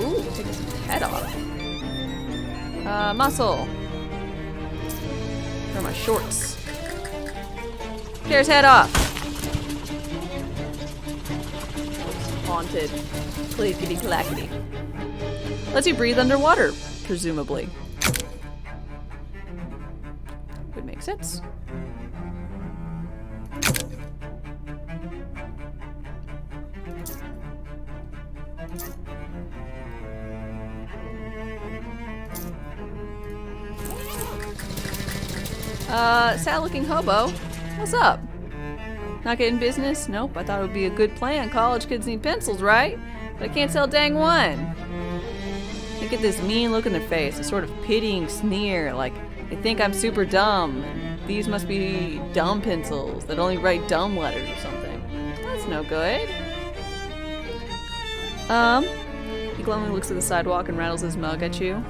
ooh, take his head off. Muscle. Where are my shorts? Tear his head off. Haunted. Clickety clackety. Lets you breathe underwater, presumably. Would make sense. Sad-looking hobo. What's up? Not getting business? Nope, I thought it would be a good plan. College kids need pencils, right? But I can't sell a dang one. Look at this mean look in their face, a sort of pitying sneer, like they think I'm super dumb. And these must be dumb pencils that only write dumb letters or something. That's no good. He glumly looks at the sidewalk and rattles his mug at you.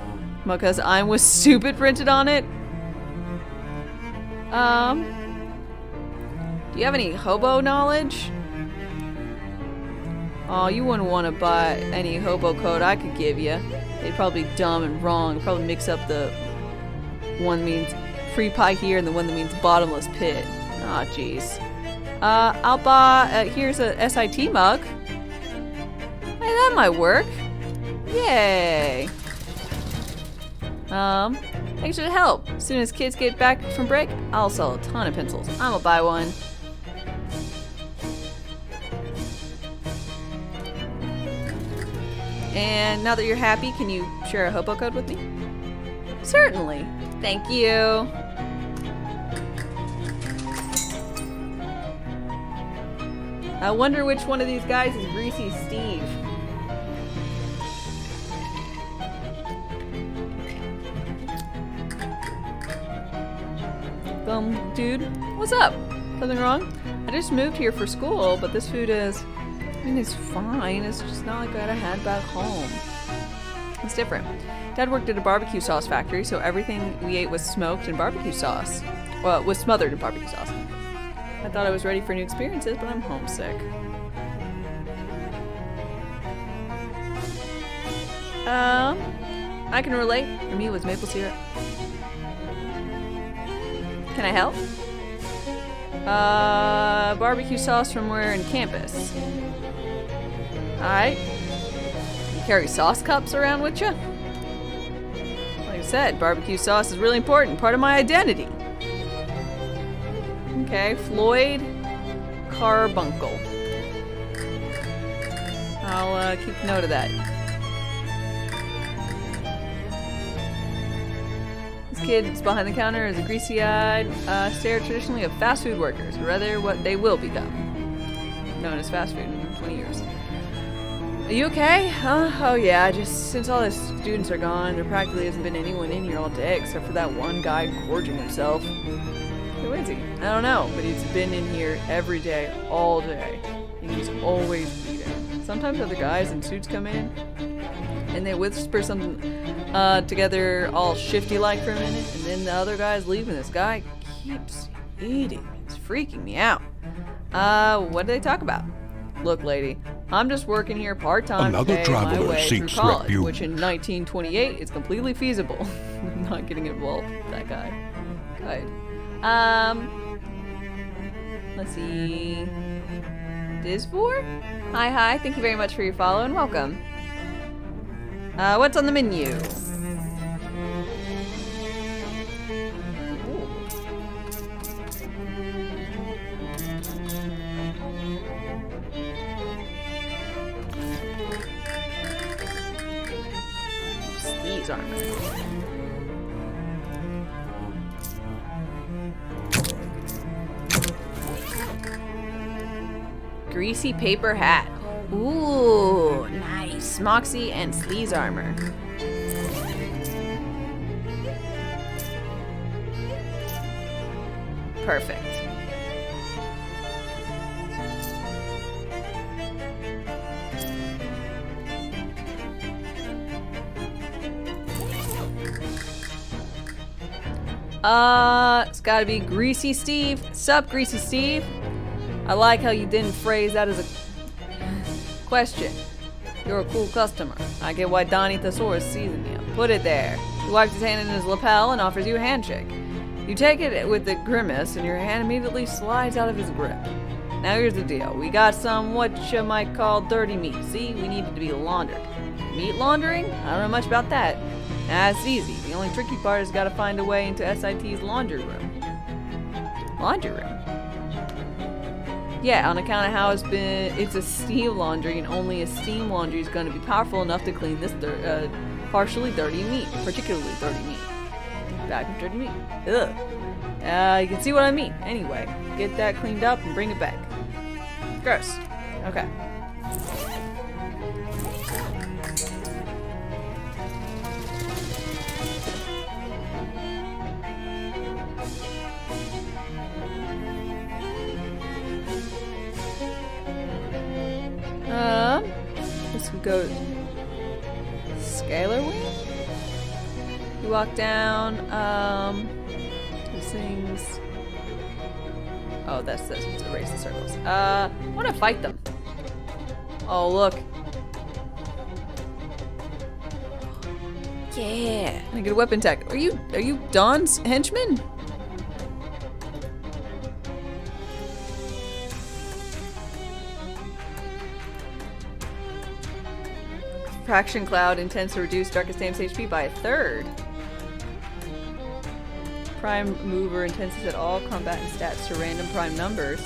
Mug has "I'm with stupid" printed on it. Do you have any hobo knowledge? Oh, you wouldn't want to buy any hobo code I could give you. They'd probably be dumb and wrong. They'd probably mix up the one means free pie here and the one that means bottomless pit. Aw, jeez. I'll buy, here's a SIT mug. Hey, that might work. Yay. Thanks for the help. As soon as kids get back from break, I'll sell a ton of pencils. I'm gonna buy one. And now that you're happy, can you share a hobo code with me? Certainly. Thank you. I wonder which one of these guys is Greasy Steve. Dude, what's up? Something wrong? I just moved here for school, but this food is, I mean, it's fine. It's just not like what I had back home. It's different. Dad worked at a barbecue sauce factory, so everything we ate was smoked in barbecue sauce. Well, it was smothered in barbecue sauce. I thought I was ready for new experiences, but I'm homesick. I can relate. For me, it was maple syrup. Can I help? Barbecue sauce from where in campus? Alright. You carry sauce cups around with you? Like I said, barbecue sauce is really important, part of my identity. Okay, Floyd Carbuncle. I'll keep note of that. This kid behind the counter is a greasy-eyed stare traditionally of fast food workers, or rather what they will become, known as fast food in 20 years. Are you okay? Oh yeah, just since all the students are gone, there practically hasn't been anyone in here all day except for that one guy gorging himself. Who is he? I don't know, but he's been in here every day, all day. And he's always eating. Sometimes other guys in suits come in, and they whisper something together all shifty-like for a minute, and then the other guys leave, and this guy keeps eating. It's freaking me out. What do they talk about? Look, lady, I'm just working here part-time to pay my way through college, which in 1928 is completely feasible. I'm not getting involved with that guy. Good. Let's see. Disvor? Hi, thank you very much for your follow and welcome. What's on the menu? Steve's armor. Greasy paper hat. Ooh, nice. Moxie and Sleaze armor. Perfect. It's gotta be Greasy Steve. Sup, Greasy Steve? I like how you didn't phrase that as a question. You're a cool customer. I get why Donnie Thesaurus seasoned you. Put it there. He wipes his hand in his lapel and offers you a handshake. You take it with a grimace and your hand immediately slides out of his grip. Now here's the deal. We got some what you might call dirty meat. See, we need it to be laundered. Meat laundering? I don't know much about that. That's easy. The only tricky part is gotta find a way into SIT's laundry room. Laundry room? Yeah, on account of how it's a steam laundry, and only a steam laundry is going to be powerful enough to clean this partially dirty meat, particularly dirty meat. Bag of dirty meat. Ugh. You can see what I mean. Anyway, get that cleaned up and bring it back. Gross. Okay. This would go scalar wing. You walk down. These things. Oh, that's this. To erase the circles. I want to fight them. Oh, look. Yeah. I get a weapon tech. Are you Dawn's henchman? Fraction Cloud intends to reduce Darkest Dame's HP by 1/3. Prime Mover intends to set all combatant stats to random prime numbers.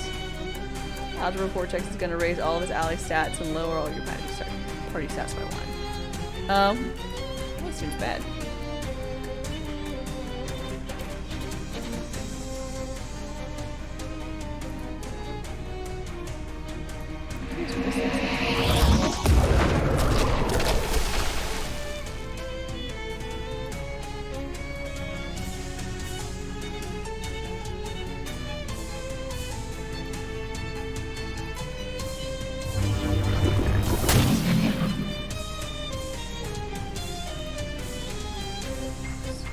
Algebra Vortex is going to raise all of his ally stats and lower all your party stats by 1. That seems bad.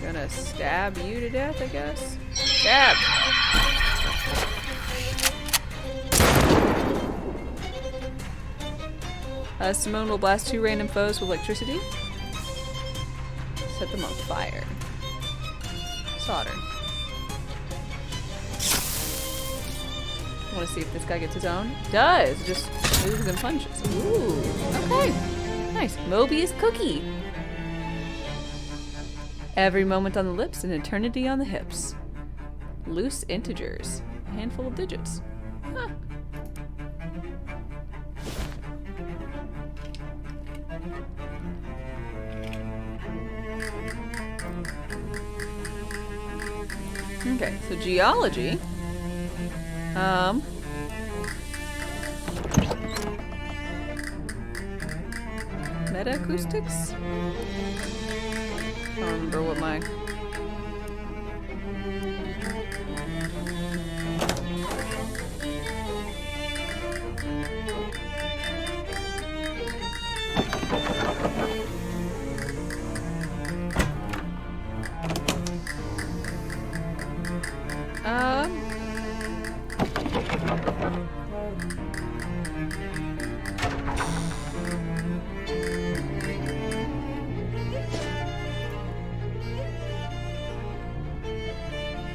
Gonna stab you to death, I guess. Stab! Simone will blast 2 random foes with electricity. Set them on fire. Solder. I want to see if this guy gets his own. He does! Just moves and punches. Ooh. Okay. Nice. Mobius cookie. Every moment on the lips, an eternity on the hips. Loose integers. A handful of digits. Huh. Okay, so geology. Metaacoustics? I don't remember what my...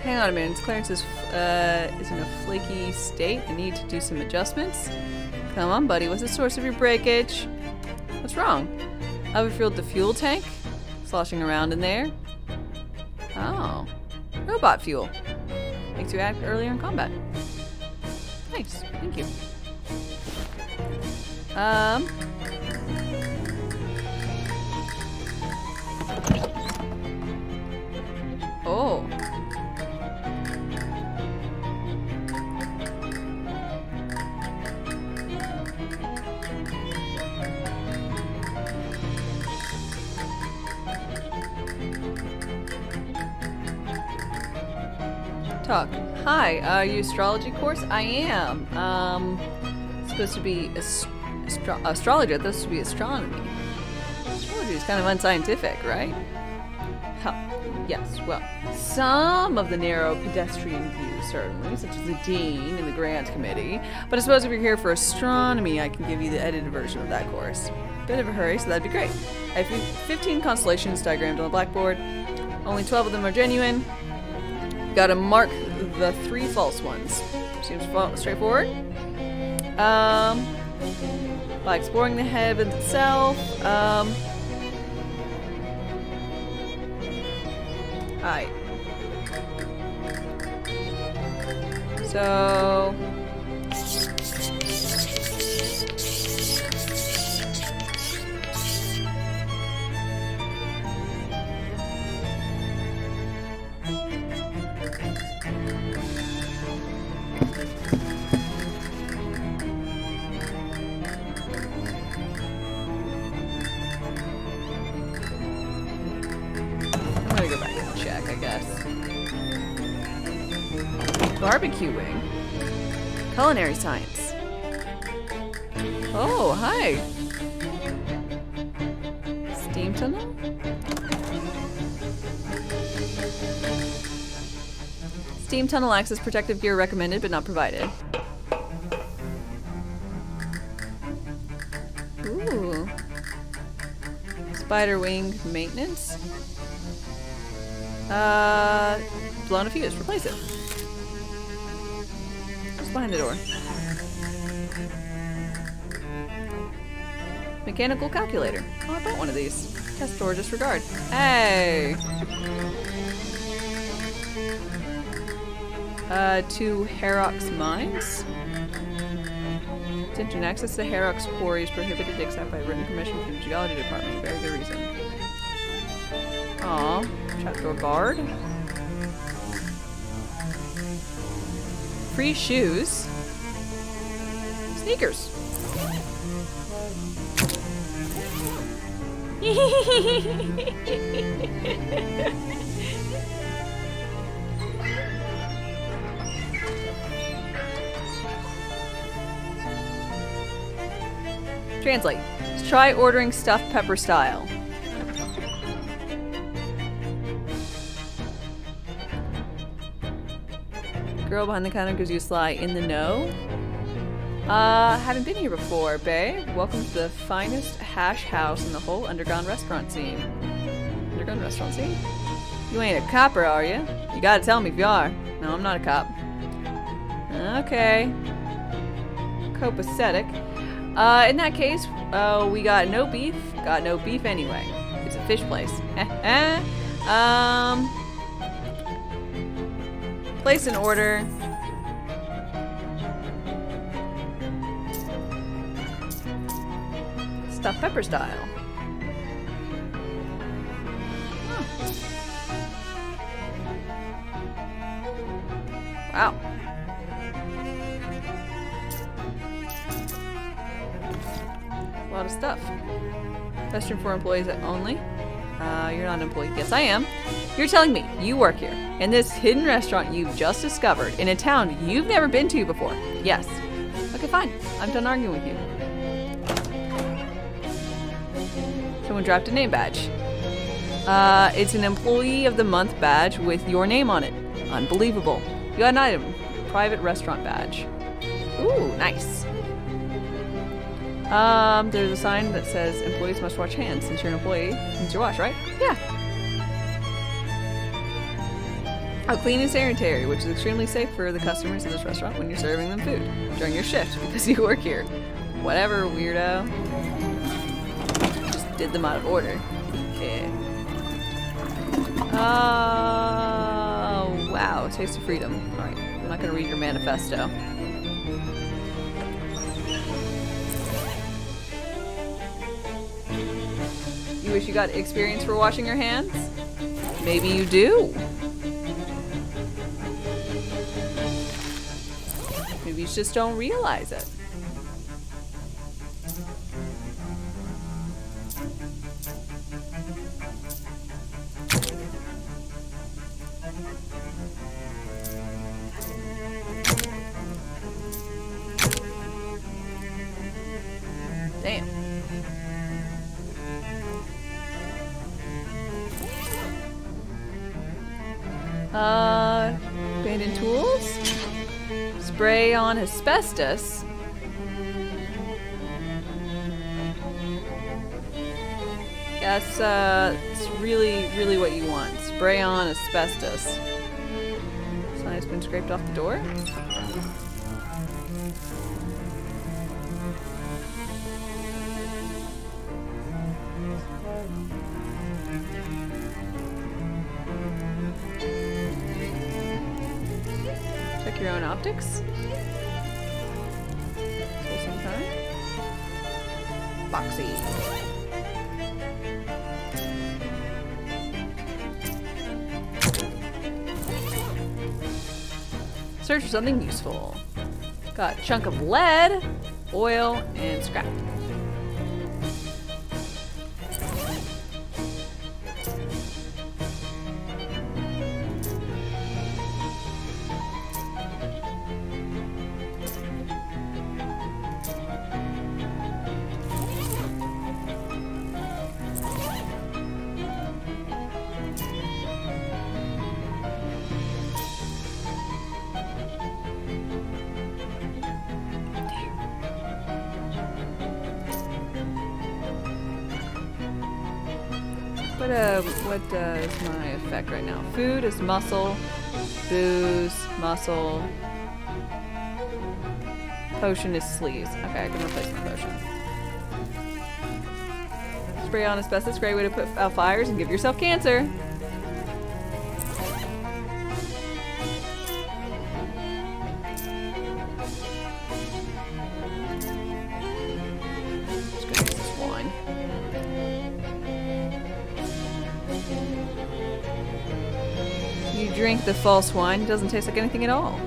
Hang on a minute, clearance is in a flaky state. I need to do some adjustments. Come on, buddy, what's the source of your breakage? What's wrong? Overfilled the fuel tank? Sloshing around in there? Oh. Robot fuel. Makes you act earlier in combat. Nice, thank you. Oh. Talk. Hi, are you astrology course? I am. Supposed to be astrology. I thought this would be astronomy. Astrology is kind of unscientific, right? Yes, well, some of the narrow pedestrian views, certainly, such as the dean and the grant committee. But I suppose if you're here for astronomy, I can give you the edited version of that course. Bit of a hurry, so that'd be great. I have 15 constellations diagrammed on the blackboard. Only 12 of them are genuine. Gotta mark the 3 false ones. Seems straightforward. by exploring the heavens itself. Alright. So... I'm gonna go back and check, I guess. Barbecuing. Culinary science. Oh, hi. Steam tunnel? Steam tunnel access protective gear recommended but not provided. Ooh. Spider wing maintenance. Blown a fuse. Replace it. Just behind the door. Mechanical calculator. Oh, I bought one of these. Test door disregard. Hey! To Herox mines. Attention, access to Herox quarries prohibited except by written permission from the Geology Department. Very good reason. Aw, trapdoor barred. Free shoes. Sneakers. Translate. Try ordering stuffed pepper style. Girl behind the counter gives you a sly in the know. Haven't been here before, babe. Welcome to the finest hash house in the whole underground restaurant scene. Underground restaurant scene? You ain't a copper, are you? You gotta tell me if you are. No, I'm not a cop. Okay. Copacetic. In that case, we got no beef. Got no beef anyway. It's a fish place. Place an order. Stuffed pepper style. Huh. Wow. A lot of stuff. Restroom for employees only. You're not an employee. Yes, I am. You're telling me you work here in this hidden restaurant you've just discovered in a town you've never been to before. Yes. Okay, fine. I'm done arguing with you. Someone dropped a name badge. It's an employee of the month badge with your name on it. Unbelievable. You got an item. Private restaurant badge. Ooh, nice. There's a sign that says employees must wash hands. Since you're an employee, means you wash, right? Yeah. Oh, clean and sanitary, which is extremely safe for the customers of this restaurant when you're serving them food during your shift because you work here. Whatever, weirdo. Just did them out of order. Okay. Oh, wow. Taste of freedom. Alright, I'm not gonna read your manifesto. You wish you got experience for washing your hands? Maybe you do. Maybe you just don't realize it. Damn. Abandoned tools? Spray on asbestos? Yes, it's really what you want. Spray on asbestos. Sign has been scraped off the door? Check your own optics. Pull some time. Boxy. Search for something useful. Got a chunk of lead, oil, and scrap. What is my effect right now? Food is muscle, booze, muscle. Potion is sleeves. Okay, I can replace my potion. Spray on asbestos, great way to put out fires and give yourself cancer. Just gonna use this wine. You drink the false wine, it doesn't taste like anything at all.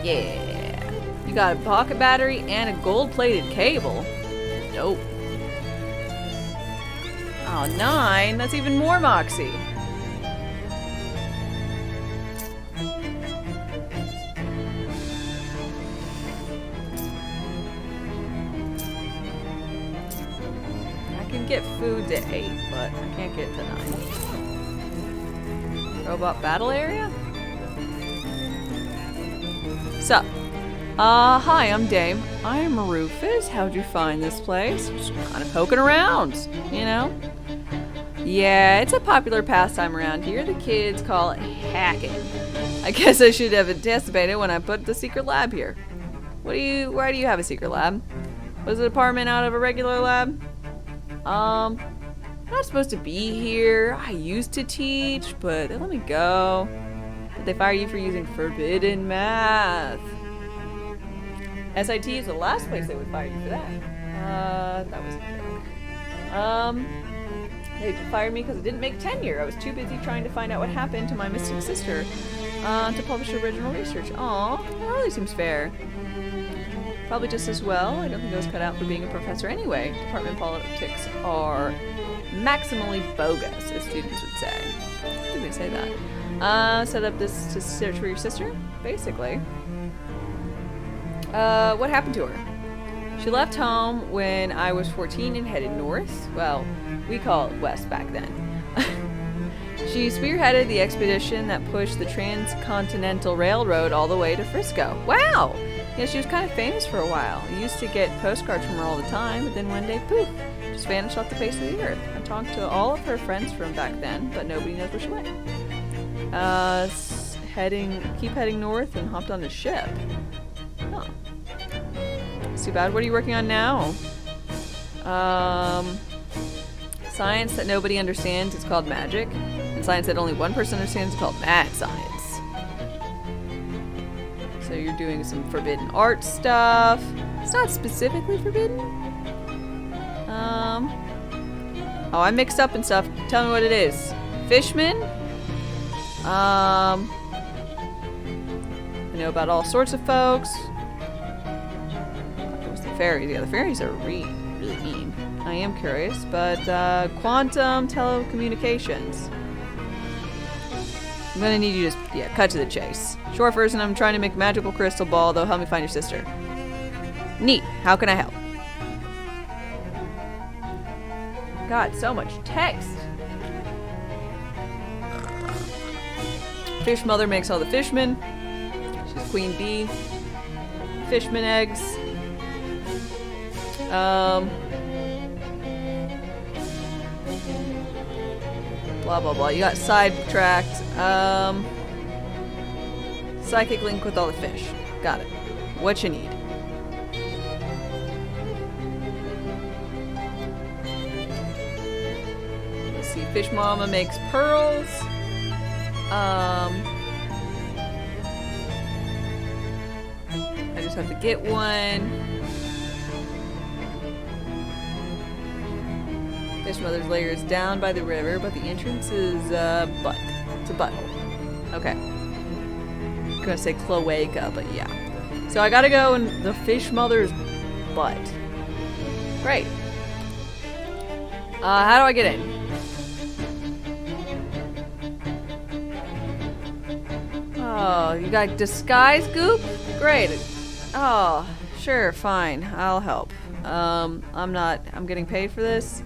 Yeah. You got a pocket battery and a gold-plated cable. Nope. Oh, 9. That's even more moxie. Get food to 8, but I can't get to 9. Robot battle area? Sup? Hi, I'm Dame. I'm Rufus. How'd you find this place? Just kind of poking around, you know? Yeah, it's a popular pastime around here. The kids call it hacking. I guess I should have anticipated when I put the secret lab here. Why do you have a secret lab? Was the apartment out of a regular lab? I'm not supposed to be here. I used to teach, but they let me go. Did they fire you for using forbidden math? SIT is the last place they would fire you for that. That was a joke. They fired me because I didn't make tenure. I was too busy trying to find out what happened to my mystic sister to publish original research. Aw, that really seems fair. Probably just as well. I don't think I was cut out for being a professor anyway. Department politics are maximally bogus, as students would say. I think they say that. Set up this to search for your sister? Basically. What happened to her? She left home when I was 14 and headed north. Well, we call it west back then. She spearheaded the expedition that pushed the Transcontinental Railroad all the way to Frisco. Wow! Yeah, she was kind of famous for a while. I used to get postcards from her all the time, but then one day, poof, just vanished off the face of the earth. I talked to all of her friends from back then, but nobody knows where she went. Keep heading north and hopped on the ship. Huh. It's too bad. What are you working on now? Science that nobody understands is called magic, and science that only one person understands is called mad science. So you're doing some forbidden art stuff. It's not specifically forbidden. Oh, I'm mixed up and stuff. Tell me what it is. Fishman? I know about all sorts of folks. What's the fairies? Yeah, the fairies are really mean. I am curious, but quantum telecommunications. I'm gonna need you to cut to the chase. Short version, I'm trying to make a magical crystal ball, though help me find your sister. Neat. How can I help? God, so much text. Fish mother makes all the fishmen. She's queen bee. Fishman eggs. Blah blah blah. You got sidetracked. Psychic link with all the fish. Got it. What you need? see. Fish Mama makes pearls. I just have to get one. Fish Mother's lair is down by the river, but the entrance is butt. It's a butthole. Okay. I'm gonna say cloaca, but yeah. So I gotta go in the Fish Mother's butt. Great. How do I get in? Oh, you got disguise goop? Great. Oh, sure, fine. I'll help. I'm getting paid for this.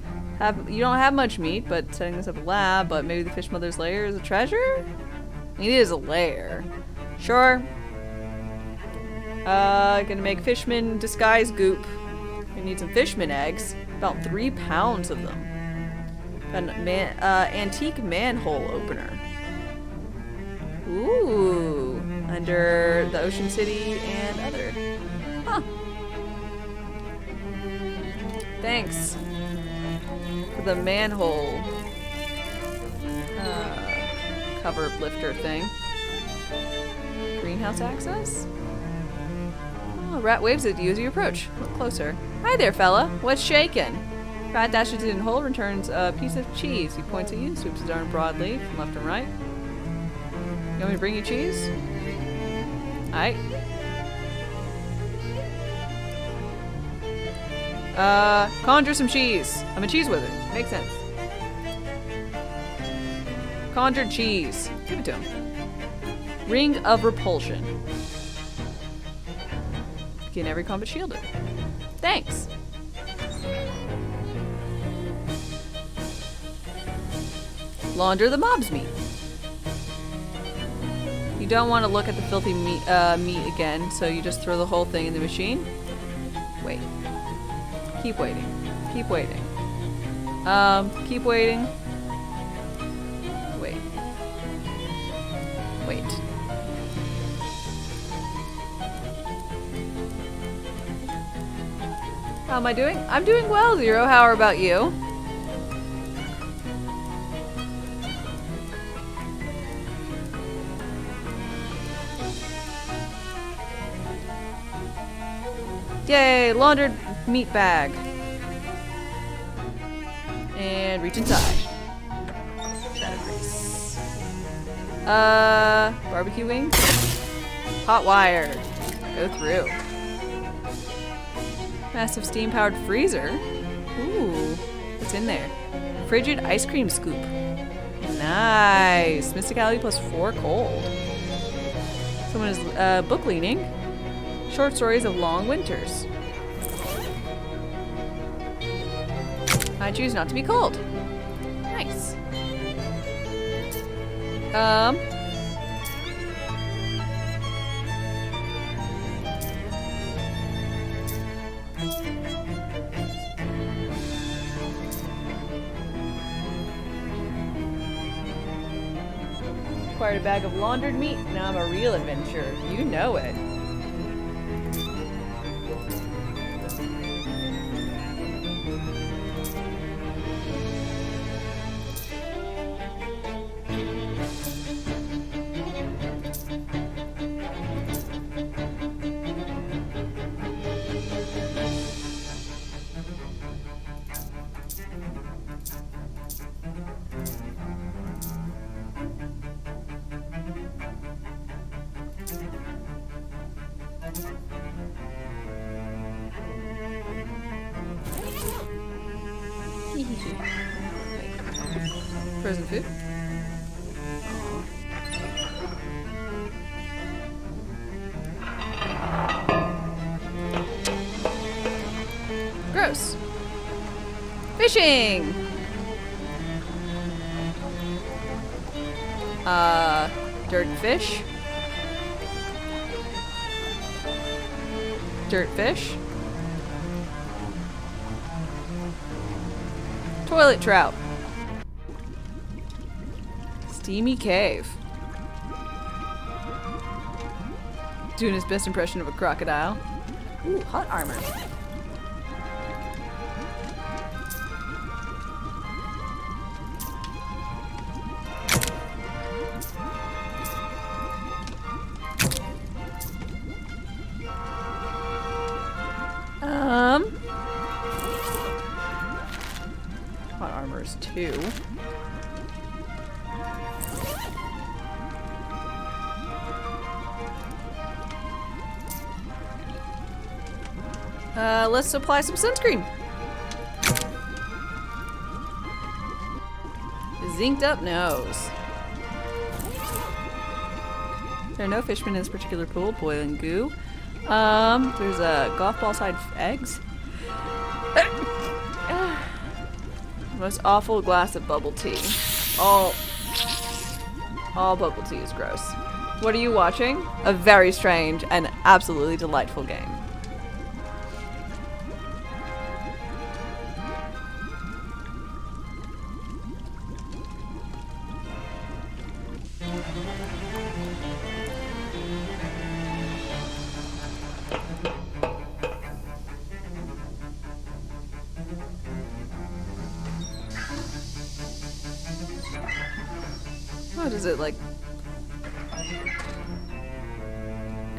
You don't have much meat, but setting this up a lab, but maybe the Fish Mother's lair is a treasure? I mean, it is a lair. Sure. Gonna make fishman disguise goop. We need some fishman eggs. About 3 pounds of them. An antique manhole opener. Ooh. Under the Ocean City and other. Huh. Thanks. For the manhole cover lifter thing. Greenhouse access? Oh, rat waves at you as you approach. Look closer. Hi there, fella. What's shaking? Rat dashes in hole, returns a piece of cheese. He points at you, swoops his arm broadly from left and right. You want me to bring you cheese? Alright. Conjure some cheese. I'm a cheese wizard. Makes sense. Conjured cheese. Give it to him. Ring of repulsion. Begin every combat shielded. Thanks. Launder the mob's meat. You don't want to look at the filthy meat again, so you just throw the whole thing in the machine. Wait. Keep waiting. Keep waiting. Keep waiting. Wait. Wait. How am I doing? I'm doing well, Zero. How about you? Yay! Laundered meat bag. And reach inside. Barbecue wings? Hot wire. Go through. Massive steam-powered freezer. Ooh, what's in there? Frigid ice cream scoop. Nice. Mysticality plus 4 cold. Someone is book leaning. Short stories of long winters. I choose not to be cold. Nice. Acquired a bag of laundered meat. Now I'm a real adventurer. You know it. Frozen food? Gross. Fishing! Dirt fish? Dirt fish? Toilet trout. Steamy cave. Doing his best impression of a crocodile. Ooh, hot armor. 2. Let's apply some sunscreen. Zinked up nose. There are no fishermen in this particular pool. Boiling goo. There's a golf ball side eggs. Most awful glass of bubble tea. All bubble tea is gross. What are you watching? A very strange and absolutely delightful game. Oh, does it like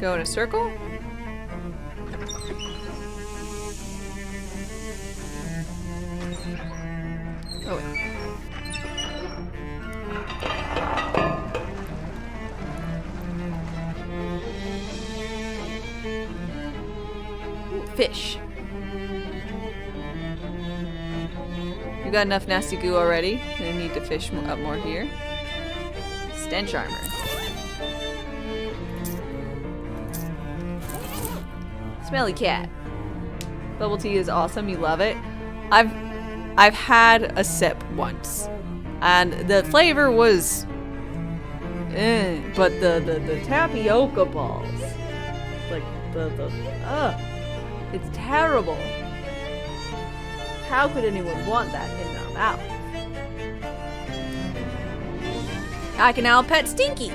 go in a circle? Oh wait. Ooh, fish. You got enough nasty goo already. I need to fish up more here. Stench armor. Smelly cat. Bubble tea is awesome. You love it. I've had a sip once, and the flavor was, but the tapioca balls, like it's terrible. How could anyone want that in their mouth? I can now pet Stinky.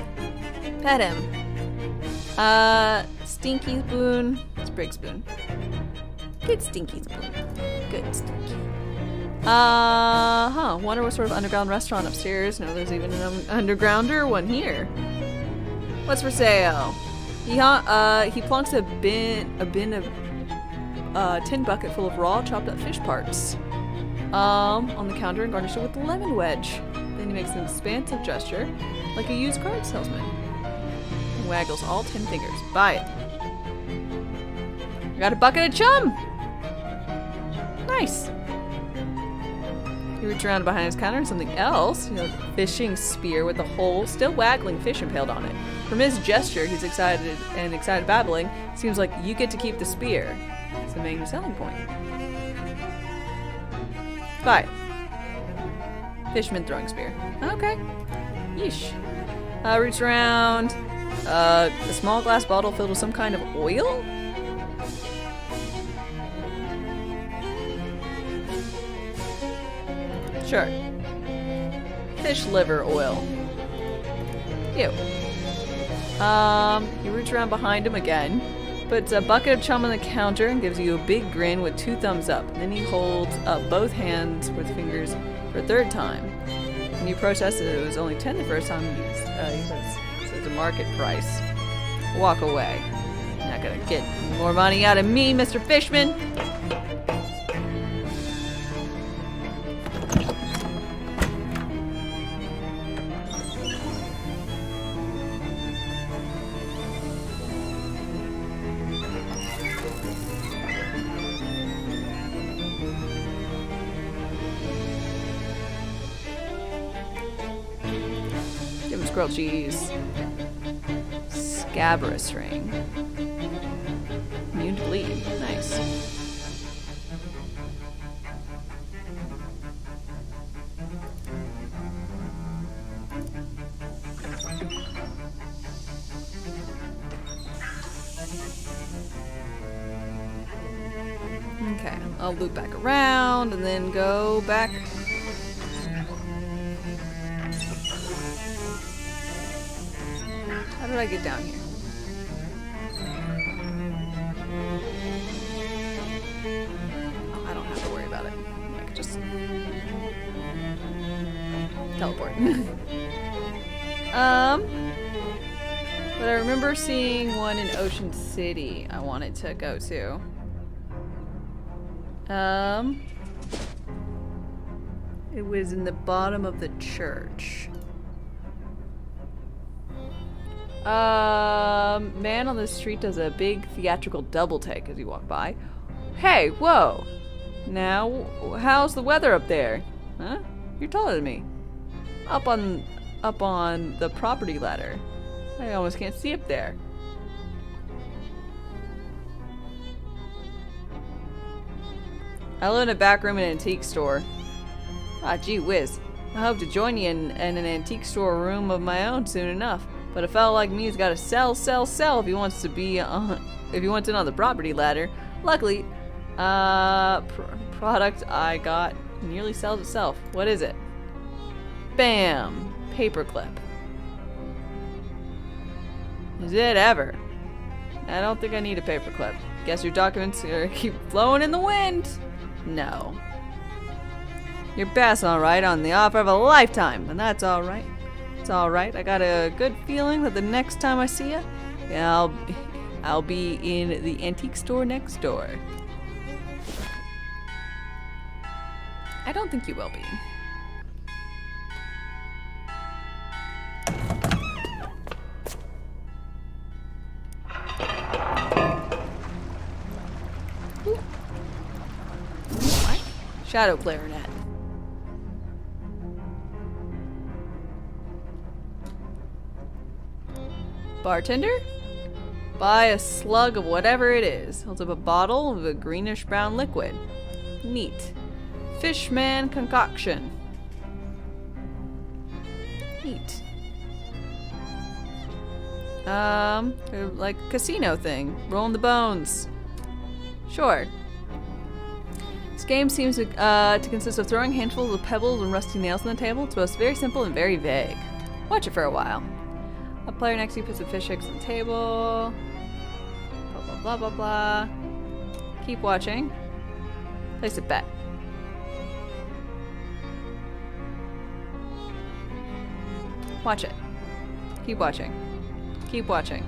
Pet him. Stinky spoon. It's Brig spoon. Good Stinky spoon. Good Stinky. Wonder what sort of underground restaurant upstairs. No, there's even an undergrounder one here. What's for sale? He plonks a tin bucket full of raw, chopped up fish parts on the counter and garnished it with a lemon wedge. Then he makes an expansive gesture, like a used car salesman, and waggles all 10 fingers. Buy it. I got a bucket of chum! Nice. He reaches around behind his counter and something else, a fishing spear with a whole, still waggling fish impaled on it. From his gesture, he's excited babbling. Seems like you get to keep the spear. It's the main selling point. Buy it. Fisherman throwing spear. Okay. Yeesh. Reach around. A small glass bottle filled with some kind of oil? Sure. Fish liver oil. Ew. You reach around behind him again, puts a bucket of chum on the counter and gives you a big grin with 2 thumbs up. Then he holds up both hands with fingers for a 3rd time. And you protest that it was only 10 the first time he says it's a market price. Walk away. You're not gonna get more money out of me, Mr. Fishman. Grilled cheese. Scabrous ring. Immune to bleed. Nice. Okay, I'll loop back around and then go back. How did I get down here? Oh, I don't have to worry about it. I could just teleport. But I remember seeing one in Ocean City I wanted to go to. It was in the bottom of the church. Man on the street does a big theatrical double take as you walk by. Hey, whoa! Now, how's the weather up there? Huh? You're taller than me. Up on the property ladder. I almost can't see up there. I live in a back room in an antique store. Ah, gee whiz. I hope to join you in an antique store room of my own soon enough. But a fellow like me has got to sell if he wants to be if he wants in on the property ladder. Luckily, product I got nearly sells itself. What is it? Bam! Paperclip. Is it ever? I don't think I need a paperclip. Guess your documents keep flowing in the wind. No. You're passing alright on the offer of a lifetime, and that's alright. It's alright. I got a good feeling that the next time I see you, I'll be in the antique store next door. I don't think you will be. Ooh. What? Shadow clarinet. Bartender? Buy a slug of whatever it is. Holds up a bottle of a greenish brown liquid. Neat. Fishman concoction. Neat. Like casino thing. Rolling the bones. Sure. This game seems to consist of throwing handfuls of pebbles and rusty nails on the table. It's both very simple and very vague. Watch it for a while. A player next to you puts some fish eggs on the table. Blah, blah, blah, blah, blah. Keep watching. Place a bet. Watch it. Keep watching. Keep watching.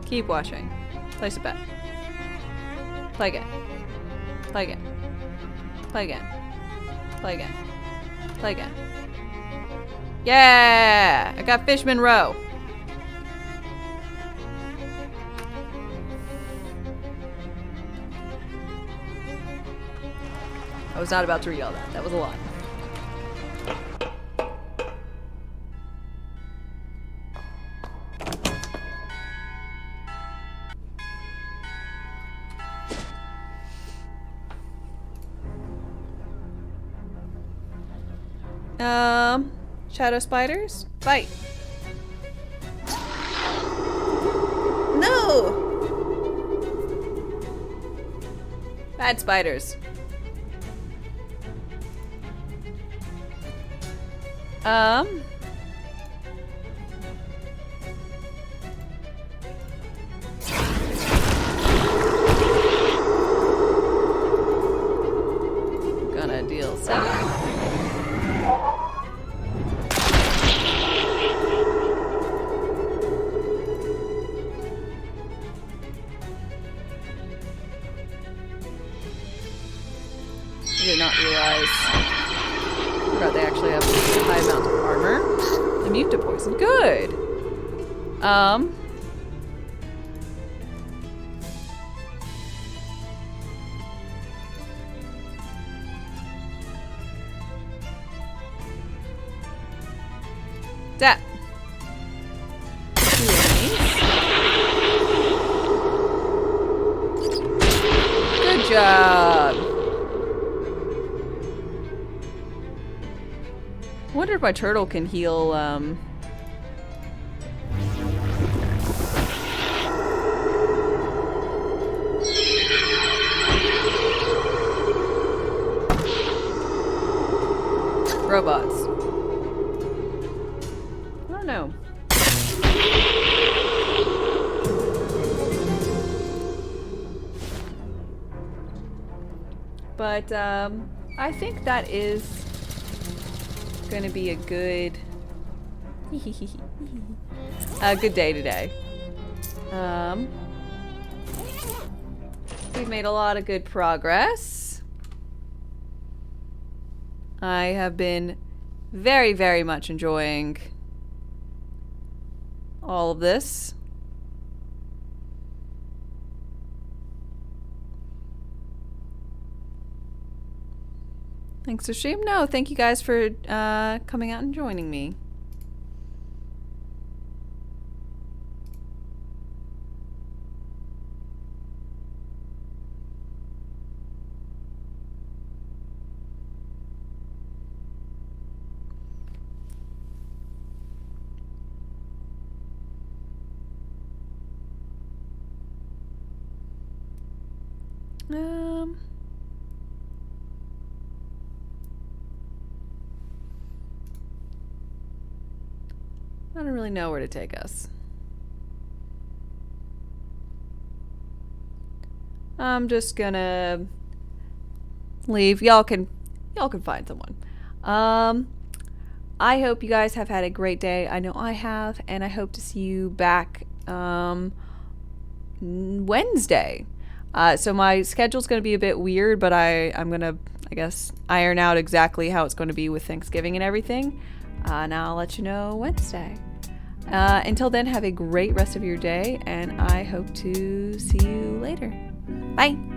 Keep watching. Place a bet. Play again. Play again. Play again. Play again. Play again. Yeah! I got Fishman Row. I was not about to re-yell that. That was a lot. Shadow spiders? Fight! No! Bad spiders. Gonna deal 7. I did not realize they actually have a high amount of armor. Immune to poison. Good. That. Good job. I wonder if my turtle can heal, robots. I don't know. But, I think that is gonna be a good good day today. We've made a lot of good progress. I have been very, very much enjoying all of this. Thanks for stream. No, thank you guys for coming out and joining me. I don't really know where to take us. I'm just gonna leave. Y'all can find someone. I hope you guys have had a great day. I know I have, and I hope to see you back Wednesday. So my schedule's going to be a bit weird, but I'm going to, I guess, iron out exactly how it's going to be with Thanksgiving and everything. And I'll let you know Wednesday. Until then, have a great rest of your day, and I hope to see you later. Bye!